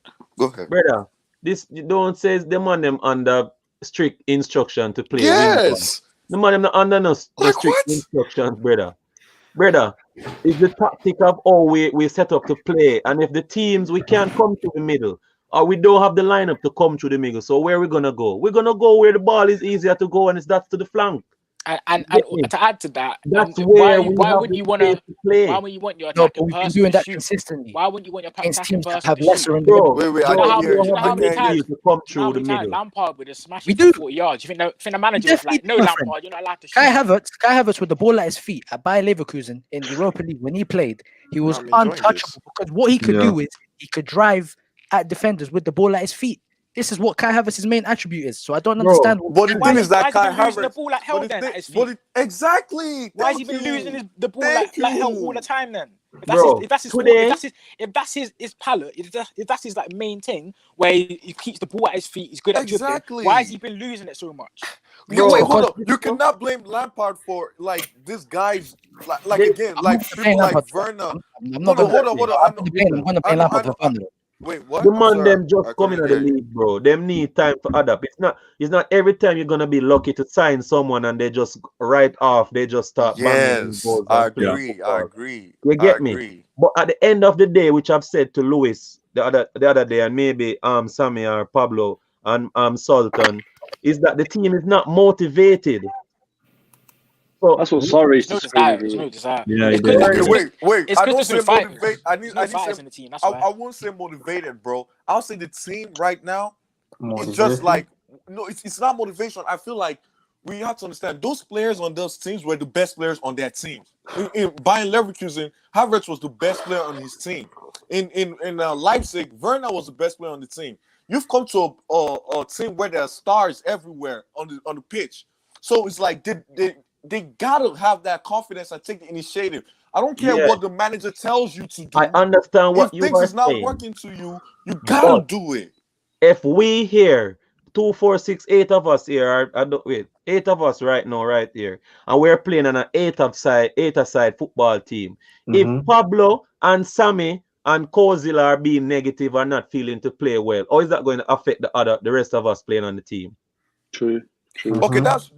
brother. This you don't say the man them under strict instruction to play. Yes. The man them not under no strict instructions, brother. Brother, it's the tactic of how we set up to play, and if the teams we can't come to the middle, or we don't have the lineup to come through the middle, so where are we gonna go? We're gonna go where the ball is easier to go, and that's to the flank. And to add to that, that's where why would you want to play? Why would you want your attacking person doing to that shoot? consistently. Why wouldn't you want your attacking person have to lesser shoot? in Bro, wait, Do you know how many to come through the middle. Lampard would have smashed it from 40 yards? You think the manager was like, no, Lampard, you're not allowed to shoot. Kai Havertz with the ball at his feet at Bayer Leverkusen in the Europa League when he played, he was untouchable because what he could do is he could drive at defenders with the ball at his feet. This is what Kai Havertz's main attribute is. So I don't understand. But the thing is that Kai Havertz, the ball like hell then at his feet. Exactly. Why has he been losing the ball like hell all the time then? If that's his palette, if that's his like main thing, where he keeps the ball at his feet, he's good at dribbling. Why has he been losing it so much? Wait, hold on. You cannot blame Lampard for like this guy's like again, like people like Werner. Hold on. I'm going to blame Lampard for fun. Wait, what? The man them just coming out the league, bro. Them need time to adapt. It's not every time you're gonna be lucky to sign someone and they just right off they just start. Yes, I agree. You get me? But at the end of the day, which I've said to Lewis the other day, and maybe Sammy or Pablo and Sultan, is that the team is not motivated. So that's what sorry is no desire. Yeah, wait. It's I don't because say motivate. I need fighters in the team. That's why. I won't say motivated, bro. I'll say the team right now. It's just like no. It's not motivation. I feel like we have to understand those players on those teams were the best players on their team. In Bayern Leverkusen, Havertz was the best player on his team. In Leipzig, Werner was the best player on the team. You've come to a team where there are stars everywhere on the pitch. So it's like they gotta have that confidence and take the initiative. I don't care what the manager tells you to do. I understand what you If things are is not saying. working to you, you gotta do it. If we here, 2, 4, 6, 8 of us here, wait, 8 of us right now, right here, and we're playing on an 8-a-side football team. If Pablo and Sammy and Kozil are being negative and not feeling to play well, how is that going to affect the rest of us playing on the team? True. Okay, that's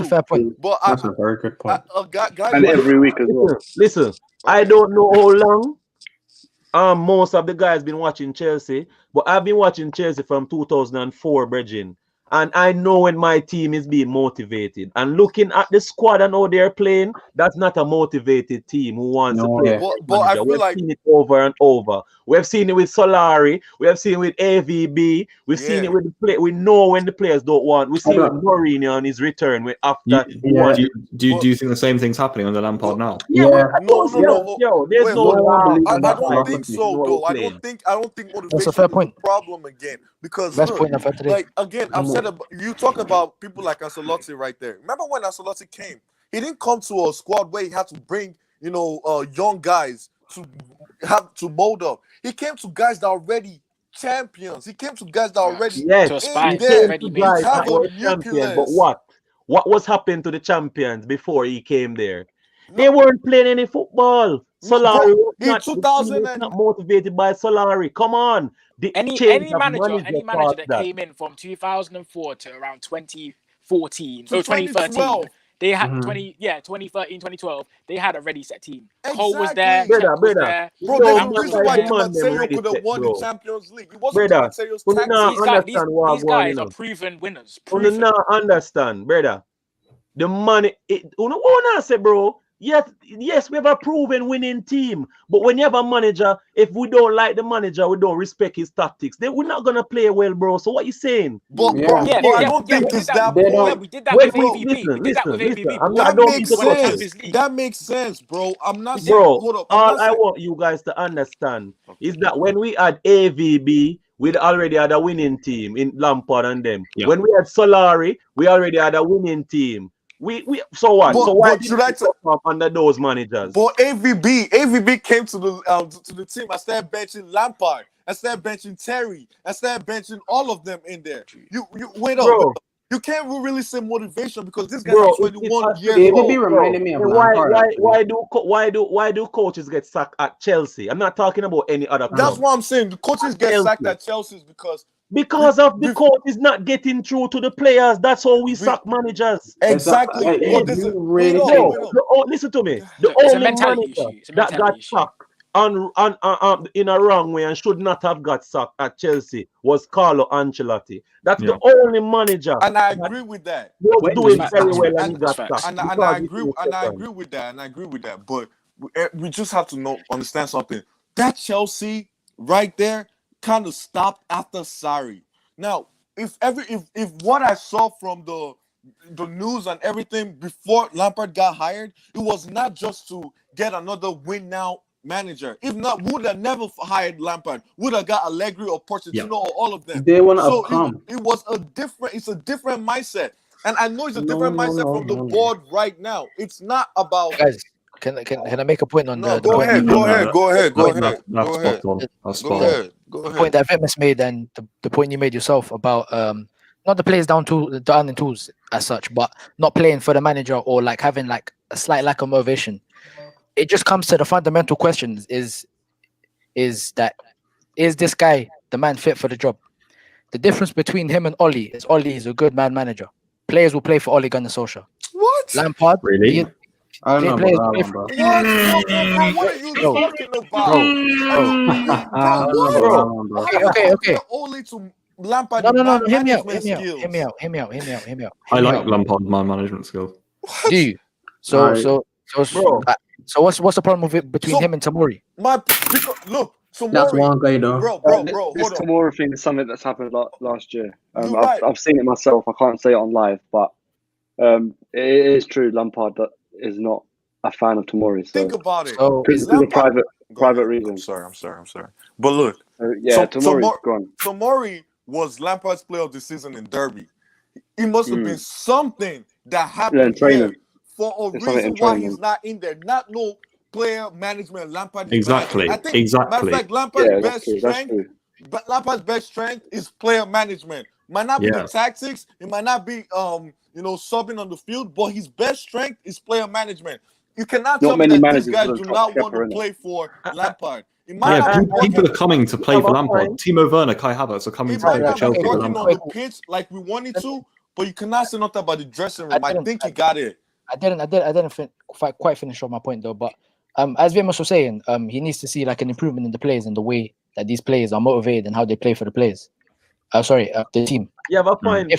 a fair point. But that's a very good point. Guys, and every week as well. Listen, I don't know how long most of the guys been watching Chelsea, but I've been watching Chelsea from 2004, Bridging. And I know when my team is being motivated. And looking at the squad and how they're playing, that's not a motivated team who wants to play. But I feel We've like seen it over and over. We've seen it with Solari. We have seen it with AVB. We've seen it with the play. We know when the players don't want. We see it with Mourinho on his return. Do you think the same thing's happening under Lampard now? No, there's I don't think so, though. I don't think motivation That's a fair is point. the problem again. Because Best look, point I've heard today. like again, I've said you talk about people like Ancelotti right there. Remember when Ancelotti came? He didn't come to a squad where he had to bring young guys to mold up. He came to guys that are already champions. He came to guys that are already in there. But what was happening to the champions before he came there? They weren't playing any football. Solari was not motivated by Solari. Come on. Any manager that came in from 2004 to around 2014 or 2013, they had 2013, 2012, they had a ready set team. Cole was there, Brother. was there. Bro, there's a reason why Mateo could have won the Champions League. It wasn't Mateo's tactics. These guys are proven winners. You not understand, brother. The money, I say, bro. Yes, we have a proven winning team. But when you have a manager, if we don't like the manager, we don't respect his tactics, then we're not gonna play well, bro. So what you saying? But I don't think it's that. We did that with AVB. We did that with AVB. That makes sense, bro. I'm not saying. Bro, Hold up. all I want you guys to understand is that when we had AVB, we already had a winning team in Lampard and them. Yeah. When we had Solari, we already had a winning team. So what? So why should I talk under those managers? But AVB came to the team. I started benching Lampard. I started benching Terry. I started benching all of them in there. You wait up. You can't really say motivation because this guy is 21 years old. Be reminding me of why do coaches get sacked at Chelsea? I'm not talking about any other club. That's what I'm saying. The coaches get sacked at Chelsea because of the coach is not getting through to the players. That's how we sack managers. Exactly. Listen to me. The only manager that got sacked in a wrong way and should not have got sacked at Chelsea was Carlo Ancelotti. That's the only manager. And I agree with that. Was doing very well and he got sacked. And I agree with that. But we just have to understand something. That Chelsea right there kind of stopped after Sarri. Now, if what I saw from the news and everything before Lampard got hired, it was not just to get another win now manager. If not, would have never hired Lampard. Would have got Allegri or Pochettino or all of them. They want to come. It's a different mindset. And I know it's a different mindset from the board right now. It's not about guys. Can I make a point on the Go ahead. The point that Vimus made and the point you made yourself about not the players down in tools as such, but not playing for the manager or like having like a slight lack of motivation. It just comes to the fundamental questions: is this guy the man fit for the job? The difference between him and Oli is a good man manager. Players will play for Ole Gunnar Solskjaer. What? Lampard, really? I don't know about that one, bro. What are you talking about? Okay. Only to Lampard. No. Hear me out. I like Lampard man management skills. Do you? So what's the problem between him and Tomori? Look. That's one guy though. Bro, this Tomori thing is something that's happened last year. I've seen it myself. I can't say it on live, but It is true. Lampard is not a fan of Tomori. So Think about it. Because of private reasons. I'm sorry. But look, Tomori's gone. Tomori was Lampard's player of the season in Derby. It must have been something that happened here for a reason why he's not in there. Not no player management. Lampard. Exactly. I think, matter of fact, Lampard's best strength is player management. Might not be the tactics. It might not be subbing on the field, but his best strength is player management. You cannot tell me that these guys do not want to play for Lampard. People are coming to play for Lampard. Timo Werner, Kai Havertz are coming to play for Chelsea. Working on the pitch like we wanted to, but you cannot say nothing about the dressing room. I think he got it. I didn't quite finish on my point though, but as Vimus was saying, he needs to see like an improvement in the players and the way that these players are motivated and how they play for the players. The team. You have a point.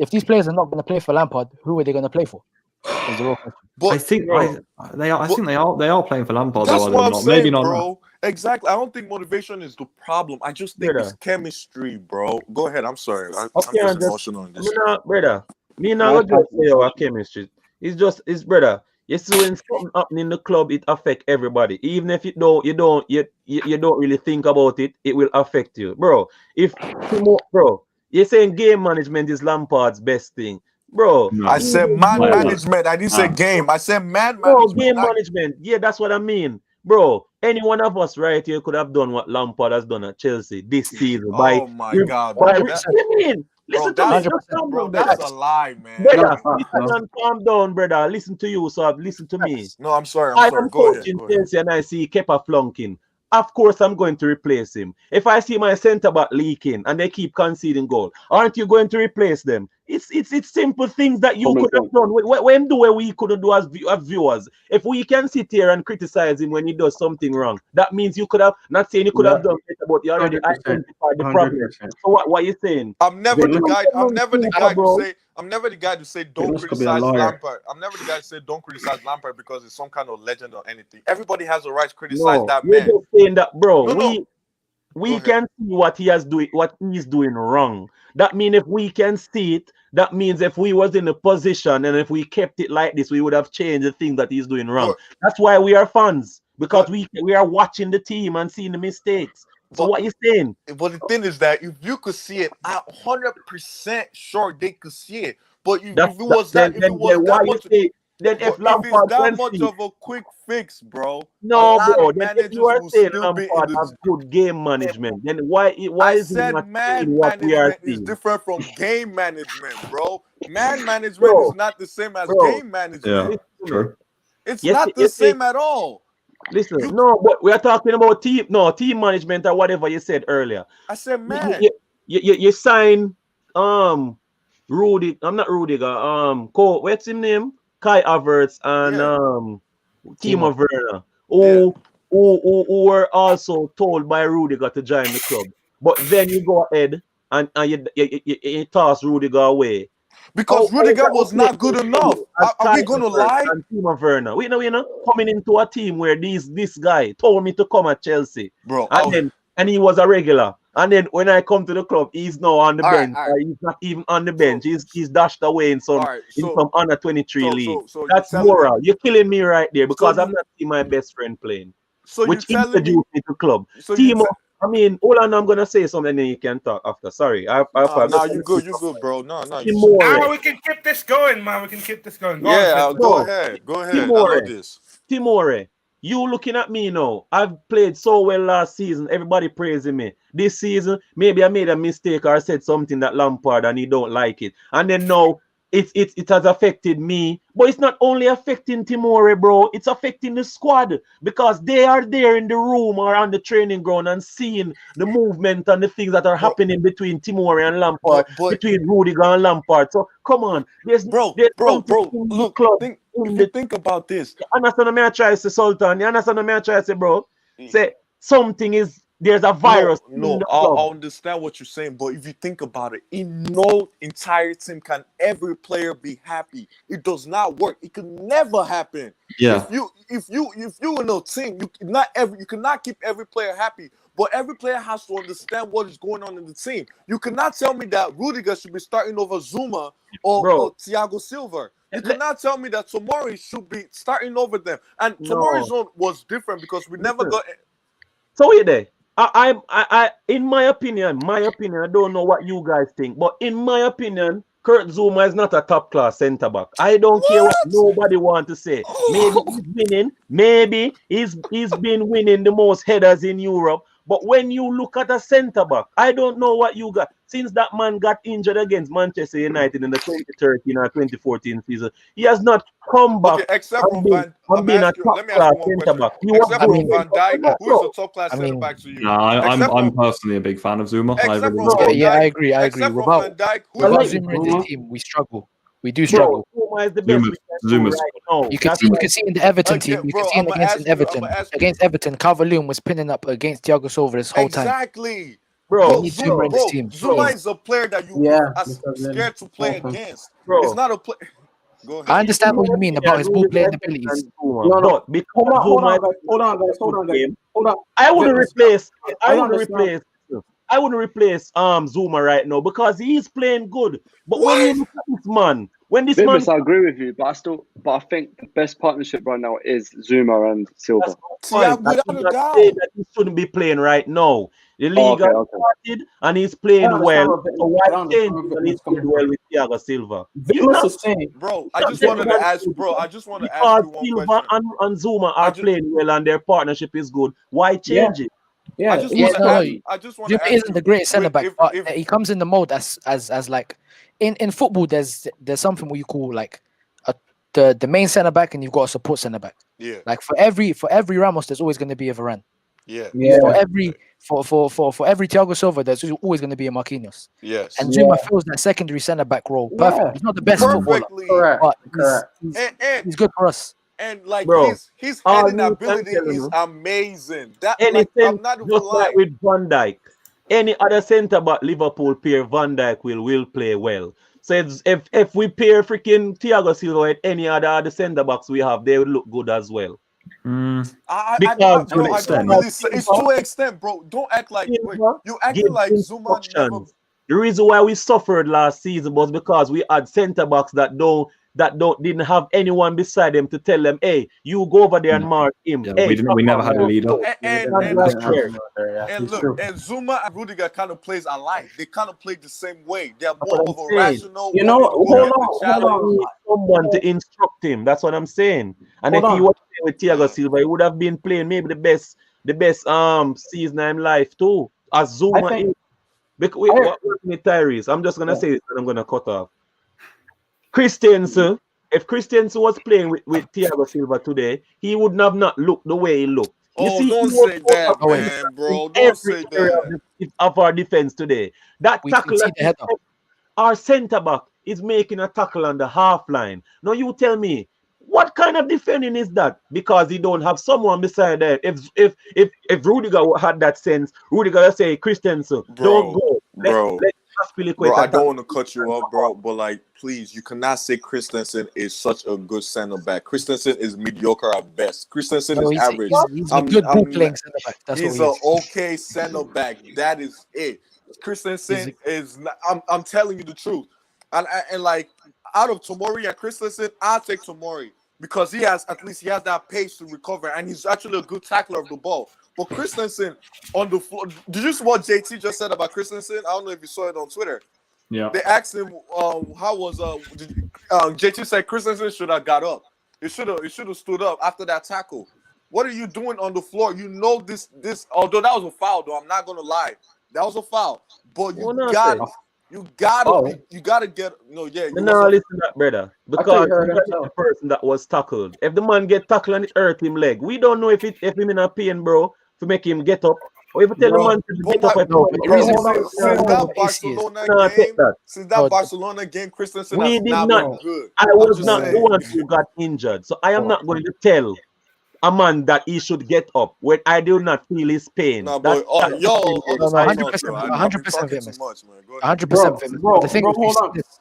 If these players are not going to play for Lampard, who are they going to play for? Is the real question. I think they are playing for Lampard. That's though, what I'm not. saying, Maybe not. bro. Exactly. I don't think motivation is the problem. I just think it's chemistry, bro. Go ahead. I'm sorry. I'm just emotional on this. Brother. Me not just say our chemistry. It's brother. You see when something happening in the club, it affect everybody. Even if you don't really think about it, it will affect you, bro. You're saying game management is Lampard's best thing, bro. No. I said man management. I didn't say game. I said man management. Game management. Yeah, that's what I mean, bro. Any one of us right here could have done what Lampard has done at Chelsea this season. God, listen to me. Bro, that's a lie, man. Brother, listen and calm down, brother. Listen to you, so listen to me. No, I'm sorry. I'm coaching Chelsea and I see Kepa flunking. Of course, I'm going to replace him. If I see my centre back leaking and they keep conceding goal, aren't you going to replace them? It's simple things that you could have done. When we couldn't do as viewers. If we can sit here and criticize him when he does something wrong, that means you could have not saying you could have done better, but you already identified the problem. So what are you saying? I'm never the guy. I'm never the guy to say. I'm never the guy to say don't criticize Lampard. I'm never the guy to say don't criticize Lampard because it's some kind of legend or anything. Everybody has a right to criticize that man. You're just saying that, bro. We can see what he's doing wrong. That means if we can see it, that means if we was in a position and if we kept it like this, we would have changed the thing that he's doing wrong. That's why we are fans, because we are watching the team and seeing the mistakes. So what you saying? But the thing is that if you could see it, I'm 100% sure they could see it. But if it was that much of a quick fix, bro. No, bro. Then if you are saying Lampard has good game management, then why is it not man what we are management is seeing? different from game management, bro. Man management is not the same as game management. Yeah, true. It's not the same at all. Listen, no, but we are talking about team management or whatever you said earlier. I said, man, you sign Rudy. I'm not Rudiger. What's his name? Kai Havertz and Timo Werner, who were also told by Rudiger to join the club. But then you go ahead and you toss Rudiger away. Because Rudiger was not good enough. Are we going to lie? And Timo Werner. We know, coming into a team where this guy told me to come at Chelsea. Bro. And he was a regular. And then when I come to the club, he's now on the bench. He's not even on the bench. He's dashed away in some under 23 league. That's moral. You're killing me right there because I'm not seeing my best friend playing. Which introduced me to club. Timo, I mean, hold on, I'm gonna say something and then you can talk after. Sorry. No, you good, bro. No. We can keep this going, man. We can keep this going. Go ahead. Timore, Timore, you looking at me now. I've played so well last season. Everybody praising me. This season, maybe I made a mistake or said something that Lampard and he don't like it. And then now it has affected me. But it's not only affecting Timore, bro. It's affecting the squad because they are there in the room or on the training ground and seeing the movement and the things that are happening between Timore and Lampard, between Rudiger and Lampard. So come on, bro. Look, think about this. You understand what I try to say, Sultan? You understand what I try to say, bro? Say something is. There's a virus. No, I understand what you're saying, but if you think about it, in no entire team can every player be happy. It does not work. It can never happen. Yeah. If you in a team, you cannot keep every player happy. but every player has to understand what is going on in the team. You cannot tell me that Rudiger should be starting over Zuma or Thiago Silva. You cannot tell me that Tomori should be starting over them. And Tomori's zone was different because we never got. So wait there. I in my opinion, I don't know what you guys think, but in my opinion, Kurt Zuma is not a top class centre back. I don't care what nobody want to say. Maybe he's winning. Maybe he's been winning the most headers in Europe. But when you look at a centre back, I don't know what you got. Since that man got injured against Manchester United in the 2013 or 2014 season, he has not come back. Okay, except from Van Dijk, who is a top class centre back to you? No, I'm personally a big fan of Zuma. I agree. Without Zuma in the team, we struggle. We do struggle. Zuma is the best. Zuma's. You can see in the Everton team. You can see it against Everton. Against Everton, Calvert-Lewin was pinning up against Thiago Silva this whole time. Exactly. Bro, Zuma in this team. Zuma is a player that you are scared to play against. It's not a play. Go ahead. I understand what you mean about his ball playing abilities. Hold on, guys. I wouldn't replace Zuma right now because he's playing good. But when you look at this man, I agree with you, but I think the best partnership right now is Zuma and Silva. Without a doubt, that he shouldn't be playing right now. The league has started and he's playing well. So why change when he's playing well with Thiago Silva? Bro, I just want to ask you one question. Silva and Zuma are playing well and their partnership is good. Why change it? Zuma isn't the greatest centre back, but he comes in the mold as like in football. There's something what you call like the main centre back, and you've got a support centre back. Yeah. Like for every Ramos, there's always going to be a Varane. Yeah. For every Thiago Silva, there's always going to be a Marquinhos. Yes. And Zuma fills that secondary centre back role perfect. He's not the best footballer, but he's good for us. And like Bro, his heading ability is amazing. I'm not even like with Van Dijk. Any other centre back Liverpool pair, Van Dijk will play well. So if we pair freaking Thiago Silva with any other centre backs we have, they will look good as well. It's to an extent, bro. Don't act like you acting like Zuma never. The reason why we suffered last season was because we had centre backs that didn't have anyone beside them to tell them, hey, you go over there and mark him. Yeah, hey, we never had a leader. And Zuma and Rudiger kind of plays alike. They kind of play the same way. They're more of a rational. Hold on. Someone to instruct him. That's what I'm saying. And if he was playing with Thiago Silva, he would have been playing maybe the best season in life too. As Zuma is. What with Tyrese? I'm just gonna say this and I'm gonna cut off. Christensen, if Christensen was playing with Thiago Silva today, he would have not looked the way he looked. Don't say that, man, bro. Don't say that. Of our defense today, that tackle, our centre back is making a tackle on the half line. Now you tell me, what kind of defending is that? Because he don't have someone beside there. If Rudiger had that sense, Rudiger would say, Christensen, don't go. Bro, I don't want to cut you off, bro, but like, please, you cannot say Christensen is such a good center back. Christensen is mediocre at best. Christensen is average. He's a good ball playing center back. That's he's an okay center back. That is it. Christensen is. I'm telling you the truth. And like, out of Tomori and Christensen, I'll take Tomori because he has that pace to recover, and he's actually a good tackler of the ball. But Christensen on the floor. Did you see what JT just said about Christensen? I don't know if you saw it on Twitter. Yeah. They asked him how was JT said Christensen should have got up. It should have stood up after that tackle. What are you doing on the floor? You know this although that was a foul, though, I'm not gonna lie. That was a foul. But you gotta get listen to that, brother. Because the person that was tackled. If the man get tackled and it hurt him leg, we don't know if him in a pain, bro, to make him get up. Or if you tell the man to get up, since that Barcelona game, Christensen we has did not been good. I was not the one who got injured, so I am not going to tell a man that he should get up when I do not feel his pain. 100% Vitmus. 100% Vitmus. The thing is,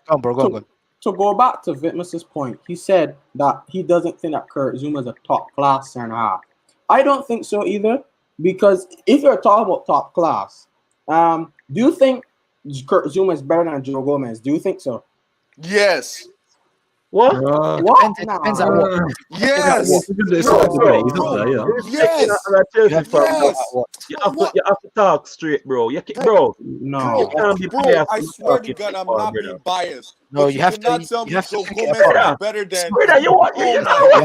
go on. To go back to Vitmus's point, he said that he doesn't think that Kurt Zuma is a top class centre half. I don't think so either. Because if you're talking about top class, do you think Kurt Zuma is better than Joe Gomez? Do you think so? Yes. What? What? Depends on what. Yes. He's up there, yeah. Yes. You have to talk straight, bro. Bro, you can't be biased. I swear to God, I'm not being biased. No, but you have cannot to. tell You me have to Joe pick it Gomez apart. is better than. Brother, you know my what?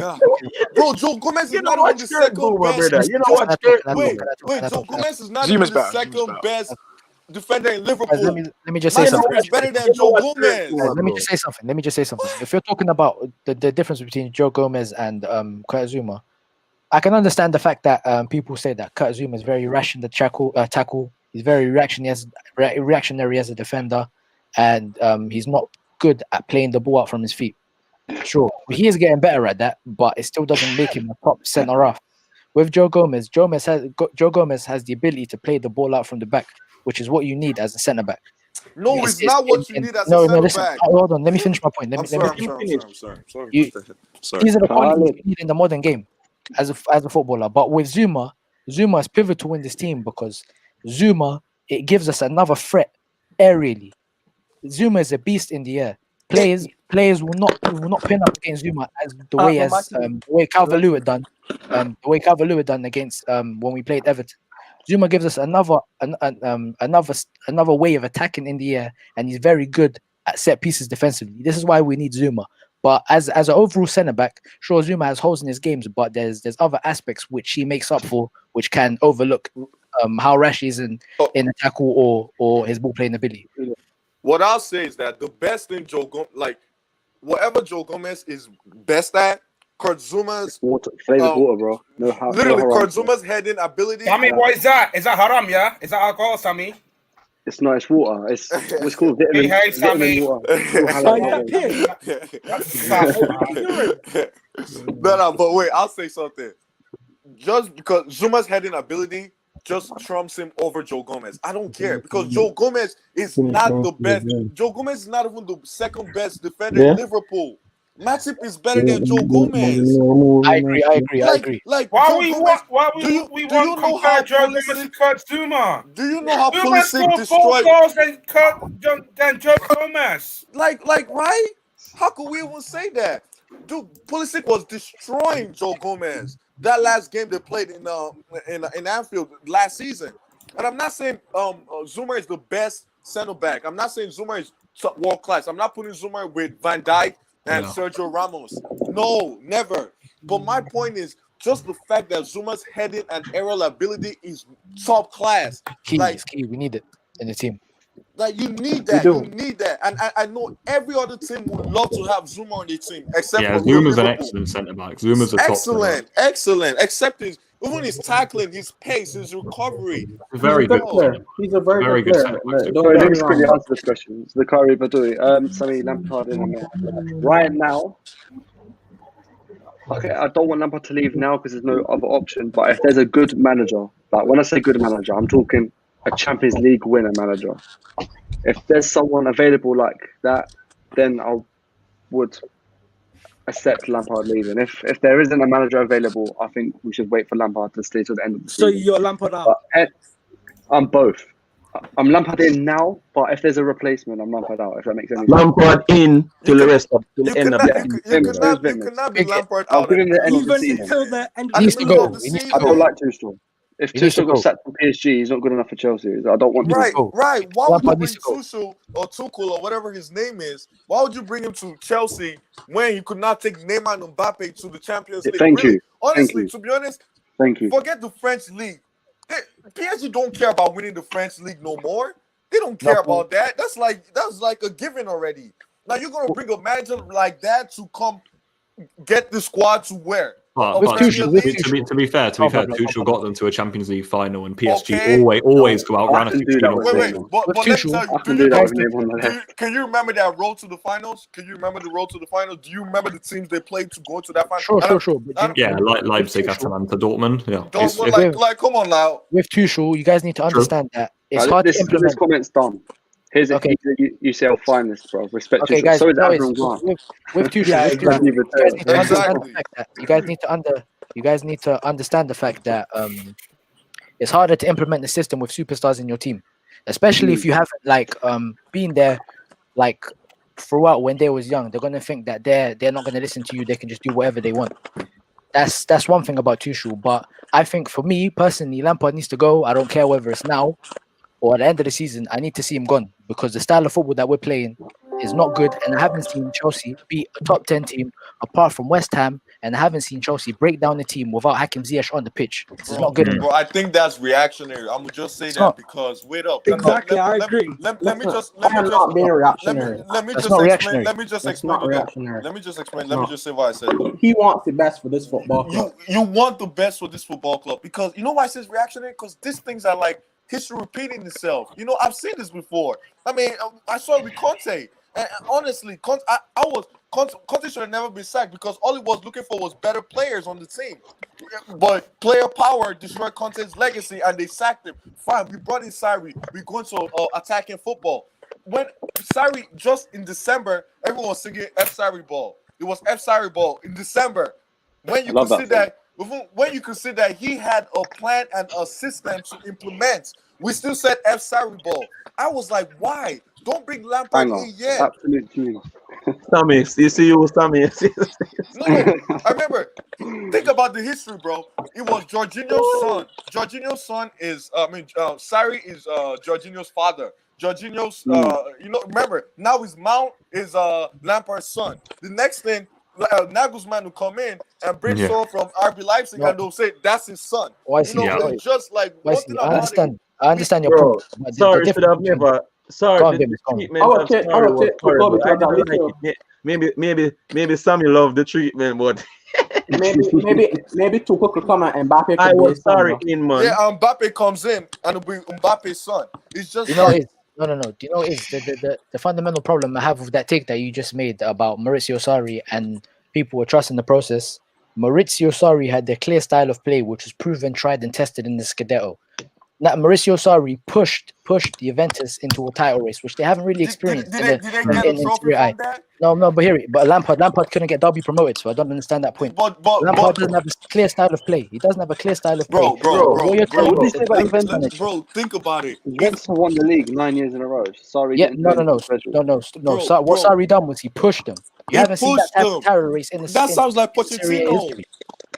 God, bro, Joe Gomez is not even the second best. Brother. You know what? Wait, Joe Gomez is not even the second best defender in Liverpool. Let me just say something. Is better than Joe Gomez. Let me just say something. If you're talking about the difference between Joe Gomez and Kurt Zuma, I can understand the fact that people say that Kurt Zuma is very rash in the tackle. He's very reactionary as a defender, and he's not good at playing the ball out from his feet. Sure, he is getting better at that, but it still doesn't make him a top centre half. With Joe Gomez has the ability to play the ball out from the back, which is what you need as a centre back. No, it's not what you need as a centre back. back. Hold on, let me finish my point. I'm sorry. These are the qualities you need in the modern game as a footballer. But with Zuma is pivotal in this team because Zuma, it gives us another threat aerially. Zuma is a beast in the air. Players will not pin up against Zuma as the way Calvert-Lewin done. The way Calvert-Lewin done against when we played Everton. Zuma gives us another way of attacking in the air, and he's very good at set pieces defensively. This is why we need Zuma. But as an overall centre back, sure, Zuma has holes in his games, but there's other aspects which he makes up for, which can overlook how rash he is in a tackle or his ball playing ability. What I'll say is that the best thing Joe Gomez, like whatever Joe Gomez is best at, Kurt Zuma's flavored water, bro. Literally, Kurt Zuma's heading ability. Sammy, what is that? Is that haram? Yeah, is that alcohol, Sammy? It's not. It's water. It's what's called vitamin. Hey, Sammy. No, but wait, I'll say something. Just because Zuma's heading ability just trumps him over Joe Gomez. I don't care because Joe Gomez is not the best. Joe Gomez is not even the second best defender in Liverpool. Matip is better than Joe Gomez. I agree. Like, why Joe we Gomez, want to compare Joe Gomez to Kurt Zuma? Do you know how Zuma Pulisic scored destroyed? 4 goals than Joe Gomez? Like, right? How could we even say that? Dude, Pulisic was destroying Joe Gomez that last game they played in Anfield last season. And I'm not saying Zuma is the best center back. I'm not saying Zuma is world class. I'm not putting Zuma with Van Dijk and Sergio Ramos. No, never. But my point is just the fact that Zuma's heading and aerial ability is top class. Key. We need it in the team. Like you need that. You need that. And I know every other team would love to have Zuma on their team, except for Zuma's Liverpool. an excellent centre back. Zuma's a top excellent. Except even his tackling, his pace, his recovery. Very good. He's a very good player. Let me quickly answer this question. Zakari Badouri, Sammy Lampard in a minute. Right now, okay, I don't want Lampard to leave now because there's no other option. But if there's a good manager, like when I say good manager, I'm talking a Champions League winner manager. If there's someone available like that, then I would accept Lampard leaving. If there isn't a manager available, I think we should wait for Lampard to stay till the end of the season. So you're Lampard out? I'm both. I'm Lampard in now, but if there's a replacement, I'm Lampard out. If that makes any sense. Lampard in till the rest of the end of the You cannot be Lampard out. I'll give him the end of the season. He needs to go. I don't like Tuchel. If Tuchel got sacked from PSG, he's not good enough for Chelsea. I don't want Right. Why would you bring Tuchel Tuchel or whatever his name is? Why would you bring him to Chelsea when you could not take Neymar and Mbappe to the Champions League? Thank you. Honestly, to be honest, thank you. Forget the French league. PSG don't care about winning the French league no more. They don't care about that. That's like a given already. Now you're gonna bring a manager like that to come get the squad to where? But to be fair, Tuchel got them to a Champions League final, and PSG always go out. Can you remember that road to the finals? Can you remember the road to the finals? Do you remember the teams they played to go to that final? Sure. Yeah, like Leipzig, Atalanta, Dortmund. Yeah, like come on now. With Tuchel, you guys need to understand that it's hard to implement. This comment's done. Here's a UCL finalist, bro. Respect. Okay, guys. So is with Tuchel, you guys need to understand the fact that it's harder to implement the system with superstars in your team, especially if you haven't been there like throughout when they was young. They're gonna think that they're not gonna listen to you. They can just do whatever they want. That's one thing about Tuchel. But I think for me personally, Lampard needs to go. I don't care whether it's now or at the end of the season. I need to see him gone because the style of football that we're playing is not good, and I haven't seen Chelsea beat a top 10 team apart from West Ham, and I haven't seen Chelsea break down the team without Hakim Ziyech on the pitch. This is not good enough. Bro, I think that's reactionary. I'm gonna just say It's that not. because wait up. Exactly, I agree. Let me just not being reactionary. let me That's just not explain. reactionary. Let me just That's explain not again. reactionary. Let me just explain. It's Let me not. just say what I said. He wants the best for this football club. You want the best for this football club because you know why it says reactionary? Because these things are like history repeating itself. You know, I've seen this before. I mean, I saw it with Conte. And honestly, Conte should have never been sacked because all he was looking for was better players on the team. But player power destroyed Conte's legacy, and they sacked him. Fine, we brought in Sarri. We're going to attacking football. When Sarri just in December, everyone was singing F Sarri ball. It was F Sarri ball in December. When you consider that he had a plan and a system to implement, we still said F Sarri ball. I was like, why? Don't bring Lampard in yet. Absolute tune. Sammy, you see you, Sammy. No, I remember. Think about the history, bro. It was Jorginho's son. Jorginho's son is, Sarri is Jorginho's father. Jorginho's, remember, now his Mount is Lampard's son. The next thing, Nagelsmann will come in and bring someone from RB Leipzig and they'll say that's his son. It's just like one thing about it. I understand your Bro, point. sorry, should have never. Sorry, the treatment of Sarri was horrible. I didn't like it. Maybe Sammy loved the treatment, but maybe Tuchel could come and Mbappe. I was sorry in man. Yeah, Mbappe comes in and it'll be Mbappe's son. It's just no. Do you know is the fundamental problem I have with that take that you just made about Maurizio Sarri and people were trusting the process? Maurizio Sarri had their clear style of play, which was proven, tried, and tested in the Scudetto. Now, Maurizio Sarri pushed the Juventus into a title race, which they haven't really experienced in Serie A. No, but but Lampard couldn't get Derby promoted, so I don't understand that point. Lampard doesn't have a clear style of play. He doesn't have a clear style of play. Bro, think about it. Juventus won the league 9 years in a row. Sorry. Yeah, no. What Sarri done was he pushed them. You haven't seen that type of title race in the That sounds like Pochettino.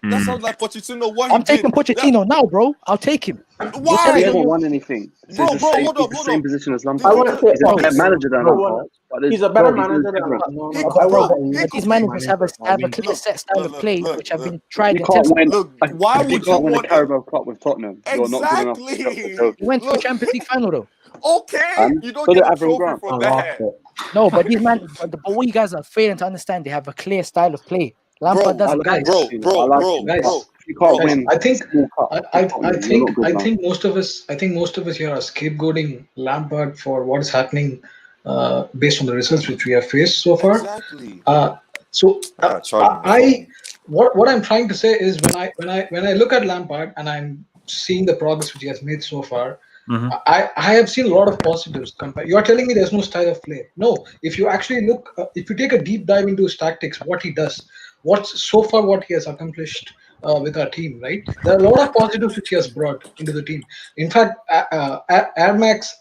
That sounds like Pochettino. I'm taking Pochettino now, bro. I'll take him. Why? He hasn't won anything. Bro, hold the same position as Lampard. He's a better manager than Lampard. He's a better manager than Lampard. These managers have a clear set style of play, which have been tried and tested. Why would you can't win a want Carabao Cup with Tottenham? You're not good enough. He went to the Champions League final though. Okay, you don't get a trophy for that. No, but these man, but what you guys are failing to understand, they have a clear style of play. Lampard doesn't. Bro. You can't win. I think most of us here are scapegoating Lampard for what is happening based on the results which we have faced so far. Exactly. What I'm trying to say is when I look at Lampard and I'm seeing the progress which he has made so far, I have seen a lot of positives. You are telling me there's no style of play. No, if you actually look, if you take a deep dive into his tactics, what he does, what he has accomplished with our team, right? There are a lot of positives which he has brought into the team. In fact, Air Max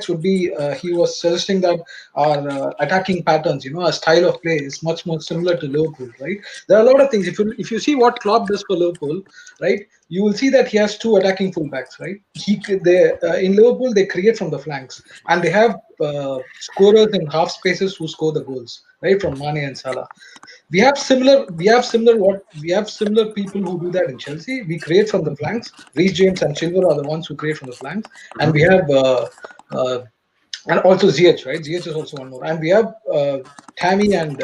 would be, he was suggesting that our attacking patterns, our style of play is much more similar to Liverpool, right? There are a lot of things. If you see what Klopp does for Liverpool, right, you will see that he has two attacking fullbacks, right? In Liverpool, they create from the flanks, and they have scorers in half spaces who score the goals, right, from Mane and Salah. We have similar people who do that in Chelsea. We create from the flanks. Reece James and Chilwell are the ones who create from the flanks, and we have and also Ziyech, right? Ziyech is also one more, and we have Tammy and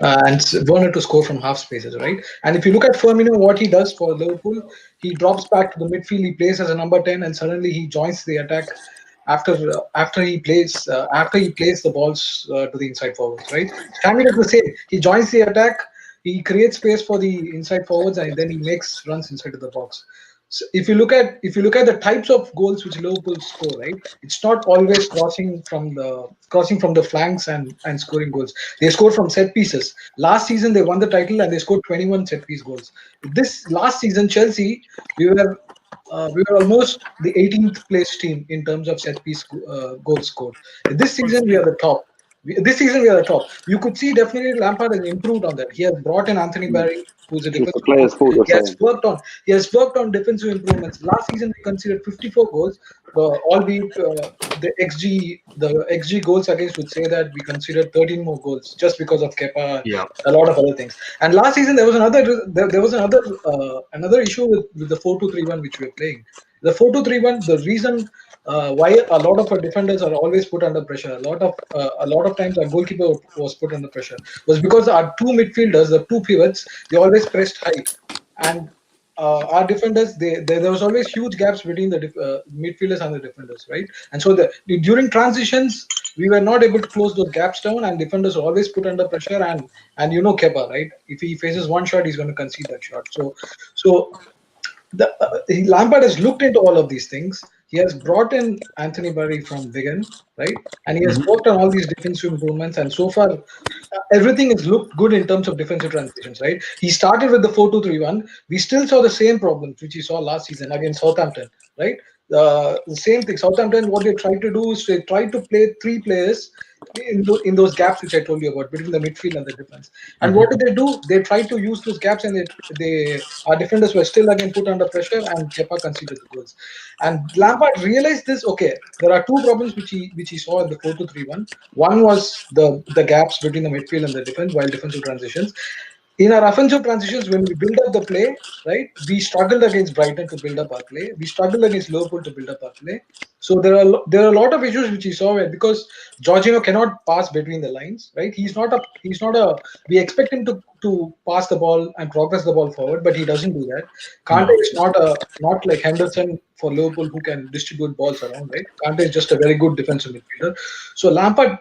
Werner to score from half spaces, right? And if you look at Firmino, what he does for Liverpool, he drops back to the midfield. He plays as a number 10, and suddenly he joins the attack after he plays the balls to the inside forwards, right? Tammy does the same. He joins the attack. He creates space for the inside forwards, and then he makes runs inside of the box. So if you look at the types of goals which Liverpool score, right, it's not always crossing from the flanks and scoring goals. They score from set pieces. Last season they won the title and they scored 21 set piece goals. This last season, Chelsea, we were we were almost the 18th place team in terms of set piece goals scored. This season we are the top. This season we are the top. You could see definitely Lampard has improved on that. He has brought in Anthony Barry, who's a It's defensive. the players' fault. You're saying. He has worked on defensive improvements. Last season we conceded 54 goals, albeit the XG goals against would say that we conceded 13 more goals just because of Kepa, a lot of other things. And last season there was another issue with the 4-2-3-1 which we were playing. The 4-2-3-1, the reason why a lot of our defenders are always put under pressure, a lot of times our goalkeeper was put under pressure, was because our two midfielders, the two pivots, they always pressed high, and our defenders, there was always huge gaps between the midfielders and the defenders, right? And so during transitions, we were not able to close those gaps down, and defenders were always put under pressure. And you know Kepa, right? If he faces one shot, he's going to concede that shot. So Lampard has looked into all of these things. He has brought in Anthony Barry from Wigan, right? And he has worked on all these defensive improvements. And so far, everything has looked good in terms of defensive transitions, right? He started with the 4-2-3-1. We still saw the same problems which he saw last season against Southampton, right? The same thing. Southampton, what they tried to do is they tried to play three players in those gaps which I told you about between the midfield and the defense. And what did they do? They tried to use those gaps, and our defenders were still again put under pressure, and Kepa conceded the goals. And Lampard realized this. Okay, there are two problems which he saw in the 4-2-3-1. One was the gaps between the midfield and the defense while defensive transitions. In our offensive transitions, when we build up the play, right, we struggled against Brighton to build up our play. We struggled against Liverpool to build up our play. So there are a lot of issues which he saw where, because Jorginho cannot pass between the lines, right? We expect him to pass the ball and progress the ball forward, but he doesn't do that. Kante is not like Henderson for Liverpool, who can distribute balls around, right? Kante is just a very good defensive midfielder. So Lampard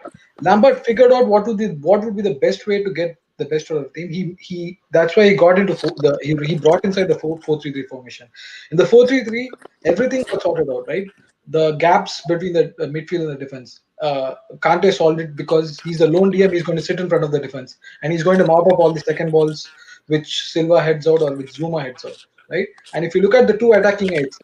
figured out what would be the best way to get the best out of the team. He that's why he got into he brought inside the 4-3-3 formation. In the 4-3-3, everything got sorted out, right? The gaps between the midfield and the defense. Kante solved it because he's a lone DM. He's going to sit in front of the defense, and he's going to mop up all the second balls which Silva heads out or which Zuma heads out, right? And if you look at the two attacking aids,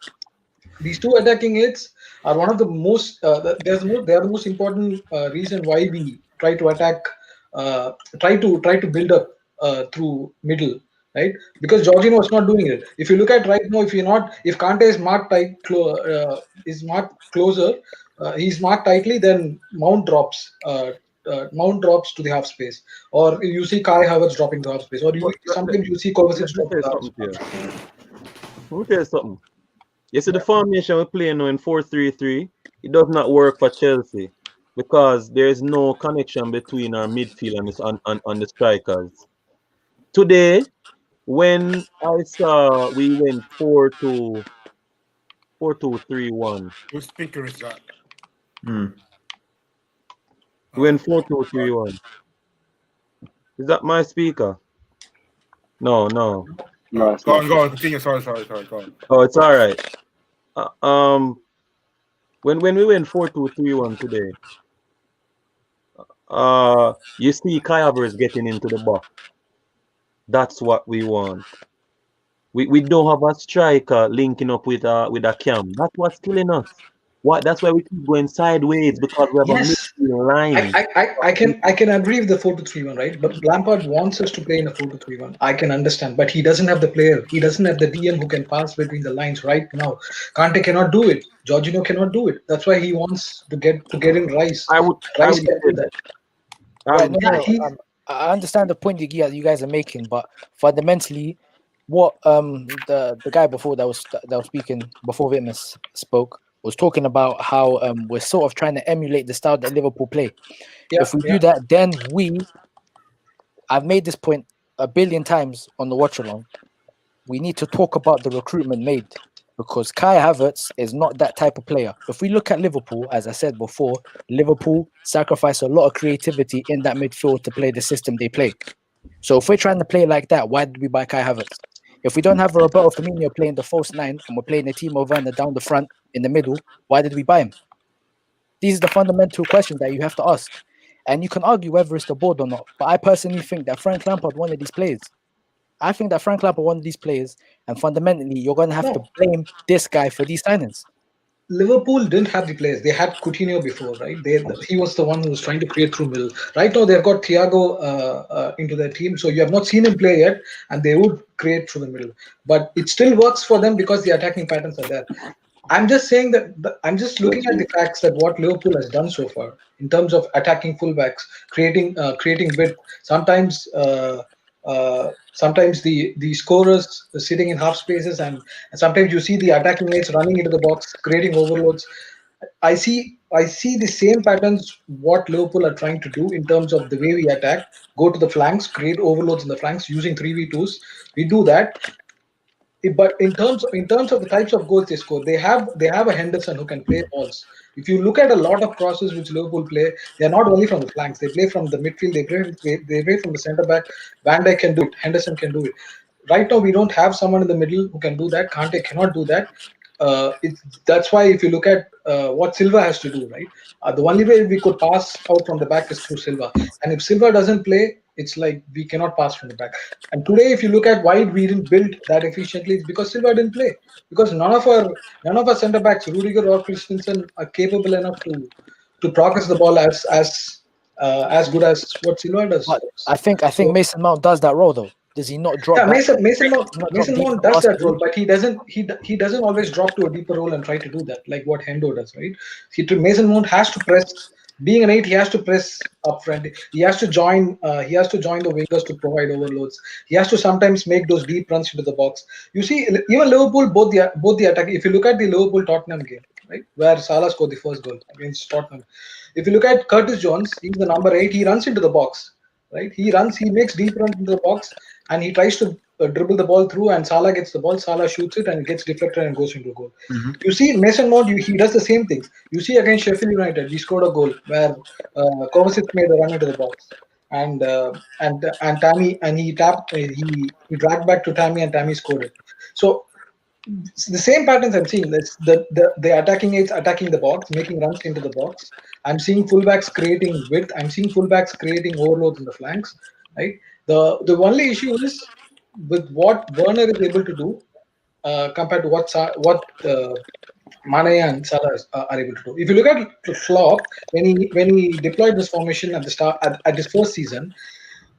these two attacking aids are one of the most they are the most important reason why we try to attack, try to build up through middle, right? Because Jorginho was not doing it. If you look at right now, if Kante is marked closer, he's marked tightly, then Mount drops. Mount drops to the half space, or you see Kai Havertz dropping to half space, or sometimes you see Kovacic dropping to half space. Let me tell you something. You see the formation we're playing now in 4-3-3, it does not work for Chelsea because there is no connection between our midfield and the strikers. Today, when I saw we went 4-2-3-1. Whose speaker is that? We went 4-2-3-1. Is that my speaker? No. No, go on, continue. Sorry, go on. Oh, it's all right. When we went 4-2-3-1 today, you see Kai Havertz getting into the box. That's what we want. We don't have a striker linking up with a cam. That's what's killing us. That's why we keep going sideways, because we have a midfield line. I can agree with the 4-2-3-1, right? But Lampard wants us to play in a 4-2-3-1. I can understand, but he doesn't have the player. He doesn't have the DM who can pass between the lines right now. Kante cannot do it. Jorginho cannot do it. That's why he wants to get in Rice. Rice can do that. I understand the point you guys are making, but fundamentally, what the guy before that was speaking before Witness spoke was talking about how we're sort of trying to emulate the style that Liverpool play. If we do that, then I've made this point a billion times on the watch along. We need to talk about the recruitment made, because Kai Havertz is not that type of player. If we look at Liverpool, as I said before, Liverpool sacrifice a lot of creativity in that midfield to play the system they play. So if we're trying to play like that, why did we buy Kai Havertz? If we don't have Roberto Firmino playing the false nine and we're playing a Timo Werner down the front in the middle, why did we buy him? These are the fundamental questions that you have to ask. And you can argue whether it's the board or not, but I personally think that Frank Lampard wanted these players. I think that Frank Lampard one of these players, and fundamentally, you're going to have to blame this guy for these signings. Liverpool didn't have the players. They had Coutinho before, right? He was the one who was trying to create through middle. Right now, they've got Thiago into their team, so you have not seen him play yet, and they would create through the middle. But it still works for them because the attacking patterns are there. I'm just saying that I'm just looking at the facts that what Liverpool has done so far in terms of attacking fullbacks, creating width. Sometimes the scorers are sitting in half spaces, and sometimes you see the attacking eights running into the box, creating overloads. I see the same patterns what Liverpool are trying to do in terms of the way we attack, go to the flanks, create overloads in the flanks using 3v2s. We do that. But in terms of the types of goals they score, they have a Henderson who can play balls. If you look at a lot of crosses which Liverpool play, they are not only from the flanks. They play from the midfield. They play from the centre back. Van Dijk can do it. Henderson can do it. Right now, we don't have someone in the middle who can do that. Kante cannot do that. That's why if you look at what Silva has to do, right? The only way we could pass out from the back is through Silva. And if Silva doesn't play, it's like we cannot pass from the back. And today, if you look at why we didn't build that efficiently, it's because Silva didn't play. Because none of our centre backs, Rudiger or Christensen, are capable enough to progress the ball as good as what Silva does. But I think Mason Mount does that role though. Does he not drop? Yeah, back? Mason Mount does that role, but he doesn't always drop to a deeper role and try to do that like what Hendo does, right? Mason Mount has to press. Being an 8, he has to press up front. He has to join. He has to join the wingers to provide overloads. He has to sometimes make those deep runs into the box. You see, even Liverpool, both the attack. If you look at the Liverpool Tottenham game, right, where Salah scored the first goal against Tottenham. If you look at Curtis Jones, he's the number 8. He runs into the box, right? He makes deep runs into the box, and he tries to dribble the ball through, and Salah gets the ball. Salah shoots it, and it gets deflected and goes into a goal. You see, Mason Mount, he does the same things. You see, against Sheffield United, he scored a goal where Kovacic made a run into the box, and Tammy, and he dragged back to Tammy, and Tammy scored it. So the same patterns I'm seeing. The attacking aids attacking the box, making runs into the box. I'm seeing fullbacks creating width. I'm seeing fullbacks creating overloads in the flanks. Right. The only issue is with what Werner is able to do compared to what Mane and Salah are able to do. If you look at Klopp, when he deployed this formation at the start at his first season,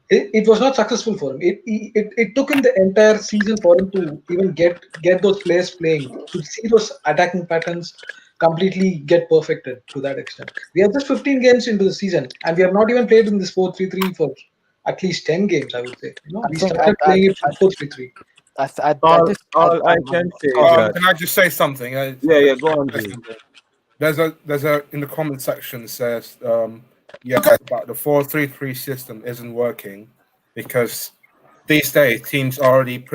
it was not successful for him. It took him the entire season for him to even get those players playing, to see those attacking patterns completely get perfected to that extent. We are just 15 games into the season, and we have not even played in this 4-3-3 for at least 10 games, I would say. We started playing it from 4-3-3. All I can say is that. Can I just say something? Yeah, go on. There's a in the comment section says about the 4-3-3 system isn't working because these days teams are already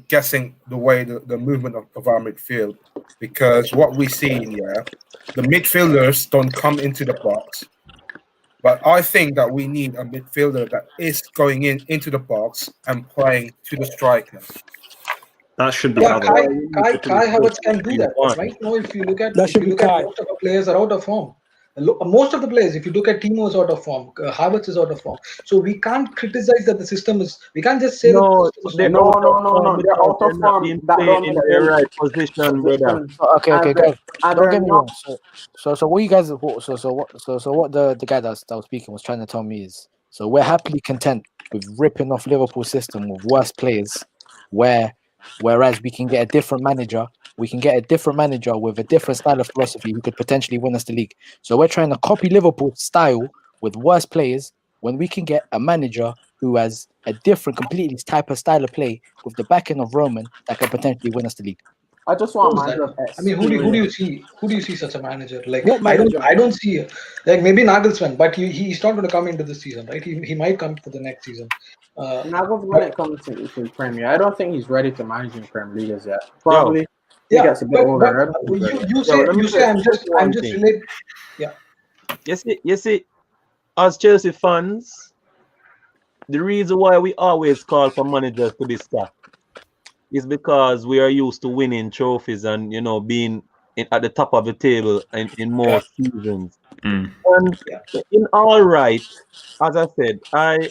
guessing the way the movement of our midfield, because what we see the midfielders don't come into the box. But I think that we need a midfielder that is going into the box and playing to the striker. That should be Kai Havertz can do that. But right now, if you look at most of the players are out of form. Most of the players, if you look at Timo is out of form, Havertz is out of form. So we can't criticize that the system is. We can't just say no. They're out of form. In the right position, brother. Okay, guys. Don't get me wrong. So what you guys? So what the guy that was speaking was trying to tell me is, so we're happily content with ripping off Liverpool system with worse players, whereas we can get a different manager. We can get a different manager with a different style of philosophy who could potentially win us the league. So we're trying to copy Liverpool's style with worse players when we can get a manager who has a different, completely type of style of play with the backing of Roman that could potentially win us the league. I just want who do you see? Who do you see such a manager? Like I don't see like maybe Nagelsmann, but he's not going to come into this season, right? He might come for the next season. Nagelsmann when it comes to Premier, I don't think he's ready to manage in Premier League as yet. Probably. Yeah, you say I'm just related. Yeah. You see, as Chelsea fans, the reason why we always call for managers to be sacked is because we are used to winning trophies and being at the top of the table in most seasons. Mm. And in all right, as I said, I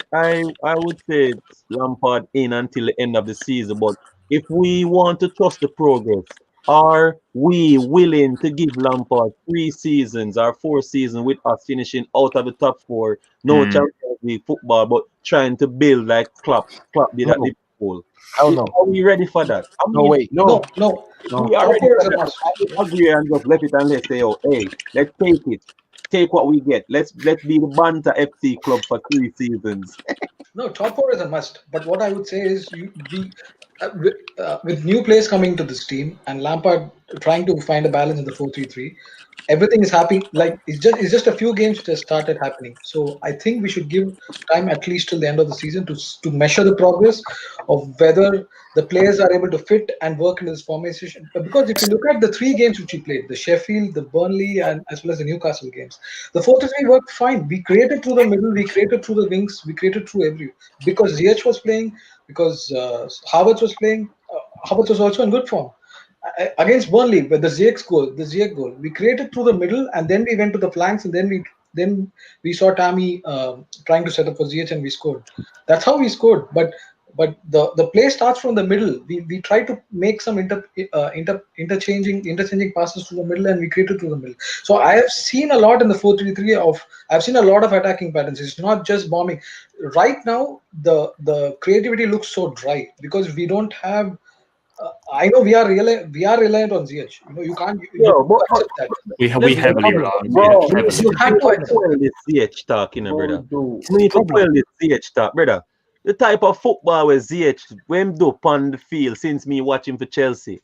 would say it's Lampard in until the end of the season. But if we want to trust the progress, are we willing to give Lampard 3 seasons or 4 seasons with us finishing out of the top 4, no Champions League football, but trying to build like Klopp did at No. Liverpool? Hell no. Are we ready for that? I No mean, way. No. if we are Top ready 4 for is a that, must. I would agree and just left it and let's say, oh, hey, let's take it. Take what we get. Let's be the Banter FC club for 3 seasons. No, top 4 is a must. But what I would say is with new players coming to this team and Lampard trying to find a balance in the 4-3-3, everything is happening. Like it's just a few games which have started happening. So I think we should give time at least till the end of the season to measure the progress of whether the players are able to fit and work in this formation. Because if you look at the 3 games which we played, the Sheffield, the Burnley, and as well as the Newcastle games, the 4-3 worked fine. We created through the middle, we created through the wings, we created through every. Because Ziyech was playing, because Havertz was playing, Havertz was also in good form. Against Burnley, with the Ziyech goal, we created through the middle, and then we went to the flanks, and then we saw Tammy trying to set up for Ziyech, and we scored. That's how we scored. But the play starts from the middle. We try to make some interchanging passes to the middle, and we created through the middle. So I have seen a lot in the 4-3-3 I've seen a lot of attacking patterns. It's not just bombing. Right now, the creativity looks so dry because we don't have. I know we are reliant on ZH. You can't. You accept that. We heavily rely on Bro, ZH. you have to accept this ZH talk, brother. We need to quell this ZH talk, brother. The type of football where ZH when do on the field since me watching for Chelsea.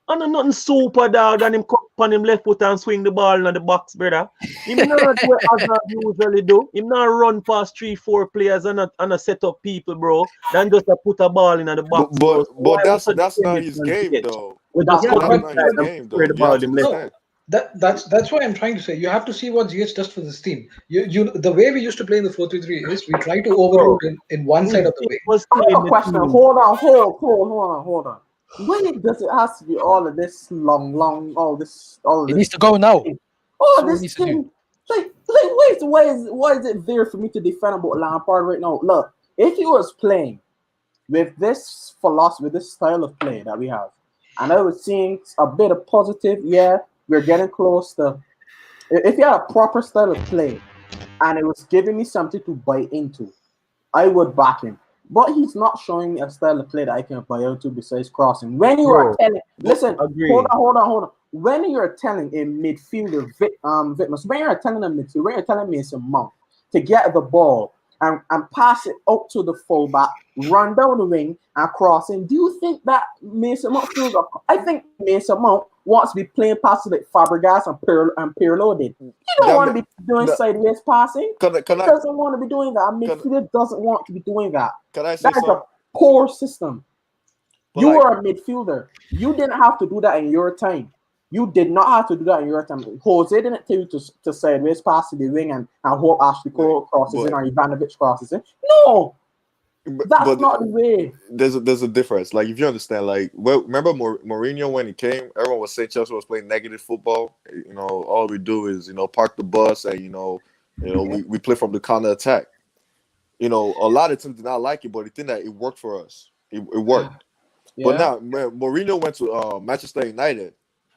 And nothing super dog than him cut on him left foot and swing the ball in the box, brother. Him not what Hazard usually do. Him not run past 3-4 players and not set up people, bro. Than just put a ball in the box. But that's not his game, though. That's not his game, though. You have to understand. That's what I'm trying to say. You have to see what GH does for this team. The way we used to play in the 4-3-3 is we try to overload in one side of the way. I have a question. Hold on. When does it have to be all of this long, all this? It needs to go now. Oh, this thing. Like, why is it there for me to defend about Lampard right now? Look, if he was playing with this philosophy, with this style of play that we have, and I was seeing a bit of positive, we're getting close to. If he had a proper style of play, and it was giving me something to buy into, I would back him. But he's not showing me a style of play that I can buy into besides crossing. When you are telling, listen, hold on. When you're telling a midfielder, when you're telling a midfielder, when you're telling Mason Mount to get the ball and pass it out to the fullback, run down the wing and crossing, do you think that Mason Mount feels up? I think Mason Mount wants to be playing passes like Fabregas and Pirlo did. He don't want to be doing sideways passing. He doesn't want to be doing that. A midfielder doesn't want to be doing that. That is a poor system. You are a midfielder. You didn't have to do that in your time. You did not have to do that in your time. Jose didn't tell you to sideways pass to the wing and hope Ashley Cole crosses in or Ivanovic crosses in. No. That's not the way. There's a difference. Like, if you understand, like, remember Mourinho when he came, everyone was saying Chelsea was playing negative football. All we do is park the bus and we play from the counter attack. A lot of teams did not like it, but the thing that it worked for us. It worked. Yeah. But now when Mourinho went to Manchester United,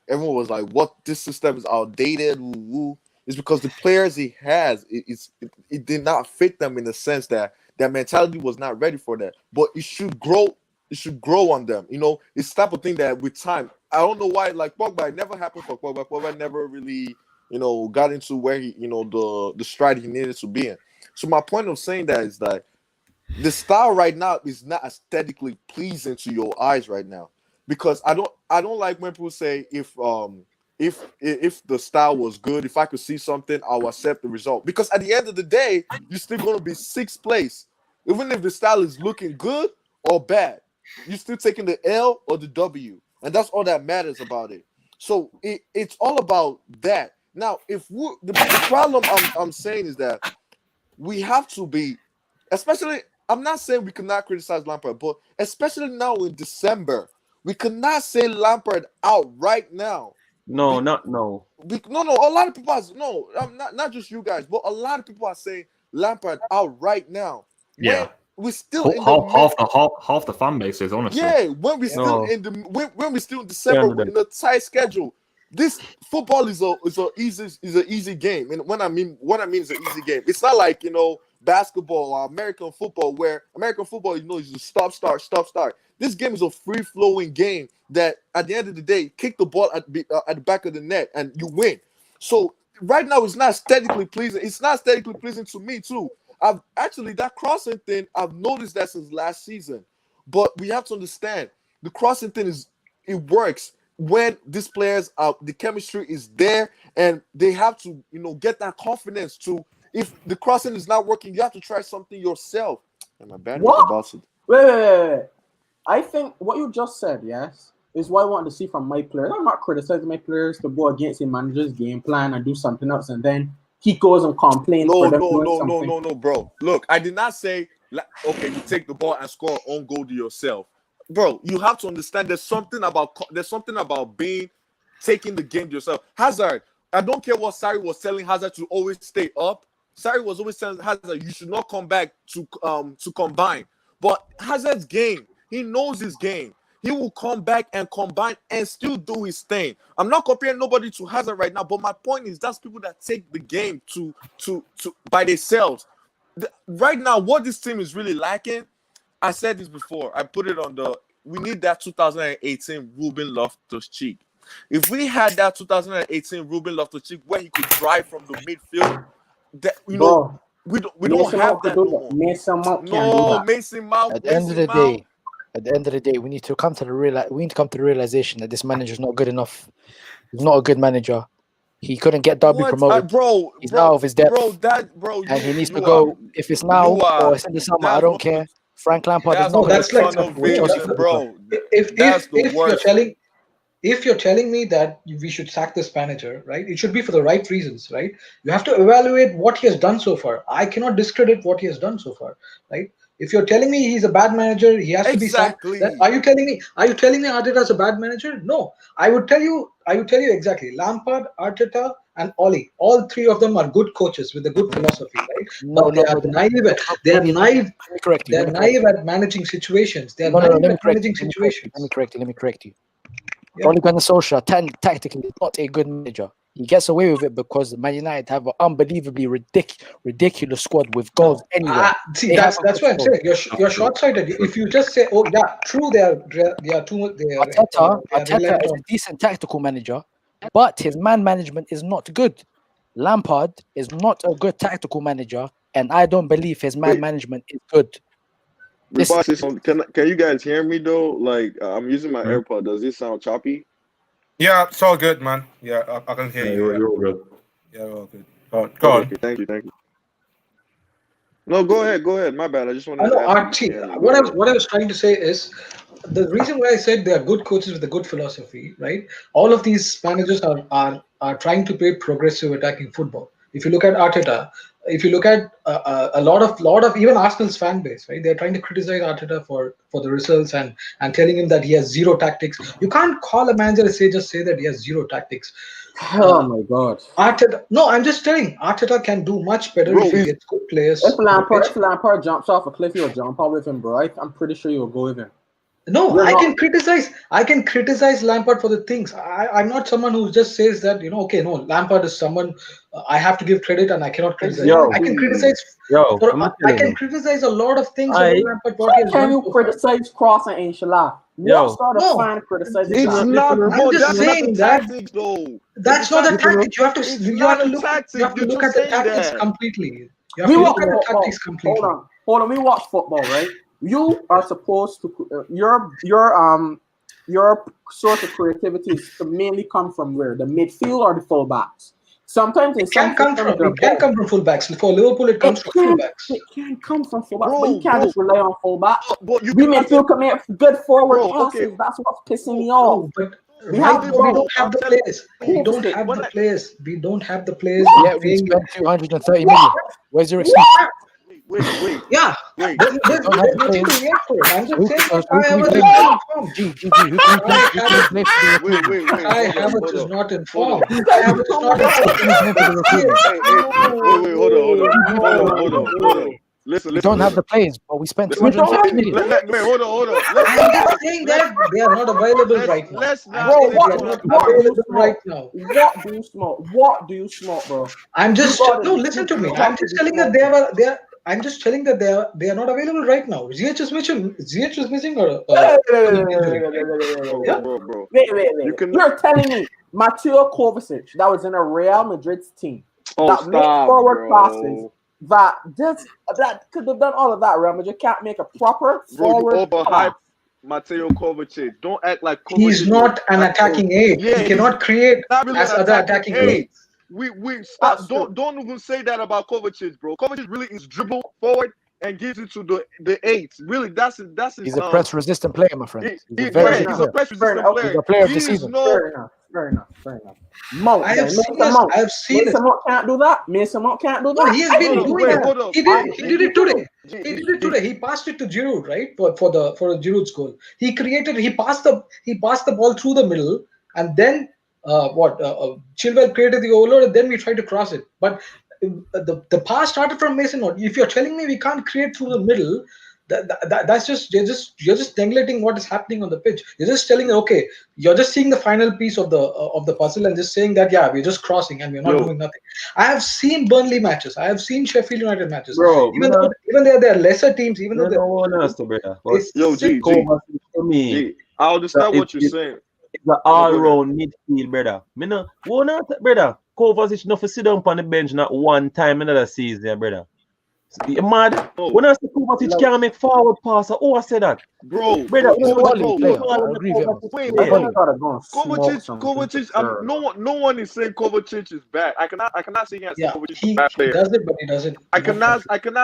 everyone was like, "What? This system is outdated." Woo-woo. It's because the players he has, it did not fit them in the sense that their mentality was not ready for that. But it should grow. It should grow on them. It's the type of thing that with time. I don't know why. Like Pogba, it never happened for Pogba. Pogba never really, got into where he, the stride he needed to be in. So my point of saying that is that the style right now is not aesthetically pleasing to your eyes right now, because I don't like when people say if the style was good, if I could see something, I'll accept the result. Because at the end of the day, you're still going to be 6th place, even if the style is looking good or bad. You're still taking the L or the W, and that's all that matters about it. So it's all about that. Now, the problem I'm saying is that we have to be, especially, I'm not saying we cannot criticize Lampard, but especially now in December, we cannot say Lampard out right now No, not no. No. A lot of people not just you guys, but a lot of people are saying Lampard out right now. Yeah. We're still in half the fan base is, honestly. Yeah, when we're still when we're still in December in a tight schedule. This football is an easy game, and what I mean is an easy game. It's not like basketball or American football, where American football is a stop start. This game is a free flowing game that at the end of the day, kick the ball at the back of the net and you win. So right now it's not aesthetically pleasing. It's not aesthetically pleasing to me too. I've actually that crossing thing. I've noticed that since last season, but we have to understand the crossing thing it works when these players the chemistry is there and they have to get that confidence to. If the crossing is not working, you have to try something yourself. And my bad about it. Wait. I think what you just said, yes, is what I want to see from my players. I'm not criticizing my players to go against a manager's game plan and do something else, and then he goes and complains. No, bro. Look, I did not say okay, you take the ball and score an own goal to yourself. Bro, you have to understand there's something about taking the game to yourself. Hazard, I don't care what Sarri was telling Hazard to always stay up. Sarri was always telling Hazard you should not come back to combine. But Hazard's game, he knows his game. He will come back and combine and still do his thing. I'm not comparing nobody to Hazard right now, but my point is that's people that take the game to by themselves. Right now, what this team is really lacking, I said this before. I put it on we need that 2018 Ruben Loftus-Cheek. If we had that 2018 Ruben Loftus-Cheek where he could drive from the midfield, we don't have that no more. Mason Mount. At the end of the day, we need to come to the realization that this manager is not good enough. He's not a good manager. He couldn't get Derby promoted. He's out of his depth. And he needs to go. If it's now or it's in the summer, I don't care. Frank Lampard is not. That's like, bro. If you're telling me that we should sack this manager, right? It should be for the right reasons, right? You have to evaluate what he has done so far. I cannot discredit what he has done so far, right? If you're telling me he's a bad manager, he has to be sacked. Are you telling me Arteta is a bad manager? No. I would tell you exactly. Lampard, Arteta, and Oli. All three of them are good coaches with a good philosophy, right? They are naive at managing situations. They are naive at managing situations. Let me correct you. Ole Gunnar Solskjaer, tactically, not a good manager. He gets away with it because Man United have an unbelievably ridiculous squad with goals anyway. See, that's what I'm saying. You're short-sighted. If you just say, "Oh, yeah, true," they are too. Arteta is a decent tactical manager, but his man management is not good. Lampard is not a good tactical manager, and I don't believe his man management is good. Can you guys hear me though? Like I'm using my AirPod. Does this sound choppy? Yeah, it's all good, man. Yeah, I can hear you. You're all good. Yeah, we're all good. Go on. Okay, thank you. No, go ahead. My bad. I just wanted to ask what I was trying to say is the reason why I said they are good coaches with a good philosophy, right? All of these managers are trying to play progressive attacking football. If you look at Arteta, if you look at a lot of even Arsenal's fan base, right? They're trying to criticize Arteta for the results and telling him that he has zero tactics. You can't call a manager and just say that he has zero tactics. Oh my God, Arteta. No, I'm just telling. Arteta can do much better if he gets good players. If Lampard jumps off a cliff, you'll jump out with him, bro. I'm pretty sure you'll go with him. No, I can criticize Lampard for the things. I'm not someone who just says that, okay, no, Lampard is someone I have to give credit and I cannot criticize. I can criticize a lot of things about Lampard. Can you criticize Cross and Inshallah? What sort of fan criticizes? It's not. I'm just saying that that's not a tactic. You have to look at the tactics completely. Hold on. We watch football, right? You are supposed to your source of creativity is to mainly come from where? The midfield or the fullbacks? Sometimes it can come from fullbacks. For Liverpool, it comes from fullbacks. It can come from fullbacks, but you can't just rely on fullbacks. We midfield commit good forward passes. That's what's pissing me off. We don't have the players. We don't have the players. Yeah, we spent 230 million. Where's your excuse? Wait. Yeah. Wait. There's nothing to react for. I'm just saying that Kai Havertz is not informed. Kai Havertz is not informed. Kai Havertz is not informed. Wait, hold on. Listen. We don't have the players, but we spent 250 million. Wait, hold on. I'm just saying that they are not available right now. Bro, what right now. What do you smoke, bro? I'm just listen to me. I'm just telling that I'm just telling that they are not available right now. Ziyech is missing or bro. Wait. You're telling me Mateo Kovacic that was in a Real Madrid team that makes forward passes that could have done all of that. Real Madrid can't make a proper forward pass. Mateo Kovacic. Don't act like Kovacic. He's not an attacking aid. He cannot create as other attacking aids. We stop. Don't even say that about Kovacic, bro. Kovacic really is dribble forward and gives it to the eights. Really, that's his. He's a press resistant player, my friend. He's a press resistant player. He's a player of the season. Fair enough. Mount, I have seen Mason Mount can't do that. Mason Mount can't do that. No, he has been doing that. He did it today. He did it today. He passed it to Giroud, right? For Giroud's goal. He passed the ball through the middle, and then Chilwell created the overload, and then we tried to cross it. But the pass started from Mason Mount. If you're telling me we can't create through the middle, that's just you're just neglecting what is happening on the pitch. You're just telling them, okay, you're just seeing the final piece of the puzzle and just saying that we're just crossing and we're not doing nothing. I have seen Burnley matches. I have seen Sheffield United matches. Bro, even though they're lesser teams, even though G, I understand what you're saying. It's an all-round midfield, brother. Brother. Kovacic not for sit down on the bench not one time another season, brother. You mad? When I say Kovacic can't make forward pass, who I say that? Bro, brother, Kovacic, no one is saying Kovacic is bad. I cannot sit here and say Kovacic is a bad player. He does it, but he doesn't. I cannot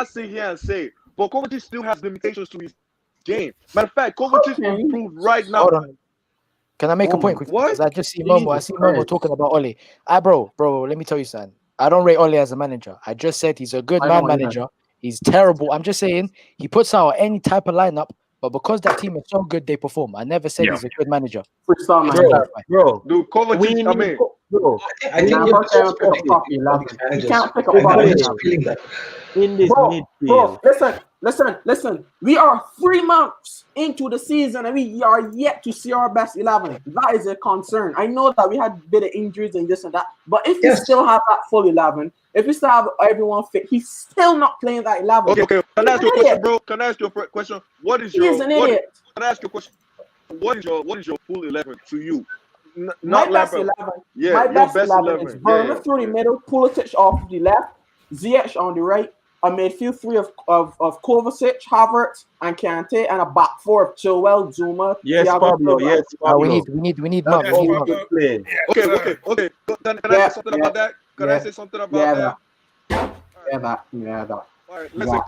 sit here and say, but Kovacic still has limitations to his game. Matter of fact, Kovacic improved right now. Hold on. Can I make a point quickly? Because I just see Momo talking about Ole. Bro, let me tell you something. I don't rate Ole as a manager. I just said he's a good manager. He's terrible. I'm just saying he puts out any type of lineup, but because that team is so good, they perform. I never said he's a good manager. Bro, dude, Kovacic, I think he can't pick up in this midfield. Listen. We are 3 months into the season and we are yet to see our best 11. That is a concern. I know that we had a bit of injuries and this and that, but if we still have that full 11, if we still have everyone fit, he's still not playing that 11. Okay. Can I ask you a question, bro? Can I ask you a question? What is your? Can I ask you a question? What is your full 11 to you? My best 11. Yeah, my your best 11 is Werner through the middle, Pulisic off the left, Ziyech on the right, a midfield three of Kovacic, Havertz, and Kante, and a back four of Chilwell, Zuma. Yes, Pablo. Yes, Pablo. We need Mark. Okay. Can I say something about that? Can I say something about that? Yeah, that. All right, listen,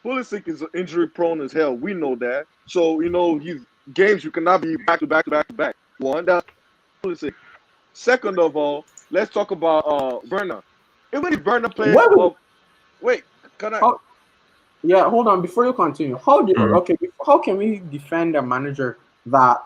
Pulisic is injury prone as hell. We know that. So, he's games you cannot be back to back. One, that's Pulisic. Second of all, let's talk about Werner. Even if Werner plays wait, can I? Yeah, hold on. Before you continue, how can we defend a manager that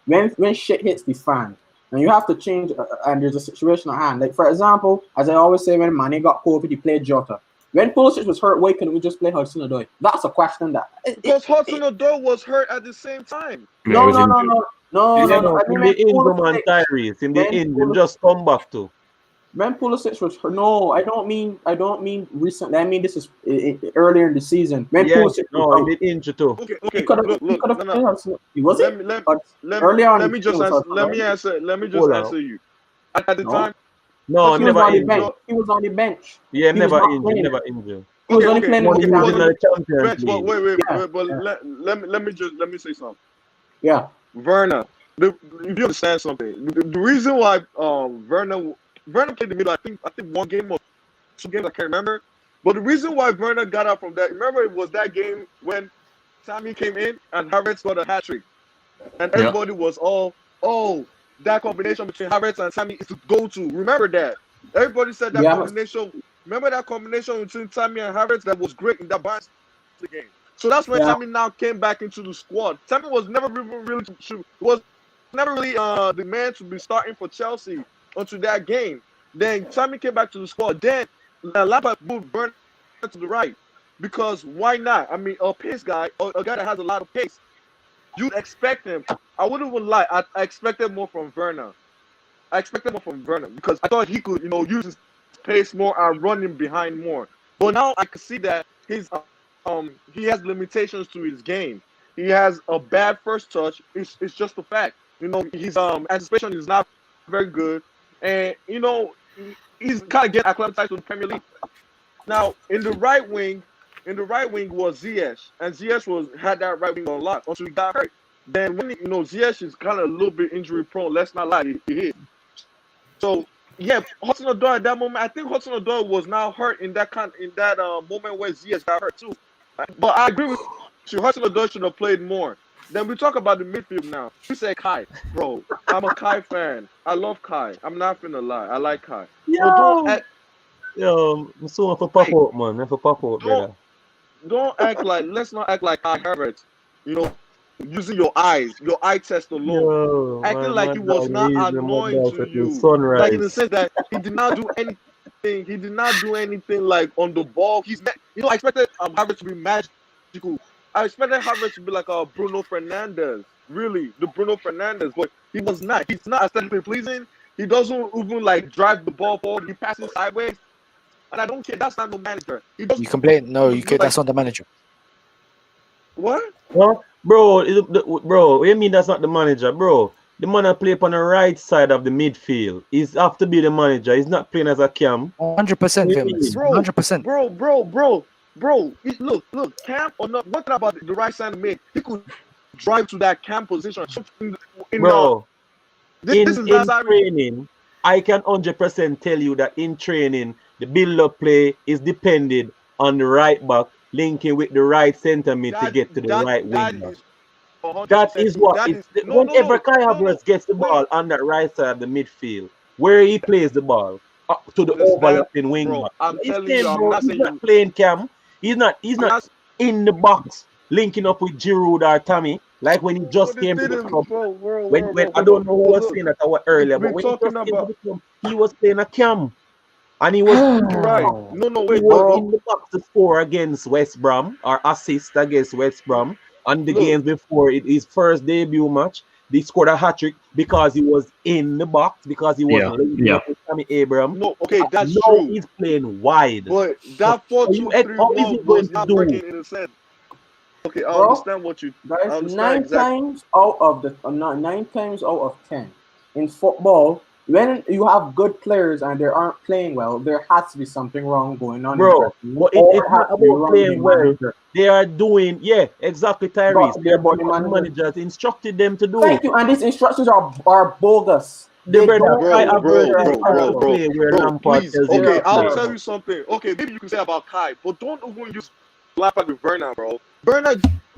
when shit hits the fan and you have to change and there's a situation at hand? Like for example, as I always say, when Mane got COVID, he played Jota. When Pulisic was hurt, why couldn't we just play Hudson-Odoi? That's a question that because Hudson-Odoi was hurt at the same time. No. In the end, man, Tyrese. In the end, we just come back to. When Pulisic was hurt, no, I don't mean recently. I mean this is earlier in the season. When Pulisic he did injury too. Okay. Look. He was it? Let me just answer you. At the time. No, never injured. He was on the bench. Yeah, never injured. He was only playing in the Champions League. Wait, but let me say something. Yeah. Werner, if you understand something, the reason why Werner played the middle, I think 1 game or 2 games, I can't remember. But the reason why Werner got out from that, remember it was that game when Sammy came in and Havertz got a hat trick, and everybody was all, that combination between Havertz and Sammy is to go to. Remember that? Everybody said that combination Remember that combination between Tammy and Havertz that was great in that Bayern game. So that's when Tammy now came back into the squad. Tammy was never really the man to be starting for Chelsea until that game. Then Tammy came back to the squad. Then Lampard moved Werner to the right because why not? I mean, a pace guy, a guy that has a lot of pace. You'd expect him. I wouldn't even lie. I expected more from Werner. Because I thought he could, use his pace more and run him behind more. But now I can see that he has limitations to his game. He has a bad first touch. It's just a fact. His anticipation is not very good, and he's kind of getting acclimatized to the Premier League. Now in the right wing was Ziyech, and Ziyech had that right wing on lock until he got hurt. Then when Ziyech is kind of a little bit injury prone. Let's not lie, he hit. So yeah, Hudson-Odoi at that moment, I think Hudson-Odoi was now hurt in that moment where Ziyech got hurt too. But I agree with you. Hudson-Odoi should have played more. Then we talk about the midfield now. You say Kai, bro. I'm a Kai fan. I love Kai. I'm not finna lie. I like Kai. Yo, I'm so for pop out, man. For pop out, brother. Let's not act like Kai Havertz. Using your eyes, your eye test alone, acting like he was not annoying to you. Like in the sense that he did not do anything. He did not do anything like on the ball. I expected Havertz to be magical. I expected Havertz to be like a Bruno Fernandes, really, the Bruno Fernandes, but he was not. He's not aesthetically pleasing. He doesn't even like drive the ball forward. He passes sideways, and I don't care. That's not the manager. You complain? No, you care. That's not the manager. What? Well, bro, what do you mean that's not the manager, bro? The man that play on the right side of the midfield. He's have to be the manager. He's not playing as a cam. 100%, Vimmers. 100%. Bro, look, Cam or not, what about the right side of mid? He could drive to that Cam position. In training, I can 100% tell you that in training, the build-up play is dependent on the right back linking with the right centre mid to get to the right wing. That is what whenever Kai Havertz gets the ball on that right side of the midfield, where he plays the ball up to the overlapping wing back. He's not playing Cam. He's not in the box linking up with Giroud or Tammy like when he just came to the club. When I don't know who was saying that earlier, but when he just came to the club, he was playing a Cam. And he was right. He was in the box to score against West Brom or assist against West Brom. And the games before his first debut match, they scored a hat-trick because he was in the box, because he was with Tammy Abraham. No, okay, that's true. He's playing wide. But that 4-2-3-1 was not working in a sense. Okay, I understand what you. Guys, 9 times out of 10 in football, when you have good players and they aren't playing well, there has to be something wrong going on. Bro, but it's not about playing well. They are doing, exactly, Tyrese. Their body managers instructed them to do. Thank you, and these instructions are bogus. Bro, please. Okay, I'll tell you something. Okay, maybe you can say about Kai, but don't even use Lampard with Werner, bro. Werner,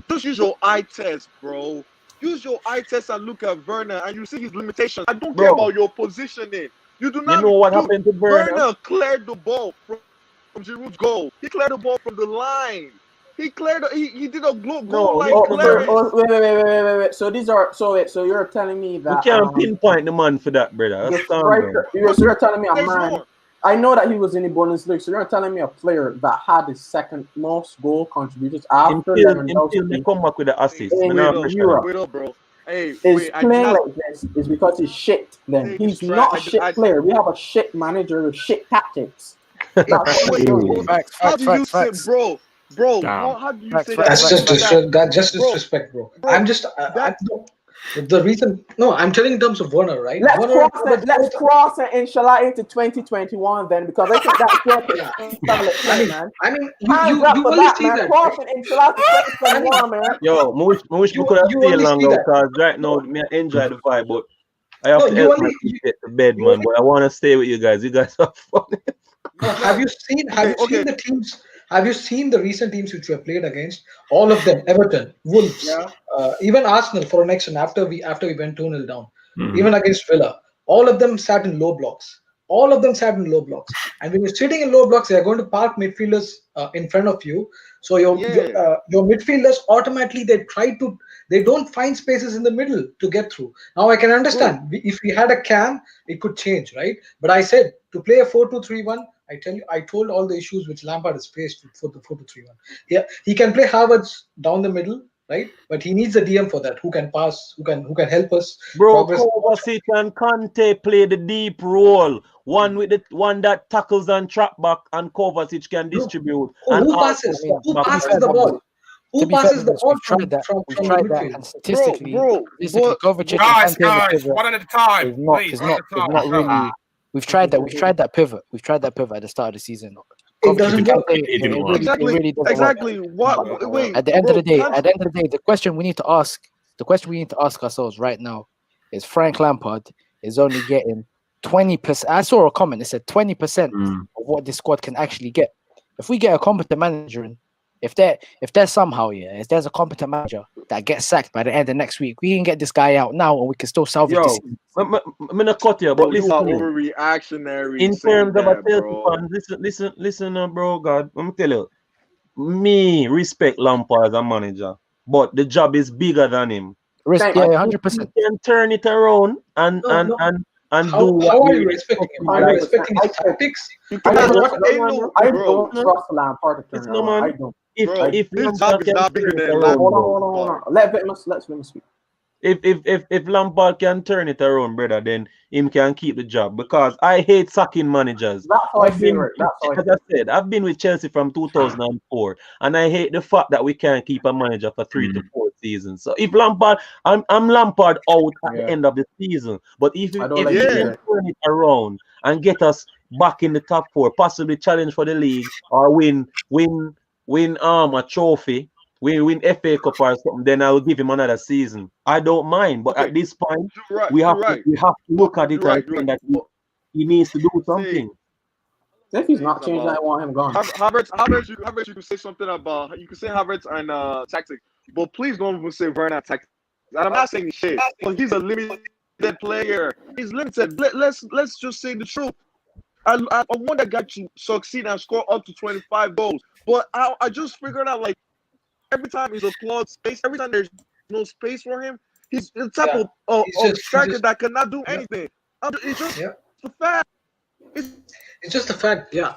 just use your eye test, bro. Use your eye test and look at Werner, and you see his limitations. I don't care about your positioning. You do not. You know what happened to Werner? Werner cleared the ball from Giroud's goal. He cleared the ball from the line. He cleared. He did a goal line clearance. Wait. So these are so you're telling me that you can't pinpoint the man for that, brother. You're telling me a man. I know that he was in the Bundesliga, so you're telling me a player that had the second most goal contributions after Lewandowski come back with the assist. Wait up, bro. Hey, is playing like this is because he's shit. Then he's not a shit player. We have a shit manager with shit tactics. How do you say, bro? How do you say that? That's just disrespect, bro. I'm just. The reason, I'm telling in terms of Werner, right? Let's cross it, inshallah, into 2021 then, because I think that's man. I mean, you only see that. Cross it, inshallah, to 2021, man. Yo, I wish we could have stayed longer because right now, I enjoy the vibe, but I have to help my get to bed, man. But I want to stay with you guys. You guys are funny. Have you seen the teams? Have you seen the recent teams which we have played against? All of them, Everton, Wolves, even Arsenal for an action after we went 2-0 down, even against Villa. All of them sat in low blocks. All of them sat in low blocks. And when you're sitting in low blocks, they are going to park midfielders in front of you. So your midfielders automatically they don't find spaces in the middle to get through. Now I can understand if we had a cam, it could change, right? But I said to play a 4-2-3-1. I told all the issues which Lampard has faced for the 4-2-3-1. Yeah, he can play Havertz down the middle, right? But he needs a DM for that, who can pass, who can help us. Bro, Kovacic and Kante play the deep role. One that tackles and trap back, and Kovacic can distribute. Who passes? Who passes the ball? Who passes the ball from the midfield? And statistically, guys, one at a time. It's not really. We've tried that. We've tried that pivot. We've tried that pivot at the start of the season. It doesn't work. Exactly. What? Wait. At the end of the day, the question we need to ask ourselves right now is: Frank Lampard is only getting 20%. I saw a comment. It said 20% of what this squad can actually get. If we get a competent manager in, if there's a competent manager that gets sacked by the end of next week, we can get this guy out now, and we can still salvage this. I'm gonna cut you, but listen. Overreactionary. In terms of a Chelsea fan, listen, bro. God, let me tell you, me respect Lampard as a manager, but the job is bigger than him. 100%. He can turn it around and do. How are you respecting him? Are you respecting his tactics? I don't trust Lampard to turn it around. I don't. If this job is not bigger than Hold on. Let me speak. If Lampard can turn it around, brother, then him can keep the job, because I hate sacking managers. That's how I feel. As I said, I've been with Chelsea from 2004, and I hate the fact that we can't keep a manager for 3 to 4 seasons. So if Lampard, I'm Lampard out at the end of the season, but if he can turn it around and get us back in the top 4, possibly challenge for the league or win a trophy, win FA Cup or something, then I will give him another season. I don't mind, but at this point, we have to look at it and think that he needs to do something. If he's not changing, I want him gone. Havertz, you can say something about Havertz and tactics, but please don't even say Werner tactics. And I'm not saying shit, but he's a limited player. He's limited. Let's just say the truth. I want that guy to succeed and score up to 25 goals, but I just figured out, like, every time he's a clogged space, every time there's no space for him, he's the type of striker that cannot do anything. It's just a fact. It's just a fact, yeah.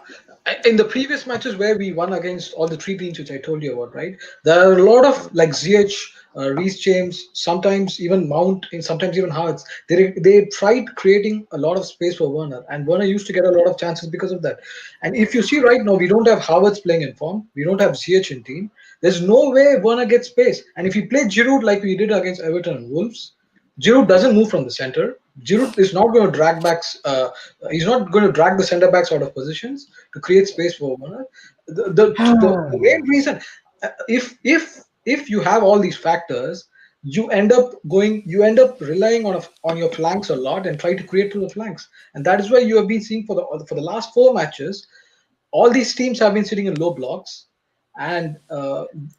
In the previous matches where we won against all the 3 teams which I told you about, right? There are a lot of, like, Ziyech, Reece James, sometimes even Mount, and sometimes even Havertz. They tried creating a lot of space for Werner, and Werner used to get a lot of chances because of that. And if you see right now, we don't have Havertz playing in form. We don't have Ziyech in team. There's no way Werner gets space. And if you play Giroud like we did against Everton and Wolves, Giroud doesn't move from the center. Giroud is not going to drag backs. He's not going to drag the center backs out of positions to create space for Werner. The main reason, if you have all these factors, you end up relying on your flanks a lot and try to create through the flanks. And that is why you have been seeing for the last 4 matches, all these teams have been sitting in low blocks. And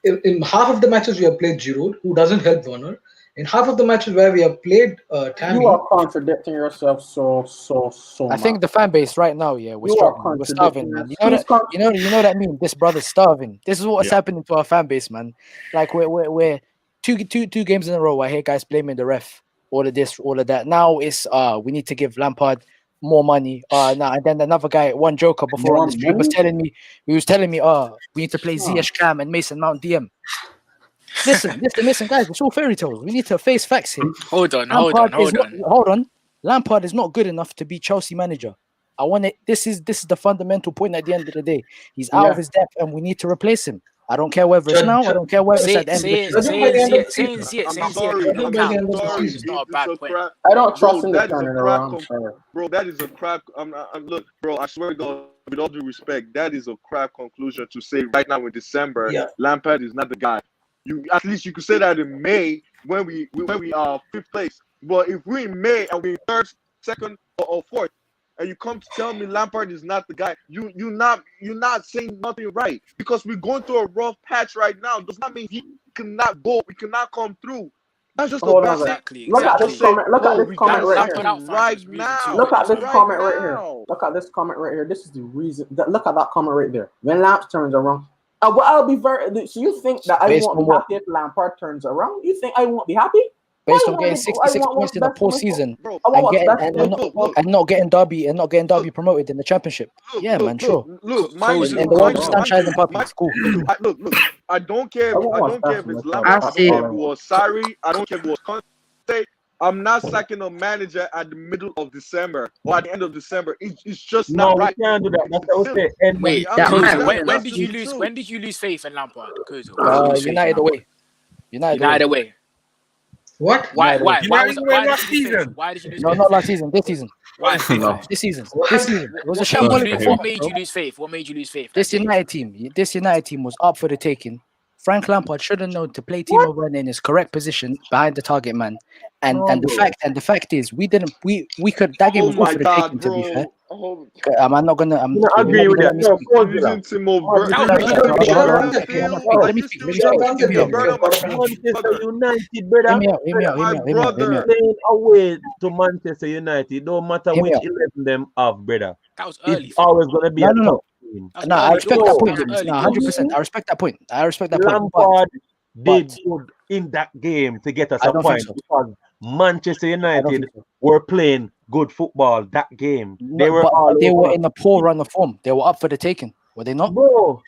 in half of the matches we have played Giroud, who doesn't help Werner. In half of the matches where we have played Tammy, you are contradicting yourself so I think the fan base right now, we're struggling. We're starving, man. You know that meme. This brother's starving. This is what's happening to our fan base, man. Like we're two games in a row. I hear guys blaming the ref, all of this, all of that. Now it's we need to give Lampard more money. And then another guy, one joker before on the stream was telling me, we need to play Ziyech Cam and Mason Mount DM. Listen, guys, it's all fairy tales. We need to face facts here. Hold on. Lampard is not good enough to be Chelsea manager. I want it. This is the fundamental point at the end of the day. He's out of his depth, and we need to replace him. I don't care whether it's now. I don't care whether it's at the end of the season. I don't trust him to turn it around. Bro, that is a crap. Look, bro, I swear to God, with all due respect, that is a crap conclusion to say right now in December. Lampard is not the guy. At least you could say that in May when we are 5th place. But if we're in May and we're 3rd, 2nd, or 4th, and you come to tell me Lampard is not the guy, you're not saying nothing right, because we're going through a rough patch right now. Does not mean he cannot go. We cannot come through. That's just Hold a on. basic. Look at this comment. Look at this comment right Lampard here. out right now. Look at this Right comment right here. now. Look at this comment right here. This is the reason. Look at that comment right there. When Lamps turns around, well, I'll be very. So you think that I Based won't on be what? happy if Lampard turns around? You think I won't be happy? Based Why on getting won't I 66 want points what's in the best for poor my season I want what's best for my football. and not getting Derby promoted in the championship. Yeah, man, sure. Look, mind you, And the world just franchise and puppies. Cool. Look. I don't care. I don't care if it's Lampard. I don't see. care if it was Sarri. I don't care if it was Conte. I'm not sacking a manager at the middle of December or at the end of December. It's just not right. We can't do that. That's what we say. Wait, when did you lose? When did you lose faith in Lampard? United away. United away. What? Why? Why United did away you last lose faith? season. Why did you lose No, faith? not last season. This season. Why? This season. It was a What shambolic. made you lose faith? What made you lose faith? This United team was up for the taking. Frank Lampard should have known to play Timo Werner in his correct position behind the target man. And the fact is we could that game was all for the taking, to be fair. I'm not gonna agree with that. No, Manchester United, brother. Playing away to Manchester United, no matter which 11 them have, brother. That was early. It's always gonna be a no. No, I respect that point. Early. No, 100%. I respect that point. Lampard did good in that game to get us a point because Manchester United were playing good football that game. They were in a poor run of form. They were up for the taking. Were they not? Bro,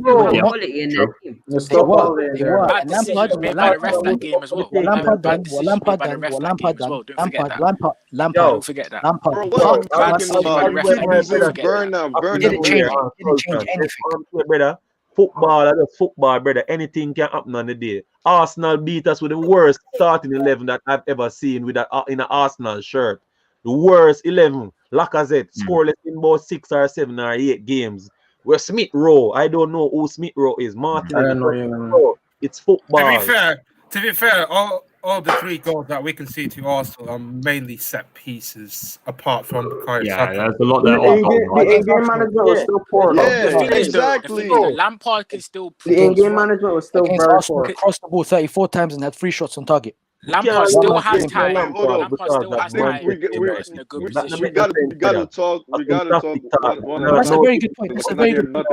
quality in that team. They were. Bad decisions made by the ref that game as well. Lampard done. Don't forget that. Lampard didn't change anything. Brother. Football, brother. Anything can happen on the day. Arsenal beat us with the worst starting 11 that I've ever seen with that in an Arsenal shirt. The worst 11. Lacazette scoreless in about 6 or 7 or 8 games. Where Smith Rowe, I don't know who Smith Rowe is. Martin, I don't know. It's football. To be fair, all the 3 goals that we can see to Arsenal are mainly set pieces, apart from the kind. Yeah, there's a lot there. The in-game management was still poor. Exactly. Lampard can still. The in-game management was still very poor. Crossed the ball 34 times and had 3 shots on target. Lampard still has time. Lampard still has time. We gotta talk. That's a very good point. That's a very good point.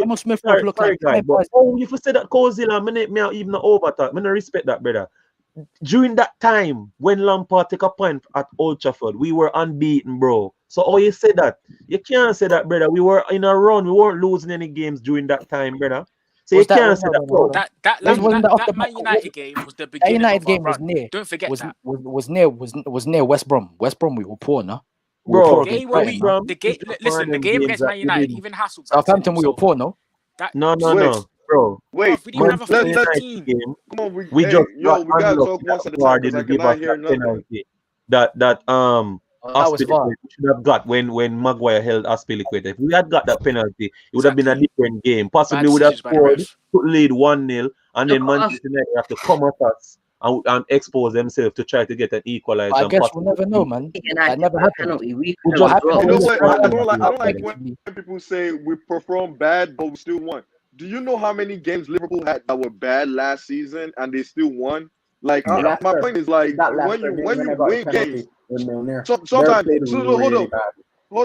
Emil Smith Rowe look like. If you say that Kozilla, me even overtalk. I respect that, brother. During that time when Lampard take a point at Old Trafford, we were unbeaten, bro. So how you say that? You can't say that, brother. We were in a run. We weren't losing any games during that time, brother. So you can't say that, bro. That Man United game was the beginning. That United game was near. Don't forget that. Was near West Brom. West Brom we were poor, no? Bro, the game against Man United, even Hasselbaink. Southampton we were poor, no? No, bro. Wait, we didn't have a full team. Come on, we just we gotta talk once at a time because I cannot hear nothing. That Aspilicueta should have got when Maguire held Aspilicueta. If we had got that penalty, it would have been a different game. Possibly would have scored to lead 1-0, and then Manchester United have to come at us and expose themselves to try to get an equalizer. I guess we'll never know, man. That never happened. You know what? I don't like when people say we perform bad, but we still won. Do you know how many games Liverpool had that were bad last season and they still won? Like my point is like when you win games, sometimes hold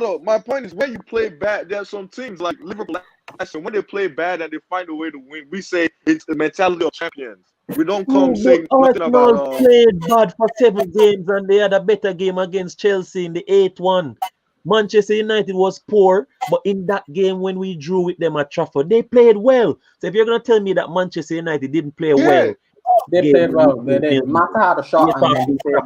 on. My point is when you play bad, there are some teams like Liverpool. When they play bad and they find a way to win, we say it's the mentality of champions. We don't come saying nothing about. Played bad for 7 games and they had a better game against Chelsea in the 8-1. Manchester United was poor, but in that game when we drew with them at Trafford, they played well. So if you're gonna tell me that Manchester United didn't play well, they played well. They Mata had a shot and they played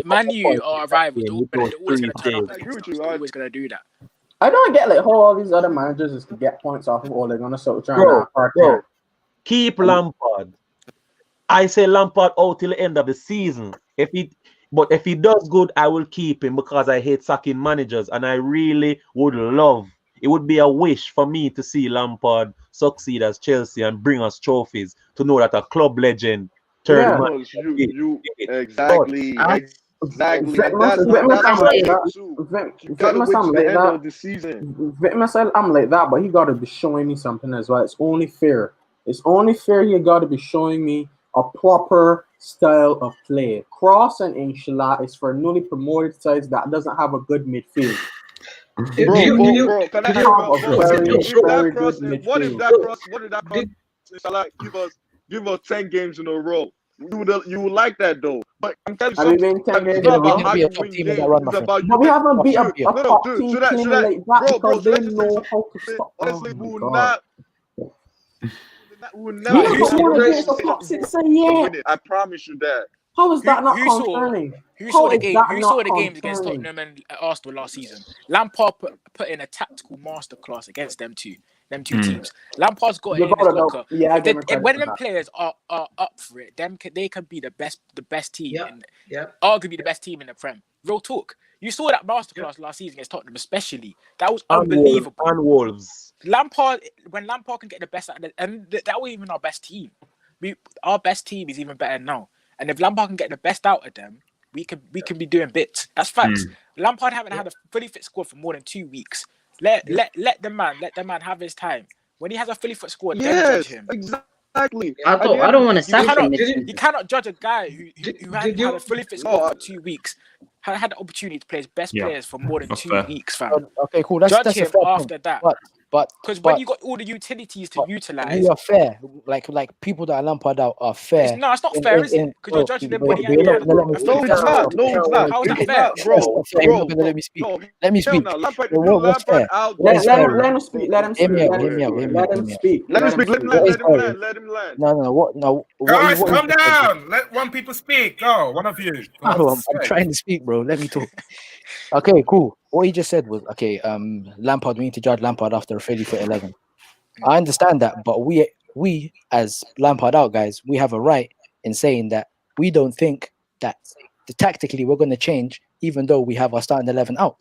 Man U are arriving. They're always gonna turn up. They're always gonna do that. I don't get like how all these other managers is to get points off of all they're gonna sort of try bro. Keep Lampard. I say Lampard out till the end of the season. If he does good, I will keep him because I hate sacking managers, and I really would love. It would be a wish for me to see Lampard succeed as Chelsea and bring us trophies. To know that a club legend turned you exactly. Exactly. I'm like that, but he gotta be showing me something as well. It's only fair It's only fair you got to be showing me a proper style of play. Cross and Inshallah is for newly promoted sides that doesn't have a good midfield. Bro, can I ask what if that cross Inshallah give us 10 games in a row? You would like that though, but I'm telling you something. It's not about how you win games. It's about you. But we haven't beat a top team clean like that because they know how to stop. Honestly, we will not. We will We haven't won against the top six yet. I promise you that. How is that not concerning? Who saw the games against Tottenham and Arsenal last season? Lampard put in a tactical masterclass against them two teams. Lampard's got it in his locker. When them players are up for it, they can be the best team, arguably the best team in the Prem. Real talk. You saw that masterclass last season against Tottenham, especially. That was unbelievable. And Wolves. When Lampard can get the best out of it, and that was even our best team. Our best team is even better now. And if Lampard can get the best out of them, we can be doing bits. That's facts. Lampard haven't had a fully fit squad for more than 2 weeks. Let the man have his time. When he has a fully fit squad, then judge him. Exactly. I don't want to sack him. You cannot judge a guy who hasn't had a fully fit squad for 2 weeks. Had the opportunity to play his best players for more than 2 weeks, fam. Okay, cool. Judge That's him a fair after point. that. But when you got all the utilities to utilize, we are fair. Like people that are Lampard out are fair. No, it's not fair, is it? Because you're judging them when he No, it's not. How's that fair? Bro. Let me speak. Let me speak. What's fair? Let him speak. Let him speak. Let him speak. Let him land. No. Guys, calm down. Let one people speak. Go, one of you. I'm trying to speak, bro. Let me talk. Okay, cool. What he just said was, okay, Lampard, we need to judge Lampard after a 30-foot 11. I understand that, but we as Lampard out guys, we have a right in saying that we don't think that tactically we're going to change, even though we have our starting 11 out,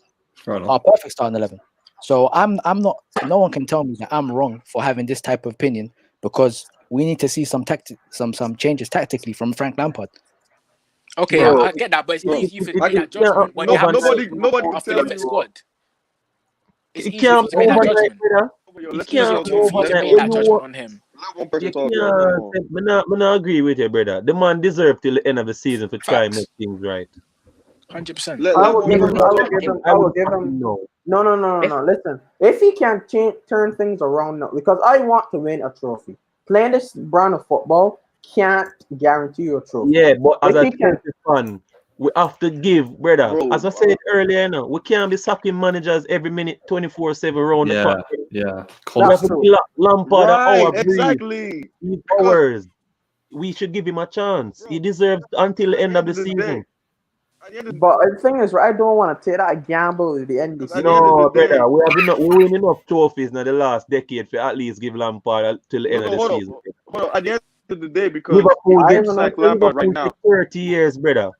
our perfect starting 11. So I'm not. No one can tell me that I'm wrong for having this type of opinion, because we need to see some changes tactically from Frank Lampard. Okay, I get that, but it's easy to make that judgment when you have nobody can tell you squad. It's easy to make that judgment. You can't overnight that judgment on him. I not agree with you, brother. The man deserves till the end of the season to try and make things right. 100%. I will give him. No. Listen, if he can turn things around now, because I want to win a trophy. Playing this brand of football can't guarantee you a trophy. Yeah, but as a fan, we have to give, brother. As I said earlier, we can't be sacking managers every minute, 24/7 around the clock. Yeah, Lampard, our exactly. Hours. We should give him a chance. He deserves until the end of the season. But the thing is, I don't want to take that gamble at the end of the season. No, brother, we win enough trophies in the last decade for at least give Lampard till the end of the season. At the end of the day, because Liverpool gets like Lampard right now. 30 years, brother.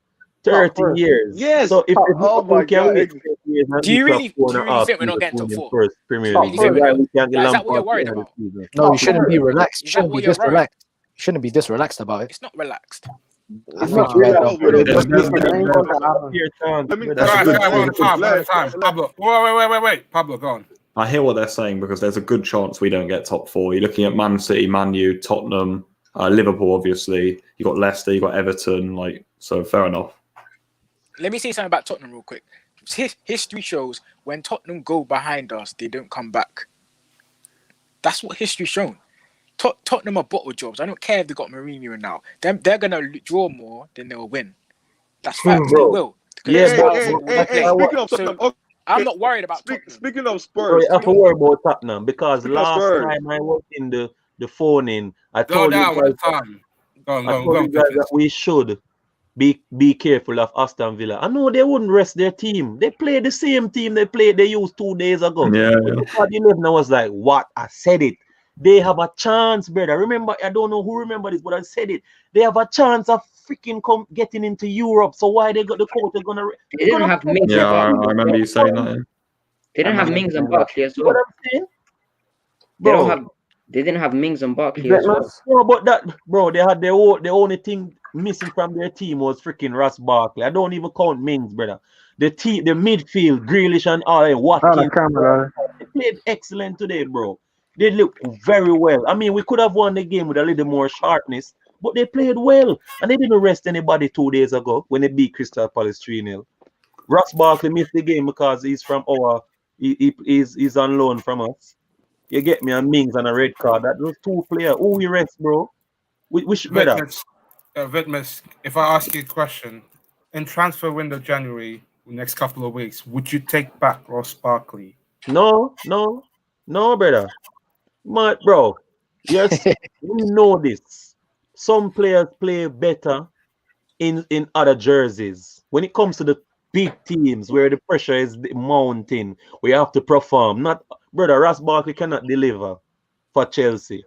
30 years. Yes. So if Liverpool can win 30 years, do you really think we're not getting top 4? First Premier League. Is that what you're worried about? No, you shouldn't be relaxed. You shouldn't be this relaxed. You shouldn't be this relaxed about it. It's not relaxed. I think you Pablo. Wait. Pablo, go on. I hear what they're saying, because there's a good chance we don't get top 4. You're looking at Man City, Man U, Tottenham, Liverpool, obviously. You got Leicester, you got Everton. So fair enough. Let me say something about Tottenham real quick. History shows when Tottenham go behind us, they don't come back. That's what history's shown. Tottenham are bottle jobs. I don't care if they got Mourinho in now. They're gonna draw more than they'll win. That's facts. They will. I'm not worried about Tottenham. Speaking of Spurs, I have to worry about Tottenham, because last time I was in the phone in, I told you guys that we should be careful of Aston Villa. I know they wouldn't rest their team. They play the same team they used 2 days ago. Yeah. But 11, I was like, what? I said it. They have a chance, brother. Remember, I don't know who remember this, but I said it. They have a chance of freaking getting into Europe. So why they got the coach? They're gonna. They didn't have Mings. Yeah, I remember you saying that. They didn't have Mings and Barkley as well. What I'm saying? They didn't have Mings and Barkley as well. No, but they had the only thing missing from their team was freaking Ross Barkley. I don't even count Mings, brother. The midfield, Grealish and all, Watkins. They played excellent today, bro. They look very well. I mean, we could have won the game with a little more sharpness, but they played well. And they didn't rest anybody 2 days ago when they beat Crystal Palace 3-0. Ross Barkley missed the game because he's from he's on loan from us. You get me? And Mings and a red card. That was 2 players. Who we rest, bro? We should better. Vitmus, if I ask you a question, in transfer window January, next couple of weeks, would you take back Ross Barkley? No, brother. Bro, yes, we know this. Some players play better in other jerseys. When it comes to the big teams where the pressure is mounting, we have to perform. Not, brother, Ross Barkley cannot deliver for Chelsea.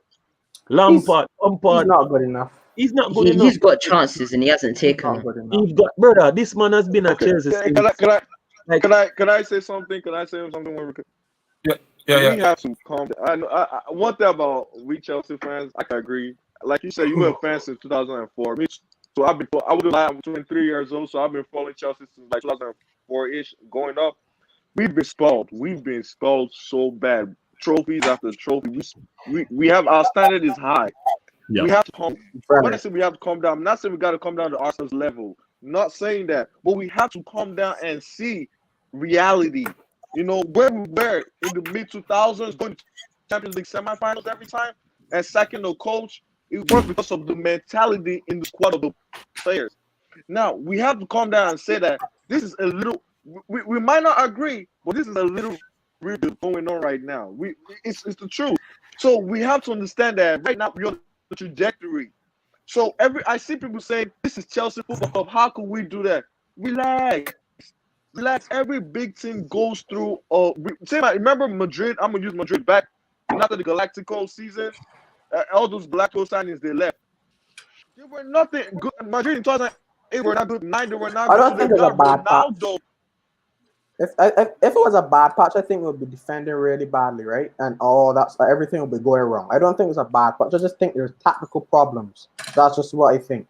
Lampard, he's not good enough. He's not good enough. He's got chances and he hasn't taken them. He's got, brother, this man has been at Chelsea. Can I say something? Can I say something? Yeah. We have to calm down. I one thing about we Chelsea fans, I can agree. Like you said, you were a fan since 2004. Me, so I would have I'm 23 years old, so I've been following Chelsea since like 2004-ish, going up. We've been spoiled. We've been spoiled so bad. Trophies after trophy. We have our standard is high. Yeah. We have to calm. When I say we have to calm down, I'm not saying we got to come down to Arsenal's level. I'm not saying that, but we have to calm down and see reality. You know, where we were in the mid-2000s, going to Champions League semifinals every time, and sacking the coach, it was because of the mentality in the squad of the players. Now, we have to calm down and say that this is a little, we might not agree, but this is a little really going on right now. It's the truth. So we have to understand that right now we're on the trajectory. So I see people saying, this is Chelsea Football Club. How can we do that? Relax. Every big team goes through. Remember Madrid? I'm gonna use Madrid back after the Galactico season. All those Galactico signings they left. They were nothing good. Madrid in 2008 were not good. 9 they were not good. I don't think there's a bad patch. If it was a bad patch, I think we would be defending really badly, right? And everything will be going wrong. I don't think it's a bad patch. I just think there's tactical problems. That's just what I think.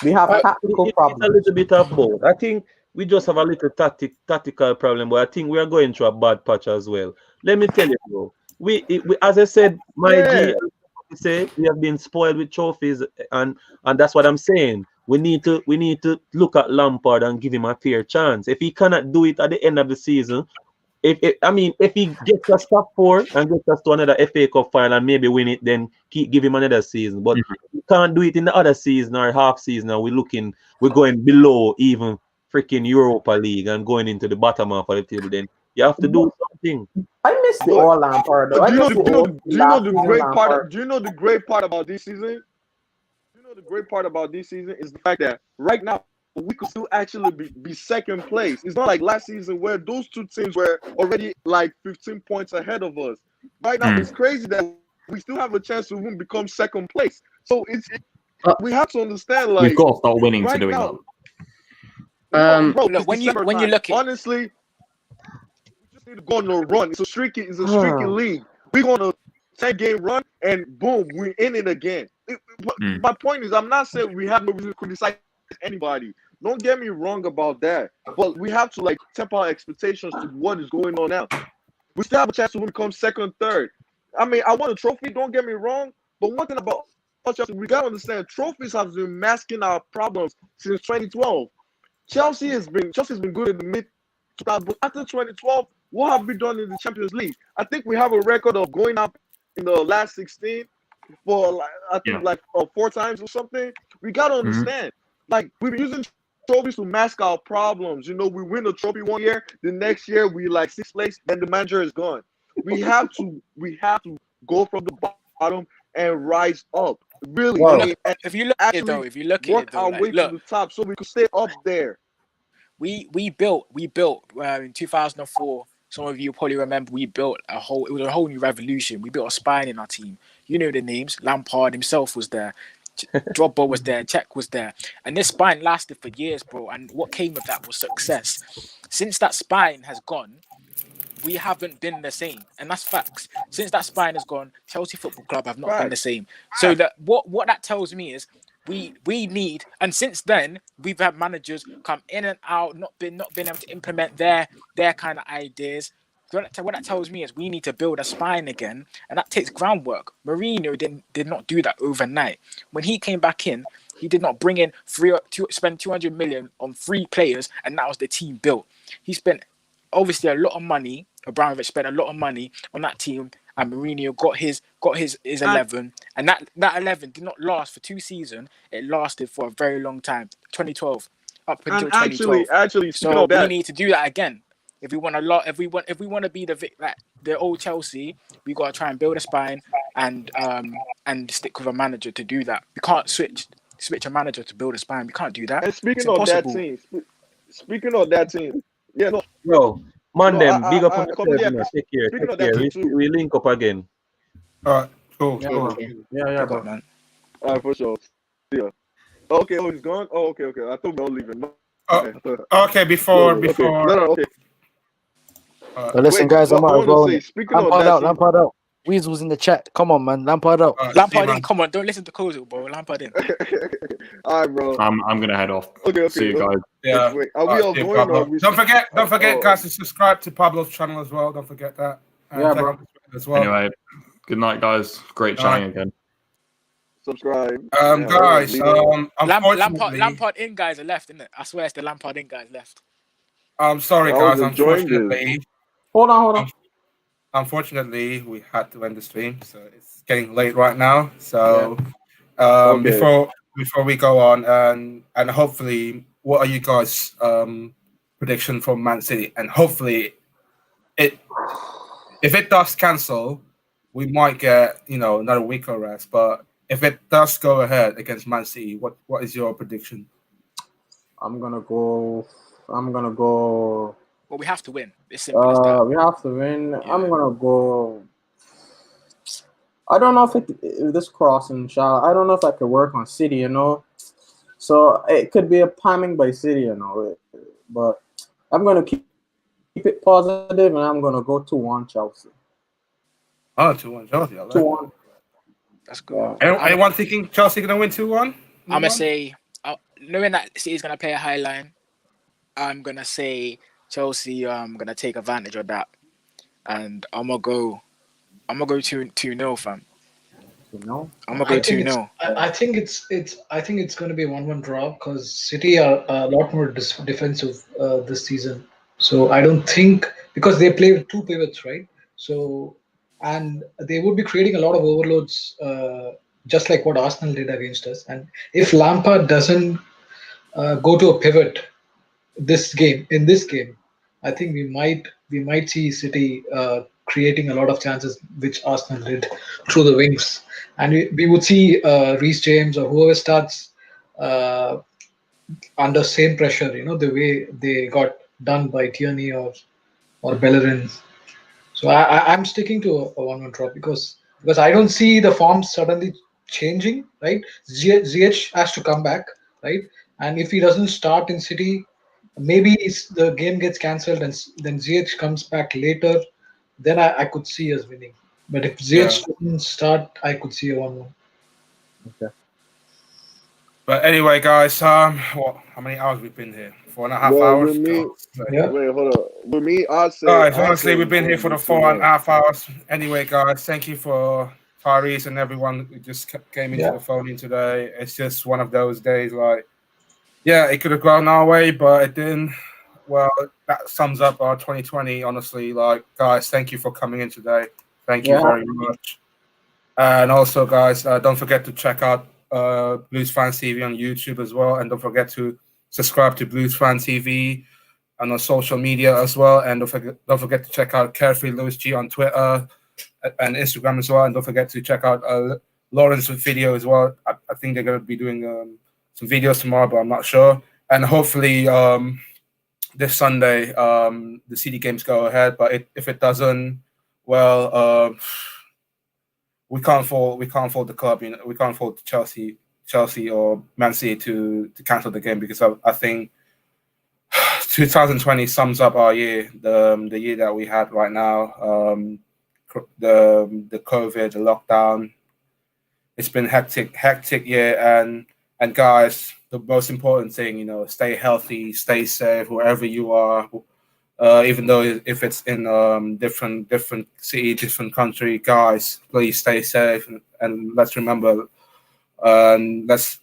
We have tactical problems. It's a little bit of both. I think we just have a little tactical problem, but I think we are going through a bad patch as well. Let me tell you, bro. We as I said, we have been spoiled with trophies, and that's what I'm saying. We need to look at Lampard and give him a fair chance. If he cannot do it at the end of the season, if he gets us top 4 and gets us to another FA Cup final and maybe win it, then give him another season. But we can't do it in the other season or half season, and we're going below even freaking Europa League and going into the bottom half of the table. Then you have to do something. I miss the all Lampard. Do you know the great part about this season? The great part about this season is the fact that right now we could still actually be second place. It's not like last season where those two teams were already like 15 points ahead of us. Right now it's crazy that we still have a chance to become second place. So we have to understand, like, we've got to start winning right to do now, that. Bro, look, when you look at, honestly, we just need to go on a run. It's a streaky league. We're going to 10-game run and boom, we're in it again. My point is, I'm not saying we have no reason to criticize anybody. Don't get me wrong about that. But we have to temper our expectations to what is going on now. We still have a chance to become second, third. I mean, I want a trophy, don't get me wrong. But one thing about Chelsea, we gotta understand, trophies have been masking our problems since 2012. Chelsea has been good in the mid-2000s, but after 2012, what have we done in the Champions League? I think we have a record of going up in the last 16 for I think 4 times or something. We gotta understand, we've been using trophies to mask our problems. You know, we win a trophy one year, the next year we 6th place, and the manager is gone. We have to go from the bottom and rise up. Really, well, if you look at it though, work our way to the top so we can stay up there. We built in 2004. Some of you probably remember it was a whole new revolution. We built a spine in our team. You know the names. Lampard himself was there. Drogba was there. Cech was there. And this spine lasted for years, bro. And what came of that was success. Since that spine has gone, we haven't been the same. And that's facts. Since that spine has gone, Chelsea Football Club have not been the same. So that what that tells me is we need, and since then we've had managers come in and out, not been able to implement their kind of ideas. what that tells me is we need to build a spine again, and that takes groundwork. Mourinho did not do that overnight. When he came back in, he did not bring in spend 200 million on 3 players, and that was the team built. He spent obviously a lot of money. Abramovich spent a lot of money on that team, and Mourinho got his 11, and that 11 did not last for 2 seasons. It lasted for a very long time, 2012 up until 2012. Actually, so we need to do that again. If we want to be the old Chelsea, we got to try and build a spine and stick with a manager to do that. We can't switch a manager to build a spine. We can't do that. And speaking of that team, yeah, no, bro, man, big up on yeah, yourself. Take care. We link up again. All right, cool. Yeah, bro. Man. All right, for sure. See ya. Okay, oh, he's gone. Oh, okay. I thought we were leaving. Okay, before. No, okay. Listen, guys, I'm out. Lampard out. Weasel's in the chat. Come on, man. Lampard out. Lampard in. Come on, don't listen to Kozo, bro. Lampard in. All right, bro. I'm gonna head off. Okay. See you guys. Yeah. Wait, are we all going? Or we... Don't forget, guys, to subscribe to Pablo's channel as well. Don't forget that. Yeah, bro. As well. Anyway, good night, guys. Great chatting again. Subscribe. Guys. Unfortunately, Lampard in guys are left, isn't it? I swear it's the Lampard in guys left. I'm sorry, guys. Unfortunately. Hold on. Unfortunately, we had to end the stream, so it's getting late right now. So, before we go on, and hopefully, what are you guys' prediction for Man City? And hopefully, if it does cancel, we might get another week of rest. But if it does go ahead against Man City, what is your prediction? I'm gonna go. Well, we have to win. It's simple as that. We have to win. Yeah. I'm gonna go. I don't know if this crossing shot. I don't know if I could work on City. So it could be a palming by City. But I'm gonna keep it positive, and I'm gonna go 2-1 Chelsea. Oh, 2-1 Chelsea. 2-1. That's good. Anyone thinking Chelsea gonna win 2-1? I'm gonna say, knowing that City's gonna play a high line, I'm gonna say Chelsea. I'm gonna take advantage of that, and I'm gonna go 2-0, fam. I'm gonna go 2-0. I think it's going to be a 1-1 draw because City are a lot more defensive this season. So I don't think, because they play with 2 pivots, right? So, and they would be creating a lot of overloads, just like what Arsenal did against us. And if Lampard doesn't go to a pivot in this game, I think we might see City creating a lot of chances, which Arsenal did through the wings, and we would see Reece James or whoever starts under same pressure. The way they got done by Tierney or Bellerin. So I'm sticking to a 1-1 draw because I don't see the form suddenly changing. Right, Ziyech has to come back, right, and if he doesn't start in City, maybe the game gets cancelled and then Ziyech comes back later. Then I could see us winning. But if Ziyech doesn't start, I could see a 1-1. Okay. But anyway, guys, how many hours we've been here? 4.5 hours. Wait, hold on. With me, I'd say. Guys, honestly, we've been here for the 4.5 hours. Anyway, guys, thank you for Tyrese and everyone who just came into the phone in today. It's just one of those days, it could have gone our way, but it didn't. Well, that sums up our 2020, honestly. Guys, thank you for coming in today. Thank you very much. And also, guys, don't forget to check out Blues Fan TV on YouTube as well. And don't forget to subscribe to Blues Fan TV and on social media as well. And don't forget to check out Carefree Lewis G on Twitter and Instagram as well. And don't forget to check out Lawrence's video as well. I think they're going to be doing some videos tomorrow, but I'm not sure. And hopefully this Sunday the City games go ahead. But if it doesn't, well, we can't fault the club. We can't fault Chelsea or Man City to cancel the game, because I think 2020 sums up our year, the year that we had right now. The COVID, the lockdown. It's been hectic year, and guys, the most important thing, stay healthy, stay safe wherever you are. Even though if it's in different city, different country, guys, please stay safe and let's remember. Let's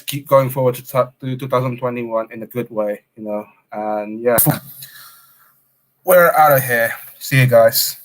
keep going forward to 2021 in a good way, you know. And yeah, we're out of here. See you guys.